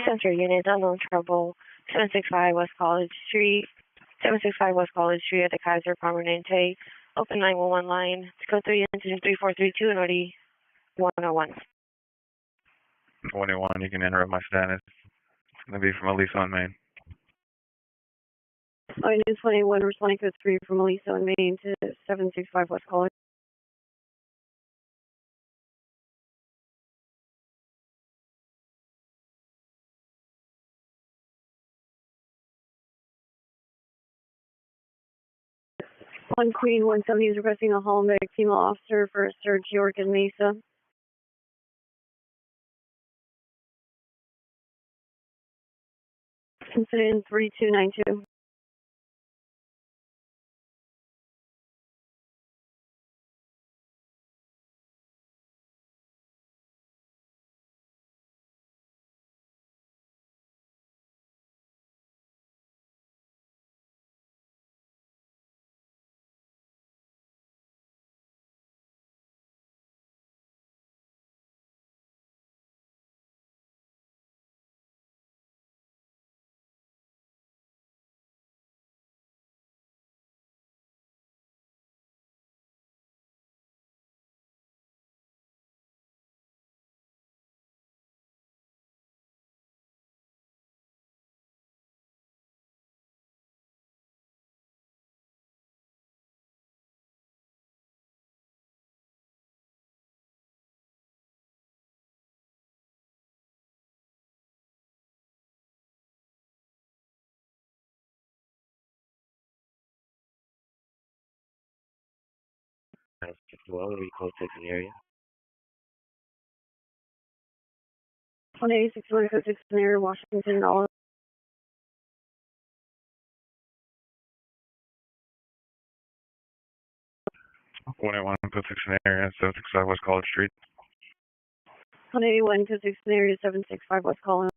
Center unit, unknown trouble, 765 West College Street, 765 West College Street at the Kaiser Permanente. Open 911 line. It's code 3 incident 3432 and OD 101. 21, you can enter my status. It's going to be from Elisa on Main. Unit 21 responding code 3 from Elisa and Maine to 765 West College. 1 Queen 170 is requesting a Hollenbeck female officer for search York and Mesa. Incident 3292. Adam 61, we code 6 in the area. 18061 code 6 near Washington and Olive. 181, code 6 in the area, 765 West College Street. 181 code 6 near 765 West College.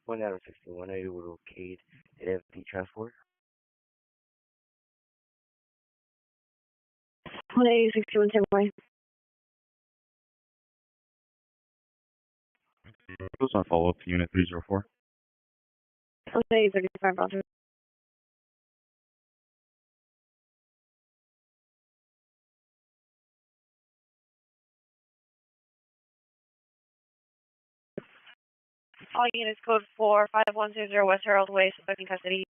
One Adam 61, are you able to locate an FP transport? 18061 standby. Goes on follow up to Unit 304. 18035 Roger. All units code 45100 West Herald Way, suspect in custody.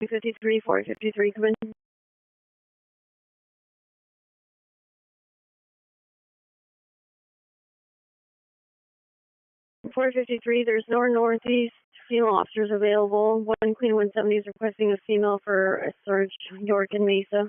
453, 453, come in. 453, there's no northeast female officers available. One Queen 170 is requesting a female for a search, York and Mesa.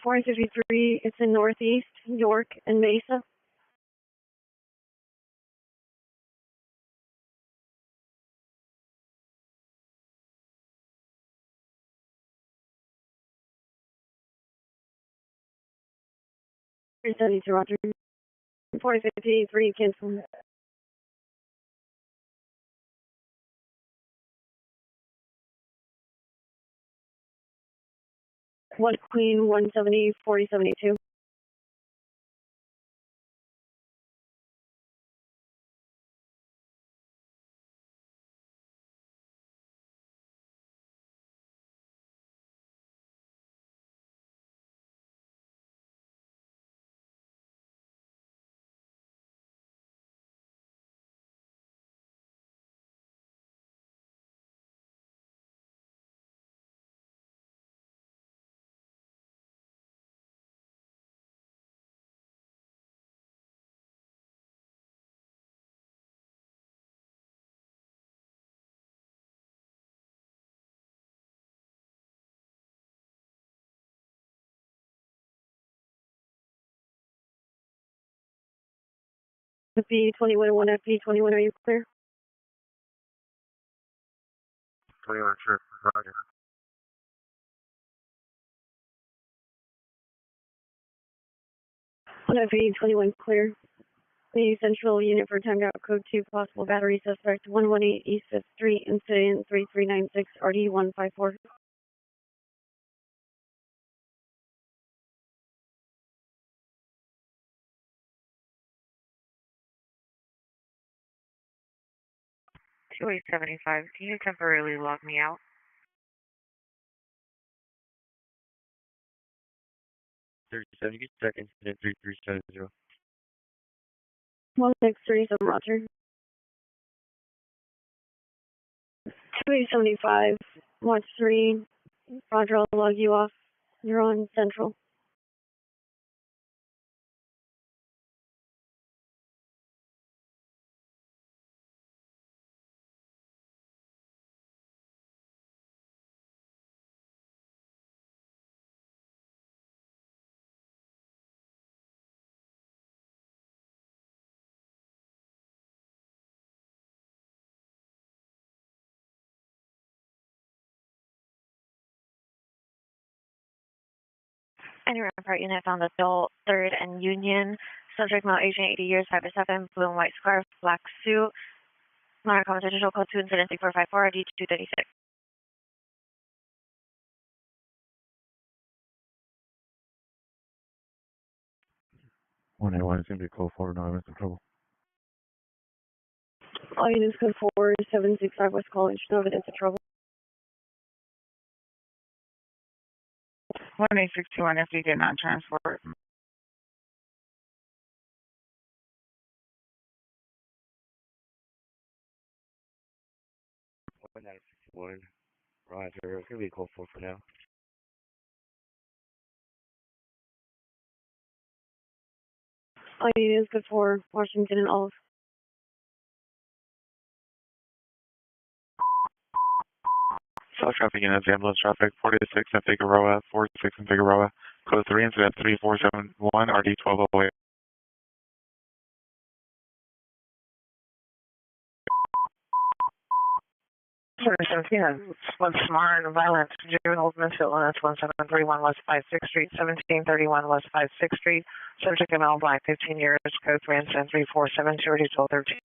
Four 53, it's in northeast, York and Mesa. Three 72, Roger. 453, cancel. One Queen 170, 4072. FP 21 1 FP 21, are you clear? 21, sure. Roger. One FP 21, clear. The central unit for timed out code 2, possible battery suspect 118 East 5th Street, incident 3396 RD 154. Two 875, can you temporarily log me out? 37, you can check incident 3370. 1637, Roger. 2875, watch 3, Roger, I'll log you off. You're on central. Any Rampart unit found adult, 3rd and Union. Subject male, agent 80 years, 5'7", blue and white scarf, black suit. Monarch Constitutional Code 2, incident 3454, RD 236. 181 is going to be code 4, no, I'm in some trouble. All units code 4765 West College, no evidence of trouble. 1861 FD did not transport. 1961. Roger. It's going to be code 4 for now. All units code 4, Washington and Olive. South traffic units, ambulance traffic, 46 in Figueroa, 46 in Figueroa. Code 3, incident 3471, RD 1208. One smart and violent juvenile mental illness 1731 West 56th Street, 1731 West 56th Street. Subject of male black, 15 years, code 3 incident 3472, RD 1213.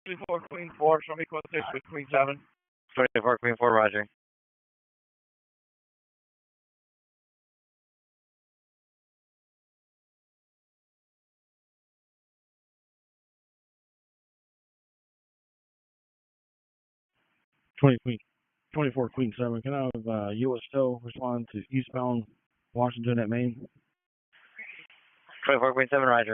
24 Queen 4, show me code 6 with Queen 7. 24 Queen 4, roger. Twenty Queen, 24 Queen 7. Can I have U.S. Stowe respond to eastbound Washington at Maine? 24 Queen 7, roger.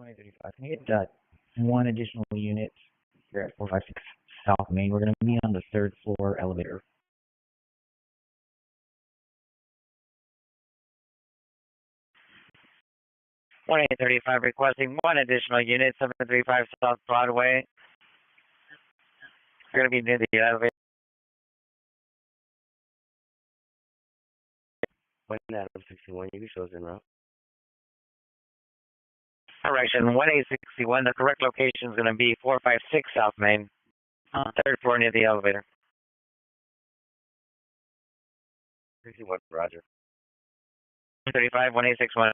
Can I get one additional unit here at 456 South Main? We're going to be on the third floor elevator. 1835 requesting one additional unit, 735 South Broadway. You're going to be near the elevator. When Adam 61, you shows in route. Correction, 1861. The correct location is going to be 456 South Main, third floor near the elevator. 61, roger. 35, 1861.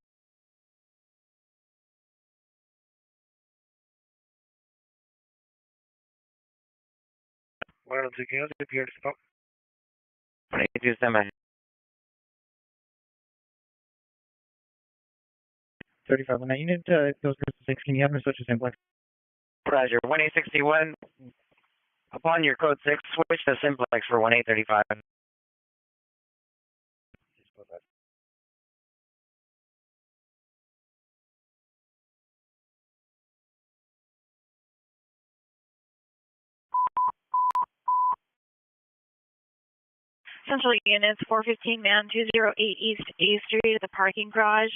What else you can if you're stop? 1827. 35 on that unit, those are 6. Can you have them switch to simplex? Roger, 1861. Upon your code 6, switch to simplex for 1835. Central units, 415 man, 208 East A Street at the parking garage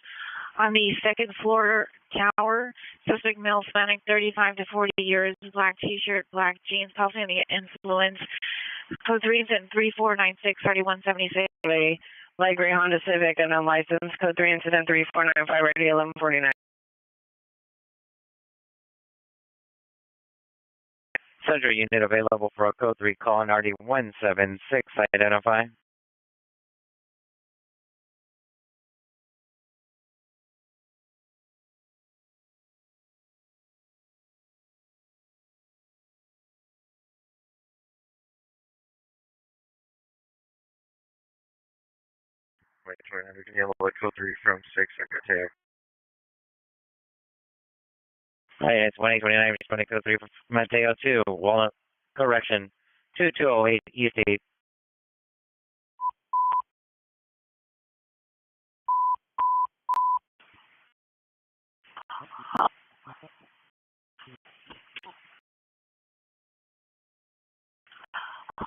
on the second floor tower. Suspect male, Hispanic, 35 to 40 years, black t-shirt, black jeans, possibly under the influence. Code 3 incident 3496 3176. Light gray Honda Civic and unlicensed. Code 3 incident 3495 ready 1149. Central unit available for a code 3 call on RD 176. Identify. Wait, we can yellow like code 3 from 6 Secretary. Hey, it's 1829, responding code 3 from Mateo 2, Walnut, correction, 2208 East 8.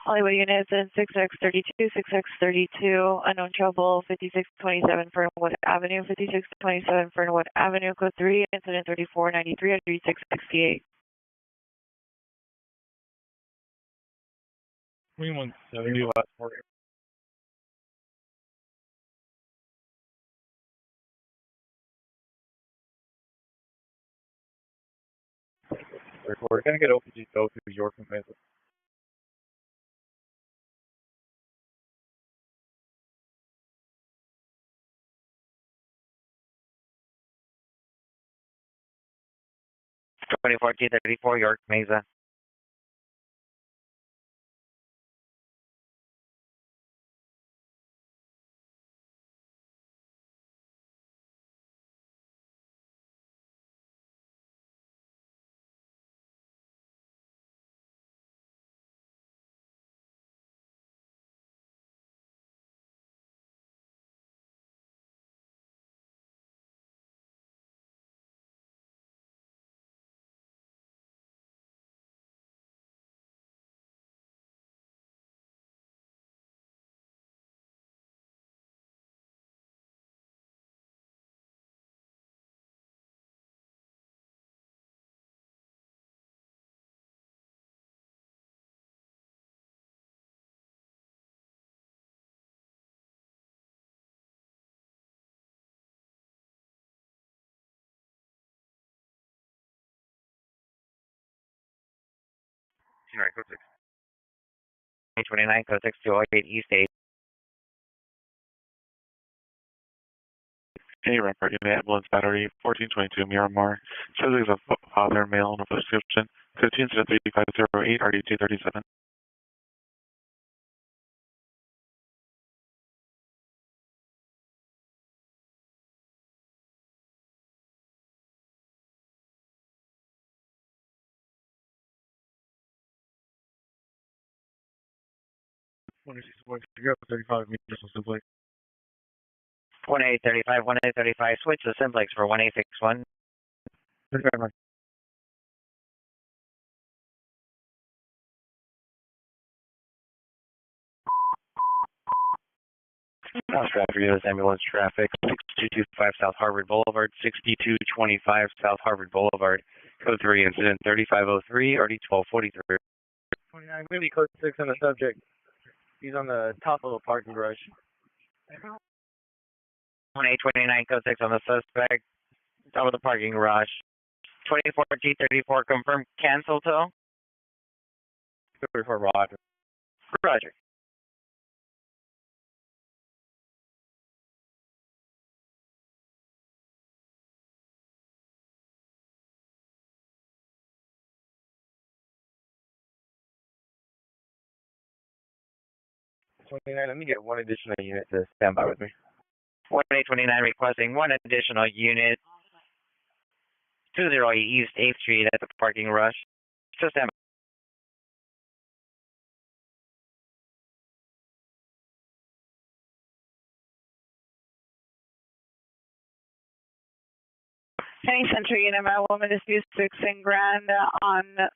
Hollywood units in 6X32, 6X32, unknown trouble, 5627 Fernwood Avenue, 5627 Fernwood Avenue, code 3, incident 3493 3668. Queen 170, last 40. We're going to get OPG go to York and Mesa. T34 York Mesa. 29, code 6. 29, code 6 208 East 8. Any report unit, ambulance battery, 1422 Miramar. Subject is a father, male, on a prescription. 15-3508, RD237. One six one three up 35 meters on simplex. 1835, switch to simplex for 1861. 35 mark. South traffic, U.S. ambulance traffic, 6225 South Harvard Boulevard, 6225 South Harvard Boulevard, code 3, incident 3503, RD1243. 29, maybe code 6 on the subject. He's on the top of the parking garage. 1829, code 6 on the suspect, top of the parking garage. 24 G34, confirm cancel tow. 34 Roger. Roger. Let me get one additional unit to stand by with me. 1829 requesting one additional unit. 208 East 8th Street at the parking rush. So stand Penny Century Unit, my woman disputes 6 in Grand on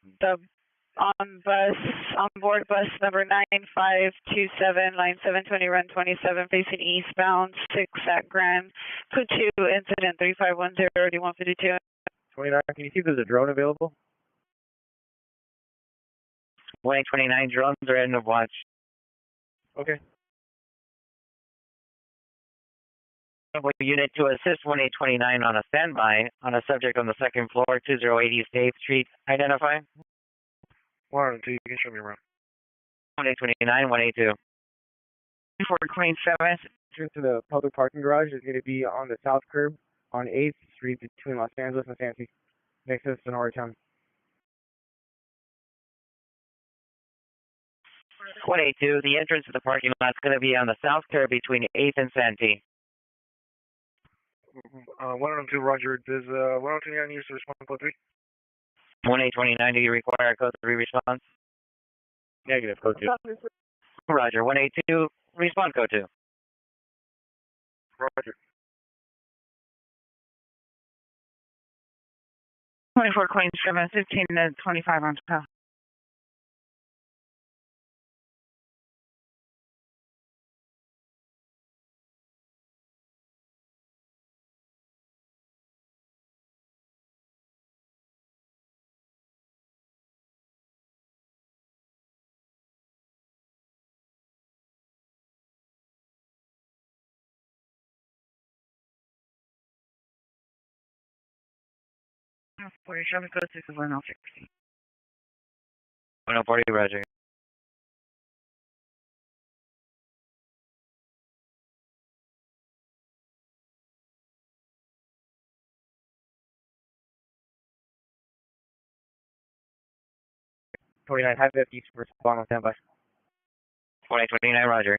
board bus number 9527, line 720, run 27, facing eastbound, 6 at Grand. Code 2, incident 3510, RD152. 29, can you see if there's a drone available? 1829 drones are in the watch. Okay. Unit to assist 1829 on a standby on a subject on the second floor, 208 East 8th Street. Identify. 102, you can show me around. 1829, 182. 427th, entrance to the public parking garage is going to be on the south curb on 8th Street between Los Angeles and Santee, next to Sonora Town. 182, the entrance to the parking lot is going to be on the south curb between 8th and Santee. 102, Roger. Does 129 use the response code 3? 1829, do you require a code 3 response? Negative, code 2. Roger, 182, respond code 2. Roger. 24 Queen 7, 15 to 25 on top. For traffic code 6 is 1060. 1040, Roger. High 50s for spawn on standby. 1829, Roger.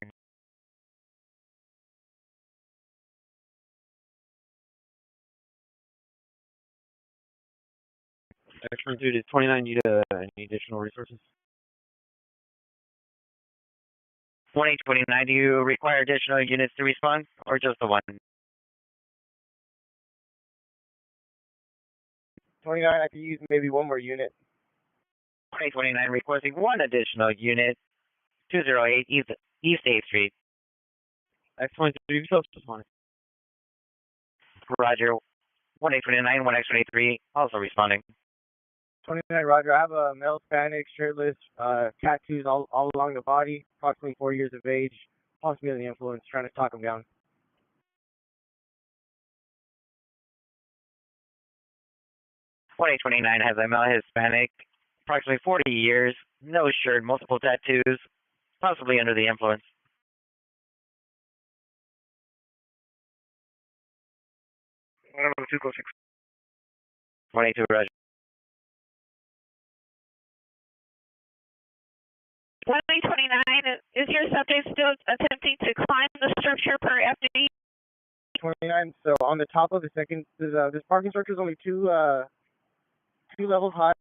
Extra dude, is 29 need any additional resources? 1829, do you require additional units to respond, or just the one? 29, I could use maybe one more unit. 1829 requesting one additional unit, 208 East 8th Street. X23, yourself just wanted. Roger, 1829, 1X23, also responding. 29, Roger. I have a male Hispanic, shirtless, tattoos all along the body, approximately 4 years of age, possibly under the influence, trying to talk him down. 1829 has a male Hispanic, approximately 40 years, no shirt, multiple tattoos, possibly under the influence. 22, Roger. 129, is your subject still attempting to climb the structure per FD? 29. So on the top of the second, this parking structure is only two levels high.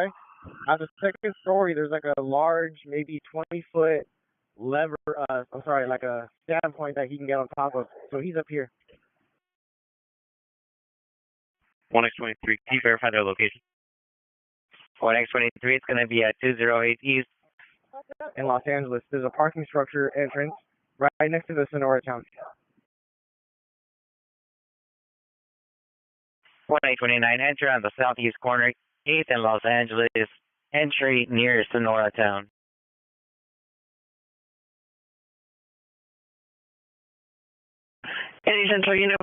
At the second story, there's like a large, maybe 20-foot lever. Like a standpoint that he can get on top of. So he's up here. 1X23, can you verify their location? 1X23, it's going to be at 208 East. In Los Angeles, there's a parking structure entrance right next to the Sonora town. 129, enter on the southeast corner, 8th in Los Angeles, entry near Sonora town. Any Central Unit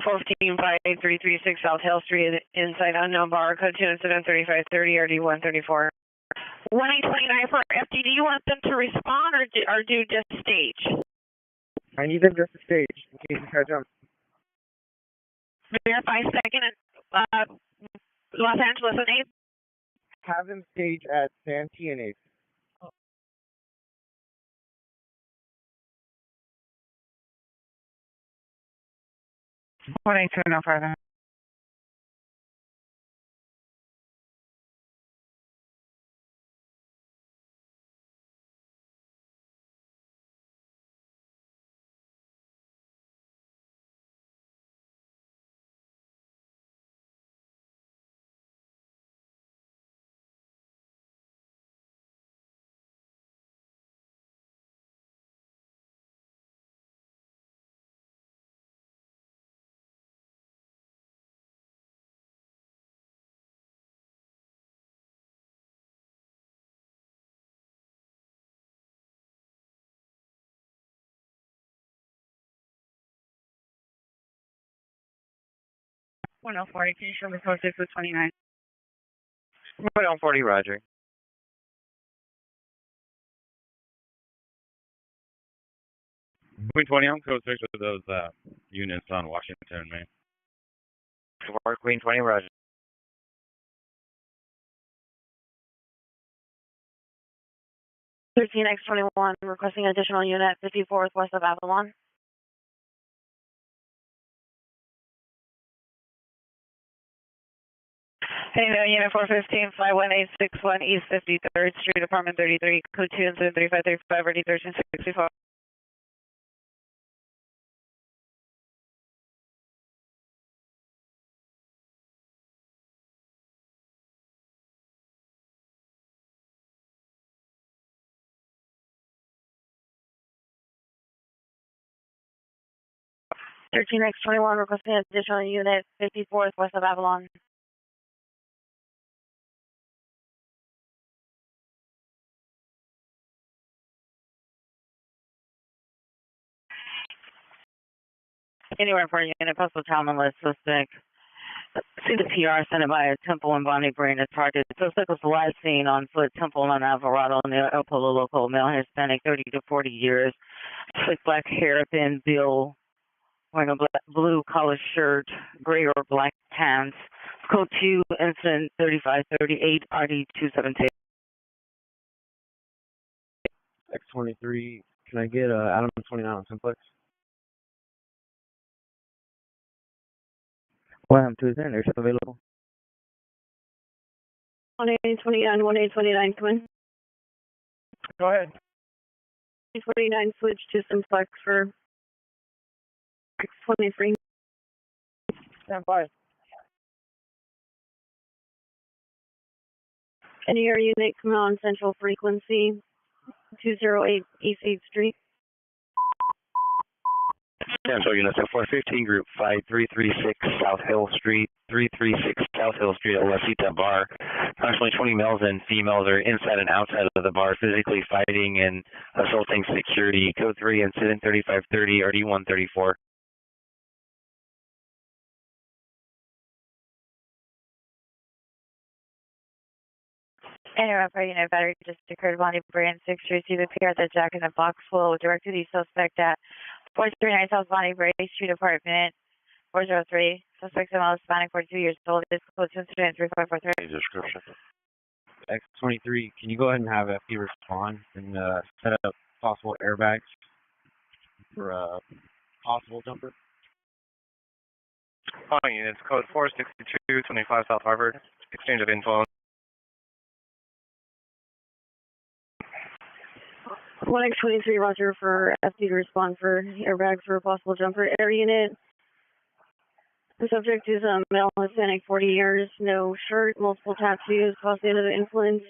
14-5336 South Hill Street, inside unknown bar, code 2 incident 3530 RD 134. 129 for FD, do you want them to respond or do just stage? I need them just to stage in case you try to jump. Verify second, Los Angeles and 8th. Have them stage at Santee and 8th. 182 no further. Can you show me code 6 with 29? 140, Roger. Queen 20, I'm code 6 with those units on Washington, Maine. Queen 20, Roger. X21 requesting additional unit 54th west of Avalon. Hey, Unit 415, 51861 East 53rd Street, Apartment 33, code 2 incident 3535 RD 1364. X21 requesting additional unit 54th west of Avalon. Anywhere for a unit, postal town on list, suspect. See the PR sent by a Temple and Bonnie Brain at target. Suspect was last seen on foot, Temple and Alvarado near El Polo local, male Hispanic, 30 to 40 years. Slick black hair, thin bill, wearing a blue collar shirt, gray or black pants. Code 2, incident 3538, RD 217. X23, can I get Adam 29 on simplex? Well, to then, there's available. 1829, come in. Go ahead. 29 switch to simplex for 623. Stand by. Any air unit come on central frequency 208 East 8th Street. Central Units at 415, Group 5336 South Hill Street, 336 South Hill Street at La Cita Bar. Approximately 20 males and females are inside and outside of the bar, physically fighting and assaulting security. Code 3, incident 3530, RD 134. Interrupt unit battery just occurred. Bonnie Brand 6 receive a PR that Jack in the Box will direct to the suspect at 439 South Bonnie Bray Street, apartment 403. Suspect is male, Hispanic, 42 years old. This code 2-3543. Description. X23, can you go ahead and have FD respond and set up possible airbags for a possible jumper? Calling units, code 462-25 South Harvard. Exchange of info. 1X23, Roger, for FD to respond for airbag for a possible jumper. Air unit. The subject is a male, Hispanic, 40 years, no shirt, multiple tattoos, possibly under the influence.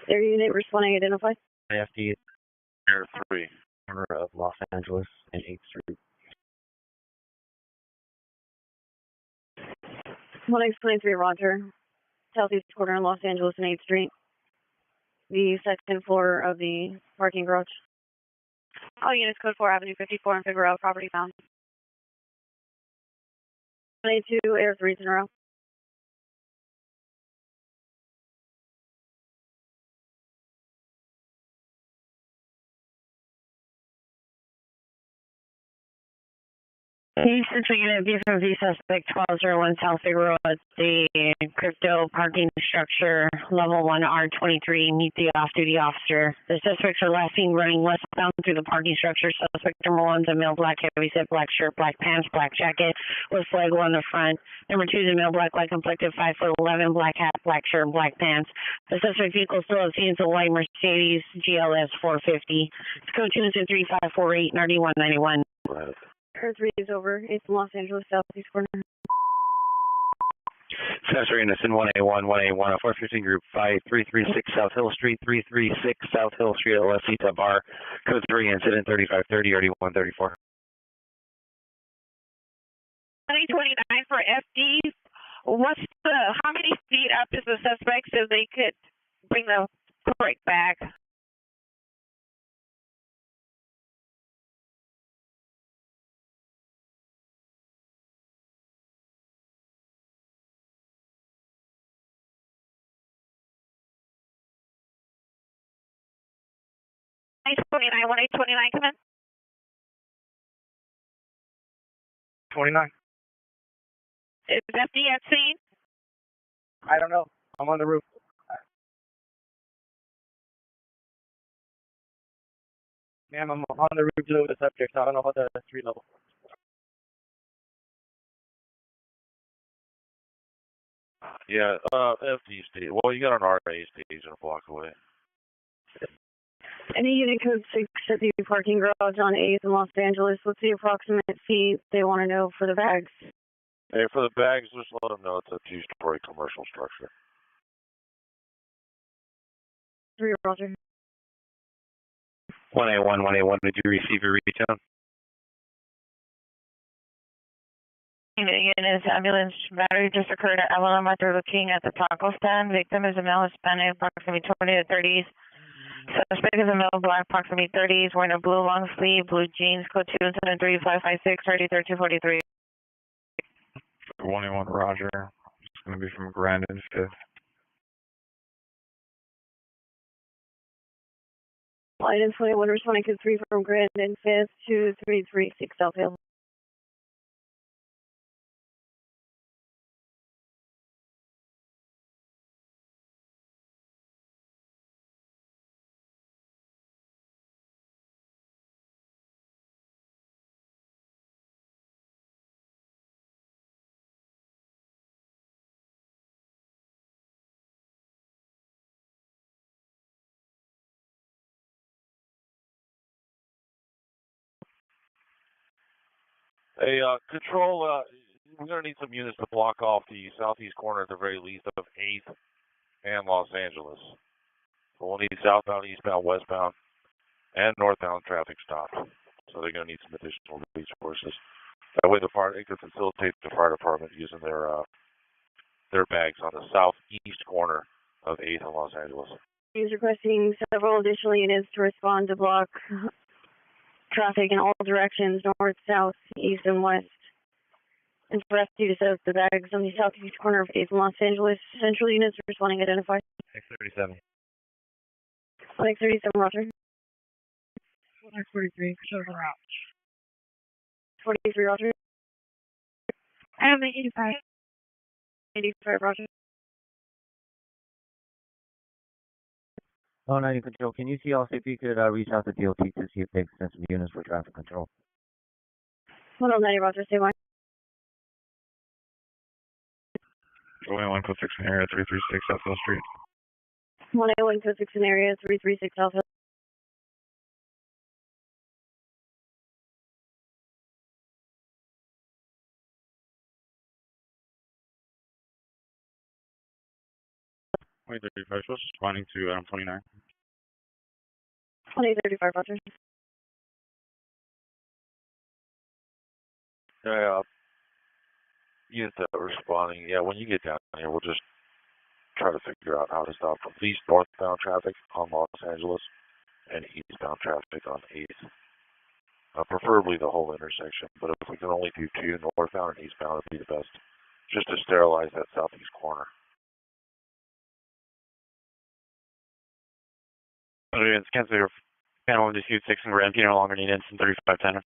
Air unit responding, identified. FD Air 3. corner of Los Angeles and 8th Street. 1X23, Roger. Southeast corner of Los Angeles and 8th Street. The second floor of the parking garage. All units, code 4, Avenue 54 and Figueroa, property found. 182, Air 3 in a row. Central Unit, B from V suspect 1201 South Figueroa at the crypto parking structure, level 1 R23. Meet the off-duty officer. The suspects are last seen running westbound through the parking structure. Suspect number 1 is a male, black heavyset, black shirt, black pants, black jacket with flag on the front. Number 2 is a male, black, light complected, 5'11", black hat, black shirt, black pants. The suspect vehicle still as seen is a white Mercedes GLS 450. Code 2-3548 9191. Air 3 is over. It's Los Angeles, Southeast corner. Sensor units in 1A1, 1A1, 415 group 5336 South Hill Street, 336 South Hill Street, LSC bar, code 3, incident 3530, RD 134. 2029 for FD. How many feet up is the suspect so they could bring the brake back? $129, 1829, come in. 29. Is FD at scene? I don't know. I'm on the roof. Ma'am, I'm on the roof dealing with the subject. I don't know about the street level. Yeah, FD stage. Well, you got an RA stage and a block away. Any unit code 6 at the parking garage on 8th in Los Angeles. What's the approximate feet they want to know for the bags? Hey, for the bags, just let them know it's a 2-story commercial structure. 3, Roger. 1A1, 1A1, did you receive your return? Unit ambulance battery just occurred at Avalon after looking at the taco stand. Victim is a male, Hispanic, approximately 20 to 30s. Suspect is a male, black, approximately 30s, wearing a blue long sleeve, blue jeans, code 2-73556, 324243. 1A1, Roger. It's going to be from Grand and 5th. Line 21, responding to 3 from Grand and 5th to 336 South Hill. Hey, control, we're going to need some units to block off the southeast corner at the very least of 8th and Los Angeles. So we'll need southbound, eastbound, westbound, and northbound traffic stopped. So they're going to need some additional resources. That way they can facilitate the fire department using their bags on the southeast corner of 8th and Los Angeles. He's requesting several additional units to respond to block traffic in all directions, north, south, east, and west. And for rescue to set up the bags on the southeast corner of 8th and Los Angeles. Central units responding identified. X37. X37, roger. X43, shows en route. 43, roger. I am the 85. 85, roger. Oh, 90 control. Can you see also if you could reach out to DOT to see if they extend some units for traffic control? Hold on, 90, roger. Stay by. Going 1 code 6 in area 336 South Hill Street. 181 code 6 in area 336 South Hill. Wait, 35 was responding to 29. 2035, roger. Yeah, units that are responding. Yeah, when you get down here, we'll just try to figure out how to stop at least northbound traffic on Los Angeles and eastbound traffic on 8th. Preferably the whole intersection, but if we can only do 2, northbound and eastbound, would be the best, just to sterilize that southeast corner. It's cancel your panel and dispute 6 and Grand. You no longer need instant 3510.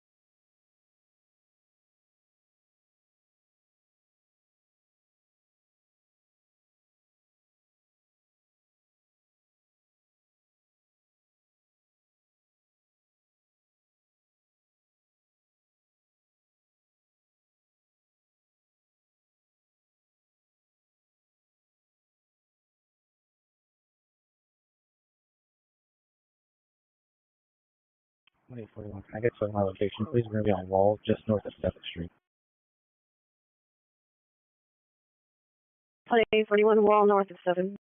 Wait, 41. Can I get to my location, please? We're going to be on Wall, just north of 7th Street. 41 Wall, north of 7.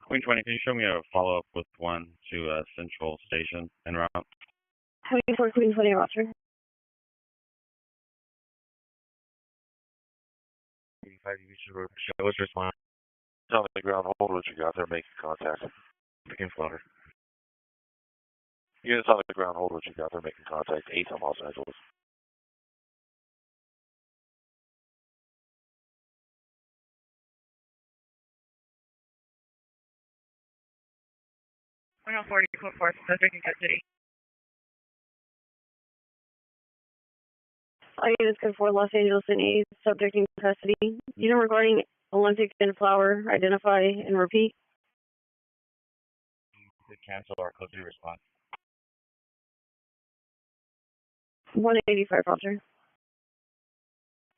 Queen 20, can you show me a follow-up with 1 to Central Station en route? Heading for Queen 20, roger. 85, you should show us respond. On the ground, hold what you got there, making contact. Picking flutter. Units on the ground, hold what you got there, making contact. 8th on Los Angeles. We're on 40, code 4, subject in Cut City. I units code 4, Los Angeles and 8, subject in custody. Unit regarding Olympic and Flower, identify and repeat. Cancel our code 3 response. 185, roger.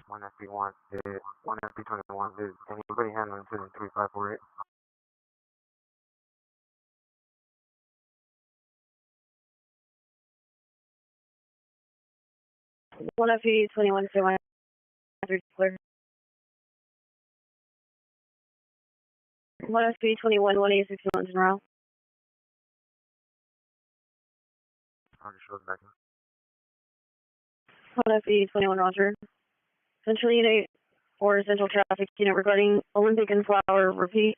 1 FB1 is 1 FB21 is anybody handling 3548? One FB 21, so I clear. 1 FB 21, 186 in route. Roger, shows back in. 1 FB 21, roger. Central unit or central traffic unit regarding Olympic and Flower, repeat.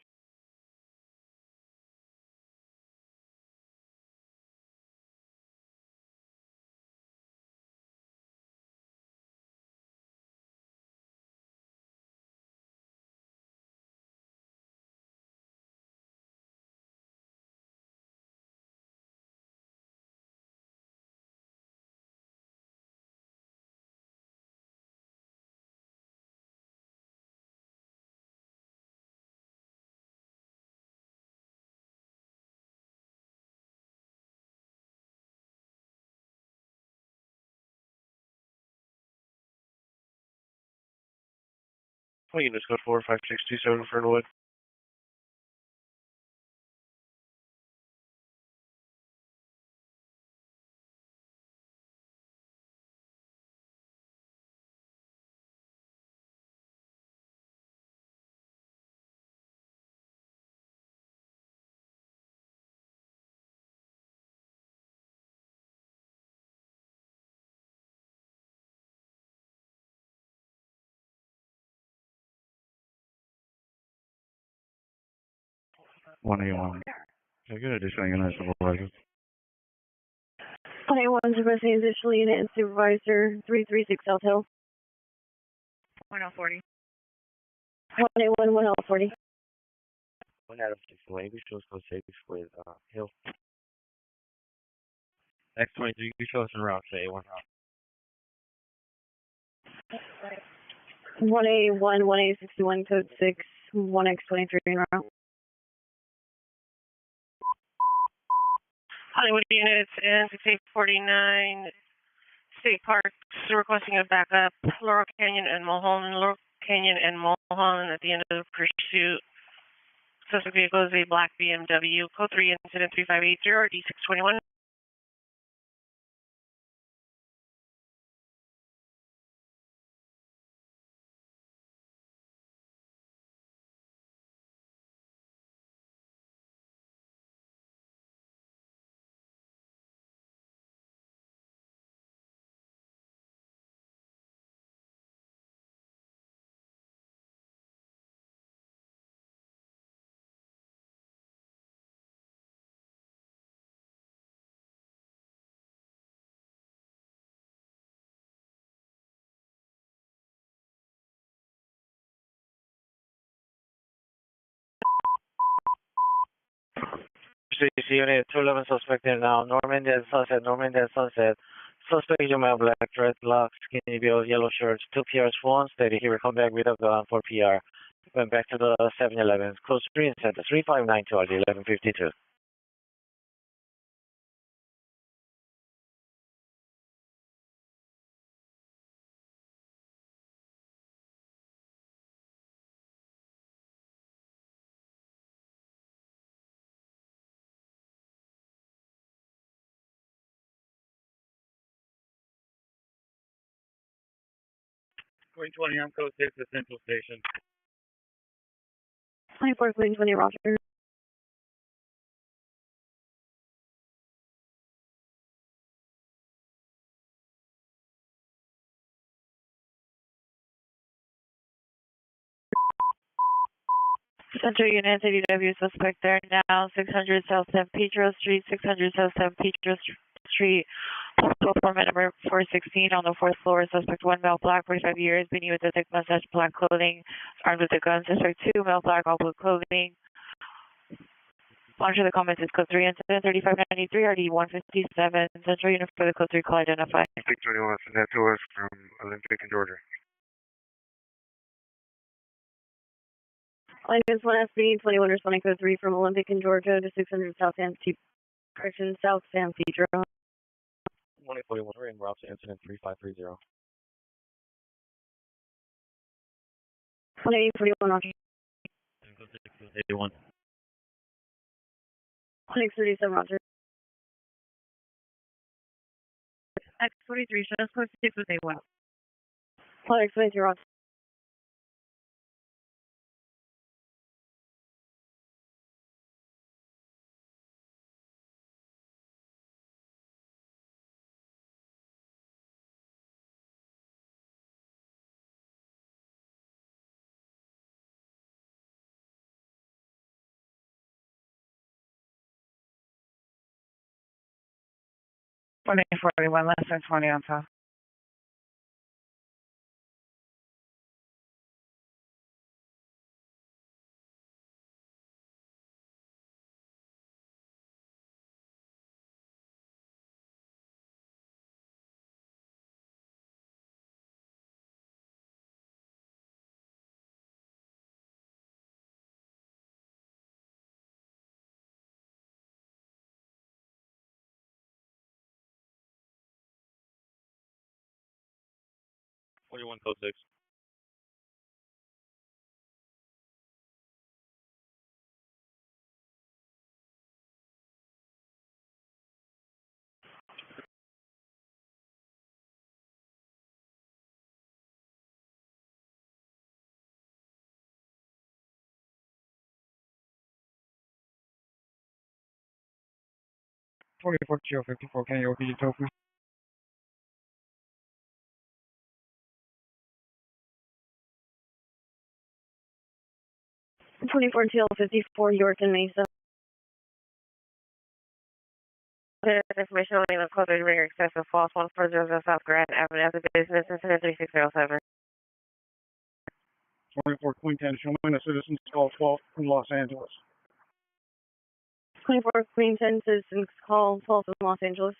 Well, units code 45627 Fernwood. One A one. Can I get additional unit supervisor? 1A1 requesting additional unit and supervisor 336 South Hill. 1040. 1A1 1L40. 1 out of 6 away. We show code 6 with Hill. X23, you show us en route to A1 route. 1A1 1A61 code 6 1X23 en route. Hollywood units in 6849 State Parks requesting a backup. Laurel Canyon and Mulholland. Laurel Canyon and Mulholland at the end of the pursuit. Suspect vehicle is a black BMW. Code 3 incident 3580 D621. CC unit 211 suspect in now. Normandy Sunset, Normandy Sunset. Suspect Jumel black, dreadlocks, skinny build, yellow shirts, 2 PRs, full on steady. He will come back with a gun for PR. Went back to the 7-Eleven. Close 3 and center, 3592 RD 1152. Queen 20 on code 6 at Central Station. 24 Queen 20 Roger. Central units, ADW suspect there now, 600 South San Pedro Street, 600 South San Pedro Street, hospital apartment number 416 on the 4th floor. Suspect 1, male black, 45 years, beanie with a thick mustache, black clothing, armed with a gun. Suspect 2, male black, all blue clothing. Monitor the comments is code 3 incident 3593 RD 157. Central unit for the code 3 call identified. 621, send that to us from Olympic in Georgia. Linus 1SB 21 responding code 3 from Olympic in Georgia to 600 South San Pedro. 141, we're in route to incident 3530. 141 Roger. A1. 637 Roger. X43, show us code 6 with A1. 1X23 Roger. One 41, less than 20 on top. Code 6. 24 Kilo 54, can you repeat your token? 24 TL 54, York and Mesa. Information only in the code of rear excessive false 140 South Grand Avenue as a business incident 3607. 24 Queen 10, showing a citizen's call 12 from Los Angeles. 24 Queen 10, citizens call 12 from Los Angeles.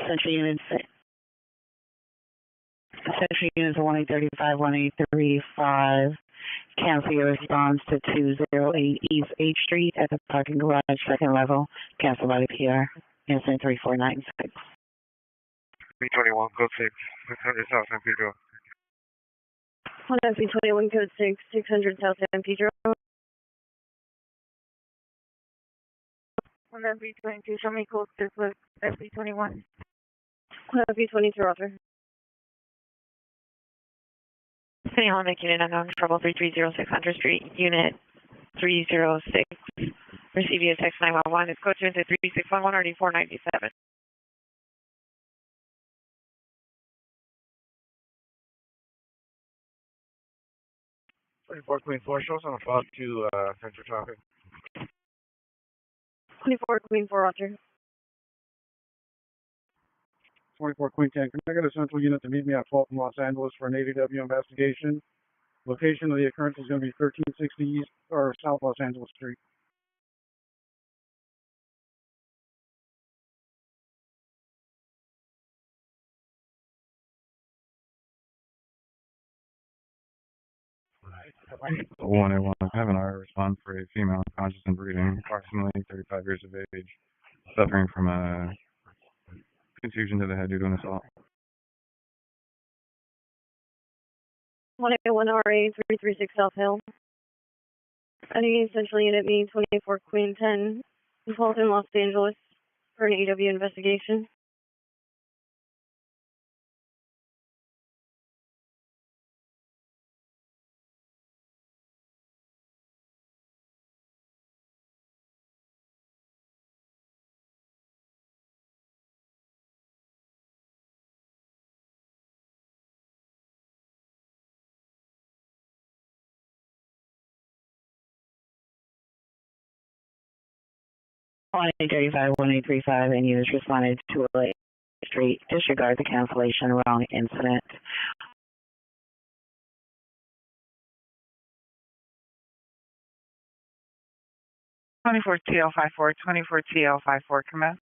Central Units 1835, 1835. Cancel your response to 208 East 8th Street at the parking garage, second level. Cancel by the PR. Incident 3496. 321, code 6, 600 South San Pedro. On FB21, code 6, 600 South San Pedro. On FB22, show me code 6 with FB21. On FB22, Roger. City Hall making an unknown trouble 330 600 Street, Unit 306. Receive via text 911. It's code 2 into 3611 or 497. Queen 4, show us on a fog to Central Traffic. 24 Queen 4, Roger. 24 Queen 10, can I get a central unit to meet me at 12 in Los Angeles for an ADW investigation? Location of the occurrence is going to be 1360 East or South Los Angeles Street. One at one. I have an IR response for a female conscious and breathing, approximately 35 years of age, suffering from a contusion to the head due to an assault. 181 RA 336 South Hill. I need central unit me 24 Queen 10, involved in Los Angeles for an AW investigation. On 1835, 1835, and units responded to a street. Disregard the cancellation, wrong incident. Twenty-four TL54, 24 TL54, command.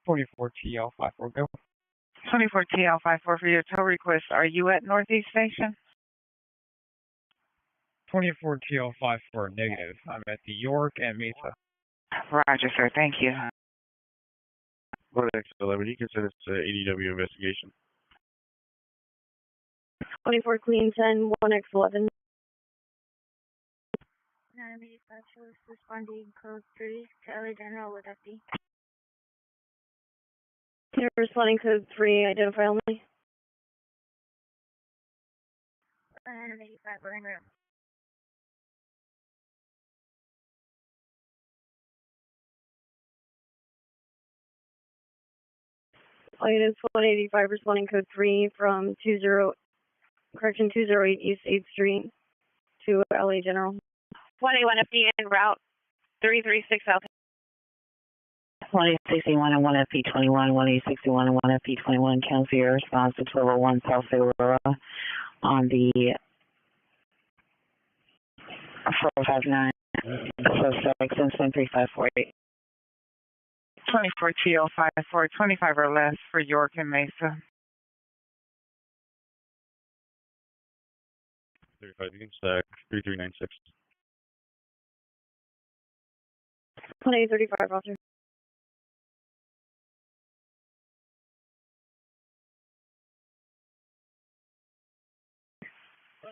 24 TL54, go. 24 TL54 for your tow request. Are you at Northeast Station? 24 TL54, negative. I'm at the York and Mesa. Roger, sir. Thank you. 1X11, you consider this an ADW investigation. 24 Queen 10, 1X11. Enemy specialist responding code 3 to LA General with FD. You're responding code 3, identify only. Enemy 5 we're in room. All units 185 responding code 3 from 208 East 8th Street to LA General. 181 FD en route 336 South. 1861 and 1 FP21, 1861 and 1 FP21, cancel your response to 1201 South Aurora on the 459. Suspects incident 3548. 24 TL54, 25 or less for York and Mesa. 35, you can stack 3396. 2835, Roger.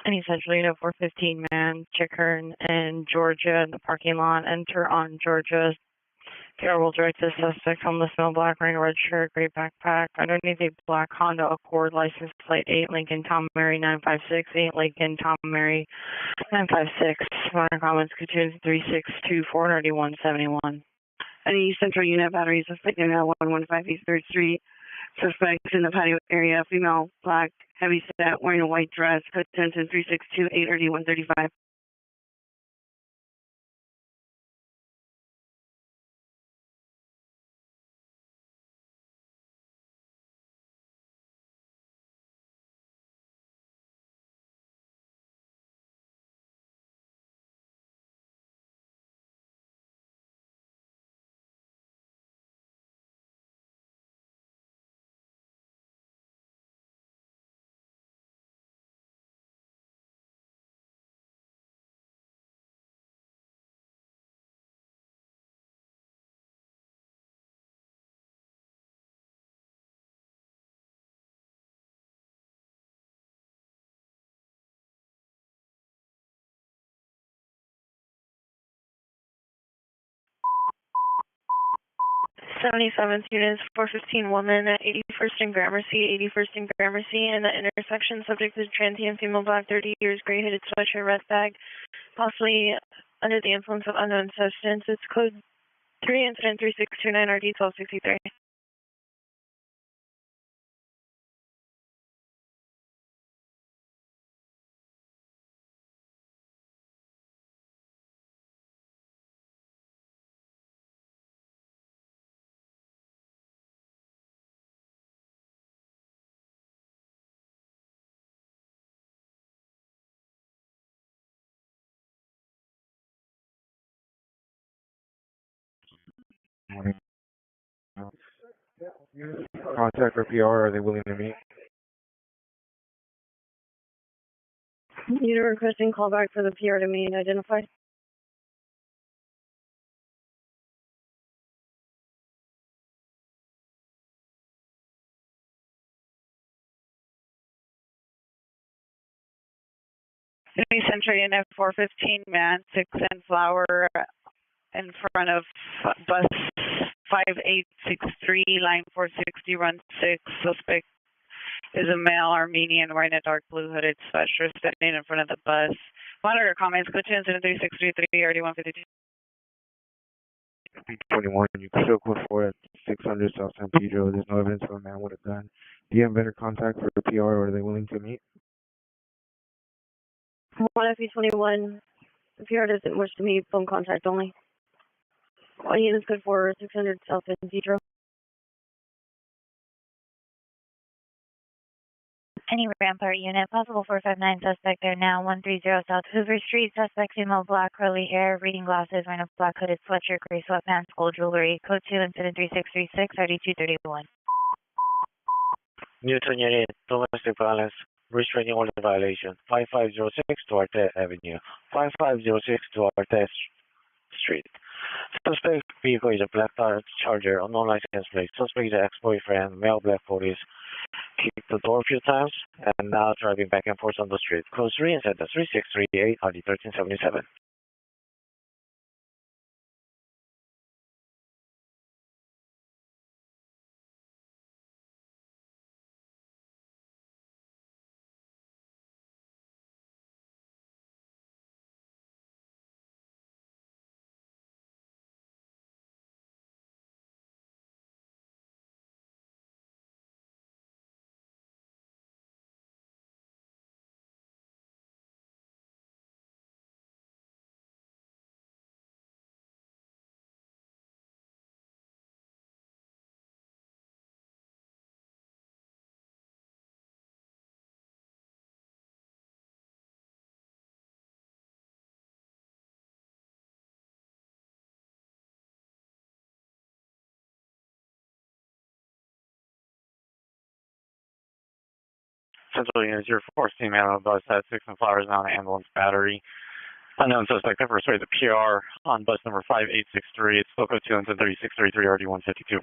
Any Central Unit 415 man, Chickern and Georgia in the parking lot. Enter on Georgia. PR will direct the suspect, homeless male, black ring, red shirt, gray backpack. Underneath a black Honda Accord, license plate 8 Lincoln Tom Mary 956, 8 Lincoln Tom Mary 956. Modern comments, Cartoons 362 491 71. Any Central Unit battery suspect in 115 East 3rd Street. Suspect in the patio area, female, black, heavy set, wearing a white dress. Code 362 830 135. '77th units, 415 woman at 81st and Gramercy, 81st and Gramercy, in the intersection, subject to transient female, black, 30 years, gray hooded sweatshirt, red bag, possibly under the influence of unknown substance. It's code 3, incident 3629 RD 1263. Morning. Contact for PR, are they willing to meet? Unit requesting callback for the PR to meet identified. City Central Unit 415 man, 6 and flower in front of bus 5863, line 460, run 6. Suspect is a male Armenian wearing a dark blue hooded sweatshirt standing in front of the bus. Monitor comments, go to incident 3633, RD152. 21, you can still code 4 at 600 South San Pedro. There's no evidence of a man with a gun. Do you have better contact for the PR, or are they willing to meet? 1FE21, the PR doesn't wish to meet, phone contact only. All units code 4, 600 South San Pedro. Any Rampart unit, possible 459 suspect there now, 130 South Hoover Street, suspect female, black, curly hair, reading glasses, wearing a black hooded sweatshirt, gray sweatpants, gold jewelry, code 2, incident 3636, RD231. Newton Unit, domestic violence, restraining order violation, 5506 Duarte Avenue, 5506 Duarte Street. Suspect vehicle is a black Charger, unknown license plate. Suspect is an ex-boyfriend, male, black 40s. Kicked the door a few times and now driving back and forth on the street. Code 3 and sentence 3638 RD 1377. Central Unit 014 man on bus at 6 and Flowers Mountain Ambulance Battery. Unknown suspect can persuade the PR on bus number 5863. It's local 2 into 3633 RD 152.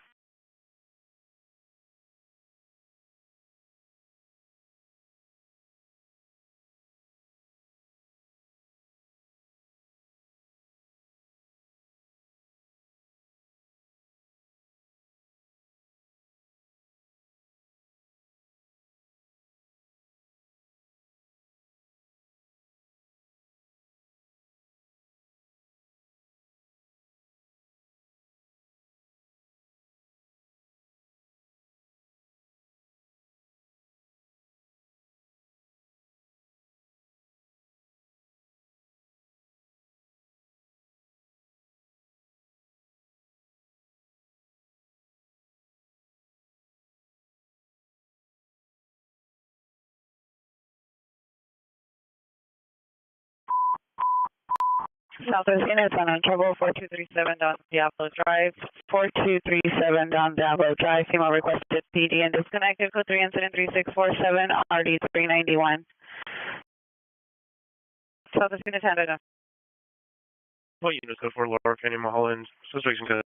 Southwest units on trouble 4237 down Diablo Drive. 4237 down Diablo Drive. Female requested PD and disconnected. Code 3 incident 3647 RD 391. Southwest units handed up. What units code for Laura Fanny Mulholland? Suspects code.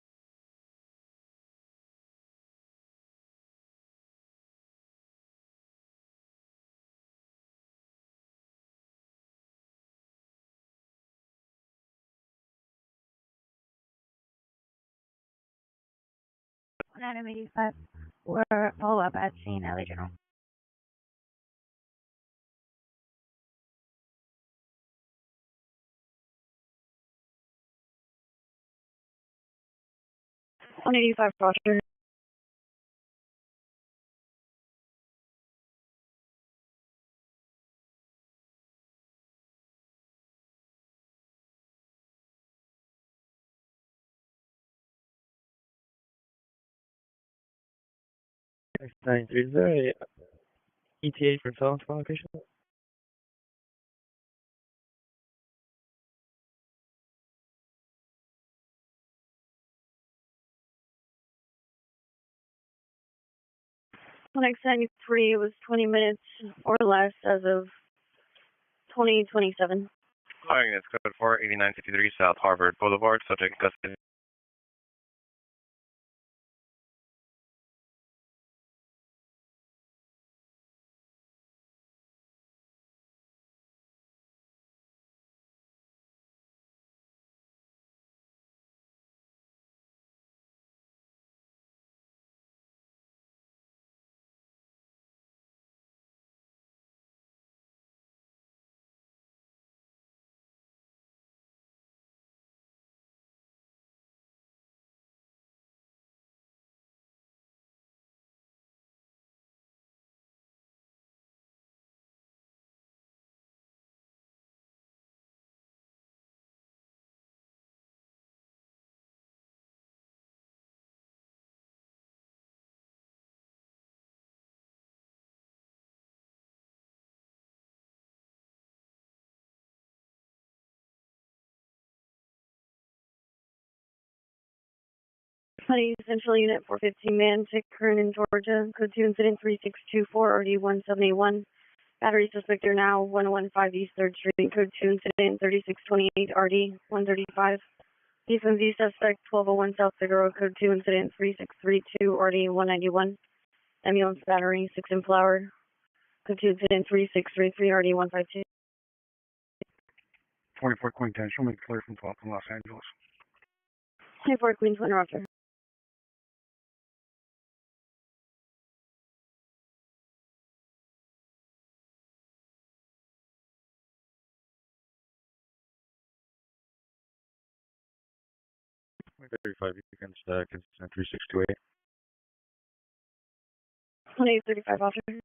Item 85. We're follow up at scene, LA General. $185, Roger. X930, is there a ETA for silence location? On X93, it was 20 minutes or less as of 2027. Flying units code for 8953 South Harvard Boulevard. Subject in custody. Honey Central Unit 415 man, sick current in Georgia. Code 2 incident 3624 RD 1781. Battery suspect are now 115 East 3rd Street. Code 2 incident 3628 RD 135. DFMV suspect 1201 South Figueroa. Code 2 incident 3632 RD 191. Ambulance battery 6 in Flower. Code 2 incident 3633 RD 152. 24 Queen 10, show me clear from 12 from Los Angeles. 24 Queensland, Roger. Point 35, you can consent 3628. 2835, Roger.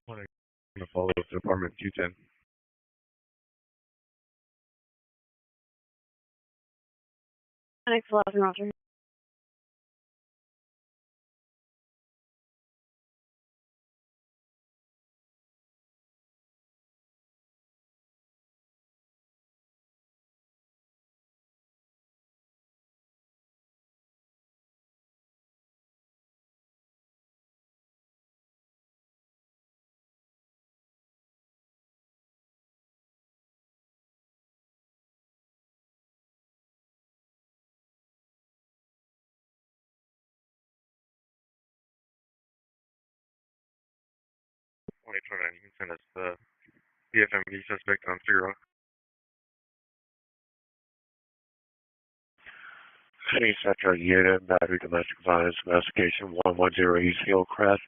I'm gonna follow up to apartment 210. Next 11, Roger. You can send us the BFMV suspect on 3 Rock. City Central Unit, Battery Domestic Violence Investigation 110 East Hillcrest,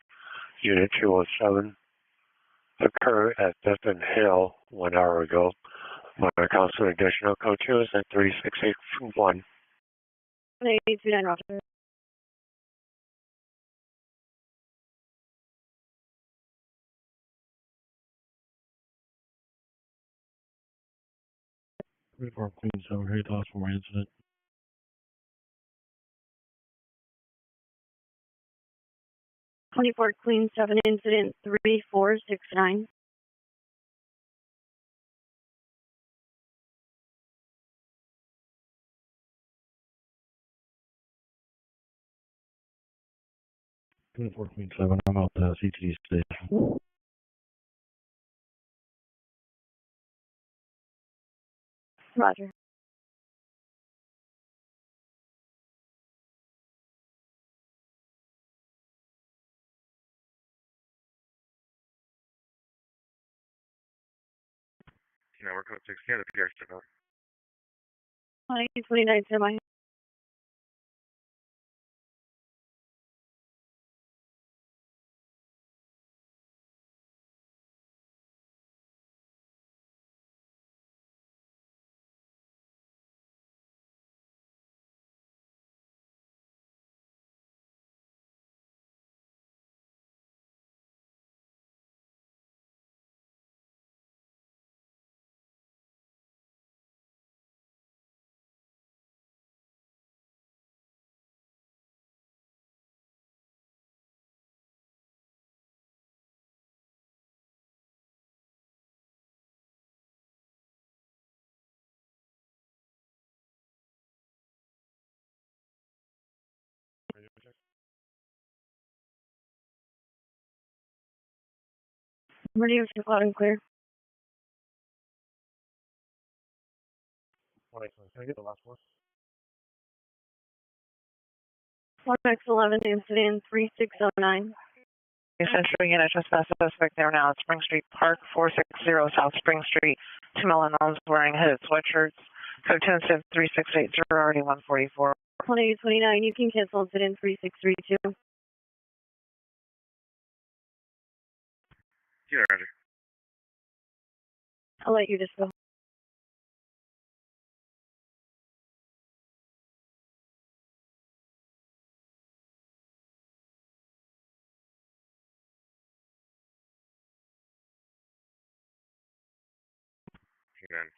Unit 207. Occurred at Clifton Hill 1 hour ago. My council additional code 2 is at 3681. 829, Roger. Report Queen 7, here thoughts for my incident. 24 Queen 7 incident 3469. Report Queen 7, I'm out the CTD station. Roger. We're code 6, yeah, the PR still on. 829, semi. Radio is loud and clear. 181, can I get the last one? 1X11 incident 3609. Central Unit trespass suspect there now at Spring Street Park, 460 South Spring Street. 2 Melanomes wearing hooded sweatshirts. Code 2 3680, already 144. 2829, you can cancel incident 3632. Yeah, Roger. I'll let you just go.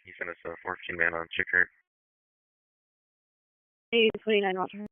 He sent us a 14 man on Chickert. 829, Roger.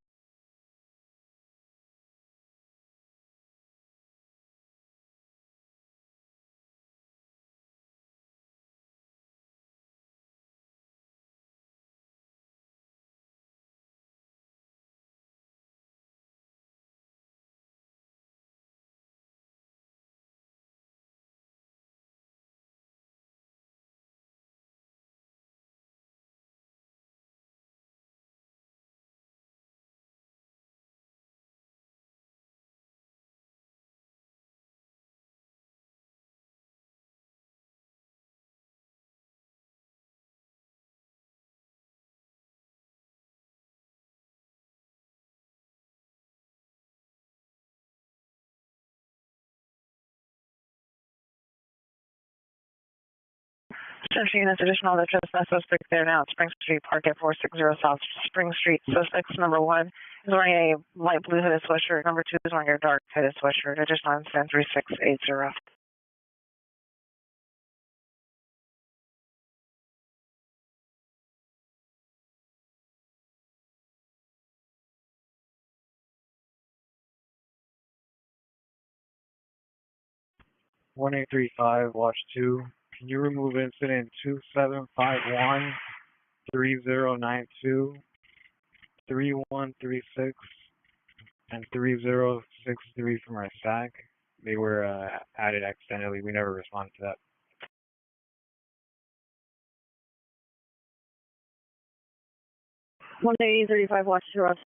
Central Unit additional the trespass suspect there now at Spring Street Park at 460 South Spring Street. Suspects number 1 is wearing a light blue hooded sweatshirt. Number 2 is wearing a dark hooded sweatshirt. Additional incident 3680. 1835, watch 2. Can you remove incident 2751 3092 3136 and 3063 from our stack? They were added accidentally. We never responded to that. 1835, watch 2, Ross.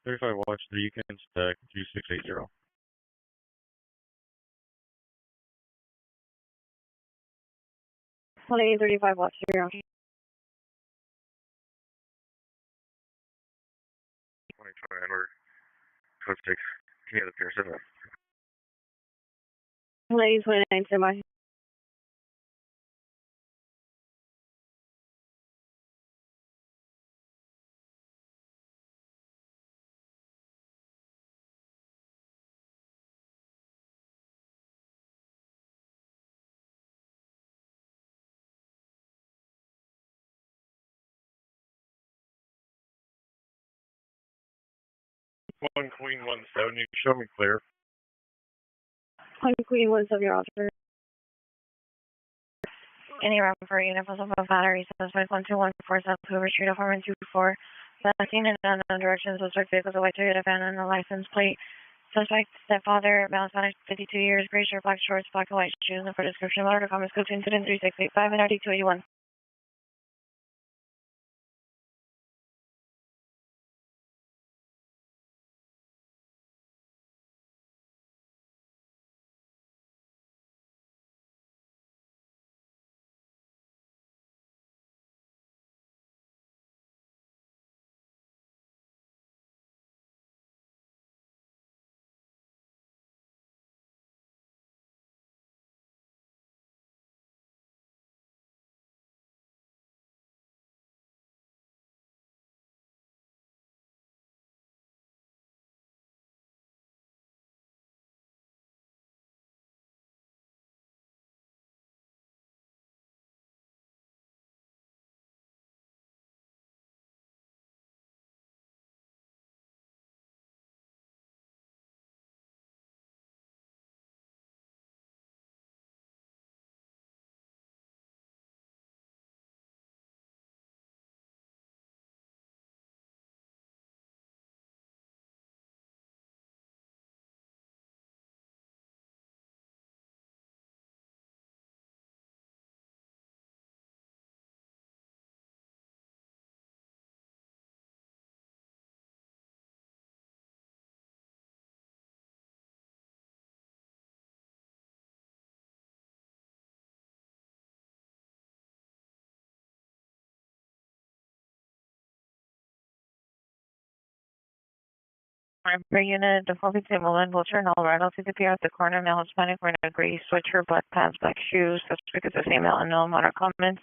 35 watch 3, you can stack 3680. One 1835, watch 3, Ross. 2020 Edward. Code 6. Can you have the Pier 7? 1829, semi. One Queen 170, show me clear. One Queen 170, Roger. Any route for unit plus above battery, suspect 1214 South Hoover Street, apartment 24. Last seen in unknown direction, suspect vehicles, a white Toyota van and a license plate. Suspect stepfather, male Spanish, 52 years, gray shirt, black shorts, black and white shoes, and for description, motor comments, code incident 3685 and RD 281. Per unit, the 450 woman will turn all right. I'll see the pier at the corner. Male Hispanic, wearing a gray sweatshirt, black pants, black shoes. Suspect is the same male, unknown, motor comments.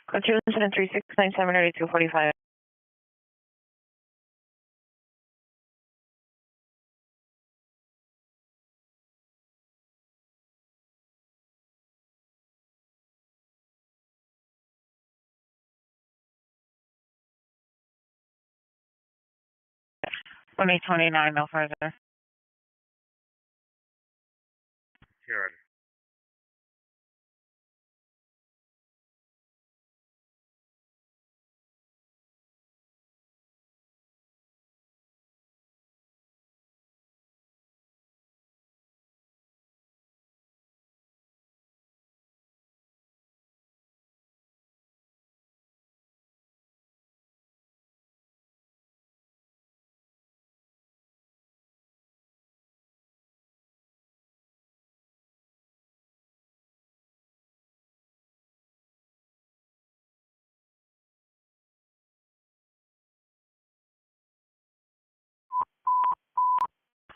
Code 2 incident 3697 RD 245. One 829, no further. Here,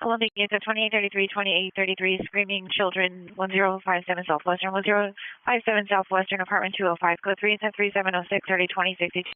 Olympic Gates at 2833, 2833, screaming children, 1057 Southwestern, 1057 Southwestern, apartment 205, code 3 and 3706, 30 2062.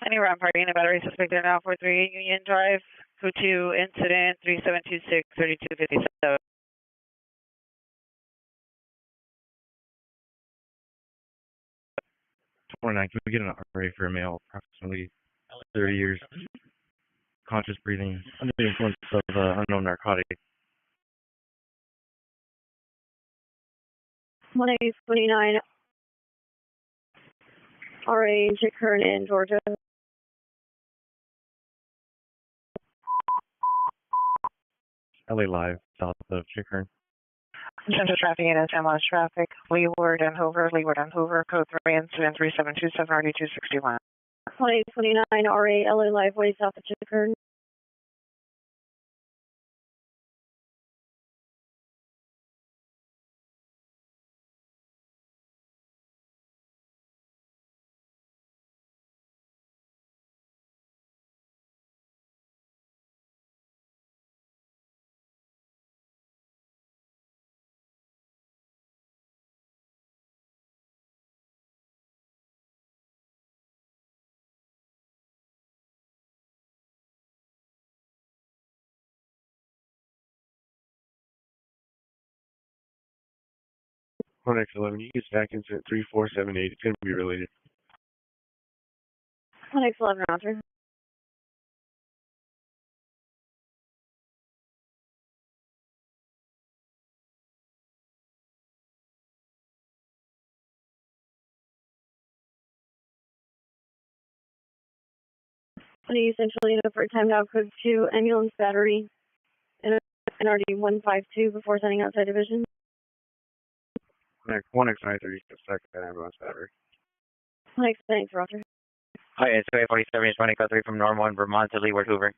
Any round party in a battery suspect there now 43 Union Drive. Code 2 incident 3726 3257. 29, can we get an RA for a male, approximately 30 years, conscious breathing, under the influence of unknown narcotic? 1-829 RA Chickern in Georgia. LA Live, south of Chickern. Central traffic unit, ambulance traffic, Leeward and Hoover, code 3 incident 3727 RD 261. 1-829 RA LA Live way south of Chickern. One X11, you use back incident 3478, it's going to be related. 1-811 Roger. Please central unit for time now code 2 ambulance battery NRD 152 before sending outside division. 1X93, suspect that ambulance battery. 1X, Roger. Hi, it's 247 is running code 3 from Norm 1, Vermont to Leeward, Hoover.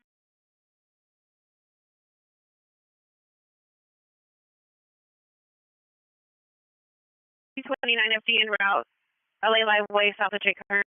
29 FD en route, LA Live way south of Chickern.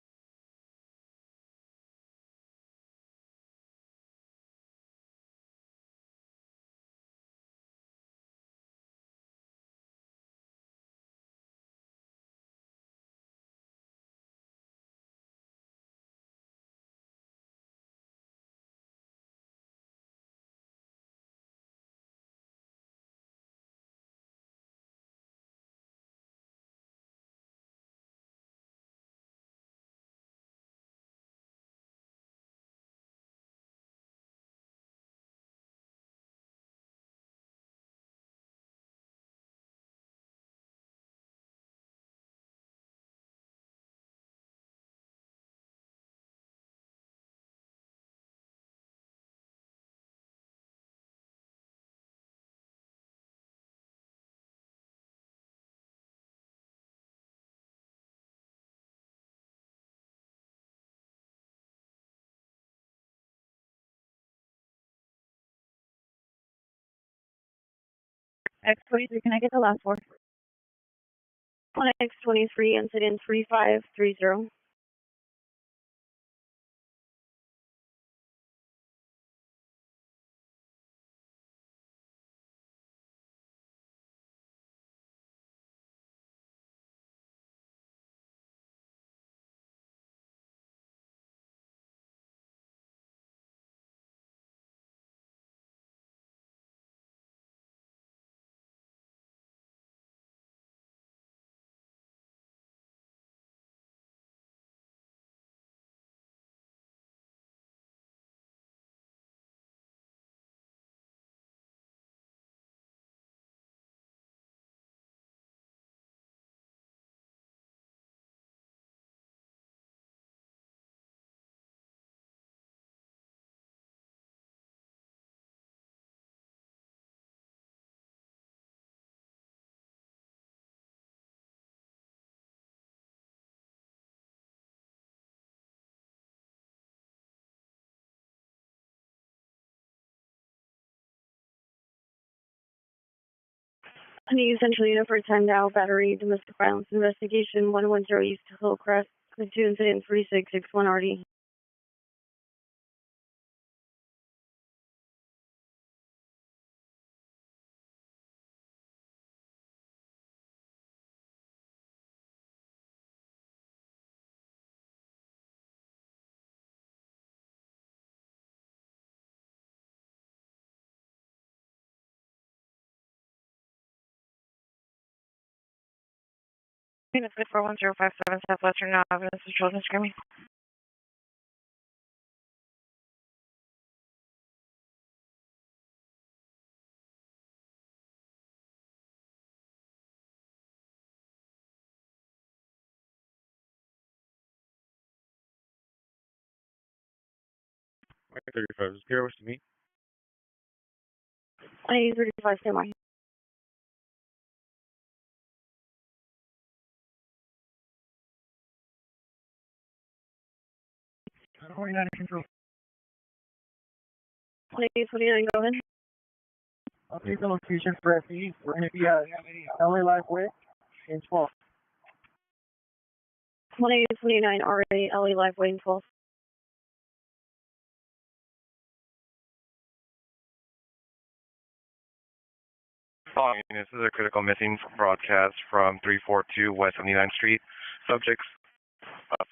X23, can I get the last four? 1X23 incident 3530. I need central unit for time now, battery, domestic violence investigation, 110 East Hillcrest, code 2 incident 3661 RD. Unit 41057 Southwestern Avenue, this is Children's Screaming. White 35, is Pierre, what's to me? 135, stand by. Control. 2829, go ahead. Okay, the location for FE, we're going to be at LA Lifeway in 12. 2829, already LA Lifeway in 12. Following units, this is a critical missing broadcast from 342 West 79th Street. Subjects,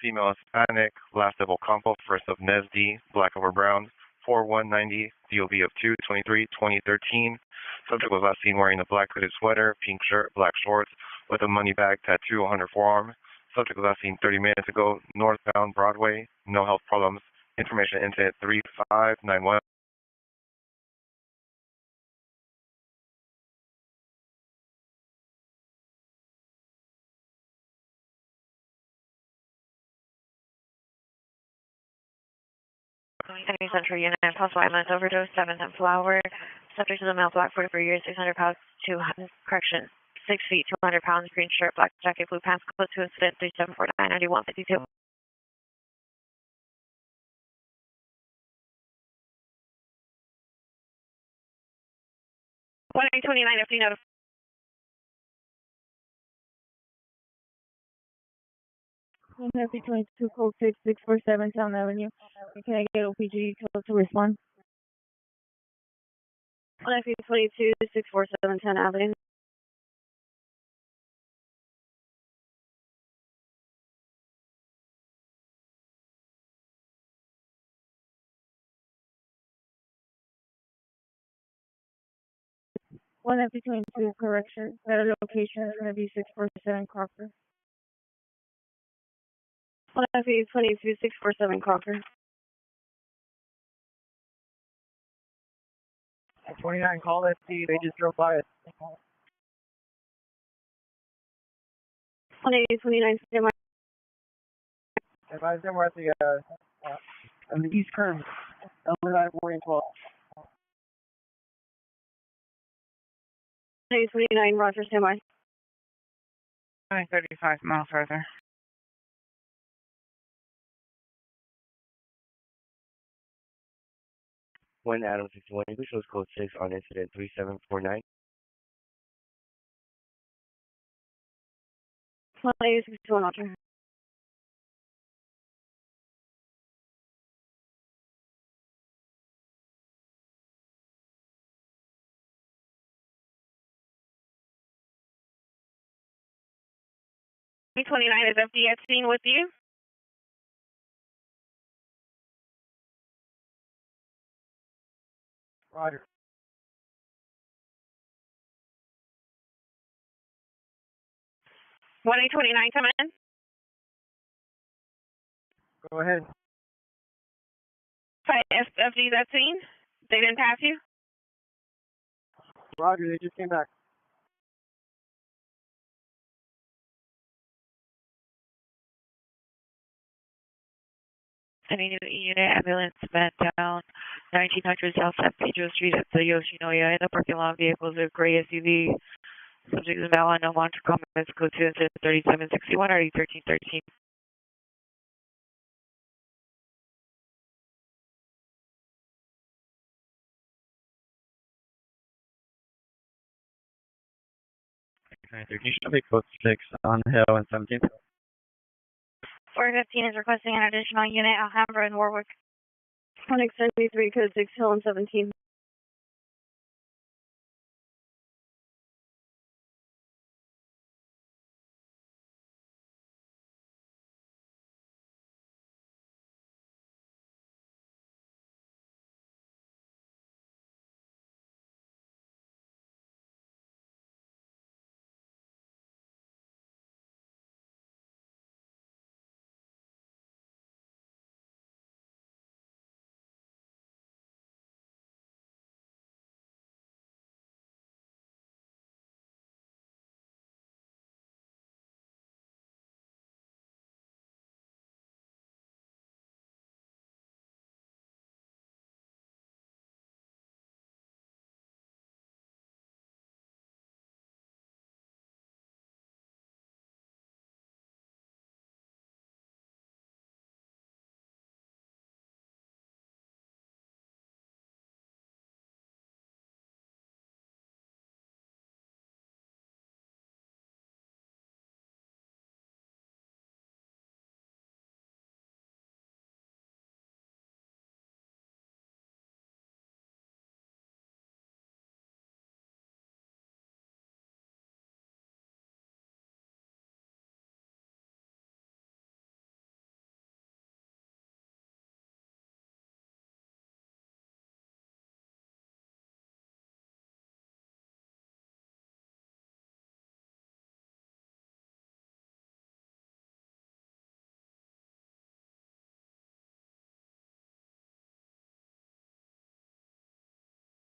female Hispanic, last of Ocampo, first of Nesdi, black over brown, 4190, DOV of 2/23/2013. Subject was last seen wearing a black hooded sweater, pink shirt, black shorts, with a money bag tattoo on her forearm. Subject was last seen 30 minutes ago, northbound Broadway, no health problems. Information incident 3591. Any Central Unit, possible ambulance overdose, 710 Flower. Subject is a male, black, 44 years, 600 pounds, 6 feet, 200 pounds, green shirt, black jacket, blue pants, close to incident, 3749 9152. 2829, FD notified. Happy 22, code 6647 Town Avenue. Can I get OPG to respond? Happy 22, 647 Town Avenue. One happy 22, correction. Better location is going to be 647 Crocker. One happy 22, 647 Crocker. 29, call FD, they just drove by us. 2829, stand by. Advise them we're at on the east curve, LA Lifeway in 12. 2829, Roger, stand by. 35 miles further. One Adam 61, English shows code 6 on incident 3749. 2861, Roger. B29 is FD at scene with you. Roger. One 829, come in. Go ahead. Hi, FD's at scene. They didn't pass you? Roger, they just came back. Any unit ambulance met down 1900 South San Pedro Street at the Yoshinoya in the parking lot. Vehicles of gray SUV. Subject is now on no monitor comments. Code 2 incident 3761 RD 1313. Can you show me code 6 on Hill and 17th? 415 is requesting an additional unit, Alhambra and Warwick. 173, code 6, Hill and 17.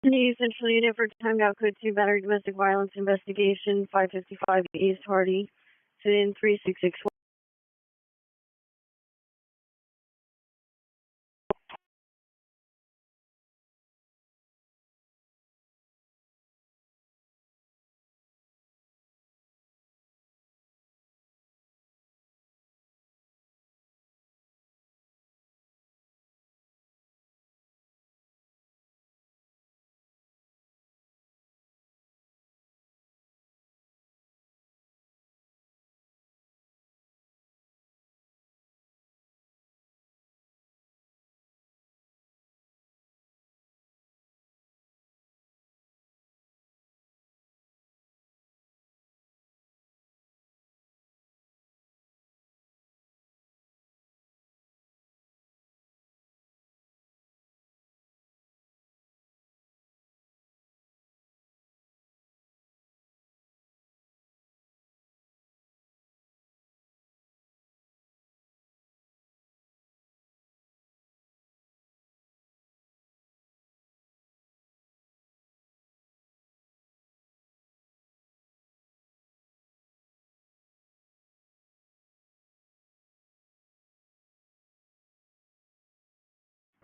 The Central Unit for timed out code 2 battery domestic violence investigation 555 East Hardy. Sit in 3661.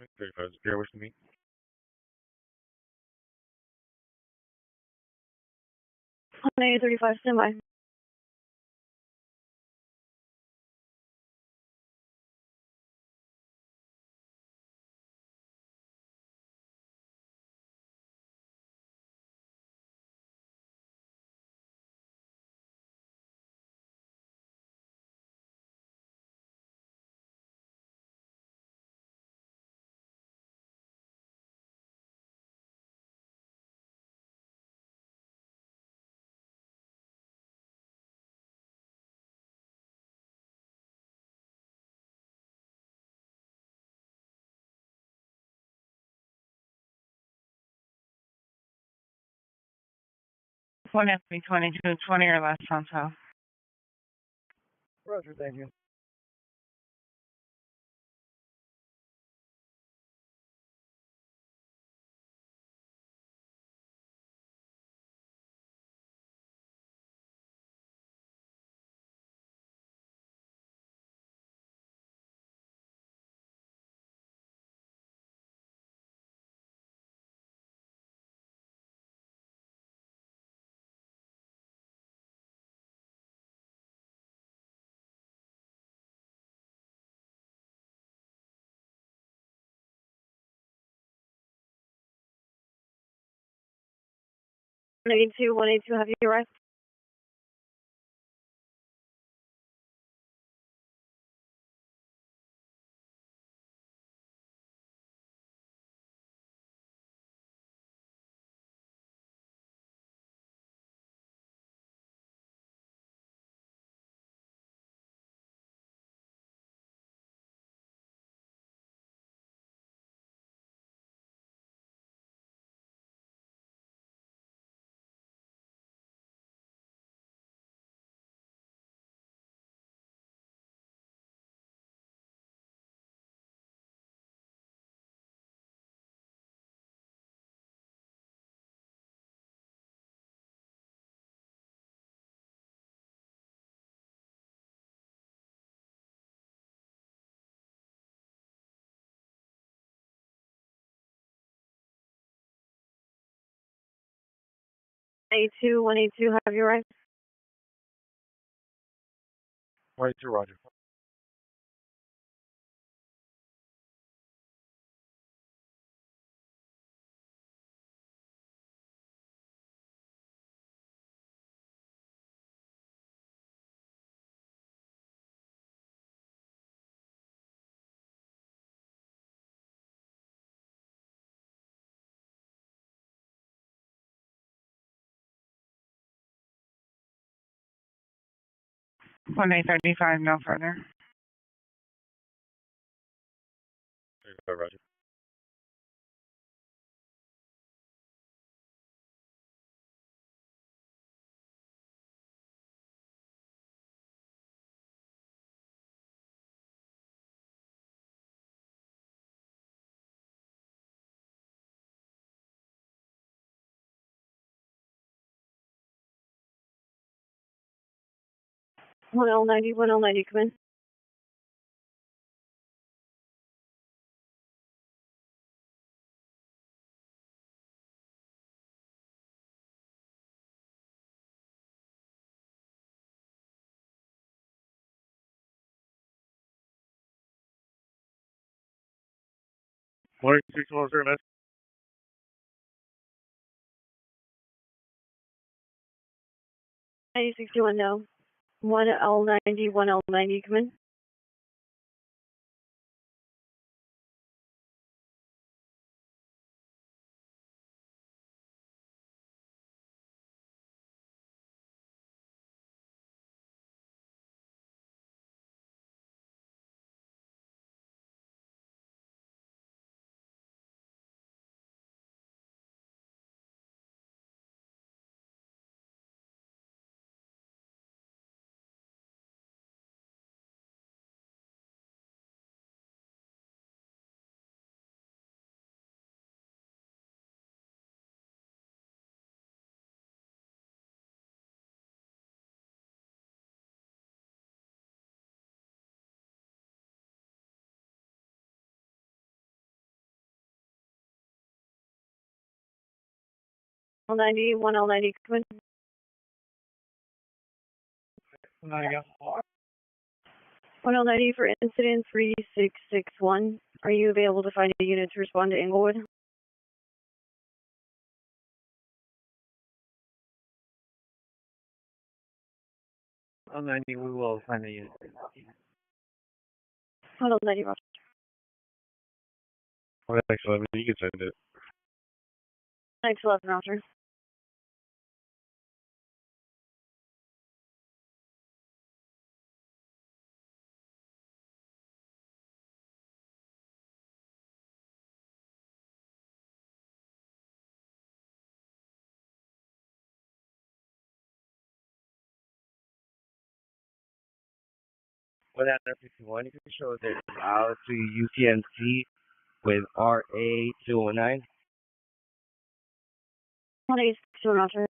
Okay, guys, bear with me. 135 semi. One FB 2220 or less on south. Roger, thank you. One eight two, have you arrived? One eight two, have you arrived? 182, Roger. One 835, no further. Okay, Roger. 1L90, 1L90, come in. Morning, 610, 9061, no. 1L90, 1L90, come in. L90, 1L90, come in. 1L90 for incident 3661. Are you available to find a unit to respond to Inglewood? L90, we will find a unit. 1L90, roger. Well, excellent. You can send it. Thanks, 11, roger. One out of 51, you can show that out to UCMC with RA209. 182, roger.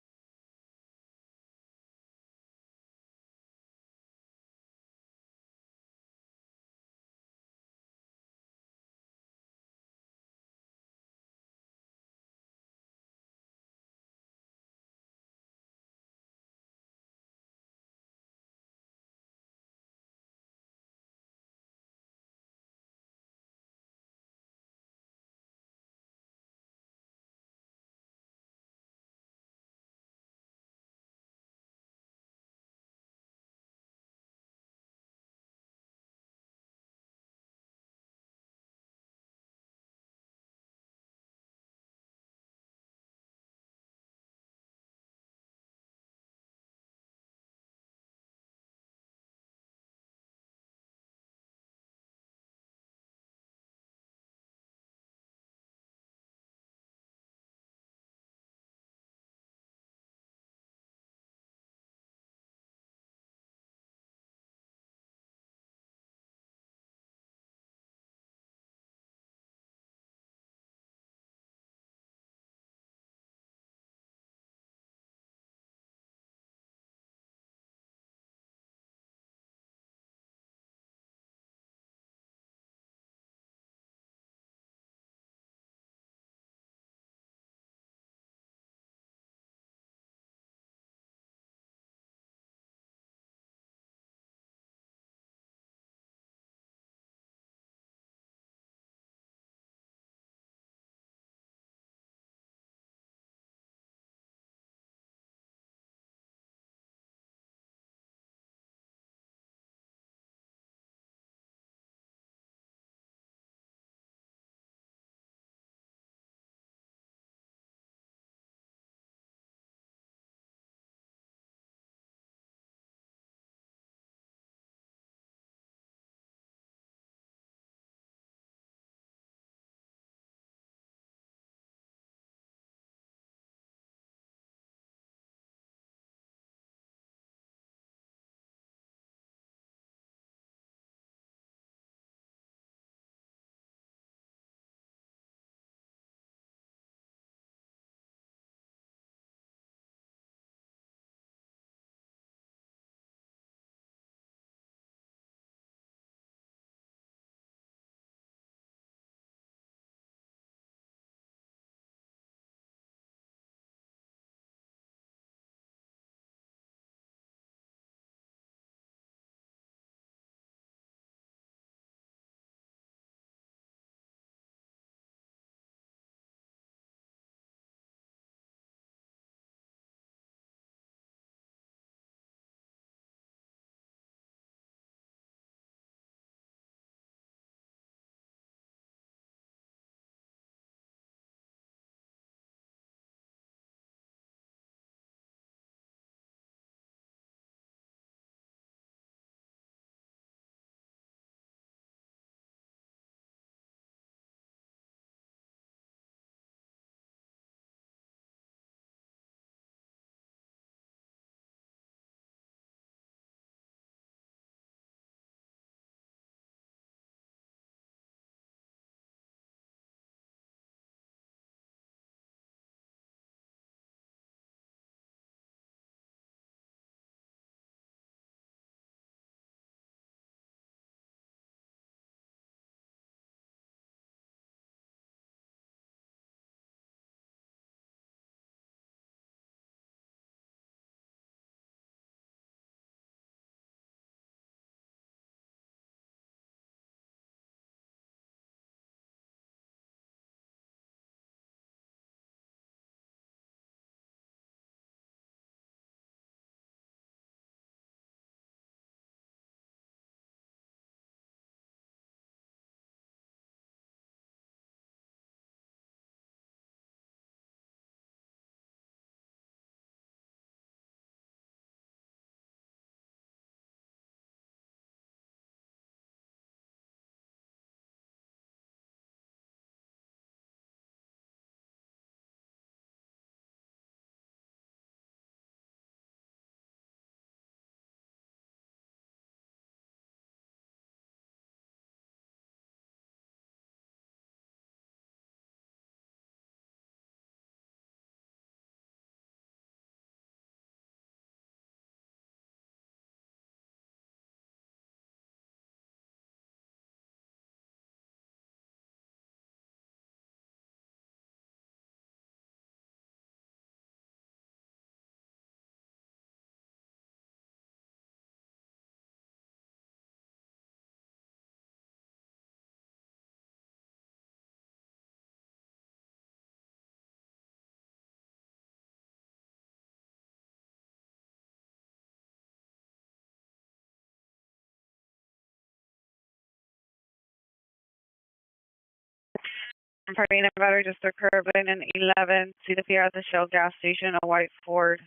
Parking in a battery just occurred in 11. See the PR at the Shell gas station, a white Ford.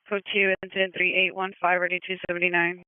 Code 2, incident 3815, ready 279.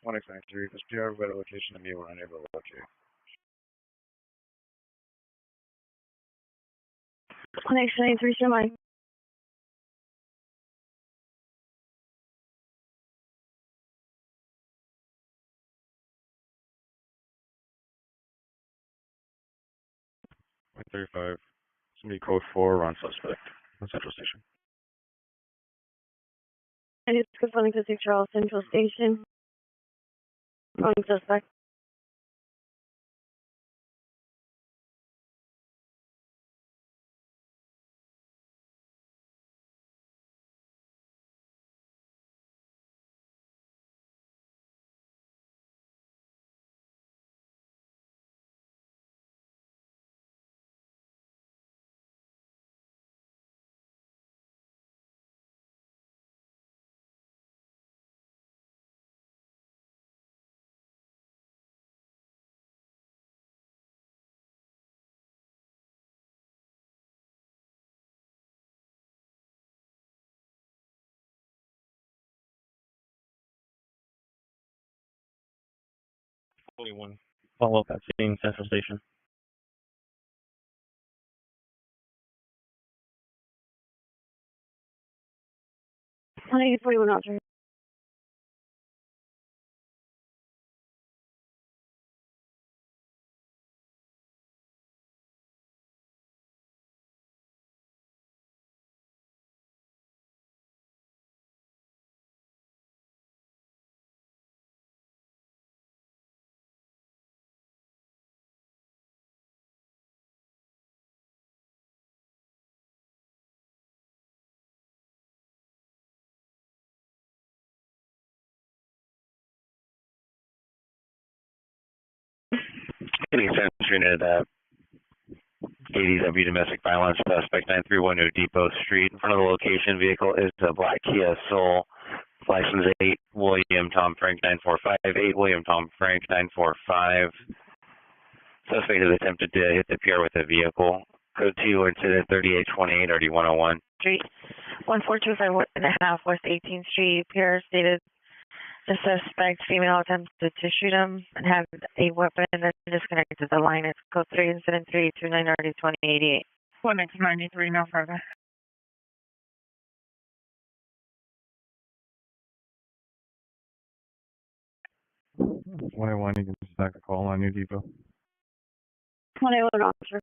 One exactly. This PR got a location and we were unable to locate. Connection 83 semi. Point 35. Somebody code 4 on suspect on Central Station. And it's confirming to 6 Charles Central Station. On suspect. Follow up at scene, Central Station. 141 officer. Getting sent at ADW domestic violence suspect 9310 Depot Street. In front of the location, vehicle is a black Kia Soul. License 8 William Tom Frank 945. 8 William Tom Frank 945. Suspect has attempted to hit the pier with a vehicle. Code 2 incident 3828 RD101. Street 1425 West 18th Street. Pier stated the suspect female attempted to shoot him and had a weapon that disconnected the line. It's code 3 incident 329 RD2088. 1X93, no further. One you can stack a call on your depot. 181 officer.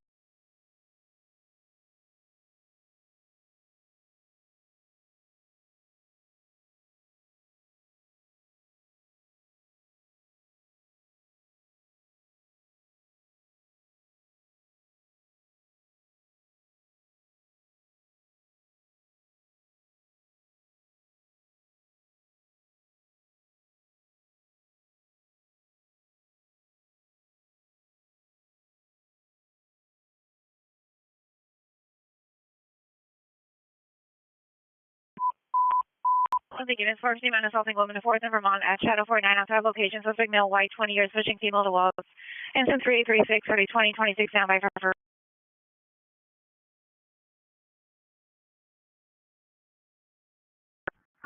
Once again, it's first man assaulting woman in 4th in Vermont at Shadow 49 outside location. Suspect male, white, 20 years, pushing female to walls. Incident 3836, 3020, 26, down by for.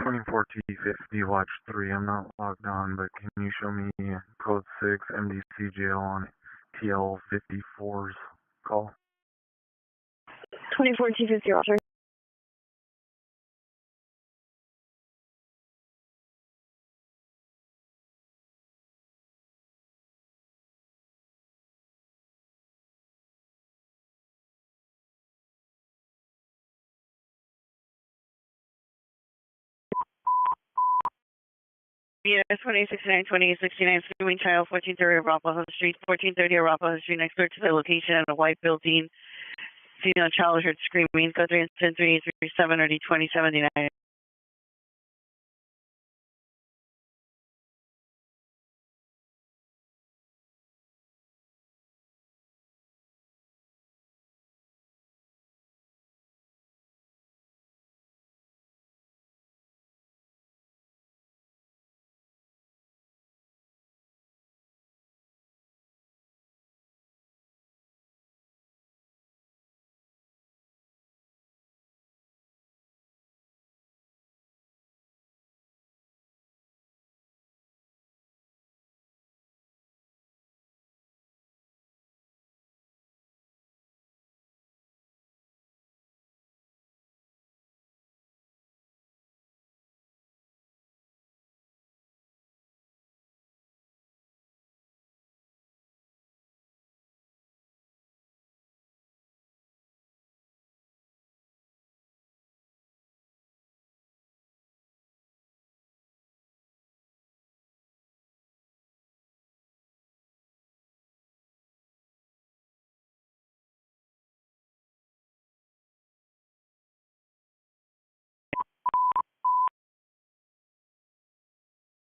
T50, watch 3. I'm not logged on, but can you show me code 6 MDCGL on TL54's call. 24250, officer. Yes, 2069, 2069, screaming child, 1430 Arapahoe Street, 1430 Arapahoe Street, next door to the location of a white building. Female child heard screaming, code 3 and 3837 or D2079.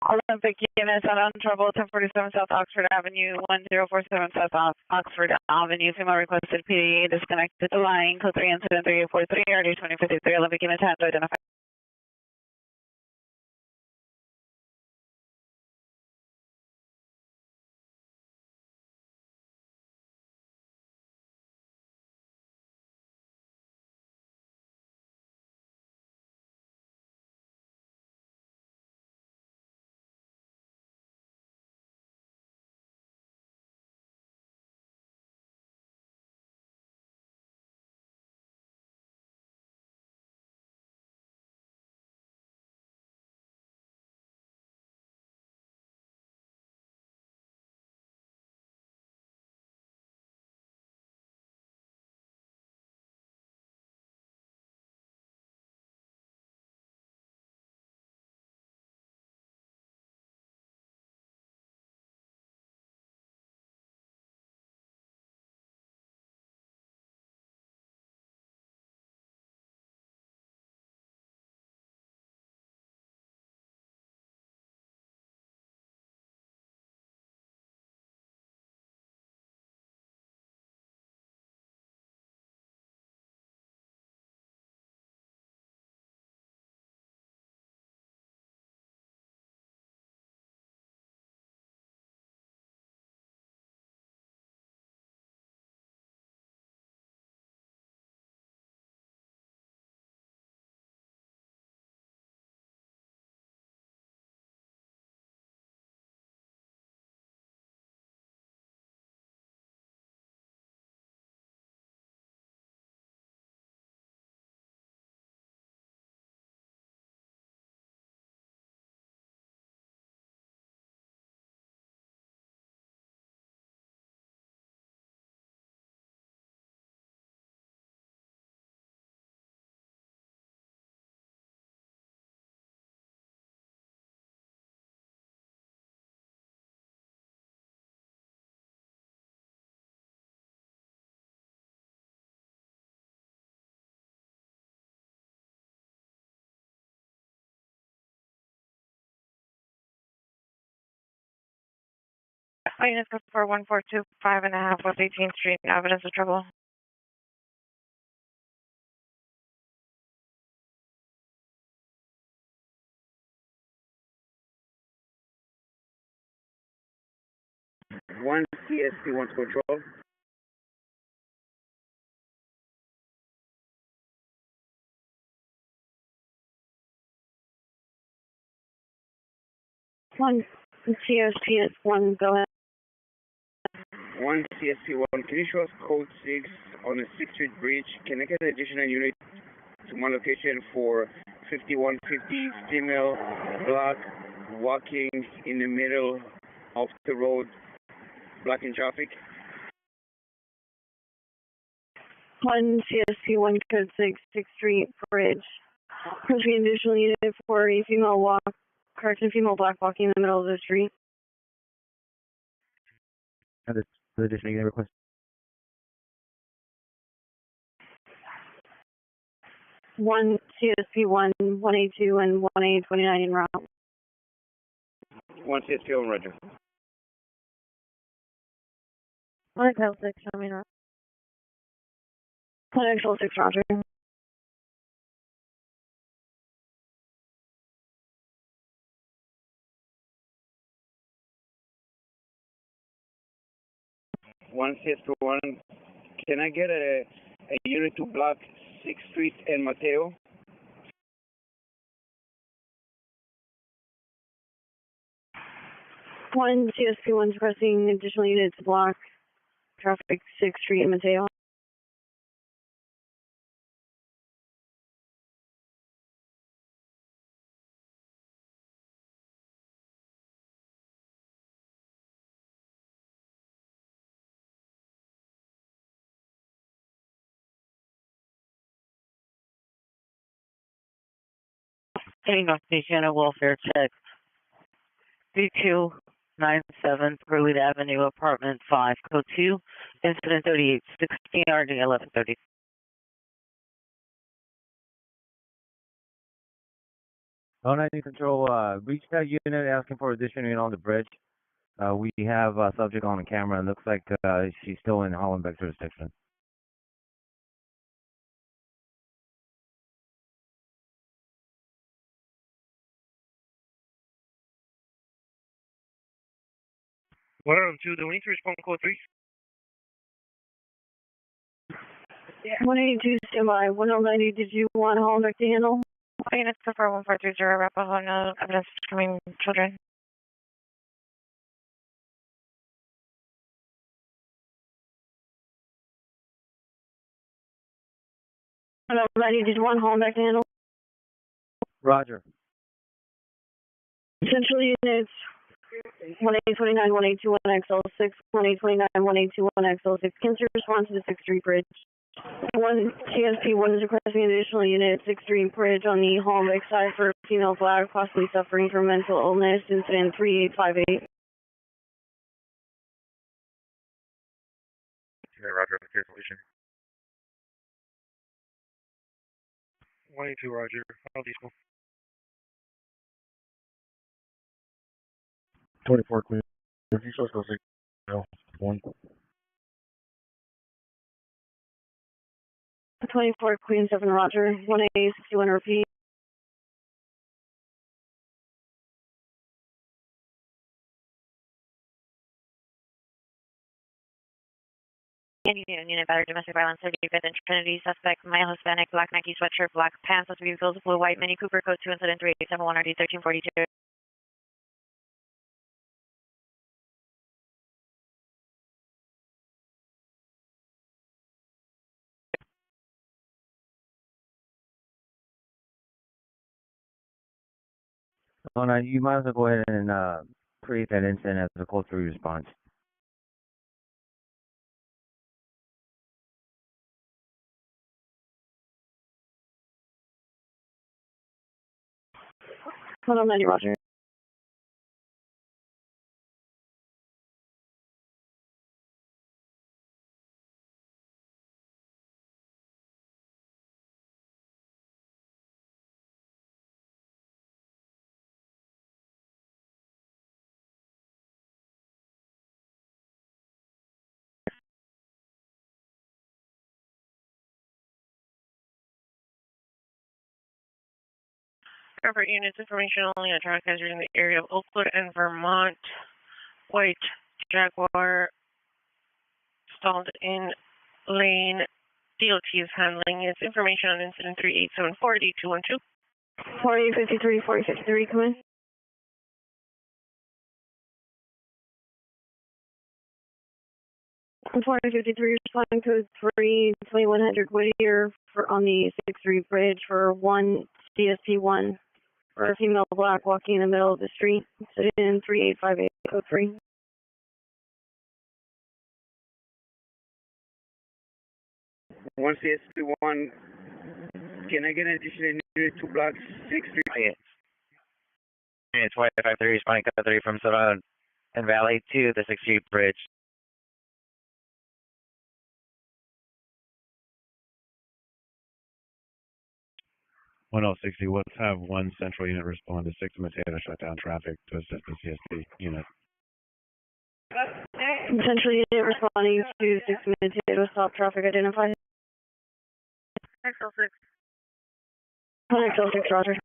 Olympic units on trouble, 1047 South Oxford Avenue, 1047 South Oxford Avenue. Female requested PDA disconnected the line, code 3 incident 3843, RD 2053. Olympic units had to identify. Units for 142.5 West 18th Street, evidence of trouble. One CSP wants control. One CSP is one, go ahead. 1 CSP1, can you show us code 6 on the 6th Street Bridge? Can I get an additional unit to my location for 5150 female black walking in the middle of the road, blocking traffic? 1 CSP1 code 6, 6th Street Bridge. Requesting an additional unit for a female female black walking in the middle of the street. And the additional unit request. One CSP1, 182 and 1A29 en route. 1 CSP1, roger. 1 XL 6, show me en route. 1 XL 6, roger. One CSP1, can I get a unit to block 6th Street and Mateo? One CSP1 is requesting additional units to block traffic 6th Street and Mateo. Getting off station at welfare check. 3297 Burleigh Avenue, apartment 5, code 2, incident 3816, RD 1130. Oh, 90 control, reach that unit asking for additional unit on the bridge. We have a subject on the camera and looks like she's still in Hollenbeck jurisdiction. What on 2? Do we need to respond code 3? Yeah. 182 standby. 1090, did you want Hollenbeck to handle? Units prefer 1430, Arapahoe, no evidence coming children. Hello, ready? Did you want Hollenbeck to handle? Roger. Central units 1A29, 1A21, XL6, 1A29, 1A21, XL6. Can you respond to the 6th Street Bridge? 1 CSP1 is requesting an additional unit at 6th Street Bridge on the Hollenbeck side for female black possibly suffering from mental illness, incident 3858. Okay, roger, clear solution. 182, roger. How diesel? 24 clear. If you show us no, 1. 24 Queen 7 Roger, 1A61 repeat. Indian unit battery, domestic violence, 35th and Trinity, suspect, male, Hispanic, black Nike sweatshirt, black pants, with vehicles, blue, white, Mini Cooper, code 2, incident 3871, RD 1342. Oh, no, you might as well go ahead and create that incident as a code 3 response. Hold on, 90 Roger. Airport units, information only on traffic hazards in the area of Oakwood and Vermont. White Jaguar stalled in lane. DOT is handling its information on incident 3874, D212. 4053, 4053, come in. 2053, responding code 3, 2100 Whittier on the 6th Bridge for 1 DSP1 for a female black walking in the middle of the street. Sit in 3858, code 3. One CSP1, can I get an additional unit to block 63? Unit 2053, responding code 3 from Silverado and Valley to the 6th Street Bridge. 1060, let's have one central unit respond to 6 Mateo, shut down traffic to assist the CSP unit. Central unit responding to 6 Mateo, stop traffic identified. XL6. XL6, roger.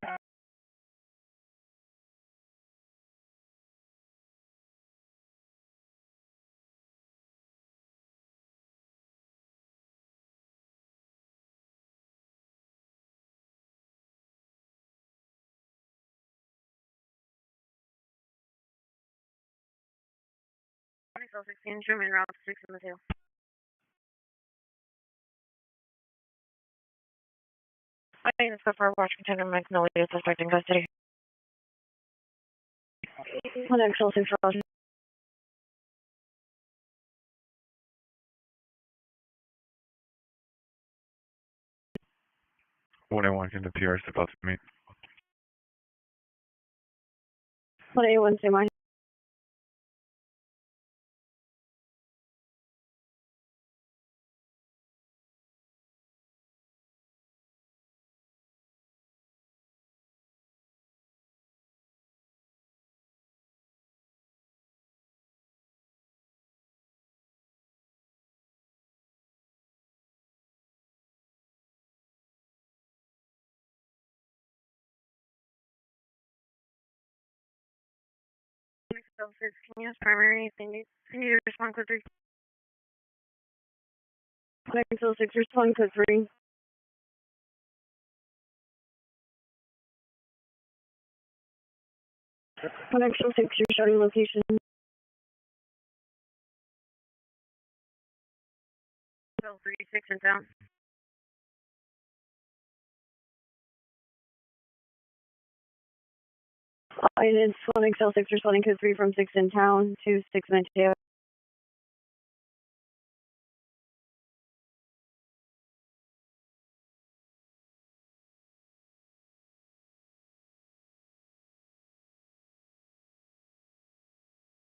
XL16, Truman, route 6 Mateo. I need to go for Washington and Magnolia, suspect in custody. XL6, roger. What I want him to PR step out to me. 181, say mine. XL6, can you use primary? Can you respond code 3? XL6, respond code 3. XL6, you're showing location. XL3, 6 and down. It's one XL6 responding code 3 from 6 in town to 6 Mateo.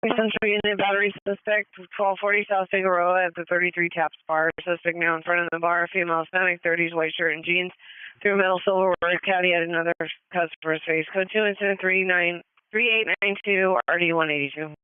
Central unit battery suspect 1240 South Figueroa at the 33 Taps bar. Suspect now in front of the bar, female Hispanic, 30s, white shirt and jeans. Through metal silverware caddy at another customer's face. Code 2 incident 3892 RD 182.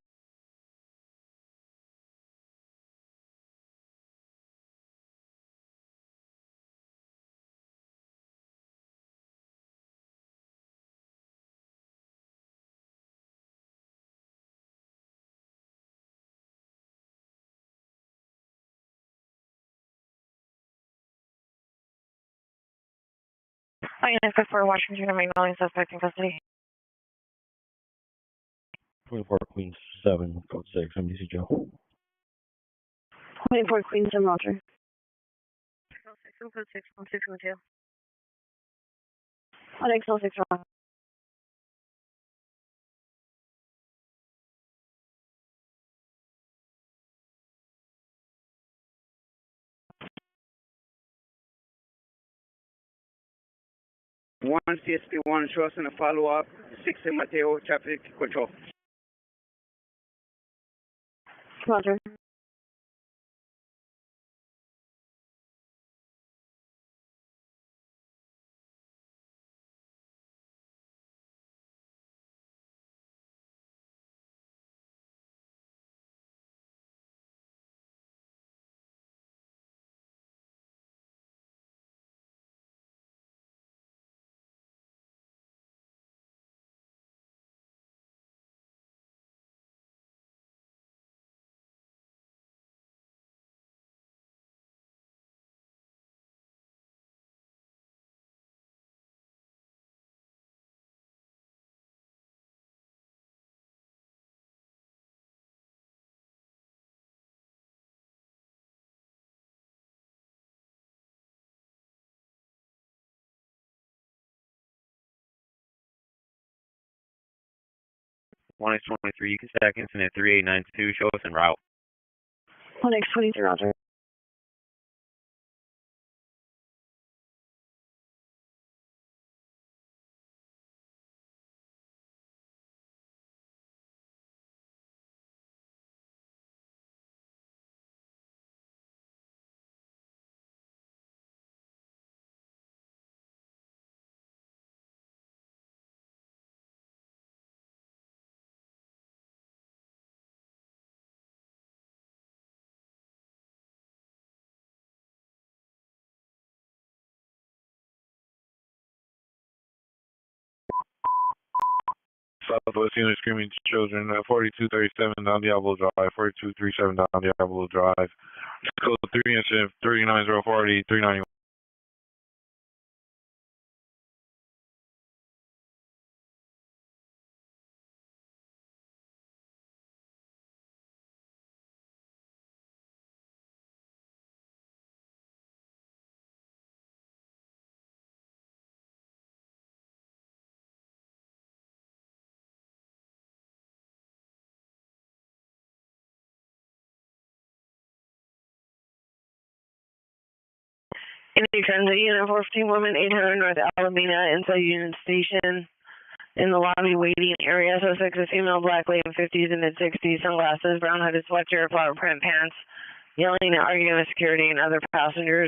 I need to go for Washington and Magnolia, suspect in custody. 24 Queen 7, code 6, MDC Joe. 24 Queen 7, roger. Code 6 from 6 Mateo. XL6, roger. One CSP1, show us in a follow-up, 6 San Mateo, traffic control. Roger. 1X23, you can stack incident 3892, show us en route. 1X23, roger. Southwest unit screaming children, 4237 down Diablo Drive, 4237 down Diablo Drive. Code 3 incident 39040, 391. Indy Transit Unit 415 Woman 800 North Alameda inside Union Station. In the lobby waiting area, suspect is female, black, late in 50s and mid-60s, sunglasses, brown hooded sweatshirt, flower print pants, yelling and arguing with security and other passengers.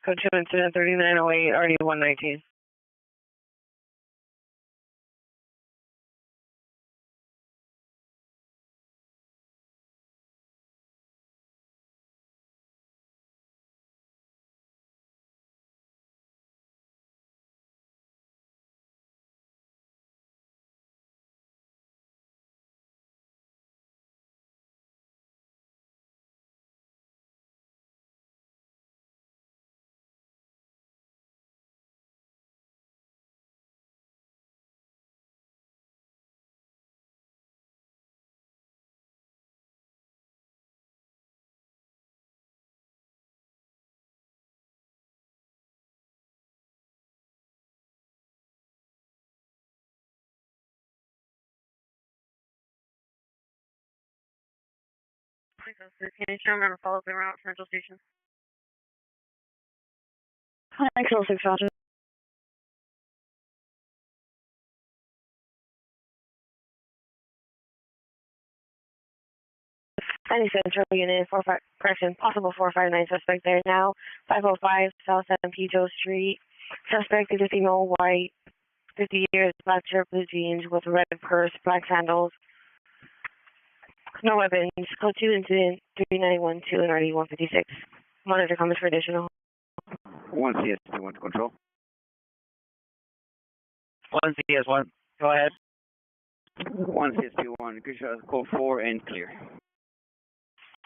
Code 2 incident 3908, RD 119. Can you show me how to follow the route Central Station? 1X06, roger. Any Central Unit, possible 459 suspect there now. 505 South San Pedro Street. Suspect is a female, white, 50 years, black shirt, blue jeans with red purse, black sandals. No weapons. Code 2 incident 3912 and RD 156. Monitor comments for additional. 1CS1 to control. 1CS1, go ahead. 1CS1, good shot, code 4 and clear.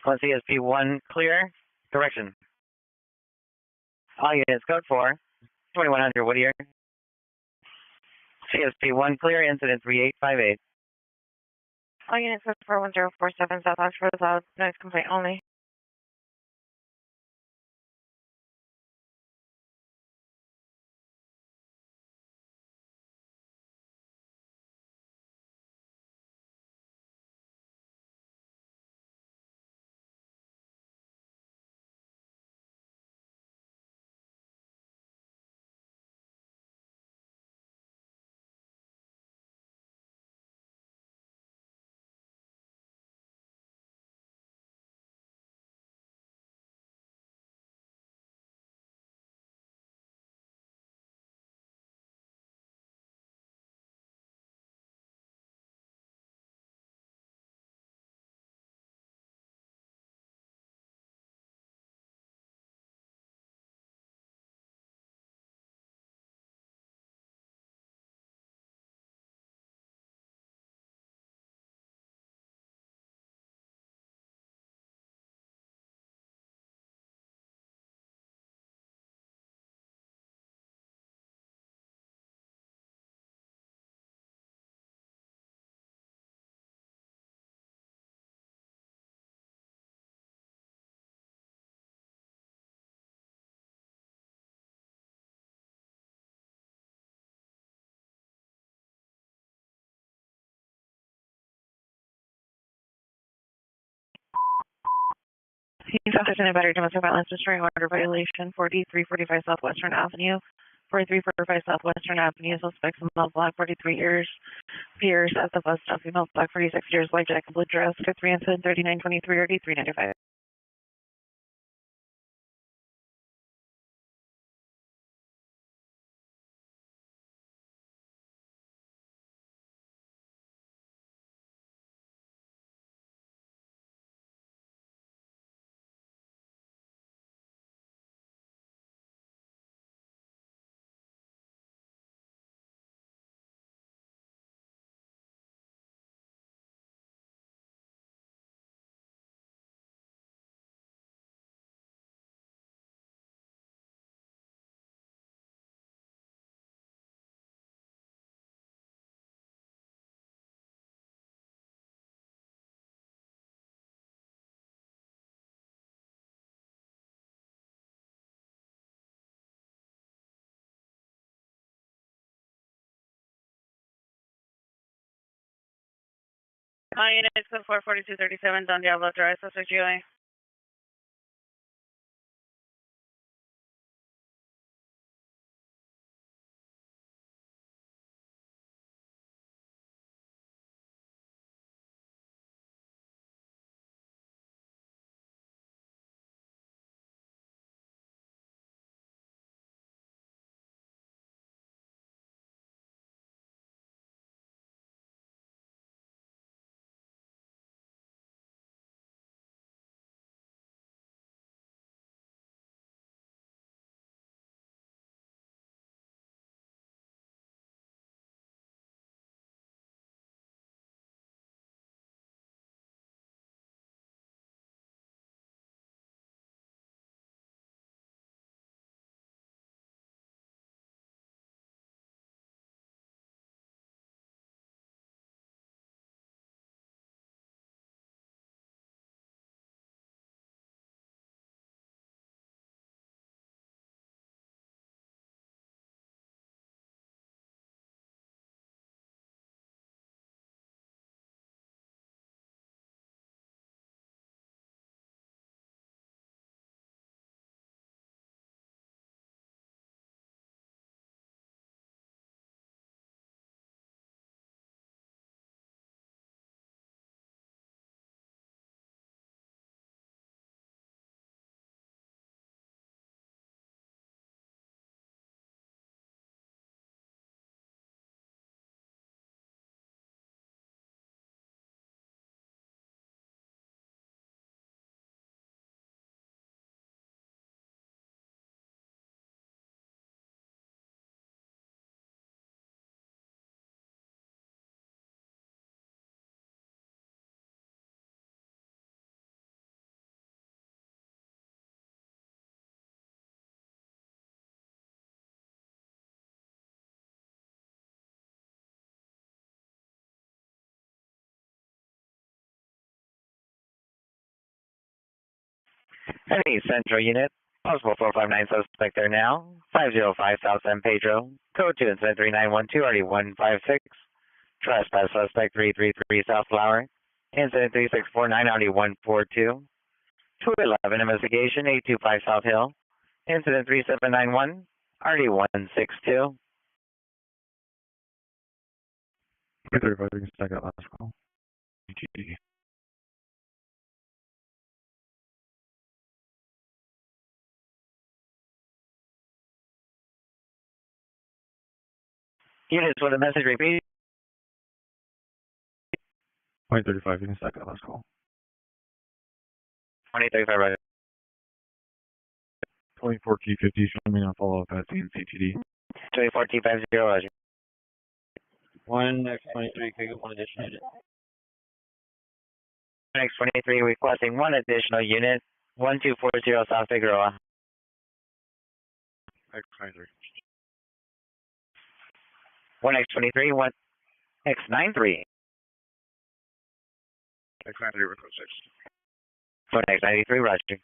1CSP1, clear. Direction. All units, code 4. 2100 Whittier. CSP1, clear. Incident 3858. All units, code 41047 South Oxford South, noise complaint only. He's officer in a battery domestic violence destroying order violation 4345 Southwestern Avenue. 4345 Southwestern Avenue, suspects male black, 43 years, appears at the bus stop, female black, 46 years, white jacket, blue dress, 53 and 3923 or D395. Units code 44237, Don Diablo Drive, suspect GOA. Any Central Unit, possible 459 suspect there now, 505 South San Pedro, code 2 incident 3912, already 156, trespass suspect 333 South Flower, incident 3649, already 142, 211 investigation 825 South Hill, incident 3791, already 162. 35, we can stack that last call. ETD. Units with a message repeat. 2035, you can stack that last call. 2035, right. 24 T50, show me on follow up at CTD. 24 T50, roger. 1X23, can you get one additional unit? X23 requesting one additional unit, 1240 South Figueroa. X93. 1X23, 1X93. X93, request 6. 1X93, roger.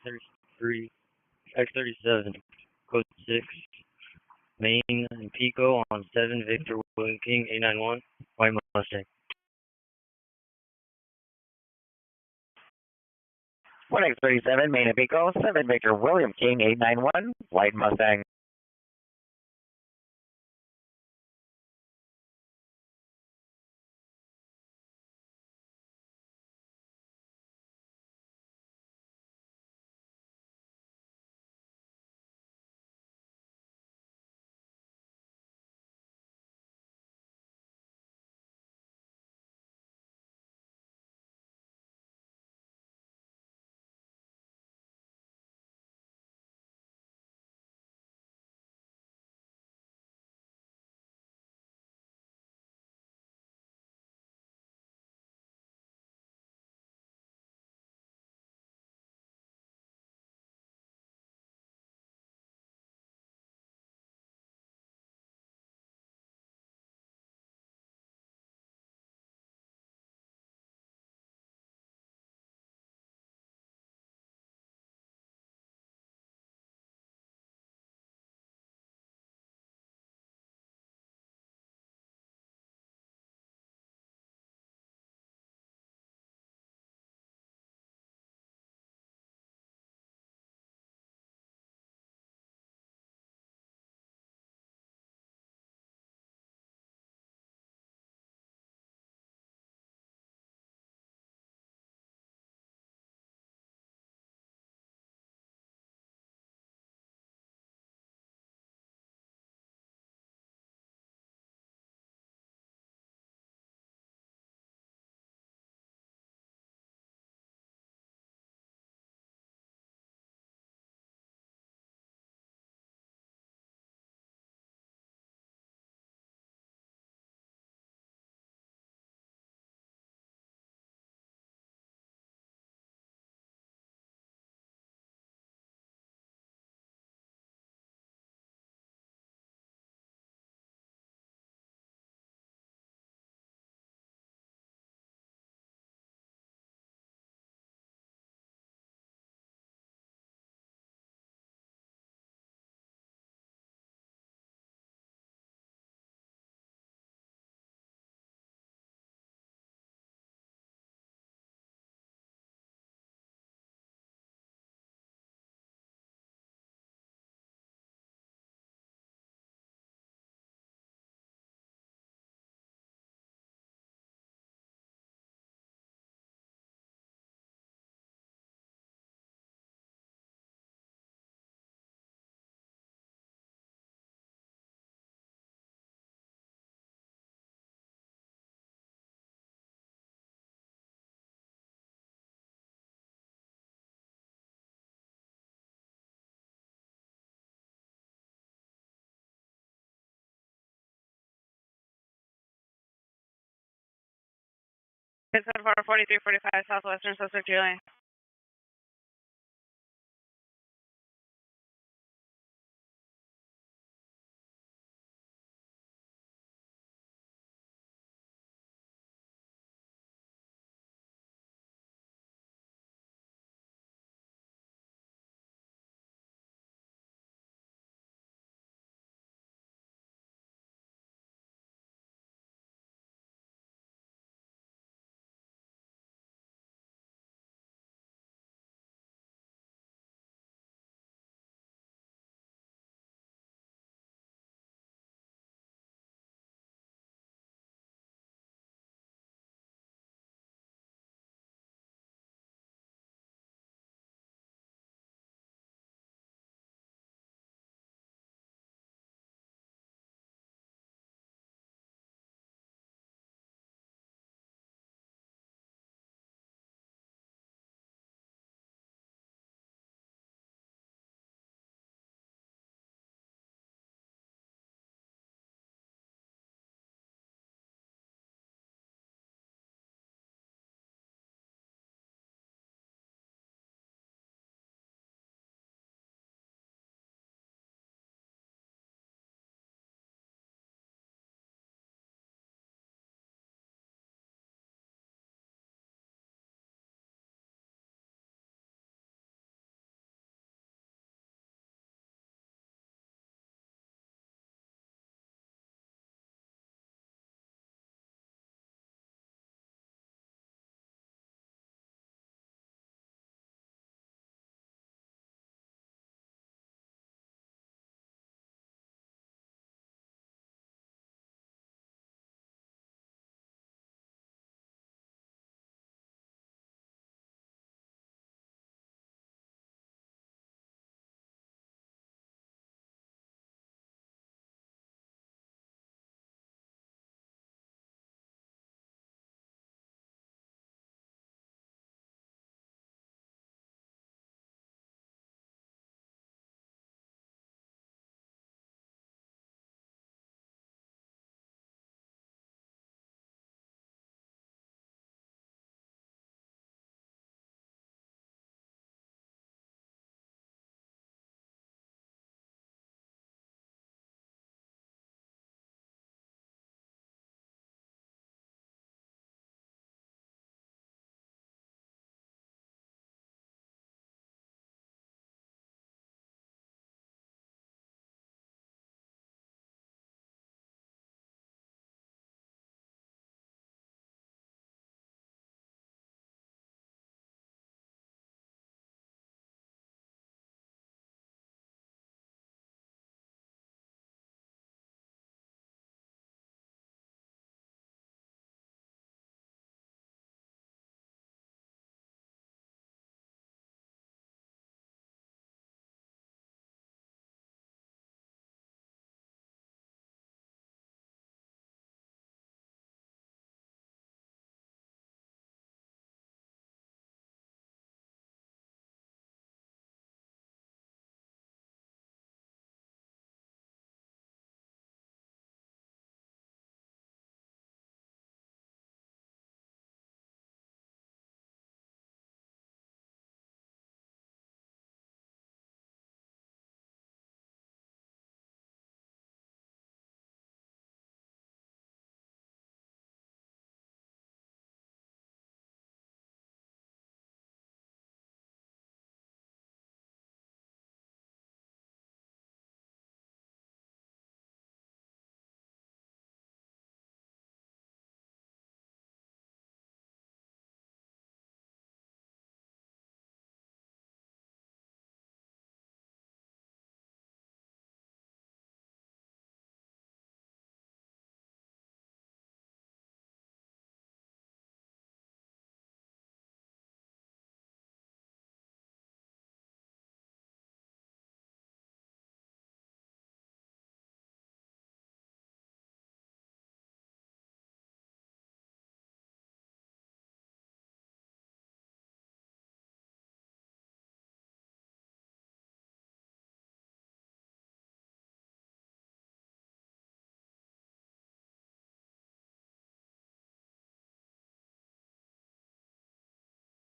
X33, X37, code 6, Main and Pico on 7 Victor William King 891, White Mustang. 1X37, Main and Pico, 7 Victor William King 891, White Mustang. It's 4345 Southwestern Suspect Julian.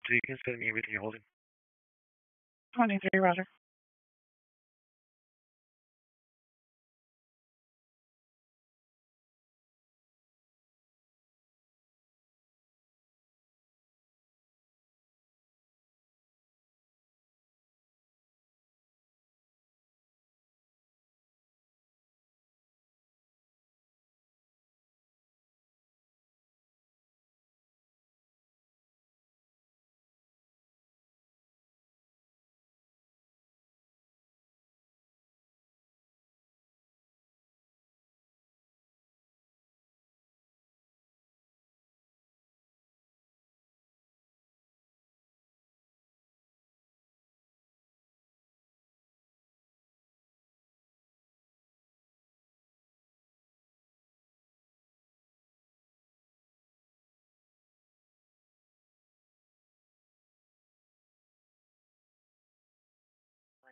So you can send me everything you're holding. 23, roger.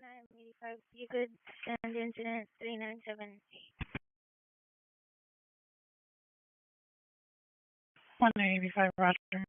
Item 85, you could send incident 397. 185, roger.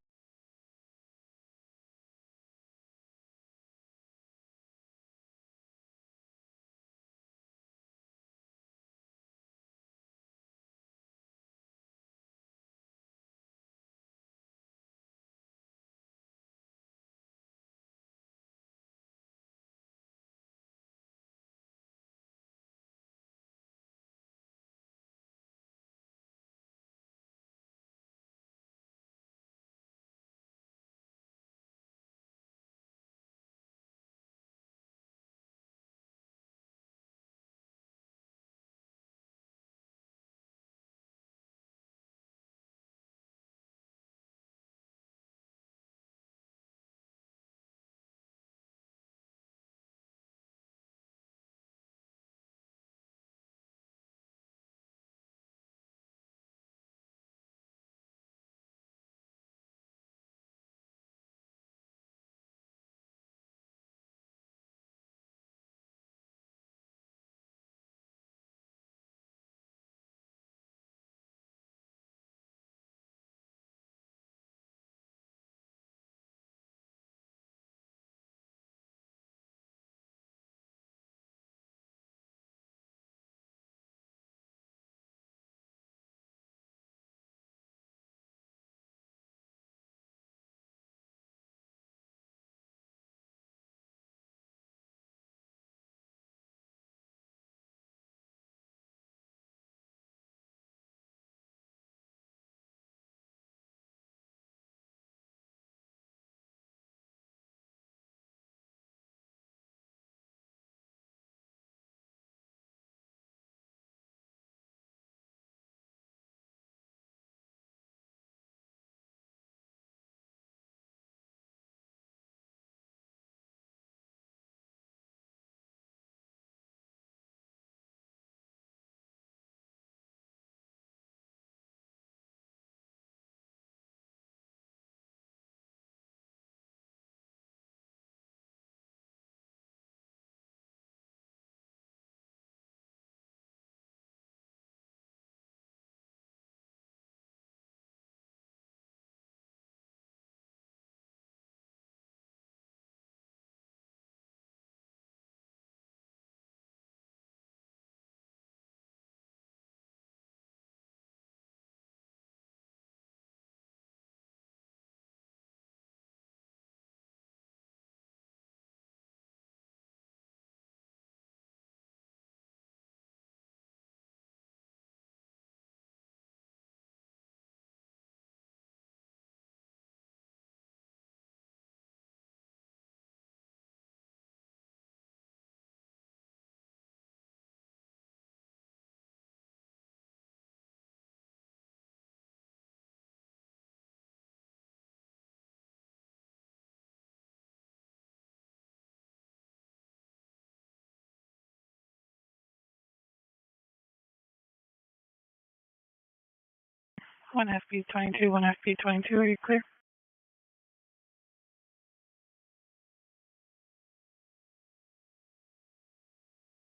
One FB22, one FB22, are you clear?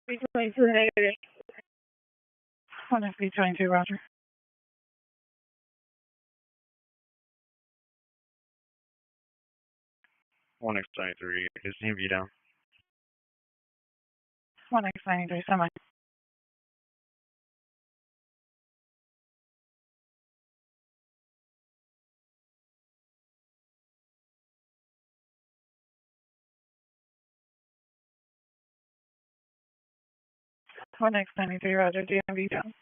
FB22 negative. One FB22, roger. 1X93, is CMV down. 1X93, semi. One X93, Roger, DMV down.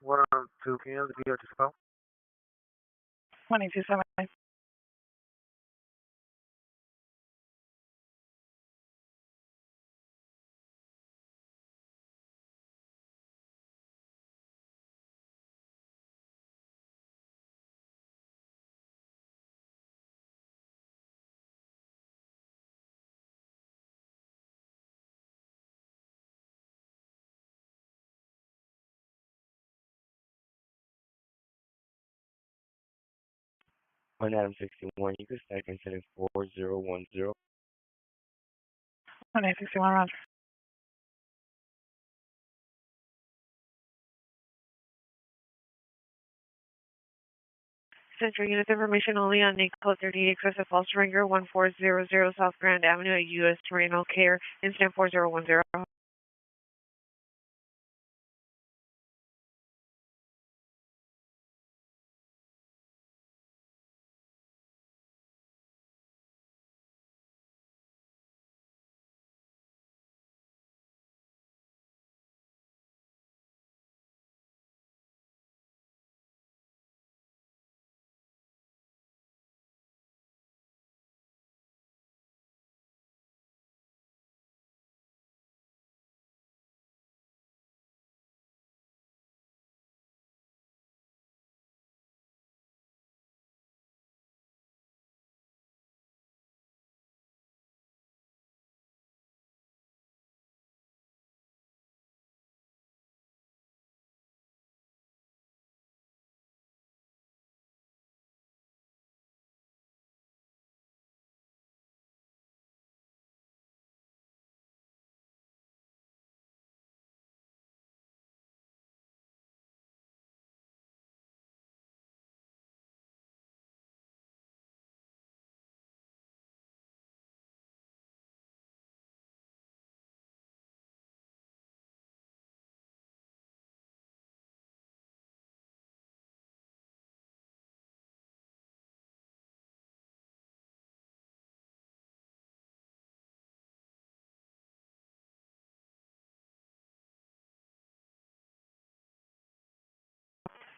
One, two, can you have the PR to spell? 22, semi. On Adam 61, you can start considering 4010. 1X61, Roger. Central Unit information only on Code 38 excessive false ringer 1400 South Grand Avenue at U.S. Terminal Care, incident 4010.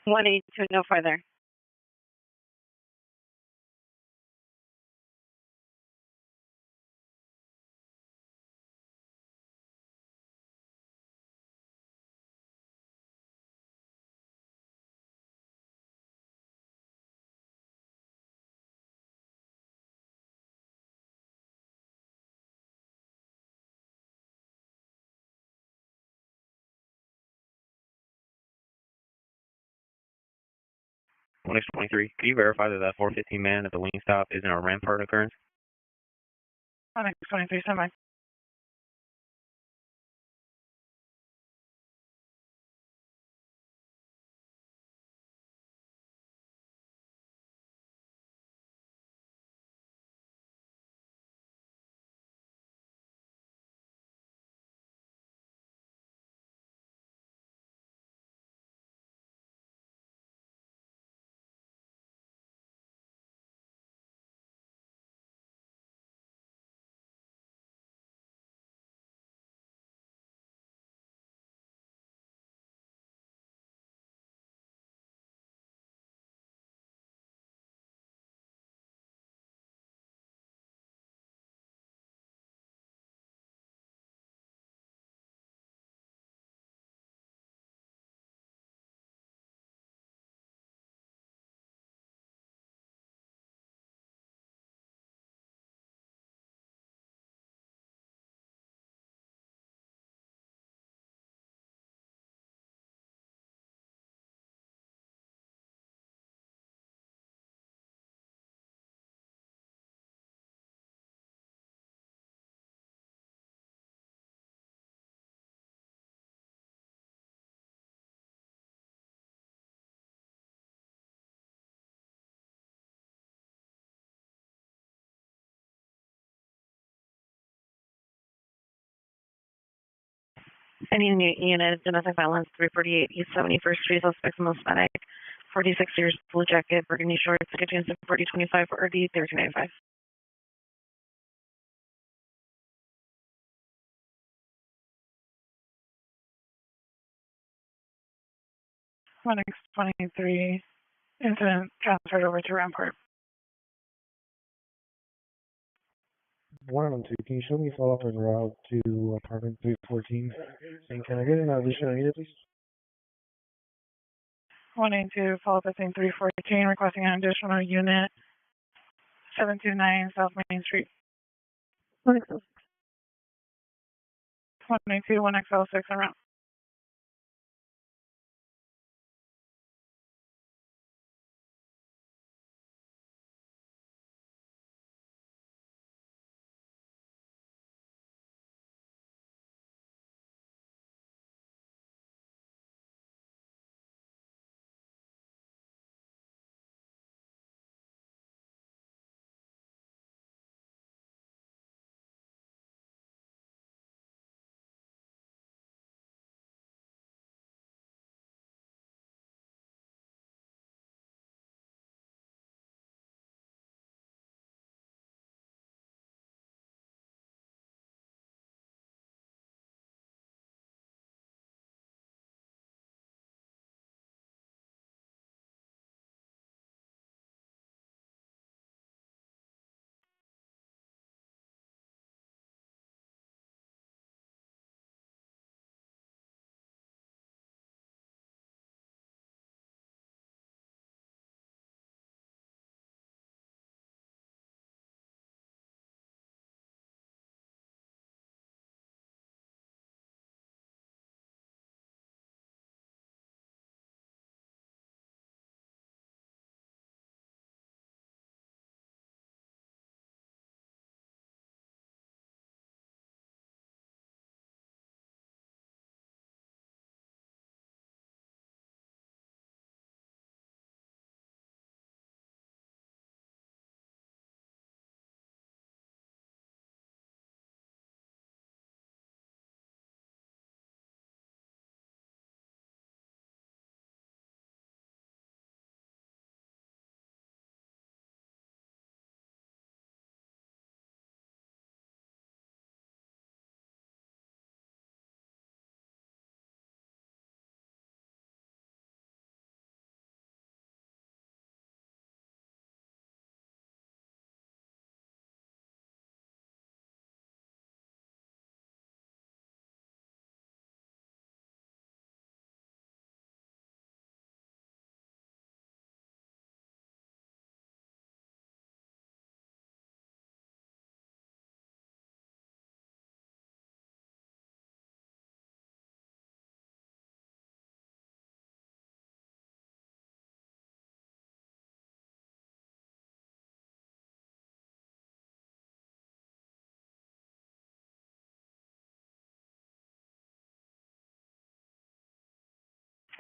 One eight two, no further. One X23, can you verify that 415 man at the wing stop isn't a Rampart occurrence? 1X23, semi. Any new unit, domestic violence, 348 East 71st Street, suspect male Hispanic, 46 years, blue jacket, burgundy shorts, kitchen 4025 for RD 1395. One X23 incident transferred over to Rampart. 112, can you show me follow-up en route to apartment 314? And can I get an additional unit, please? 182, follow up at scene 314, requesting an additional unit, 729 South Main Street. 182, 1XL6 en route.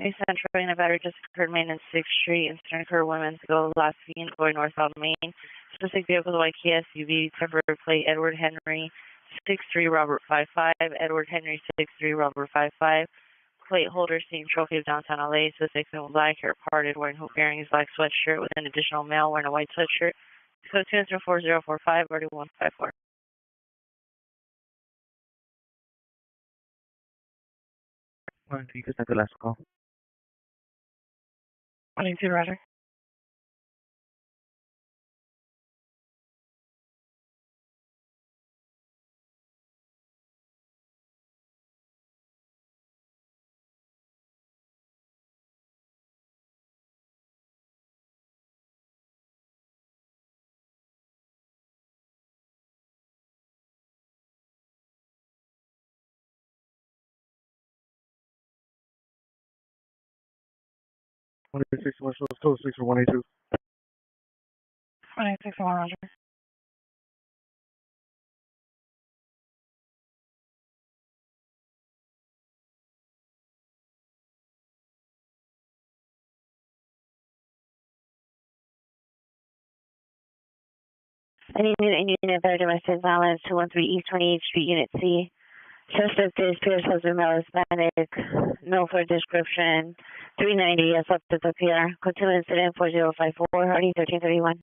A Central in a battery just occurred maintenance 6th Street, incident occurred women's go last seen going northbound Main. Specific vehicle white Kia SUV, temporary plate Edward Henry 63 Robert 55, Edward Henry 63 Robert 55. Plate holder seen trophy of downtown LA, suspect in black, hair parted, wearing hoop earrings, black sweatshirt with an additional male wearing a white sweatshirt. Code 24045, already 154. 1, you the last call. 182, roger. One 6 for 182. 186, roger. Any unit better domestic violence, 213 East 28th Street, Unit C. Suspect is Pierce husband, male Hispanic, no for description, 390, accepted the PR. Code 2 incident 4054, Hardy 1331.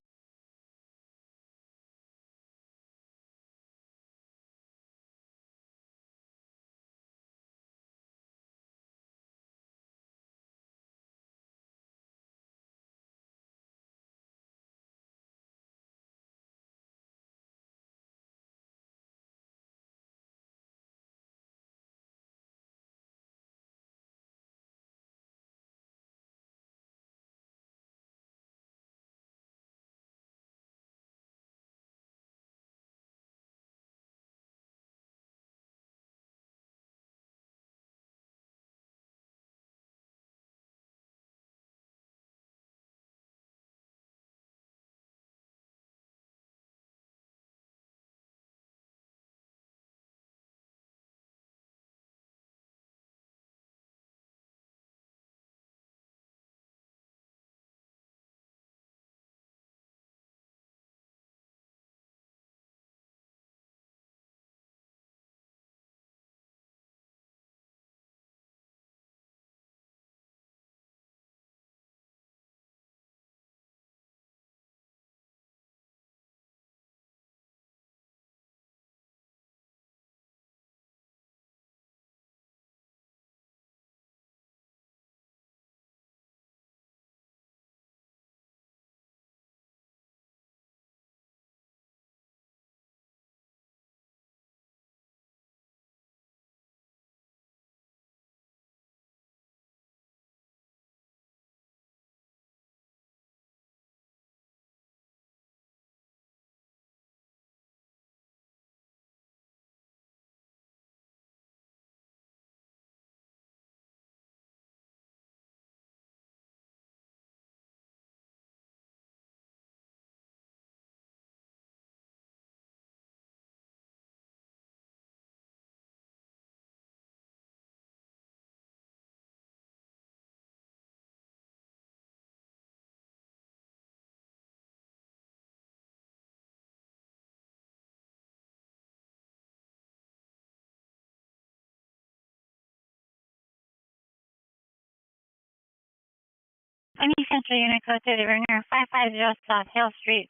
Any Central Unit Code to the Ringer 550 South Hill Street,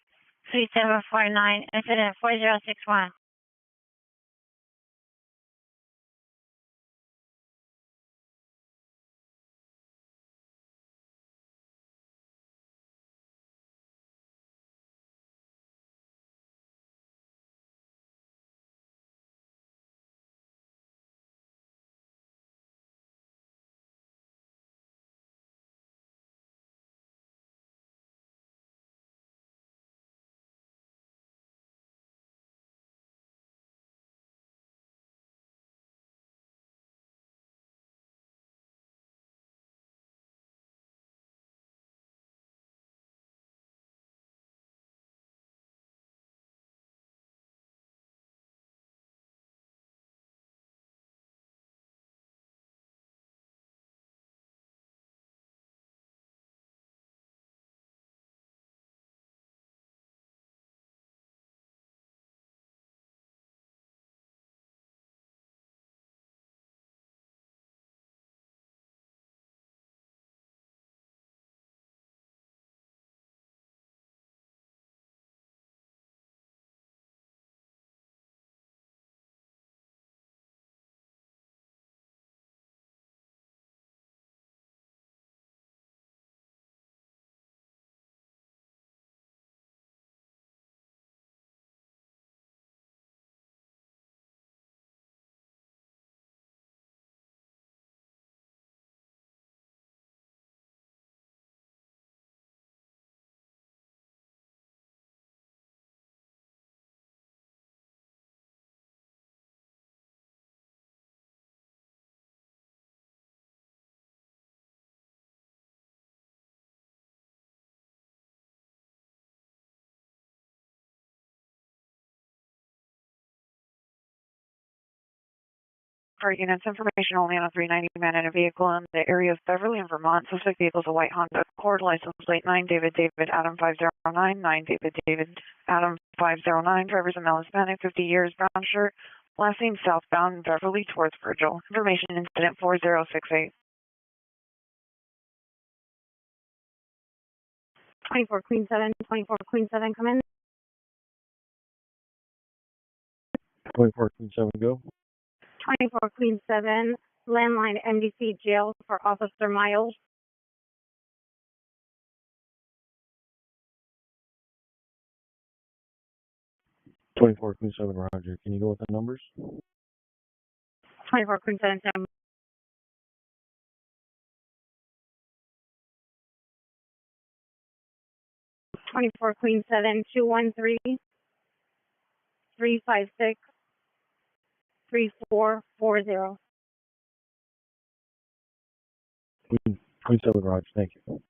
Suite 749, incident 4061. For units, information only on a 390 man in a vehicle in the area of Beverly in Vermont. Suspect vehicle is a white Honda Accord, license plate 9 David Adam 509, 9 David Adam 509. Driver's a male Hispanic, 50 years, brown shirt, Last seen southbound Beverly towards Virgil. Information incident 4068. 24 Queen 7, 24 Queen 7, come in. 24 Queen 7, go. 24 Queen 7, landline MDC jail for Officer Miles. 24 Queen 7, roger. Can you go with the numbers? 24 Queen 7, 7. 24 Queen 7, 213 356 3440. Queen 7, roger. Thank you.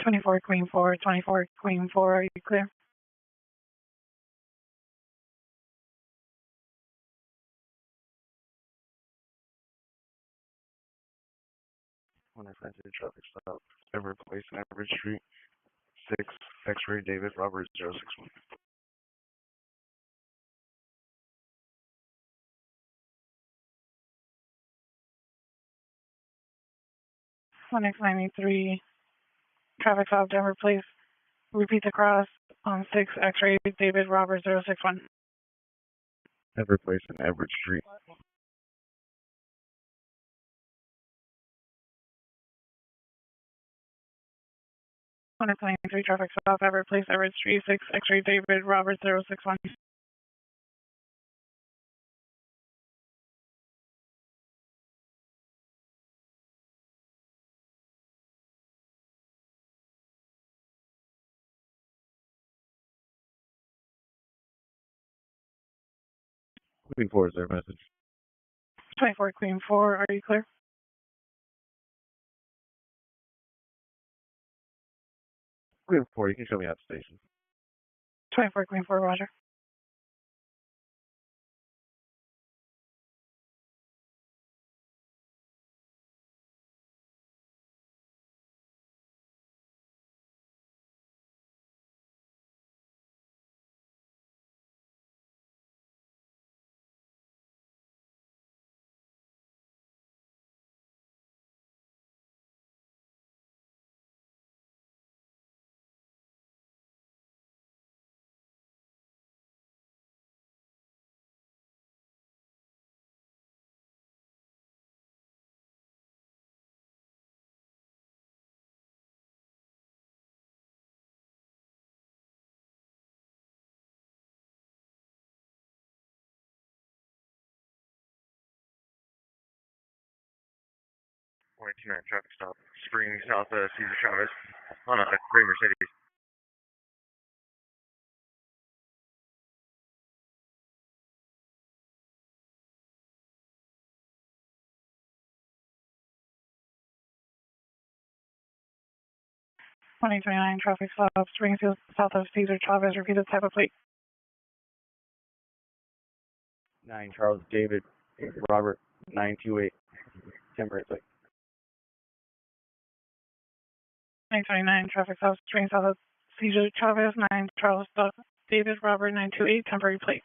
Twenty-four Queen 4, 24 Queen 4, are you clear? Unaffected traffic stop. Everett Place and Everett Street. 6 X-ray David Robert 061. One X93, traffic stop Denver Place. Repeat the cross on 6 X-ray David Robert 061. Everett Place and Everett Street. One X93, traffic stop Everett Place, Everett Street, 6 X-ray David Robert 061. Queen 4, is there a message? 24 Queen 4, are you clear? Queen 4, you can show me out the station. 24 Queen 4, roger. Traffic stop. Spring South Cesar Chavez on a gray Mercedes. Twenty 29, traffic stop Springfield south of Cesar Chavez. Repeat the type of plate. 9 Charles David Robert 928. Temporary plate. 929, traffic stop Springfield south of Cesar Chavez, 9 Charles David Robert 928, temporary plate.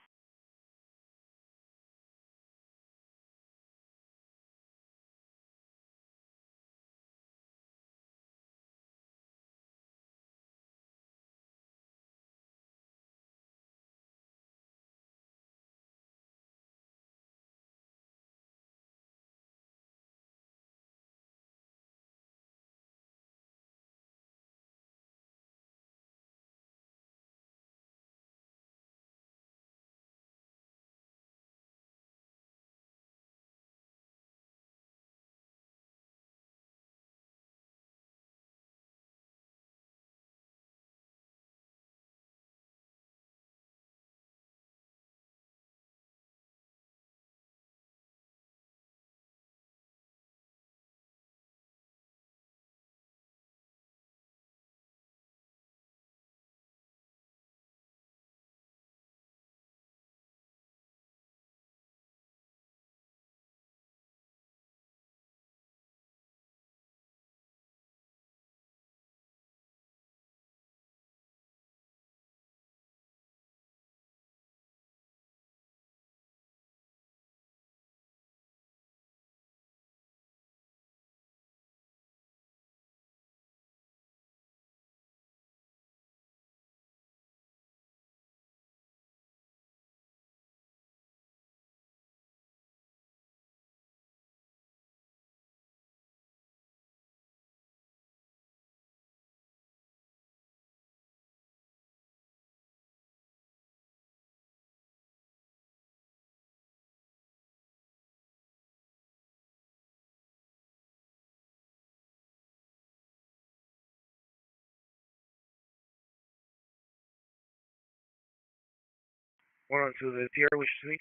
102, the PR wish to speak.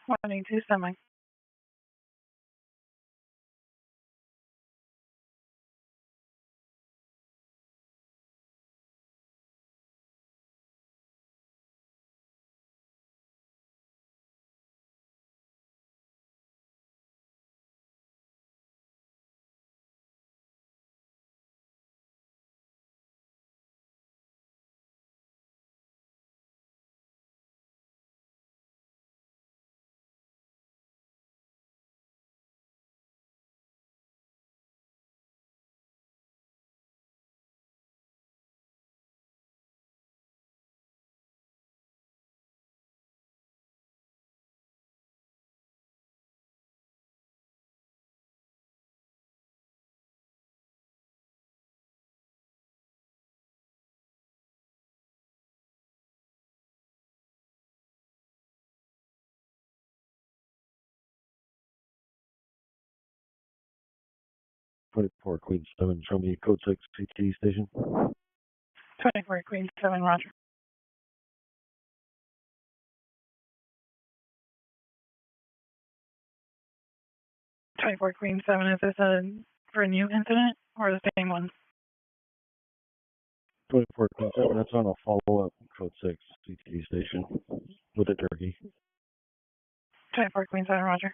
182 semi. Twenty-four Queen 7, show me code 6 CT station. 24 Queen 7, roger. 24 Queen 7, is this for a new incident or the same one? 24 Queen 7, that's on a follow-up code 6 CT station with a turkey. 24 Queen 7, roger.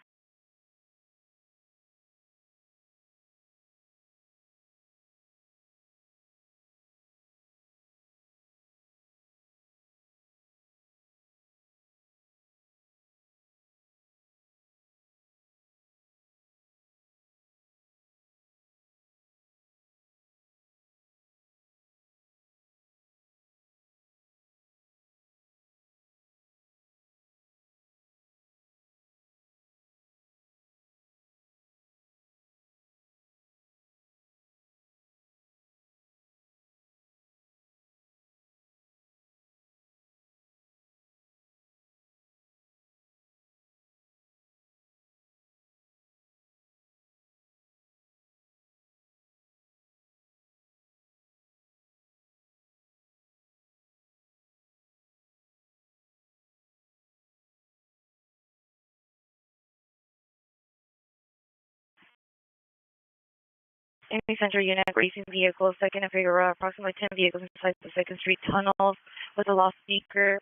Any Central unit, racing vehicles, second and Figueroa, approximately 10 vehicles inside the 2nd Street tunnels with a lost speaker,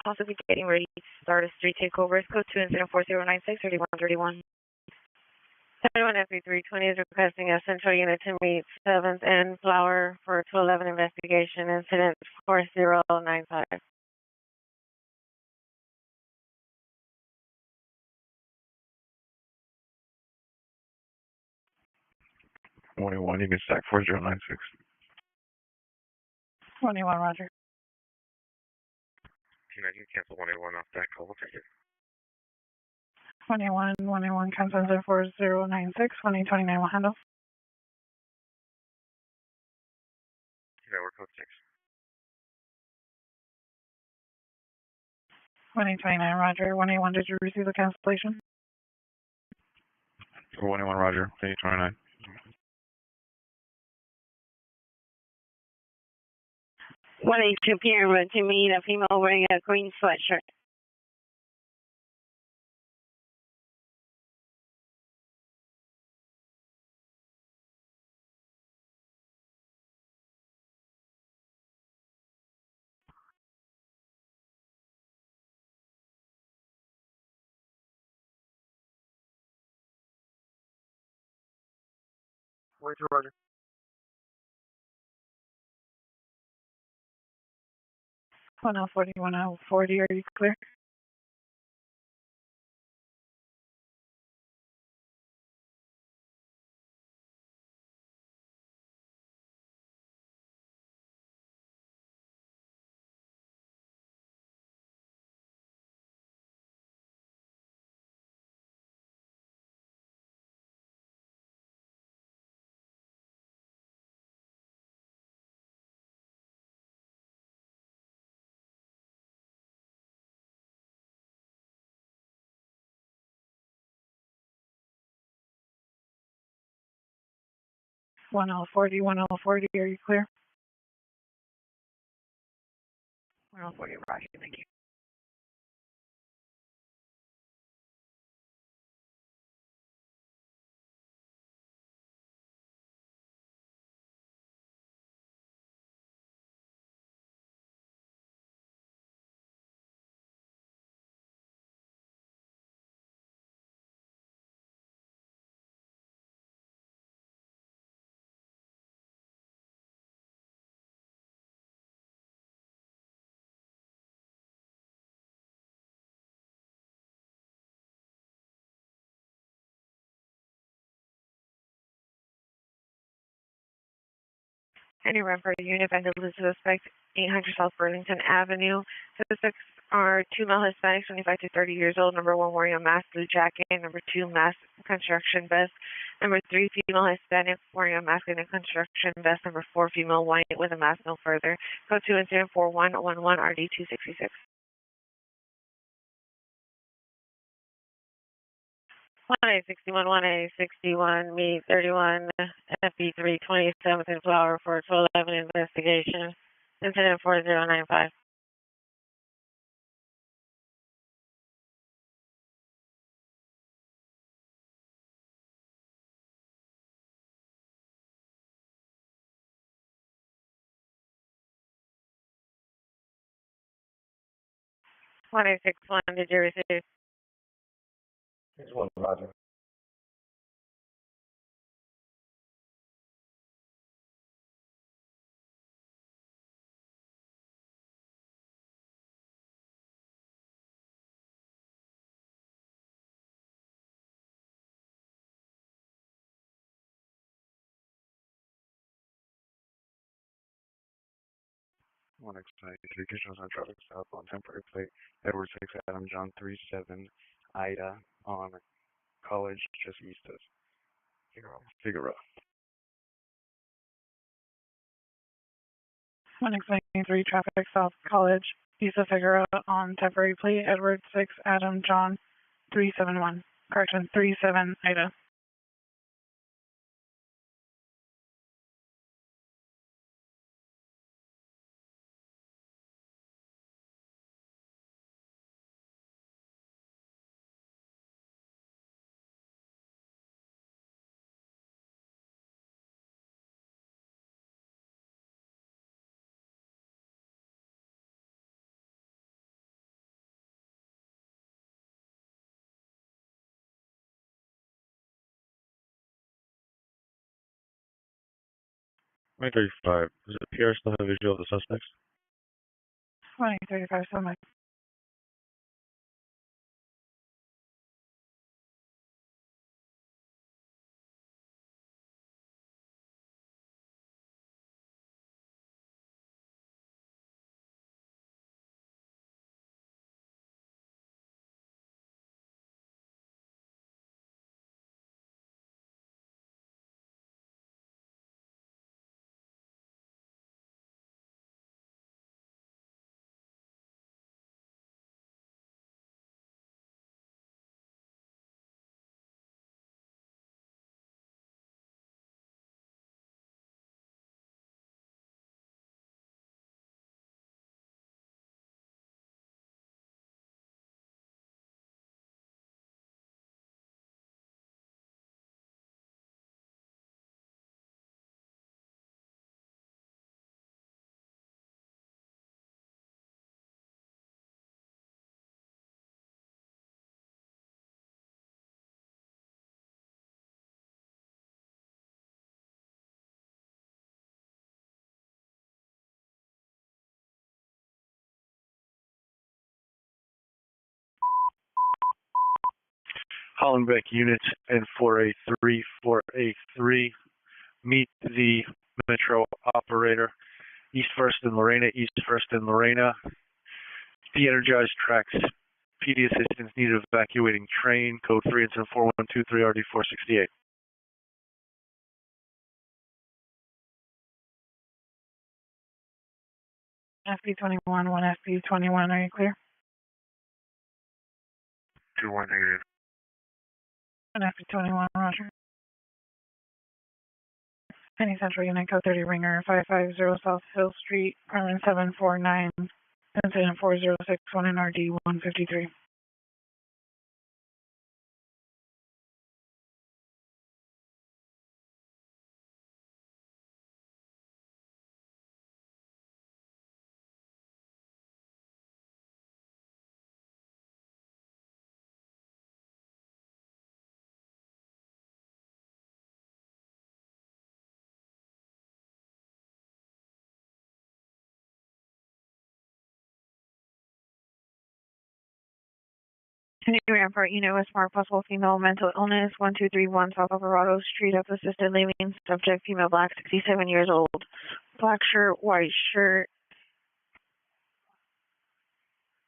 possibly getting ready to start a street takeover. Code 2 incident 4096 3131. 71 FB320 is requesting a Central unit to meet 7th and Flower for 211 investigation, incident 4095. One, you can stack 4096. 21, roger. Can I cancel 181 off that call? We'll take it. 21, 181, cancel 4096, 129 will handle. Network code 6. 129, roger. 181, did you receive the cancellation? 181, roger. 829. 182 PM to meet a female wearing a green sweatshirt. 42, roger. 1040, 1040, are you clear? One L 40, are you clear? I'll for you, Roger. Thank you. Any run for a unit vendor lose suspect 800 South Burlington Avenue. Suspects are 2 male Hispanics, 25 to 30 years old. Number 1 wearing a mask, blue jacket. Number 2 mask, construction vest. Number 3 female Hispanic wearing a mask and a construction vest. Number 4 female white with a mask no further. Code 2 incident 4111 RD 266. 1861, 1861, meet 31, FB3, 27th and Flower for 1211 investigation. Incident 4095. One 1861, did you receive? 61, Roger. One X-93, conditions on traffic stop on temporary plate, Edward 6, Adam John 37, Ida on College, just east of Figueroa. 193 traffic South College, east of Figueroa on temporary plate, Edward 6, Adam John 371. Correction, 37 Ida. Point 35. Does it appear I still have visual of the suspects? 2035 Summit. Hollenbeck units and 4A3, 4A3, meet the Metro operator, East First and Lorena, East First and Lorena, de-energized tracks, PD assistance needed evacuating train, code 3 incident 4123 RD 468. FB21, 1 FB21, are you clear? 2-1 negative. 1 FB21, Roger. Any Central Unit, code 30 Ringer, 550 South Hill Street, apartment 749. Incident 4061 NRD 153. New Rampart Unit with Smart Possible Female Mental Illness 1231 South Alvarado Street of Assisted Living. Subject female, black, 67 years old. Black shirt, white shirt.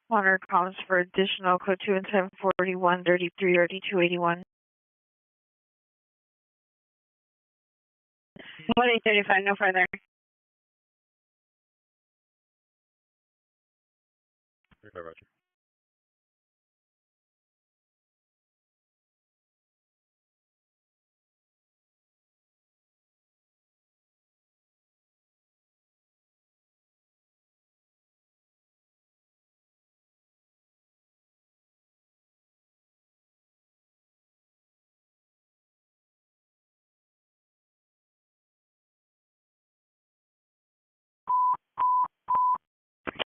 Monitor comments for additional code 2 and 741 33 3281. 1835, no further. Roger.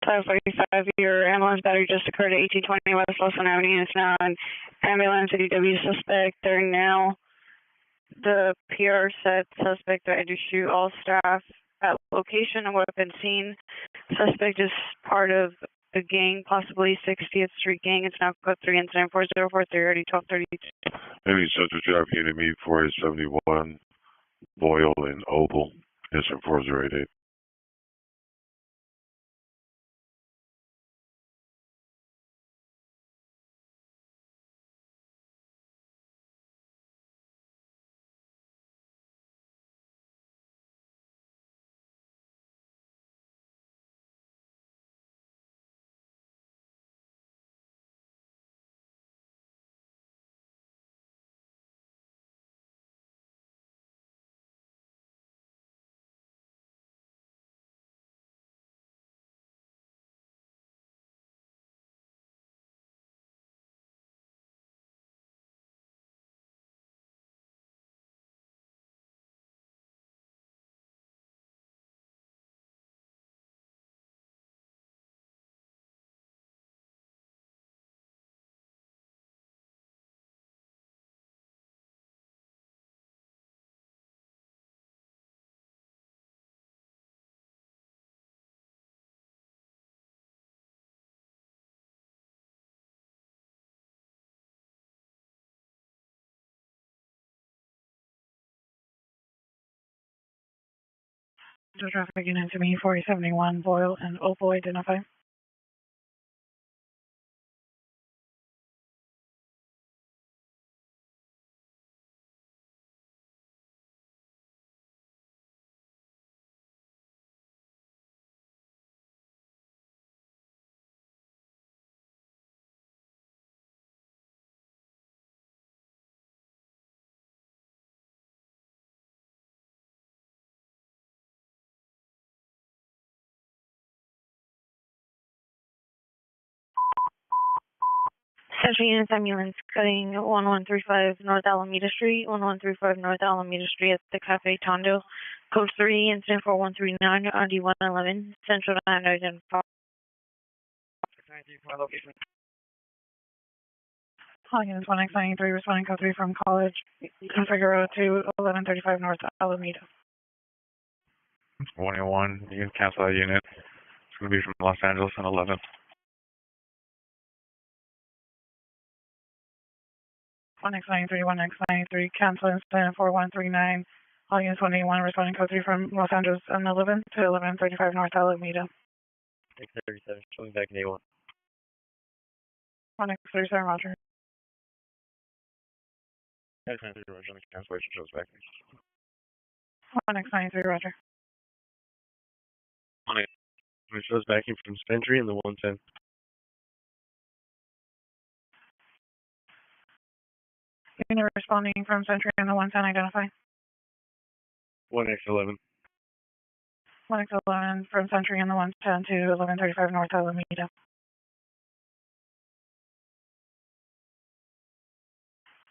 Five 45, your ambulance battery just occurred at 1820 West Wilson Avenue. It's now an ambulance CDW suspect. They're now the PR said suspect ready to shoot all staff at location and weapon seen. Suspect is part of a gang, possibly 60th Street gang. It's now code 3 incident 4043 already 1232. Maybe subject traffic unit meet 4871 Boyle and Opal. Incident 4088. So traffic unit to me 4071 Boyle and Opal identify. Central Units Ambulance cutting 1135 North Alameda Street, 1135 North Alameda Street at the Cafe Tondo. Code 3, incident 4139 on D111. Central 9 identified. Calling in 1X93, responding code 3 from College. Figueroa to 1135 North Alameda. 181, you can cancel that unit. It's going to be from Los Angeles and 11. 1X93, 1X93, cancel incident 4139. All units 181, responding code 3 from Los Angeles and 11 to 1135 North Alameda. 637, showing back in A1. 1X37, roger. X93, roger, the cancellation shows back. 1X93, roger. It shows backing from Century and the 110. Unit responding from Century and the 110 identify. 1X11. 1X11 from Century in the 110 to 1135 North Alameda.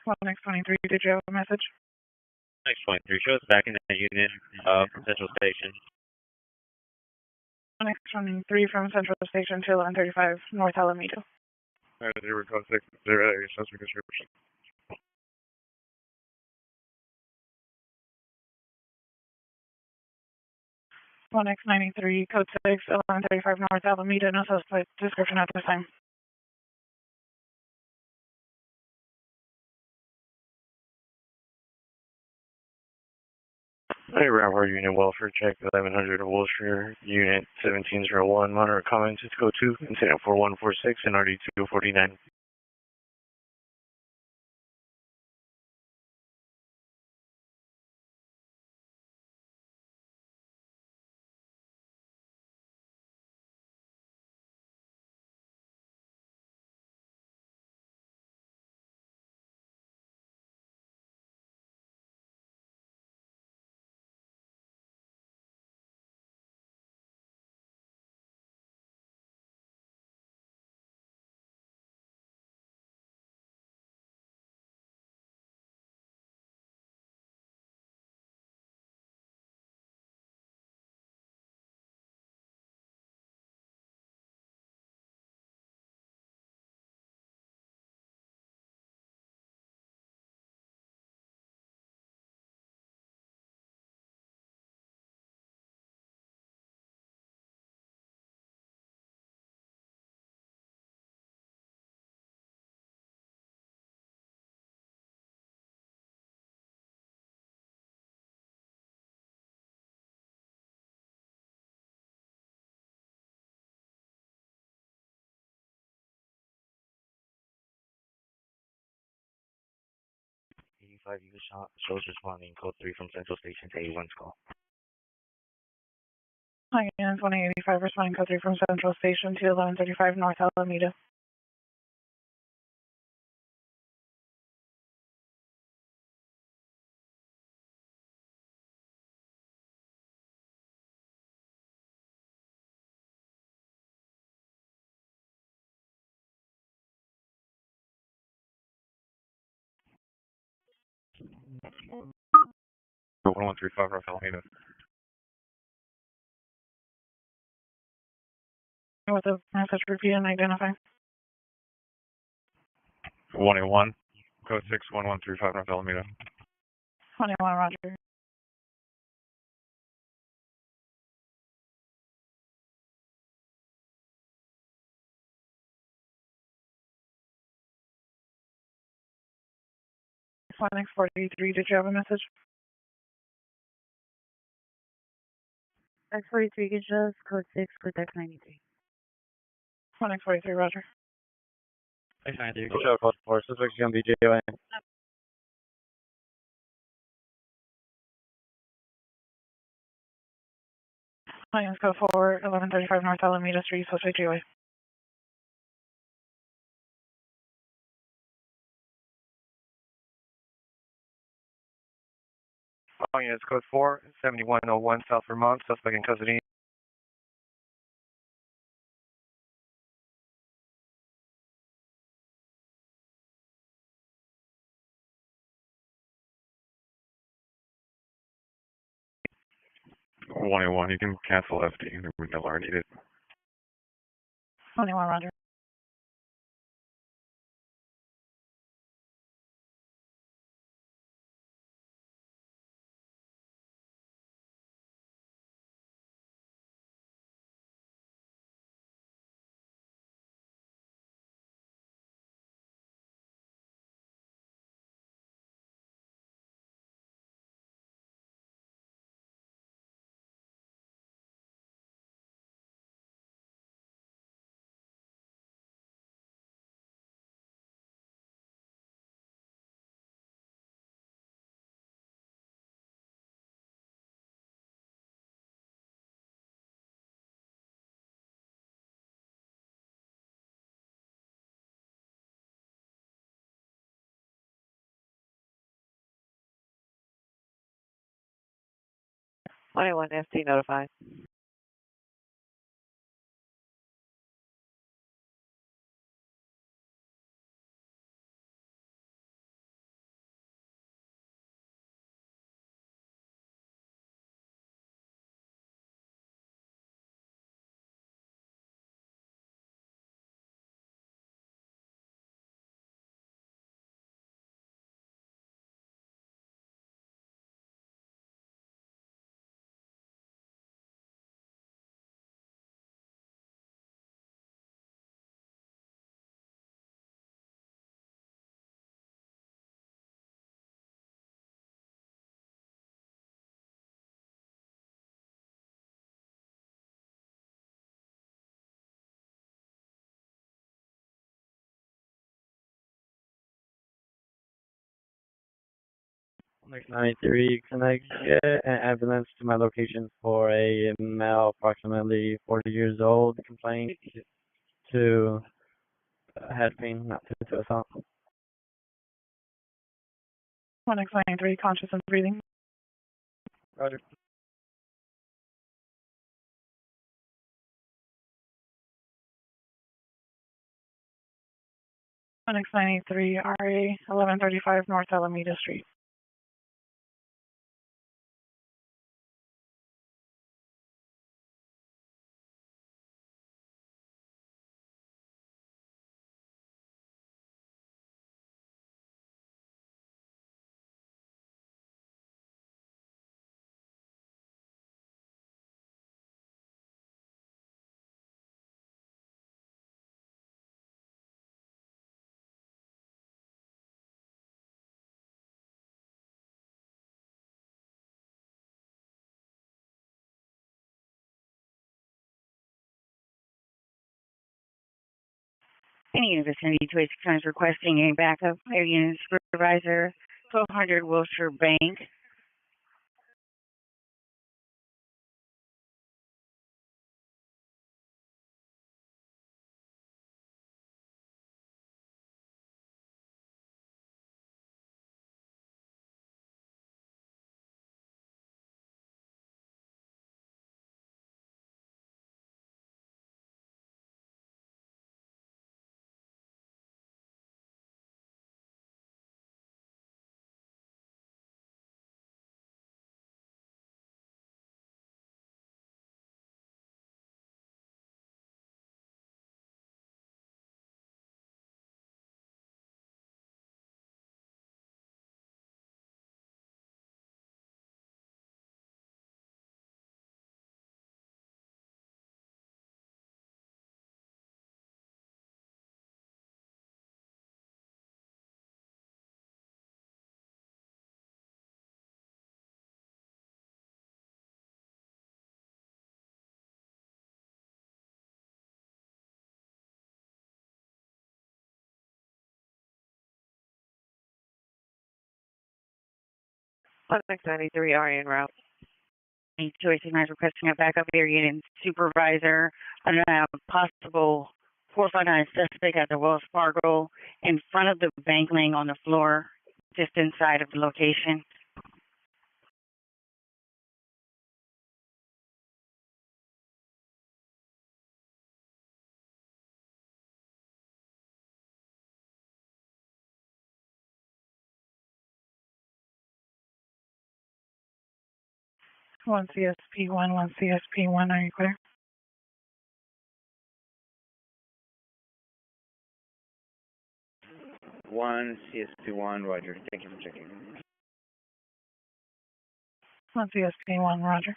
1X23, did you have a message? Next 23, show us back in that unit from Central Station. 1X23 from Central Station to 1135 North Alameda. Alright, 0 code 6, 0, your suspect description. 1X93, code 6, 1135 North Alameda, no suspect description at this time. Hey, Railroad Unit Welfare Check 1100 Wilshire, Unit 1701, monitor comments, it's code 2, incident 4146 and RD 249. Shows responding code 3 from Central Station to A1's call. Hi, unit 2085, responding code 3 from Central Station to 1135 North Alameda. Oh, 1135 North Alameda. With the message repeat and identify. 181, code 6, 1135 North Alameda. 21, roger. One X43, did you have a message? X43 is just code 6 with X93. 1X43, roger. X93. Show code 4, suspect's going to be JON. Lions code 4, 1135 North Alameda Street, suspect GOA. All units code 4, 7101 South Vermont, suspect in custody. One one, you can cancel FD. We no longer need it. 21, roger. 21 ST notified. Next 93, can I get an ambulance to my location for a male approximately 40 years old complaint to head pain, not to assault? 1X93, conscious and breathing. Roger. One X93, RA 1135 North Alameda Street. Any vicinity to 86 is requesting a backup fire unit supervisor, 1200 Wilshire Bank. One X93, RA en route. Any choice is requesting a backup area unit supervisor. I don't have a possible 459 suspect at the Wells Fargo in front of the bank laying on the floor, just inside of the location. One CSP1, are you clear? One CSP1, Roger. Thank you for checking. One CSP1, Roger.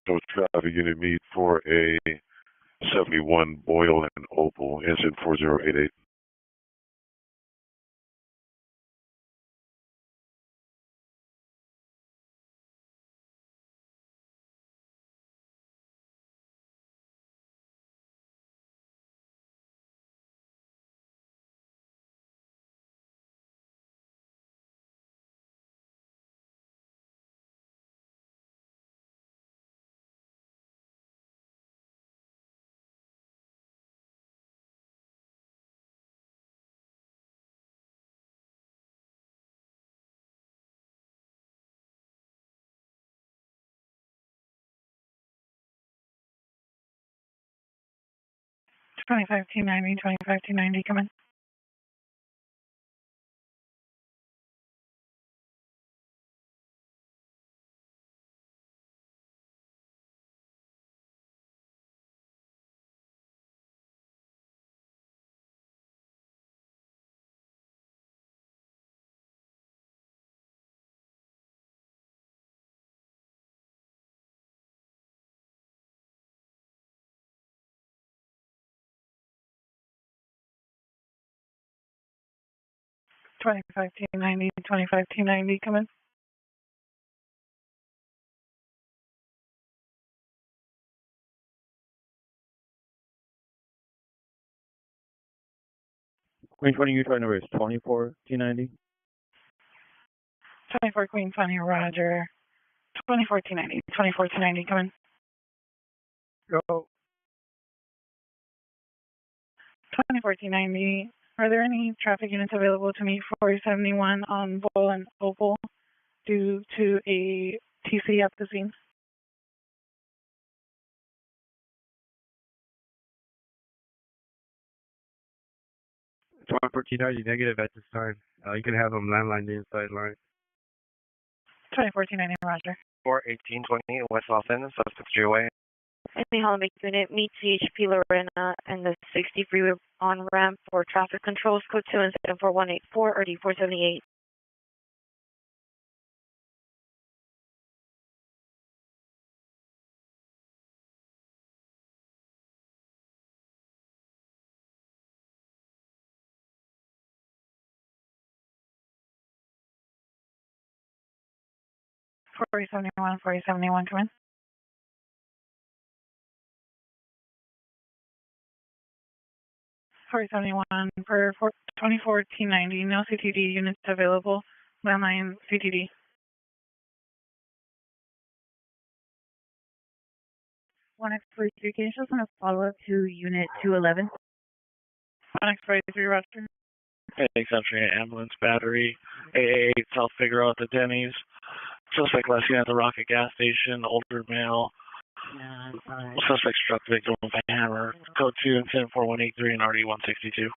So traffic unit meet for a 71 Boyle and Opal, engine 4088. 25T90, 25T90, come in. Twenty-five T90, 25T90, come in. Queen 20, Utah number is 24 T90. 24 Queen 20, Roger. 24 T90, 24 T90, come in. Go. 24 T90, are there any traffic units available to me for 71 on Bull and Opal due to a TC at the scene? T90 negative at this time. You can have them landline the inside line. 24 T90, Roger. 41820 West Los Angeles, suspect GOA. Any Holland unit, meet CHP Lorena and the 60 freeway on ramp for traffic controls, code 2 and 74184 or D478. Forty 71, come in. For 71 for 24 T90, no CTD units available. Landline CTD. One X43, can you show us on a follow-up to Unit 211? One X43, Roger. Thanks, entry ambulance battery. AA South Figueroa at the Denny's. Suspect last seen at the Rocket gas station, older male. Suspect struck victim with a hammer. Code 2 and 10483 and RD 162.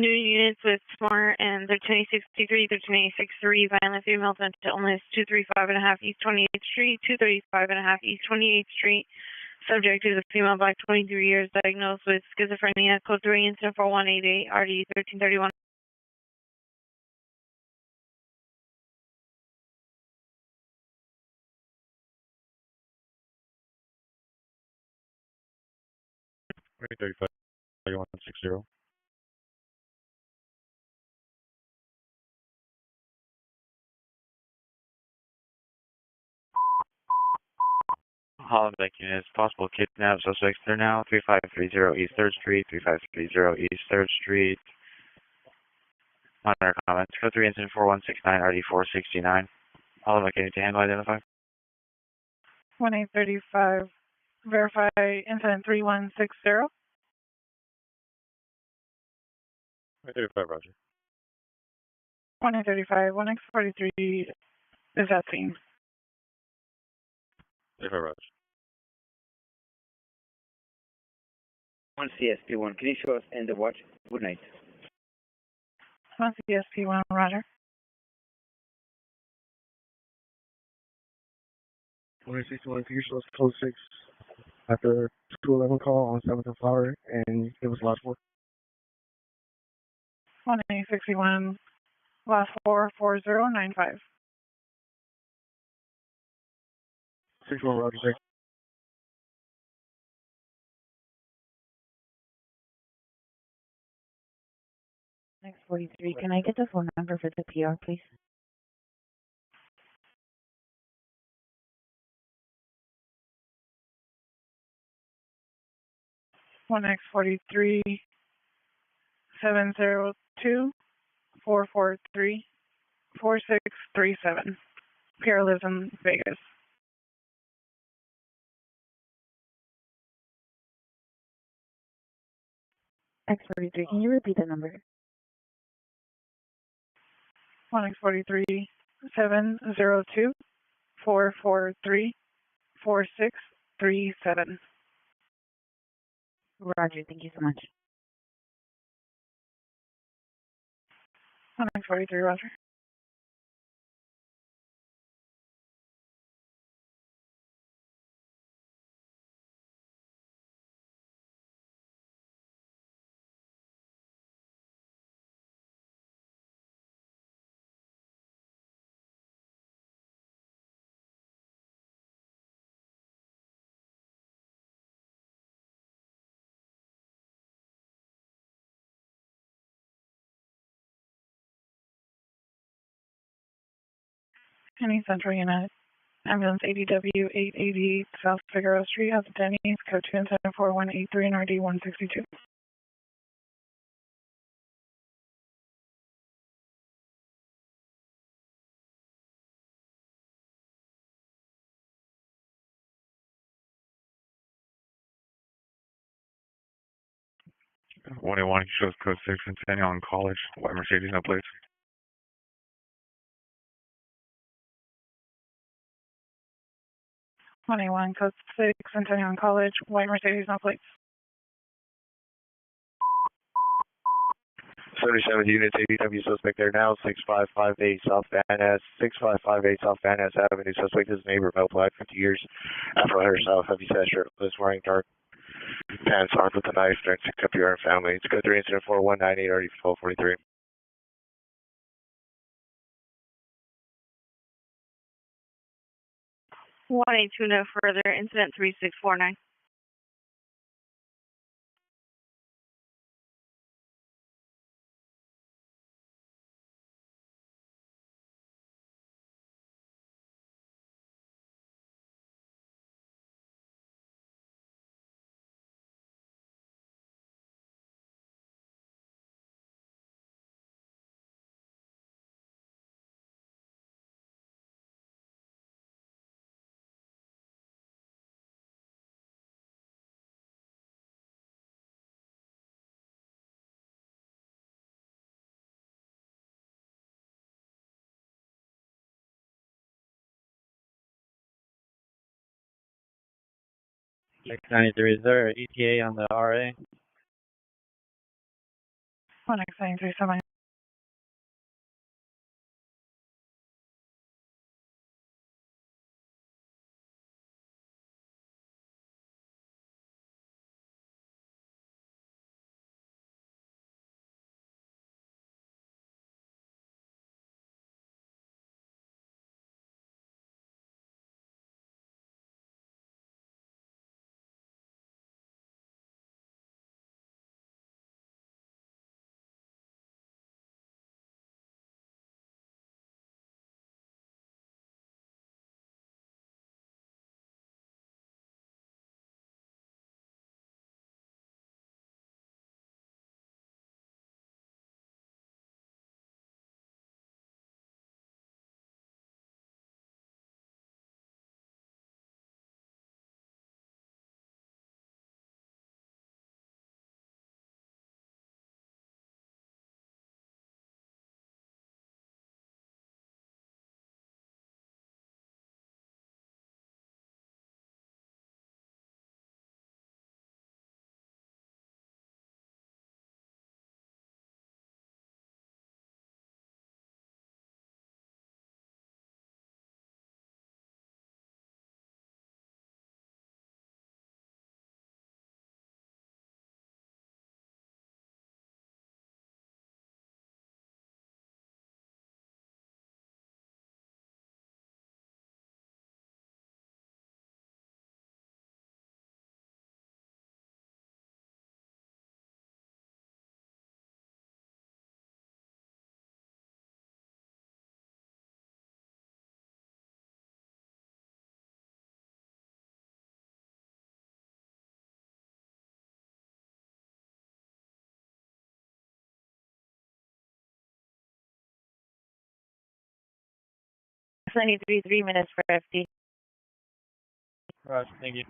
New units with SMART and 1363, 13863, violent female mental illness, 235.5 East 28th Street, 235.5 East 28th Street. Subject is a female, black, 23 years, diagnosed with schizophrenia, code 3 and 14188, RD 1331. Queen 35, 160. Hollenbeck units, possible kidnap suspects. They're now 3530 East 3rd Street, 3530 East 3rd Street. Minor comments. Code 3 incident 4169, RD 469. Hollenbeck unit to handle identify. 1835, verify incident 3160. 35, Roger. 1835, 1X43 is at scene. 35, Roger. 1 CSP1, can you show us end of watch? Good night. 1 CSP1, Roger. 161, can you show us code 6 after 211 call on 7th and Flower and it was last 4? 1861, last 44095. 61, Roger, sir. Next 43, can I get the phone number for the PR, please? One X 43 702 443-4637. Pierre lives in Vegas. X43, can you repeat the number? 1X43-702-443-4637. Roger, thank you so much. 1X43, Roger. Penny Central Unit. Ambulance ADW 888 South Figueroa Street at the Denny's, code 2474183 and RD 162. One eight one shows code 6 Centennial on College. White Mercedes, no plates. 181 code 6 Centennial on College. White Mercedes, no plates. 37 units, ADW suspect there now, 6558 South Van Ness, 6558 South Van Ness Avenue. Suspect is neighbor, male, black, 50 years, Afro hairstyle, heavy set shirtless, wearing dark pants, armed with a knife, during 6 up your family. It's code 3 incident 4198, already 1243. 182, no further. Incident 3649. X93, is there ETA on the RA? 1X93, semi. 93, 3 minutes for FT. Right, thank you.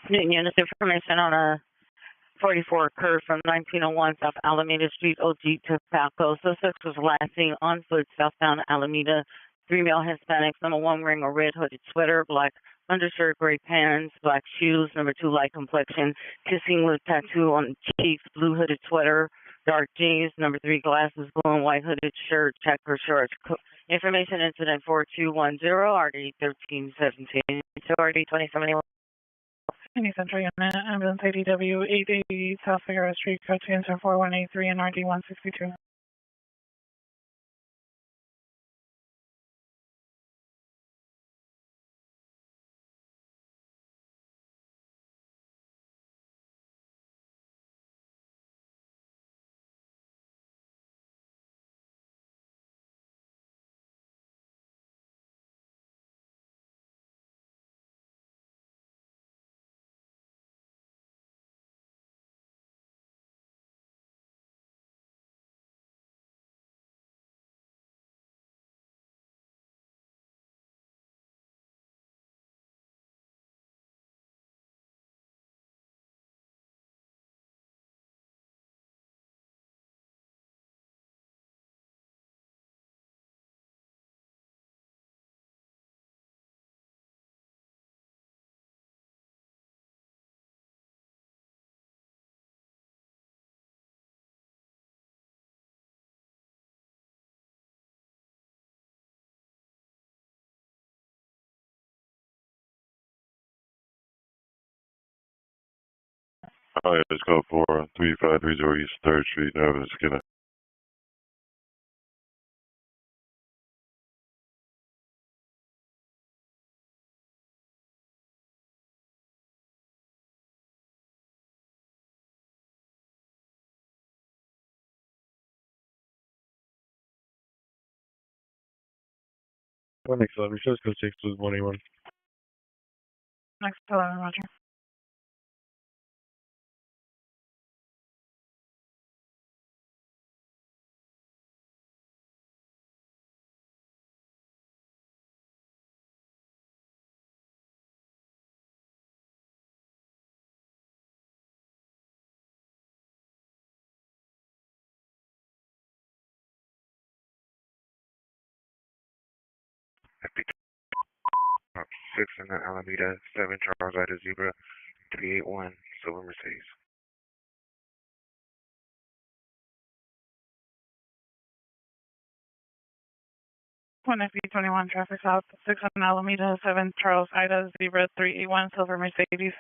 Newton Units information on a 44 occurred from 1901 South Alameda Street, OG to Falco. Suspect was last seen on foot southbound Alameda. 3 male Hispanics. Number 1 wearing a red hooded sweater, black undershirt, gray pants, black shoes. Number 2 light complexion, kissing with tattoo on cheeks, blue hooded sweater, dark jeans. Number 3 glasses, blue and white hooded shirt, checker shorts. Information incident 4210, RD 1317, RD 2071. Any Central Unit, Ambulance ADW 880 South Figueroa Street, code to answer 4183 and RD 162. Alright, let's go for 3530 East 3rd Street, Nervous Skinner. Next 11, shows code 6 was 181. Next 11, Roger. FT 6 in the Alameda, 7 Charles Ida Zebra, 381 Silver Mercedes. 1FB21 traffic south, 6 on Alameda, 7 Charles Ida Zebra 381 Silver Mercedes.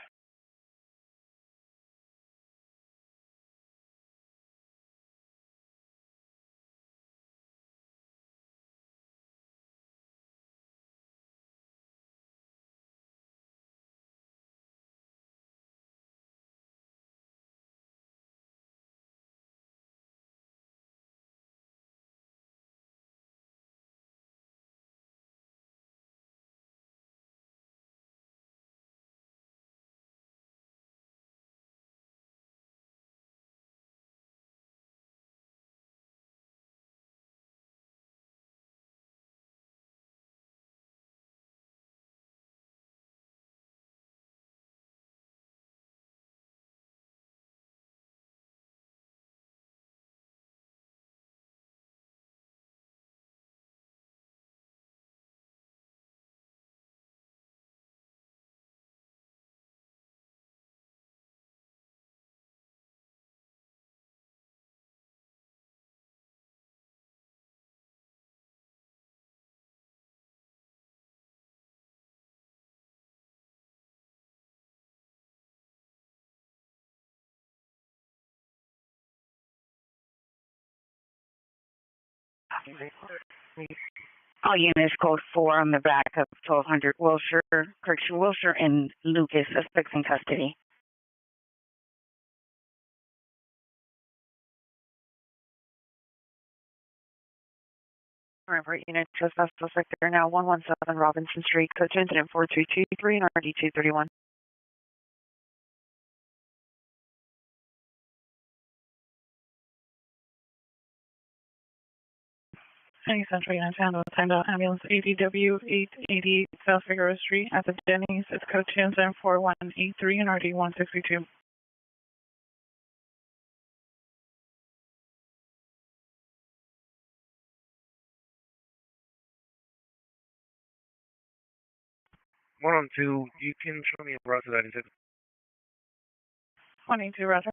All units code 4 on the back of 1200 Wilshire and Lucas, suspects in custody. Remember, unit trespass suspect there now 117 Robinson Street, code 2 incident 4223 and RD 231. Any Central United handle timed out ambulance ADW 880 South Figueroa Street at the Denny's. It's code 24183 and RD 162. One on two, you can show me a route to that instead. 182, Roger.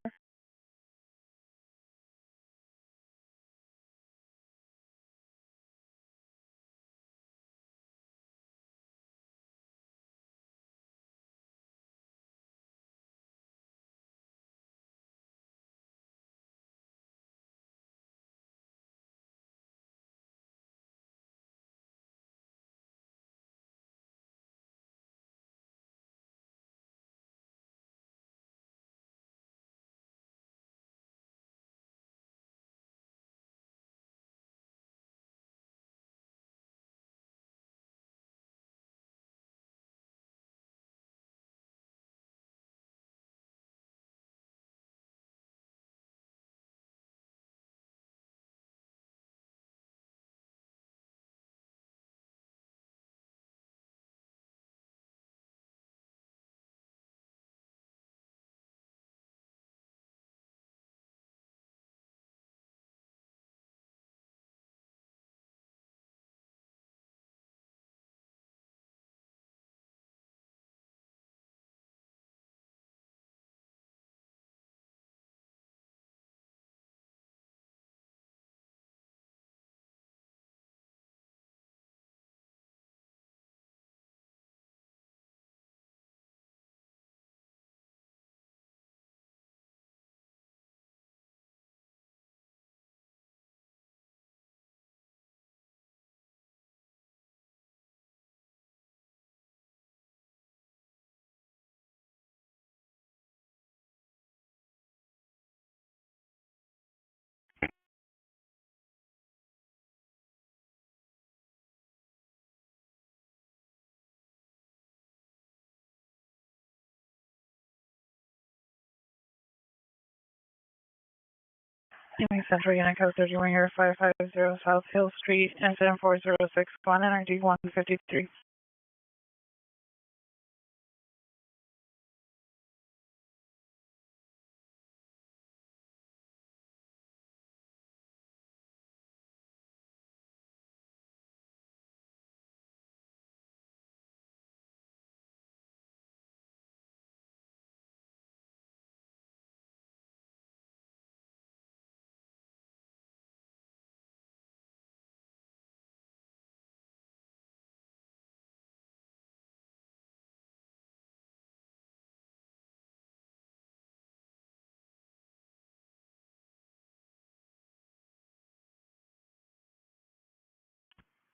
Any Central United code 31 here 550 South Hill Street, incident 4061 and RD 153.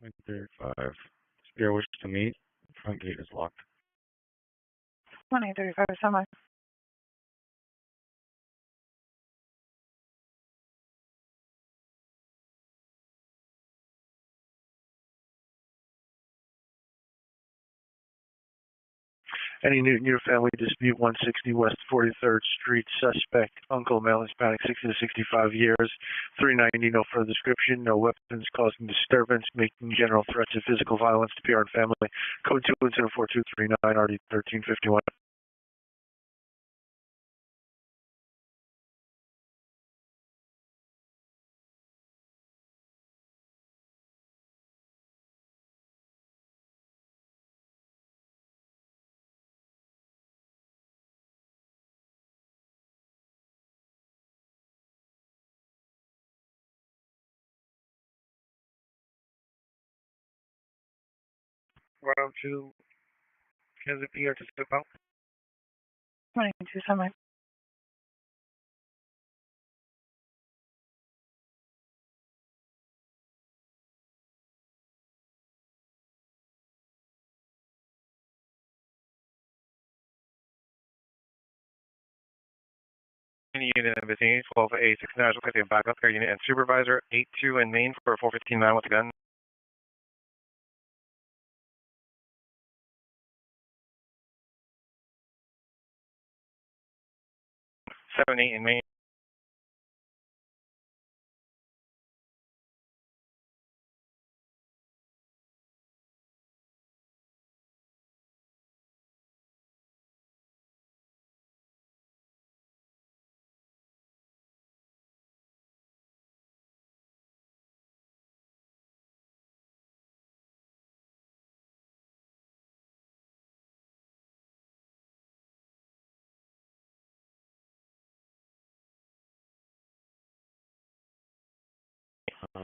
Point 35. Spear wishes to meet. Front gate is locked. 1835, semi. Any Newton family dispute 160 West 43rd Street, suspect, uncle, male, Hispanic, 60 to 65 years, 390, no further description, no weapons causing disturbance, making general threats of physical violence to PR and family, code 2 incident 4239, RD 1351. Route to Kansas PR to step out. 22, semi. Any unit in the vicinity, 12A, 6 National, requesting backup air unit and supervisor, 8-2 in Maine for a 415 man with a gun. 7-8 in Maine.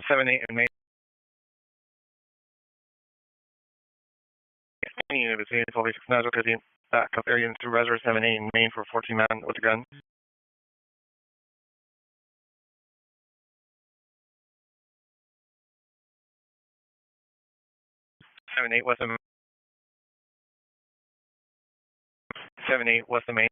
Seven eight in Maine. Any unit in the vicinity, 12A, 6 National, requesting backup air unit and supervisor, 7-8 in Maine for a 14 man with a gun. 7-8 West of 7-8 West of Maine.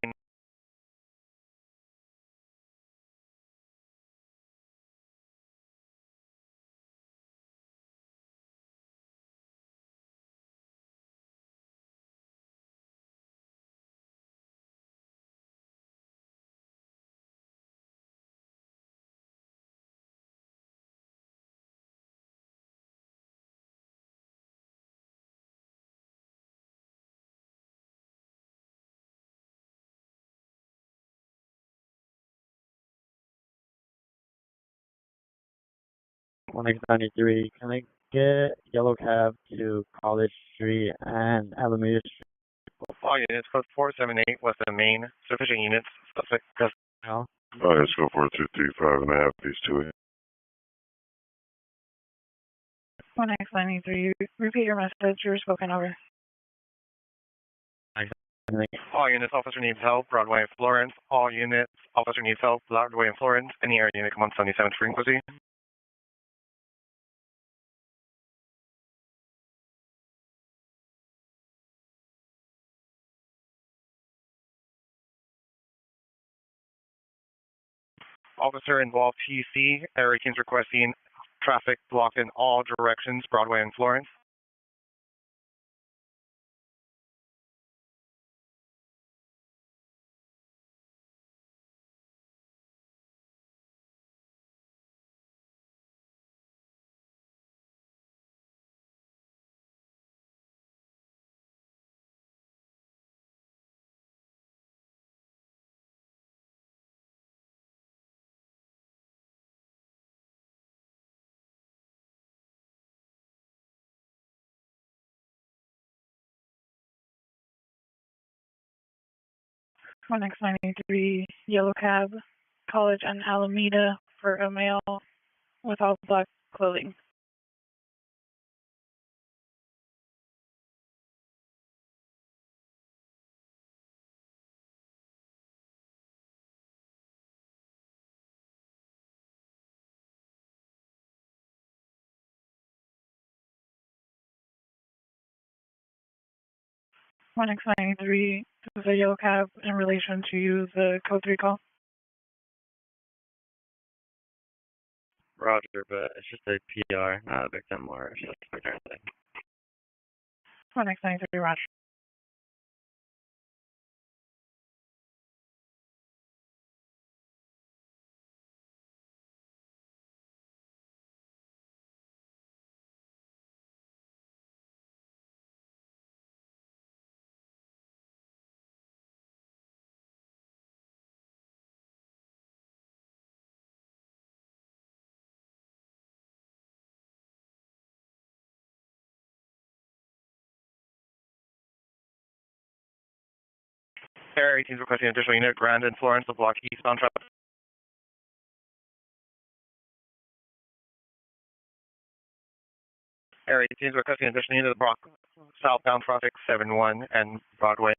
One X 93. Can I get yellow cab to College Street and Alameda Street? All units, code 478 West of Maine. Sufficient units, suspect now. Let's go 4235 and a half, these two. 1X93, repeat your message, you're spoken over. All units, officer needs help, Broadway and Florence. All units, officer needs help, Broadway and Florence. Any air unit, come on 77th frequency. Officer involved TC, area teams requesting traffic block in all directions, Broadway and Florence. One X93, yellow cab, College and Alameda for a male with all black clothing. One X93, this is a yellow cab in relation to the code 3 call. Roger, but it's just a PR, not a victim or suspect or anything. One X93, roger. Area teams requesting additional unit, Grand and Florence to block eastbound traffic. Area teams requesting additional unit to block southbound traffic 7-1 and Broadway.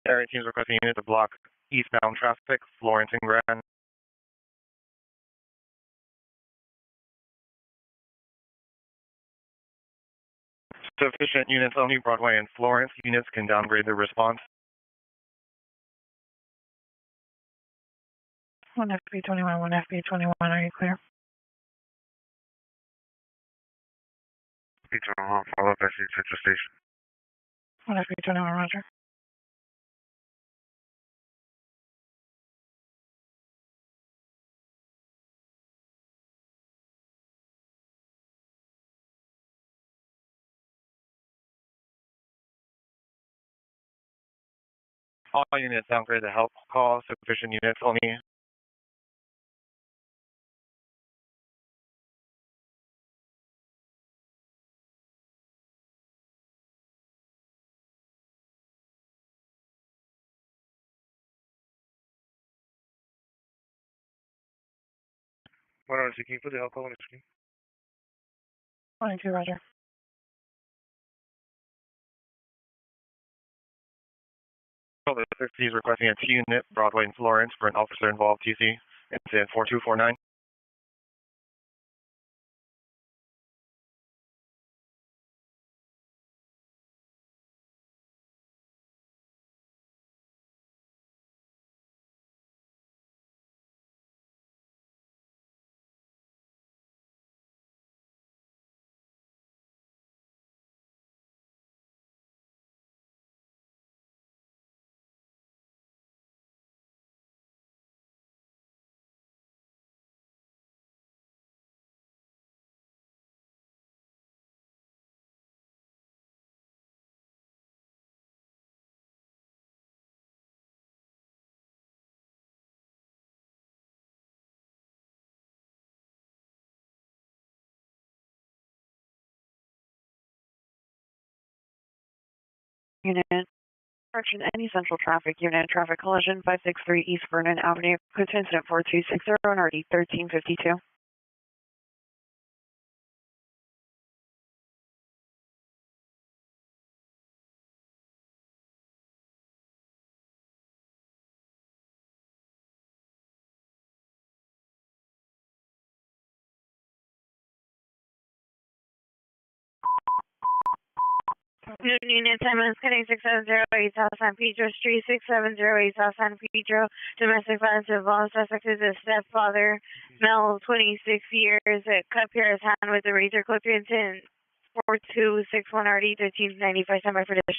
Area teams requesting unit to block eastbound traffic, Florence and Grand. Sufficient units only, Broadway and Florence. Units can downgrade their response. 1FB21, 1FB21, are you clear? B21, follow up SC Central Station. 1FB21, roger. All units downgrade the help call. Sufficient units only. What else? Can you put the help call on the screen? 22, roger. The 60 is requesting a T unit, Broadway and Florence, for an officer involved TC. Incident 4249. Unit, correction, any central traffic unit, traffic collision 563 East Vernon Avenue, code to incident 4260 and RD 1352. Unit 10 minutes heading 6708 South San Pedro Street, 6708 South San Pedro. Domestic violence involved. Suspect is a stepfather, male, 26 years. Cut here his hand with a razor clip. Incident 4261 RD 1395. Stand by for dish.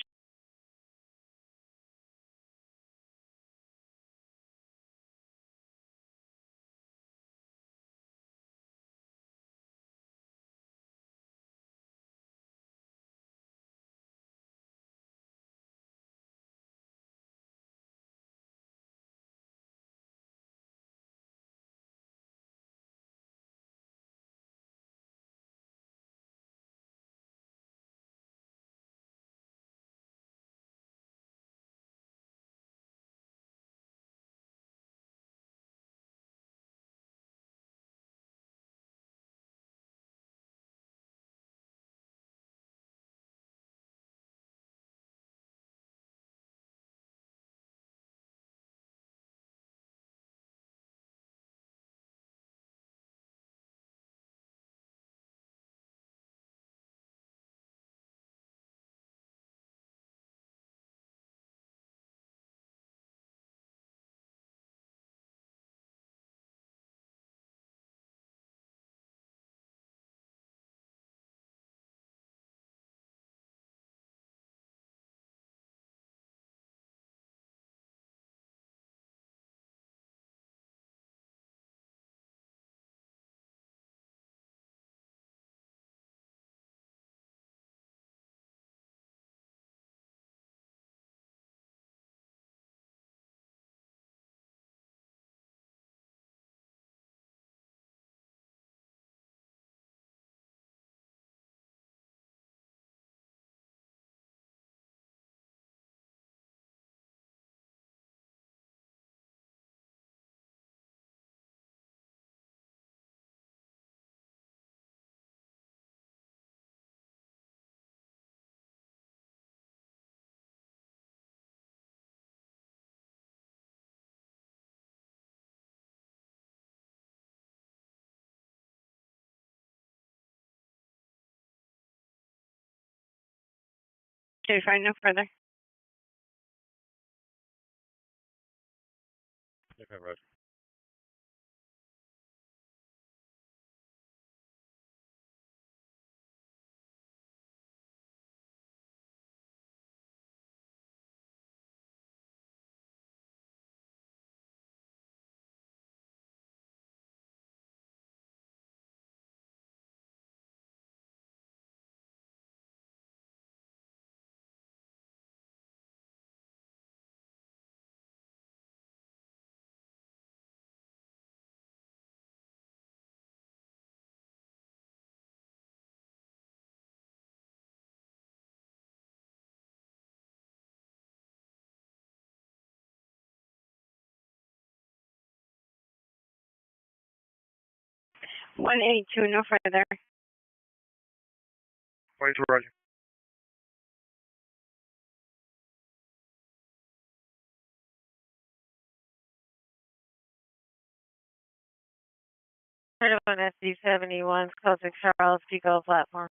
Okay, fine, no further. Okay, Roger. One eight two, no further. 22, Roger. On SD71, code 6 Charles, Pico platform.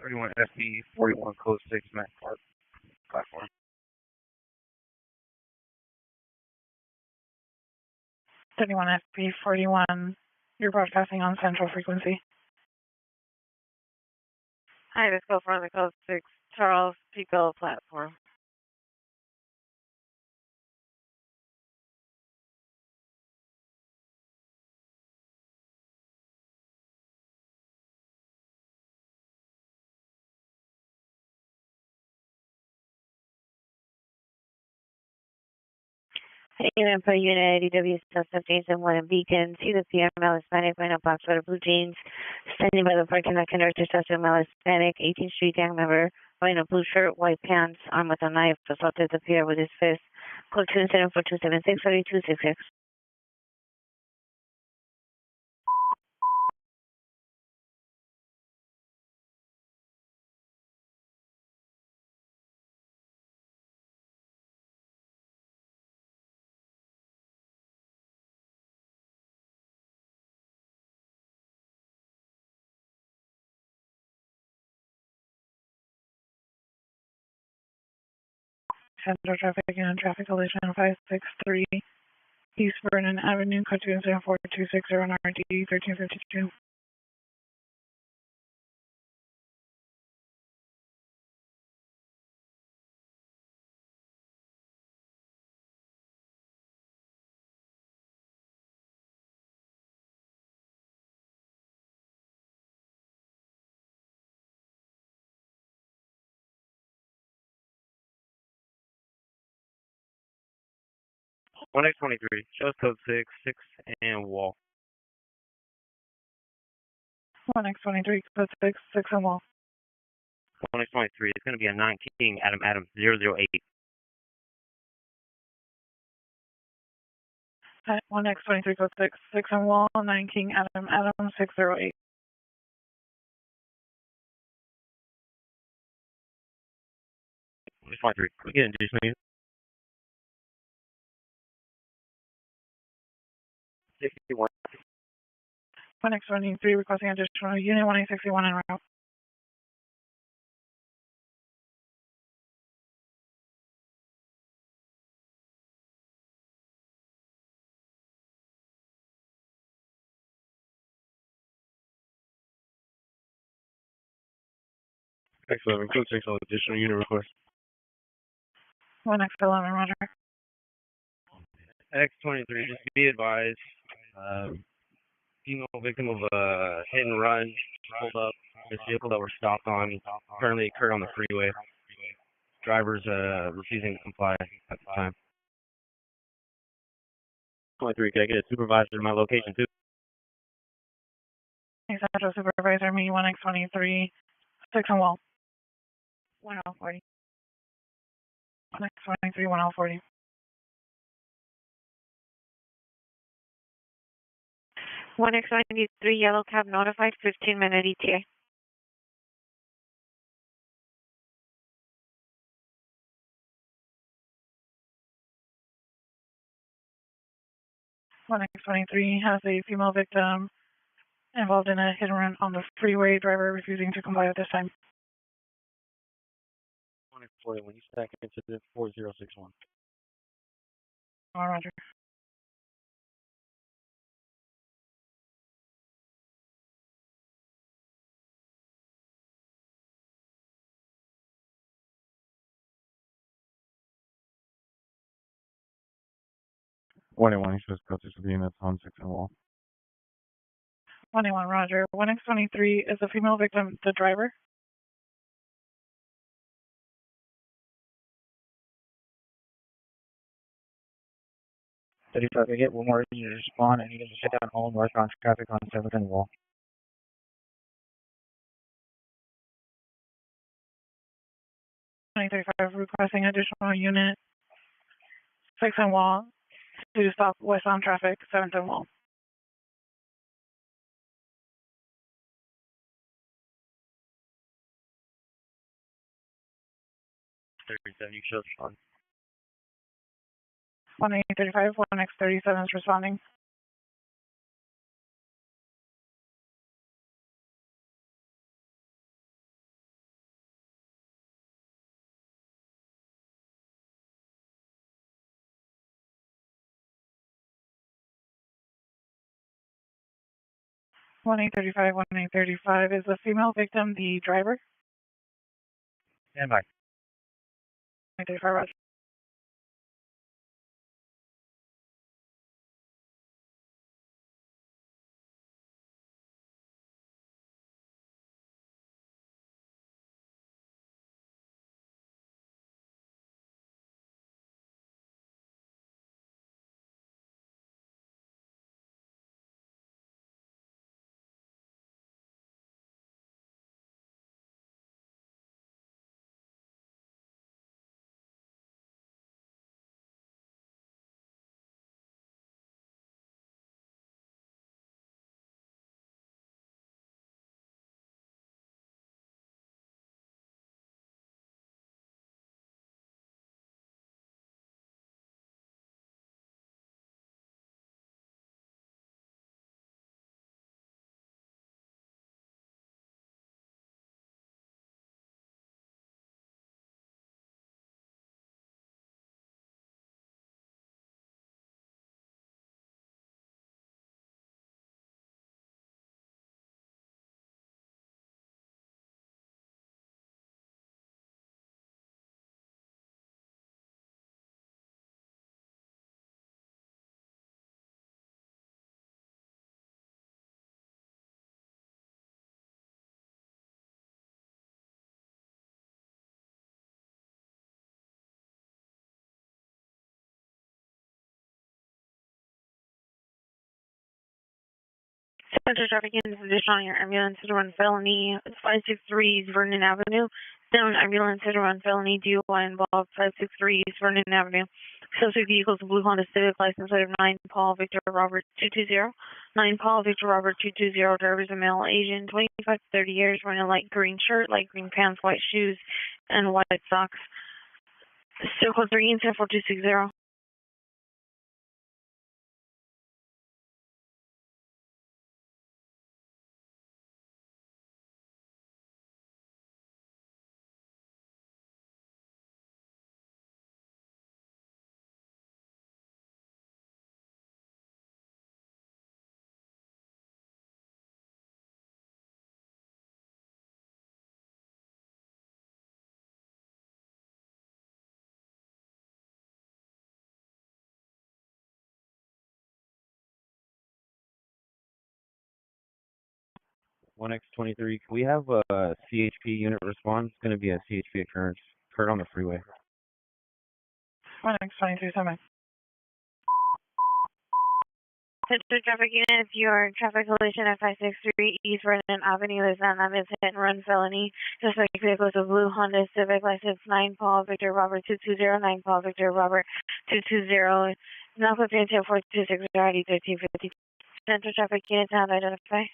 Thirty-one FB 41 code 6 Mac Park platform. 31 FP 41. You're broadcasting on central frequency. Hi, this is from the code 6 Charles, Pico platform. Unit for Unit ADW Substation and 1 in Beacon. See the PML Hispanic wearing a black sweater, blue jeans, standing by the parking lot conductor, male Hispanic, 18th Street gang member, wearing a blue shirt, white pants, armed with a knife, assaulted the pier with his fist. Code 274-276-3266. Central traffic and traffic collision 563 East Vernon Avenue, code 274-260 on RD 1352. One X 23. Shows code 6 and wall. 1X23, code 6 and wall. 1 X 23. It's going to be a 19 Adam 008. 1X23, code 6 and wall, 19 Adam 608. 1 X 23. Again, just me. 61. 1X23 requesting additional unit 1861 en route. X11, code 6 on additional unit request. 1X11, roger. X23, just be advised, female victim of a hit and run, pulled up. This vehicle that we're stopped on currently occurred on the freeway. Drivers refusing to comply at the time. 23, can I get a supervisor to my location too? Central supervisor, me 1X23, 6 and wall. 1040. 1X23, 1040. 1X93, yellow cab notified, 15-minute ETA. One X23 has a female victim involved in a hit and run on the freeway, driver refusing to comply at this time. 140, when you stack incident 4061. Roger. One shows code 6 of the units on 6 and wall. 21, Roger. 1X23 is a female victim, the driver. I get one more you respond and you can shut down all northbound traffic on 7th and Wall. 2035 requesting additional unit 6 and Wall to stop westbound traffic 7th and Wall. 37, you should respond. 1835, 1X37 is responding. One 1835 is the female victim, the driver. Stand by. 135, Roger. Center traffic units additional on your ambulance to run felony 563 Vernon Avenue. Down ambulance to run felony DUI involved 563 Vernon Avenue. Suspect vehicles blue Honda Civic license plate of 9 Paul Victor Robert 220. 9 Paul Victor Robert 220. Drivers a male Asian 25 to 30 years wearing a light green shirt, light green pants, white shoes, and white socks. Still code 3 incident 4260. One X23, can we have a CHP unit respond? It's going to be a CHP occurrence occurred on the freeway. 1X23, 7. Center traffic unit, if you are in traffic collision at 563 East Vernon Avenue, is that is hit and run felony. Suspect vehicle is a blue Honda Civic, license 9 Paul Victor Robert 2209 Paul Victor Robert 220. Now put into 426 already 1350. Center traffic unit sound identify.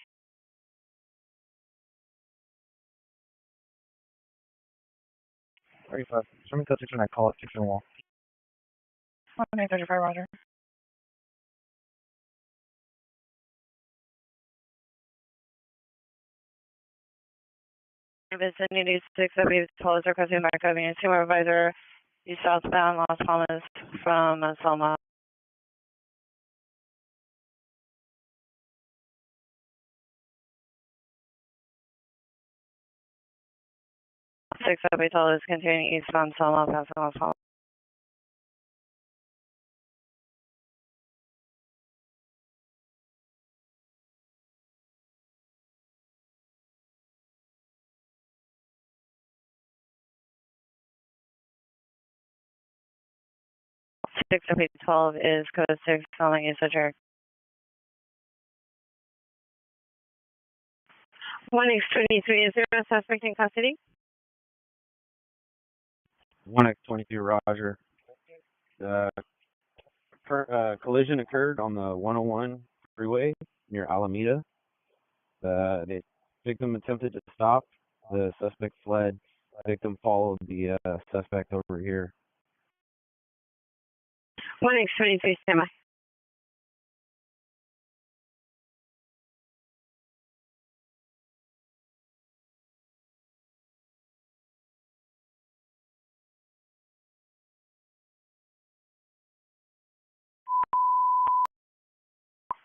35. Show me code 6 and I call it 6 and wall. 1935, Roger. Vicinity 6 W, Paul is requesting back up unit supervisor, you southbound Las Palmas from Selma. 6 W, Paul is continuing eastbound Selma, passing Las Palmas. Six W 12 is code 6, calling you such 1X23, is there a suspect in custody? 1X23, Roger. Collision occurred on the 101 freeway near Alameda. The victim attempted to stop. The suspect fled. The victim followed the suspect over here. 1X23, stand by.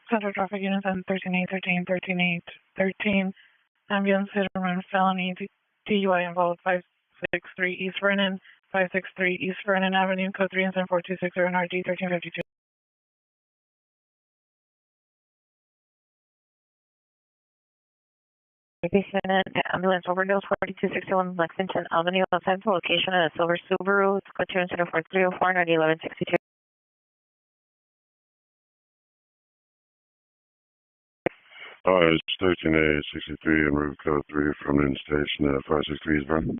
Central traffic units on 13813, 13813. Ambulance hit and run felony DUI involved 563 East Vernon, 563 East Vernon Avenue, code 3 and 7426 NRD 1352. Patient ambulance overdose 4261 Lexington Avenue, central location at a silver Subaru, it's code 2 and 7304 NRD 1162. It's 13A63 en route code 3 from in station at 563 East Vernon.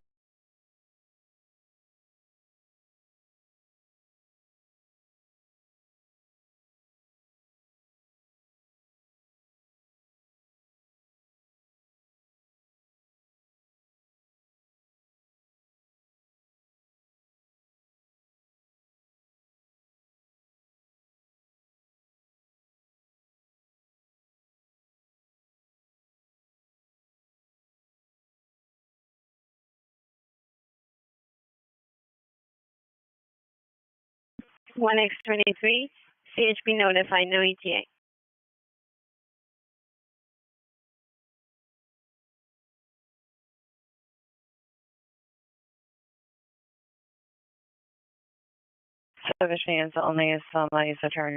One X23, CHP notified, no ETA. Service means only if somebody's attorney.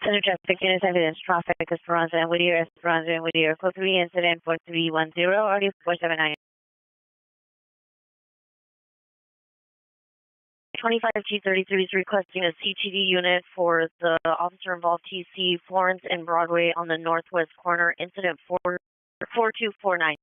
Center traffic units, evidence traffic, Esperanza and Whittier, code 3, incident 4310, RD 479. 25G33 is requesting a CTD unit for the officer involved TC Florence and Broadway on the northwest corner, incident 4249.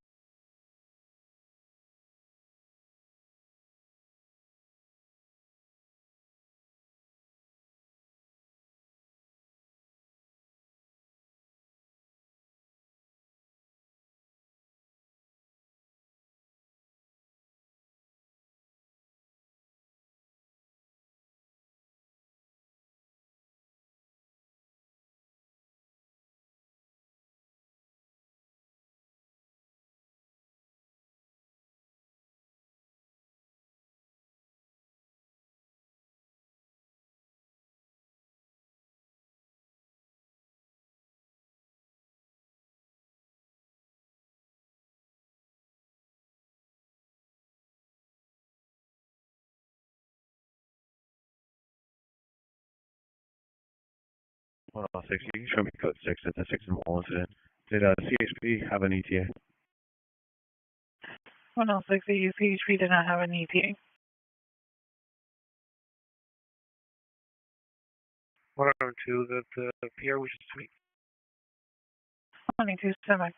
106, you can show me code 6. It's a 6 and 1 incident. Did CHP have an ETA? 106, the UCHP did not have an ETA. 102, the PR wishes to meet. 22, semi.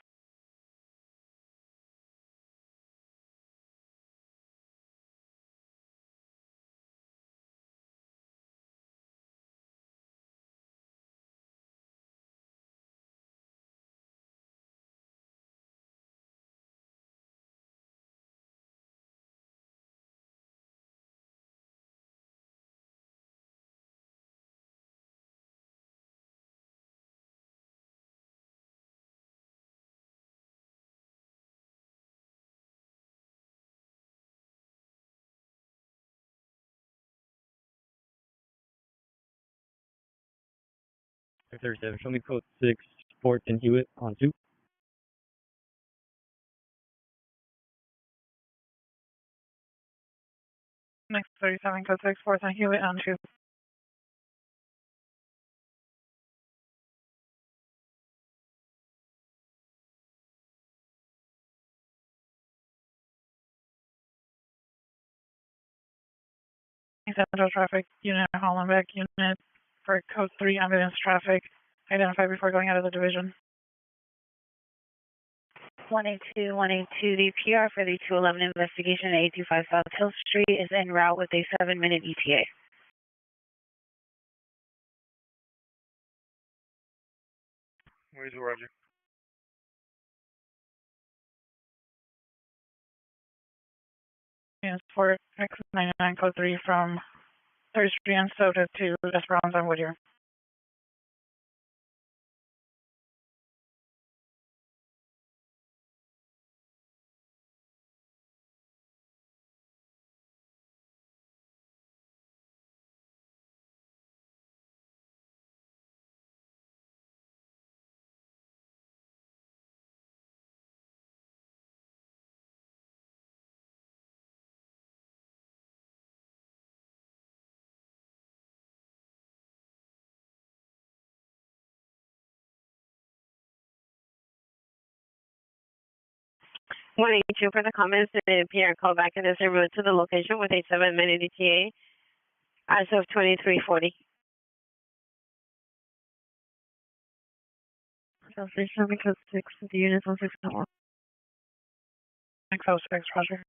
Clear 37, show me code 6, Fort and Hewitt on 2. Next 37, code 6, 4th and Hewitt on 2. Central traffic unit, Hollenbeck unit for code 3 ambulance traffic. Identify before going out of the division. 182, 182, the PR for the 211 investigation at 825 South Hill Street is en route with a 7-minute ETA. Where's Roger? Yes, for X99 code 3 from 3rd Street and Soda to Esperanza and Whittier. One eighty two for the comments. The PR call back and is en route to the location with a 7-minute ETA as of 2340. Station because 6, the units on 6 and 1. X06, Roger.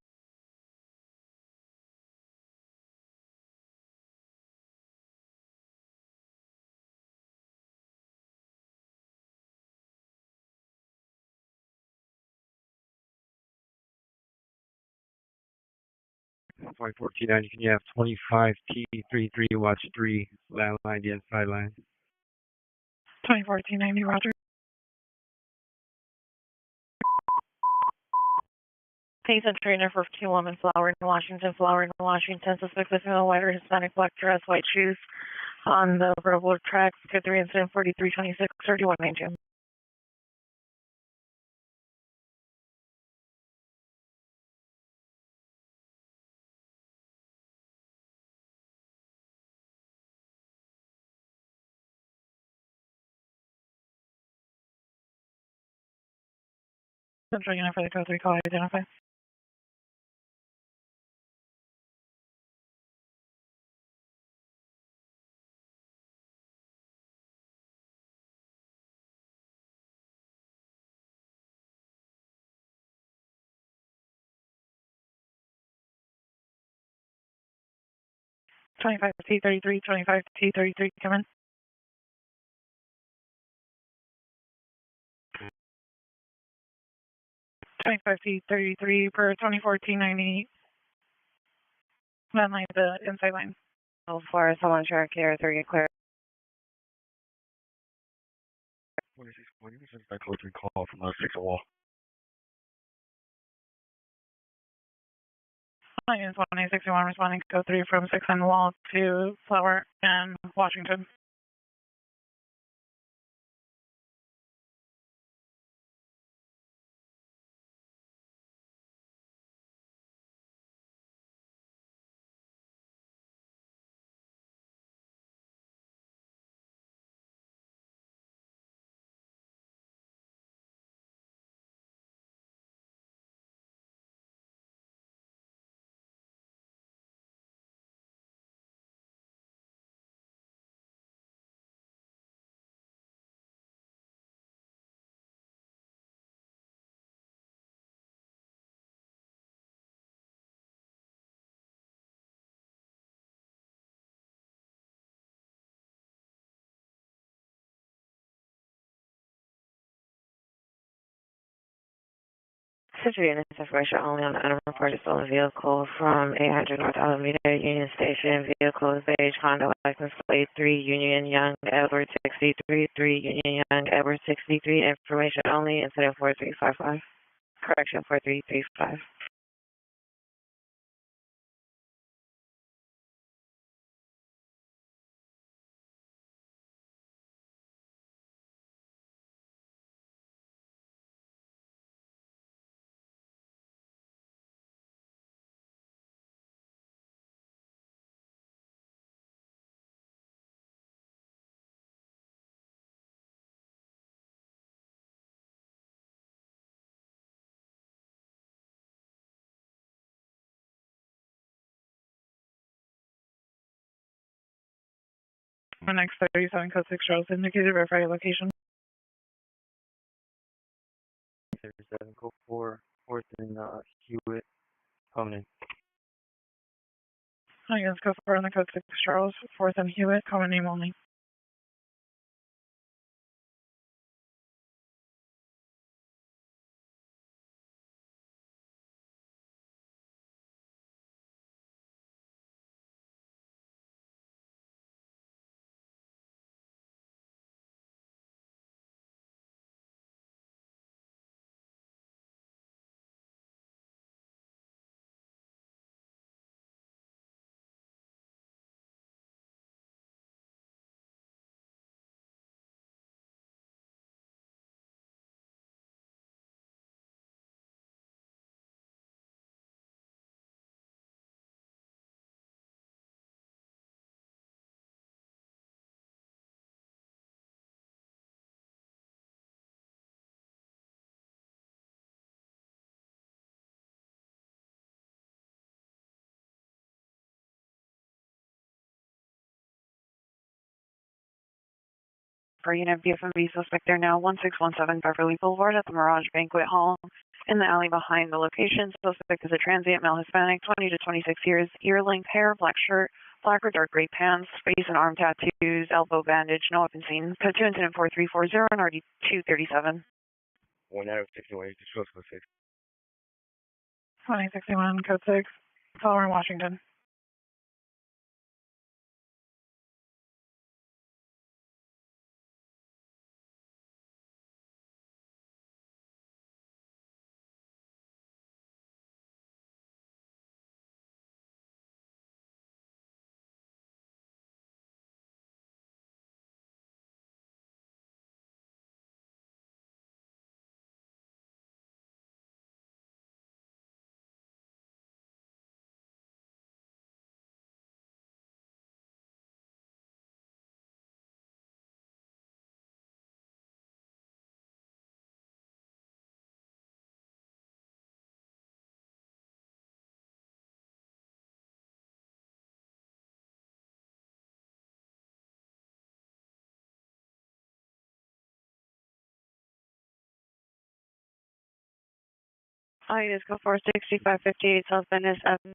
Flight 1490, can you have 25T33 watch 3 landline the inside line? 2014-90, Roger. Case and trainer for 2 women, Flower in Washington, suspect with female, white or Hispanic, black dress, white shoes on the railroad tracks, code 3 incident 4326, 3192. Central unit for the code 3 call, identify. Twenty-five T33, 25 T33, come in. 25 T33 per 2014-90, landline the inside line. So far, someone track here, 3 clear. 2640, this is that code 3 call from 6 wall. Line is 1861 responding code 3 from 6 and Wall to Flower and Washington. Central unit information only on the unreported stolen vehicle from 800 North Alameda Union Station. Vehicle is beige Honda license plate 3 Union Young Edward 63 3 Union Young Edward 63. Information only. Incident 4355. Correction 4335. My next 37 code 6 Charles indicated verify your location. 37 code 4, 4th and Hewitt, coming in. Hi, yes, code 4 on the code 6 Charles, 4th and Hewitt, common name only. Per unit BFMV suspect there now, 1617 Beverly Boulevard at the Mirage Banquet Hall. In the alley behind the location, suspect is a transient male Hispanic, 20 to 26 years, ear-length hair, black shirt, black or dark gray pants, face and arm tattoos, elbow bandage, no weapon seen. Code 2 incident 4340 and RD 237. 1 out of 61, code 6. 2061, code 6, Flower in Washington. Hi, it is code 46558 South Venice Avenue.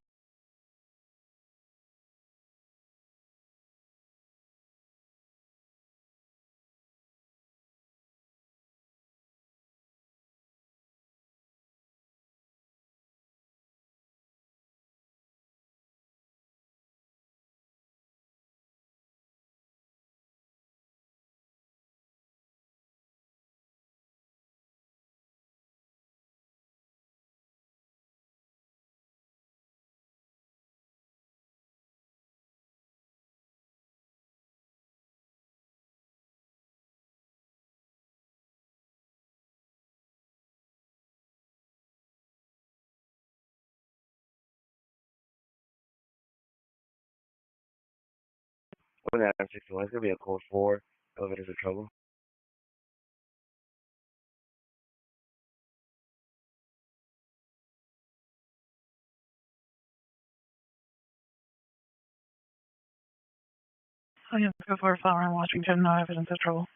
One out of 61, it's going to be a code 4, elevators in trouble. Hi, yes, code 4 Flower in Washington, no evidence of trouble.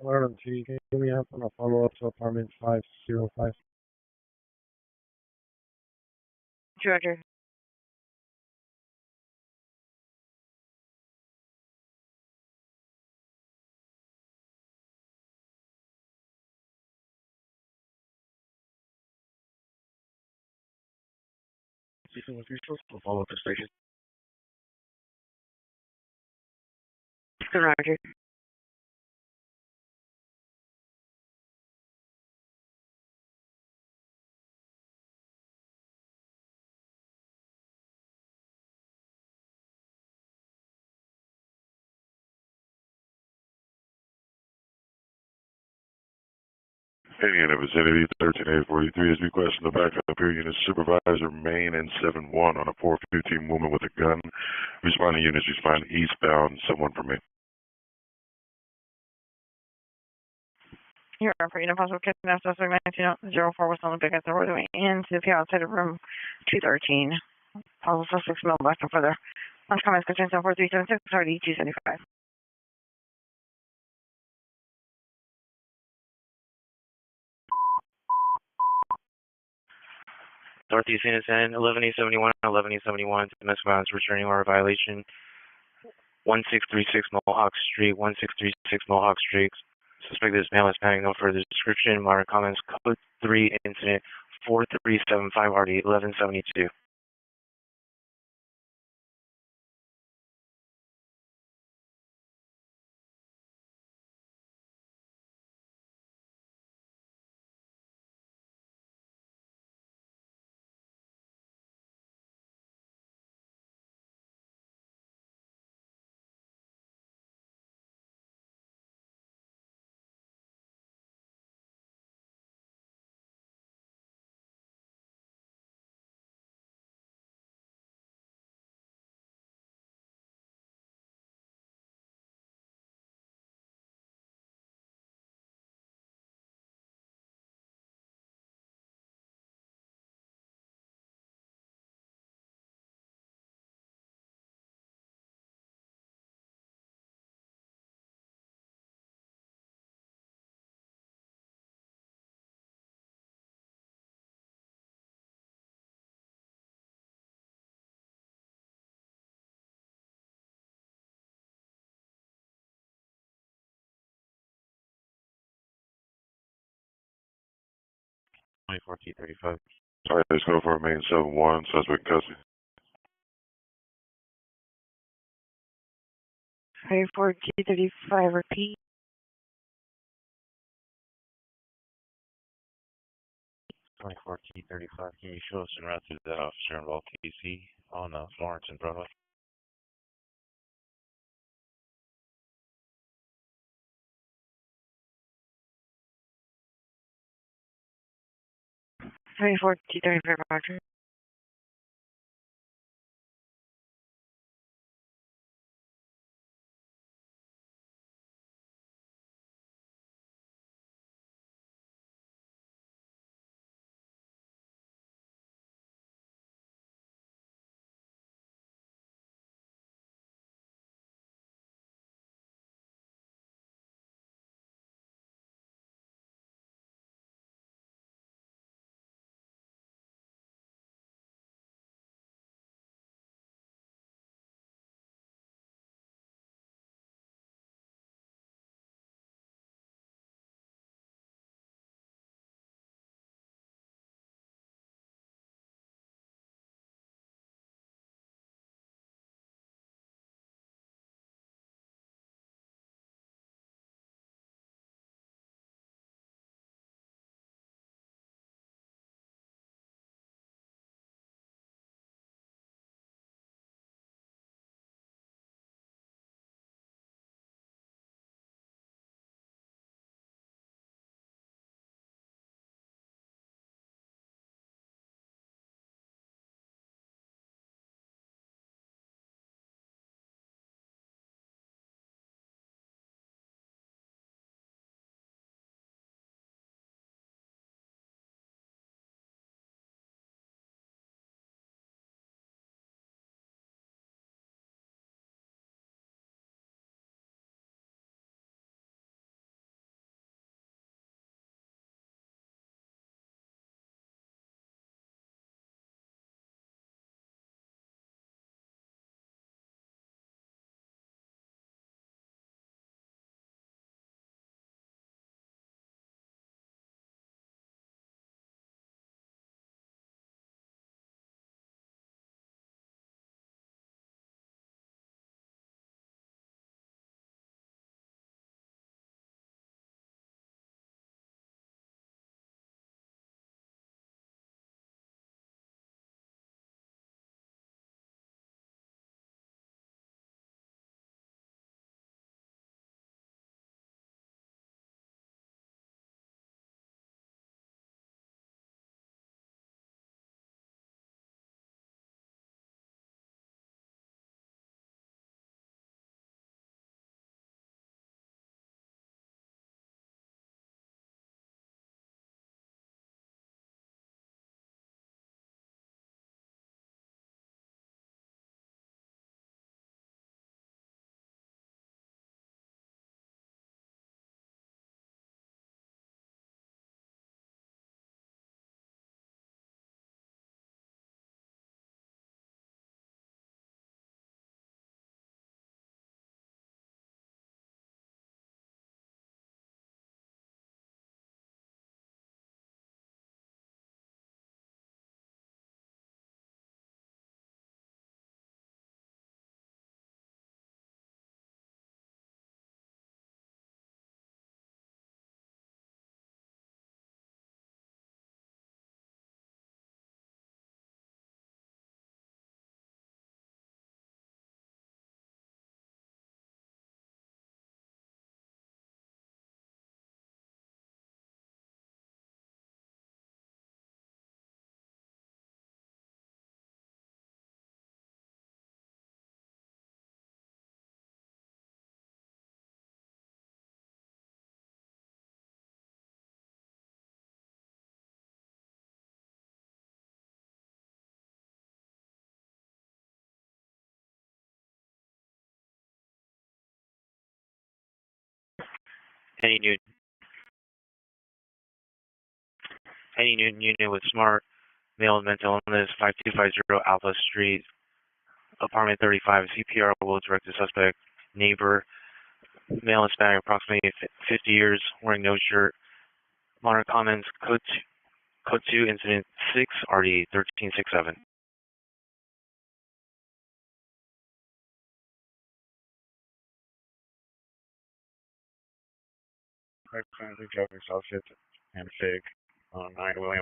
Alert T, can you give me up on a follow-up to apartment 505? Roger. Speaking with officials, we'll follow up the station. Roger. Any in the vicinity, 13843 is requesting the backup here. Unit Supervisor, Main and 7-1 on a 415 woman with a gun. Responding units respond eastbound, someone from Main. You're up for Impossible Kidnap Suspect 1904 West Olympic at the roadway into the outside of room 213. Possible suspects mail back and further. Last comments, concerns 4376, already 275. Northeast Unit 10, 11871, 11871, domestic violence returning order violation, 1636 Mohawk Street, 1636 Mohawk Street. Suspect is male Hispanic, no further description. Modern comments, code 3, incident 4375, RD 1172. T35. Sorry, let's go for Main 7-1, suspect custody. 34 T35, repeat. 24 T35. Can you show us en route to that officer involved KC on Florence and Broadway? T35, Roger. Any Newton unit with smart male mental illness, 5250 Alpha Street, apartment 35, CPR will direct the suspect, neighbor, male Hispanic, approximately 50 years, wearing no shirt. Minor comments, code 2, incident 6, RD 1367. Currently driving South 5th and Fig on 9 William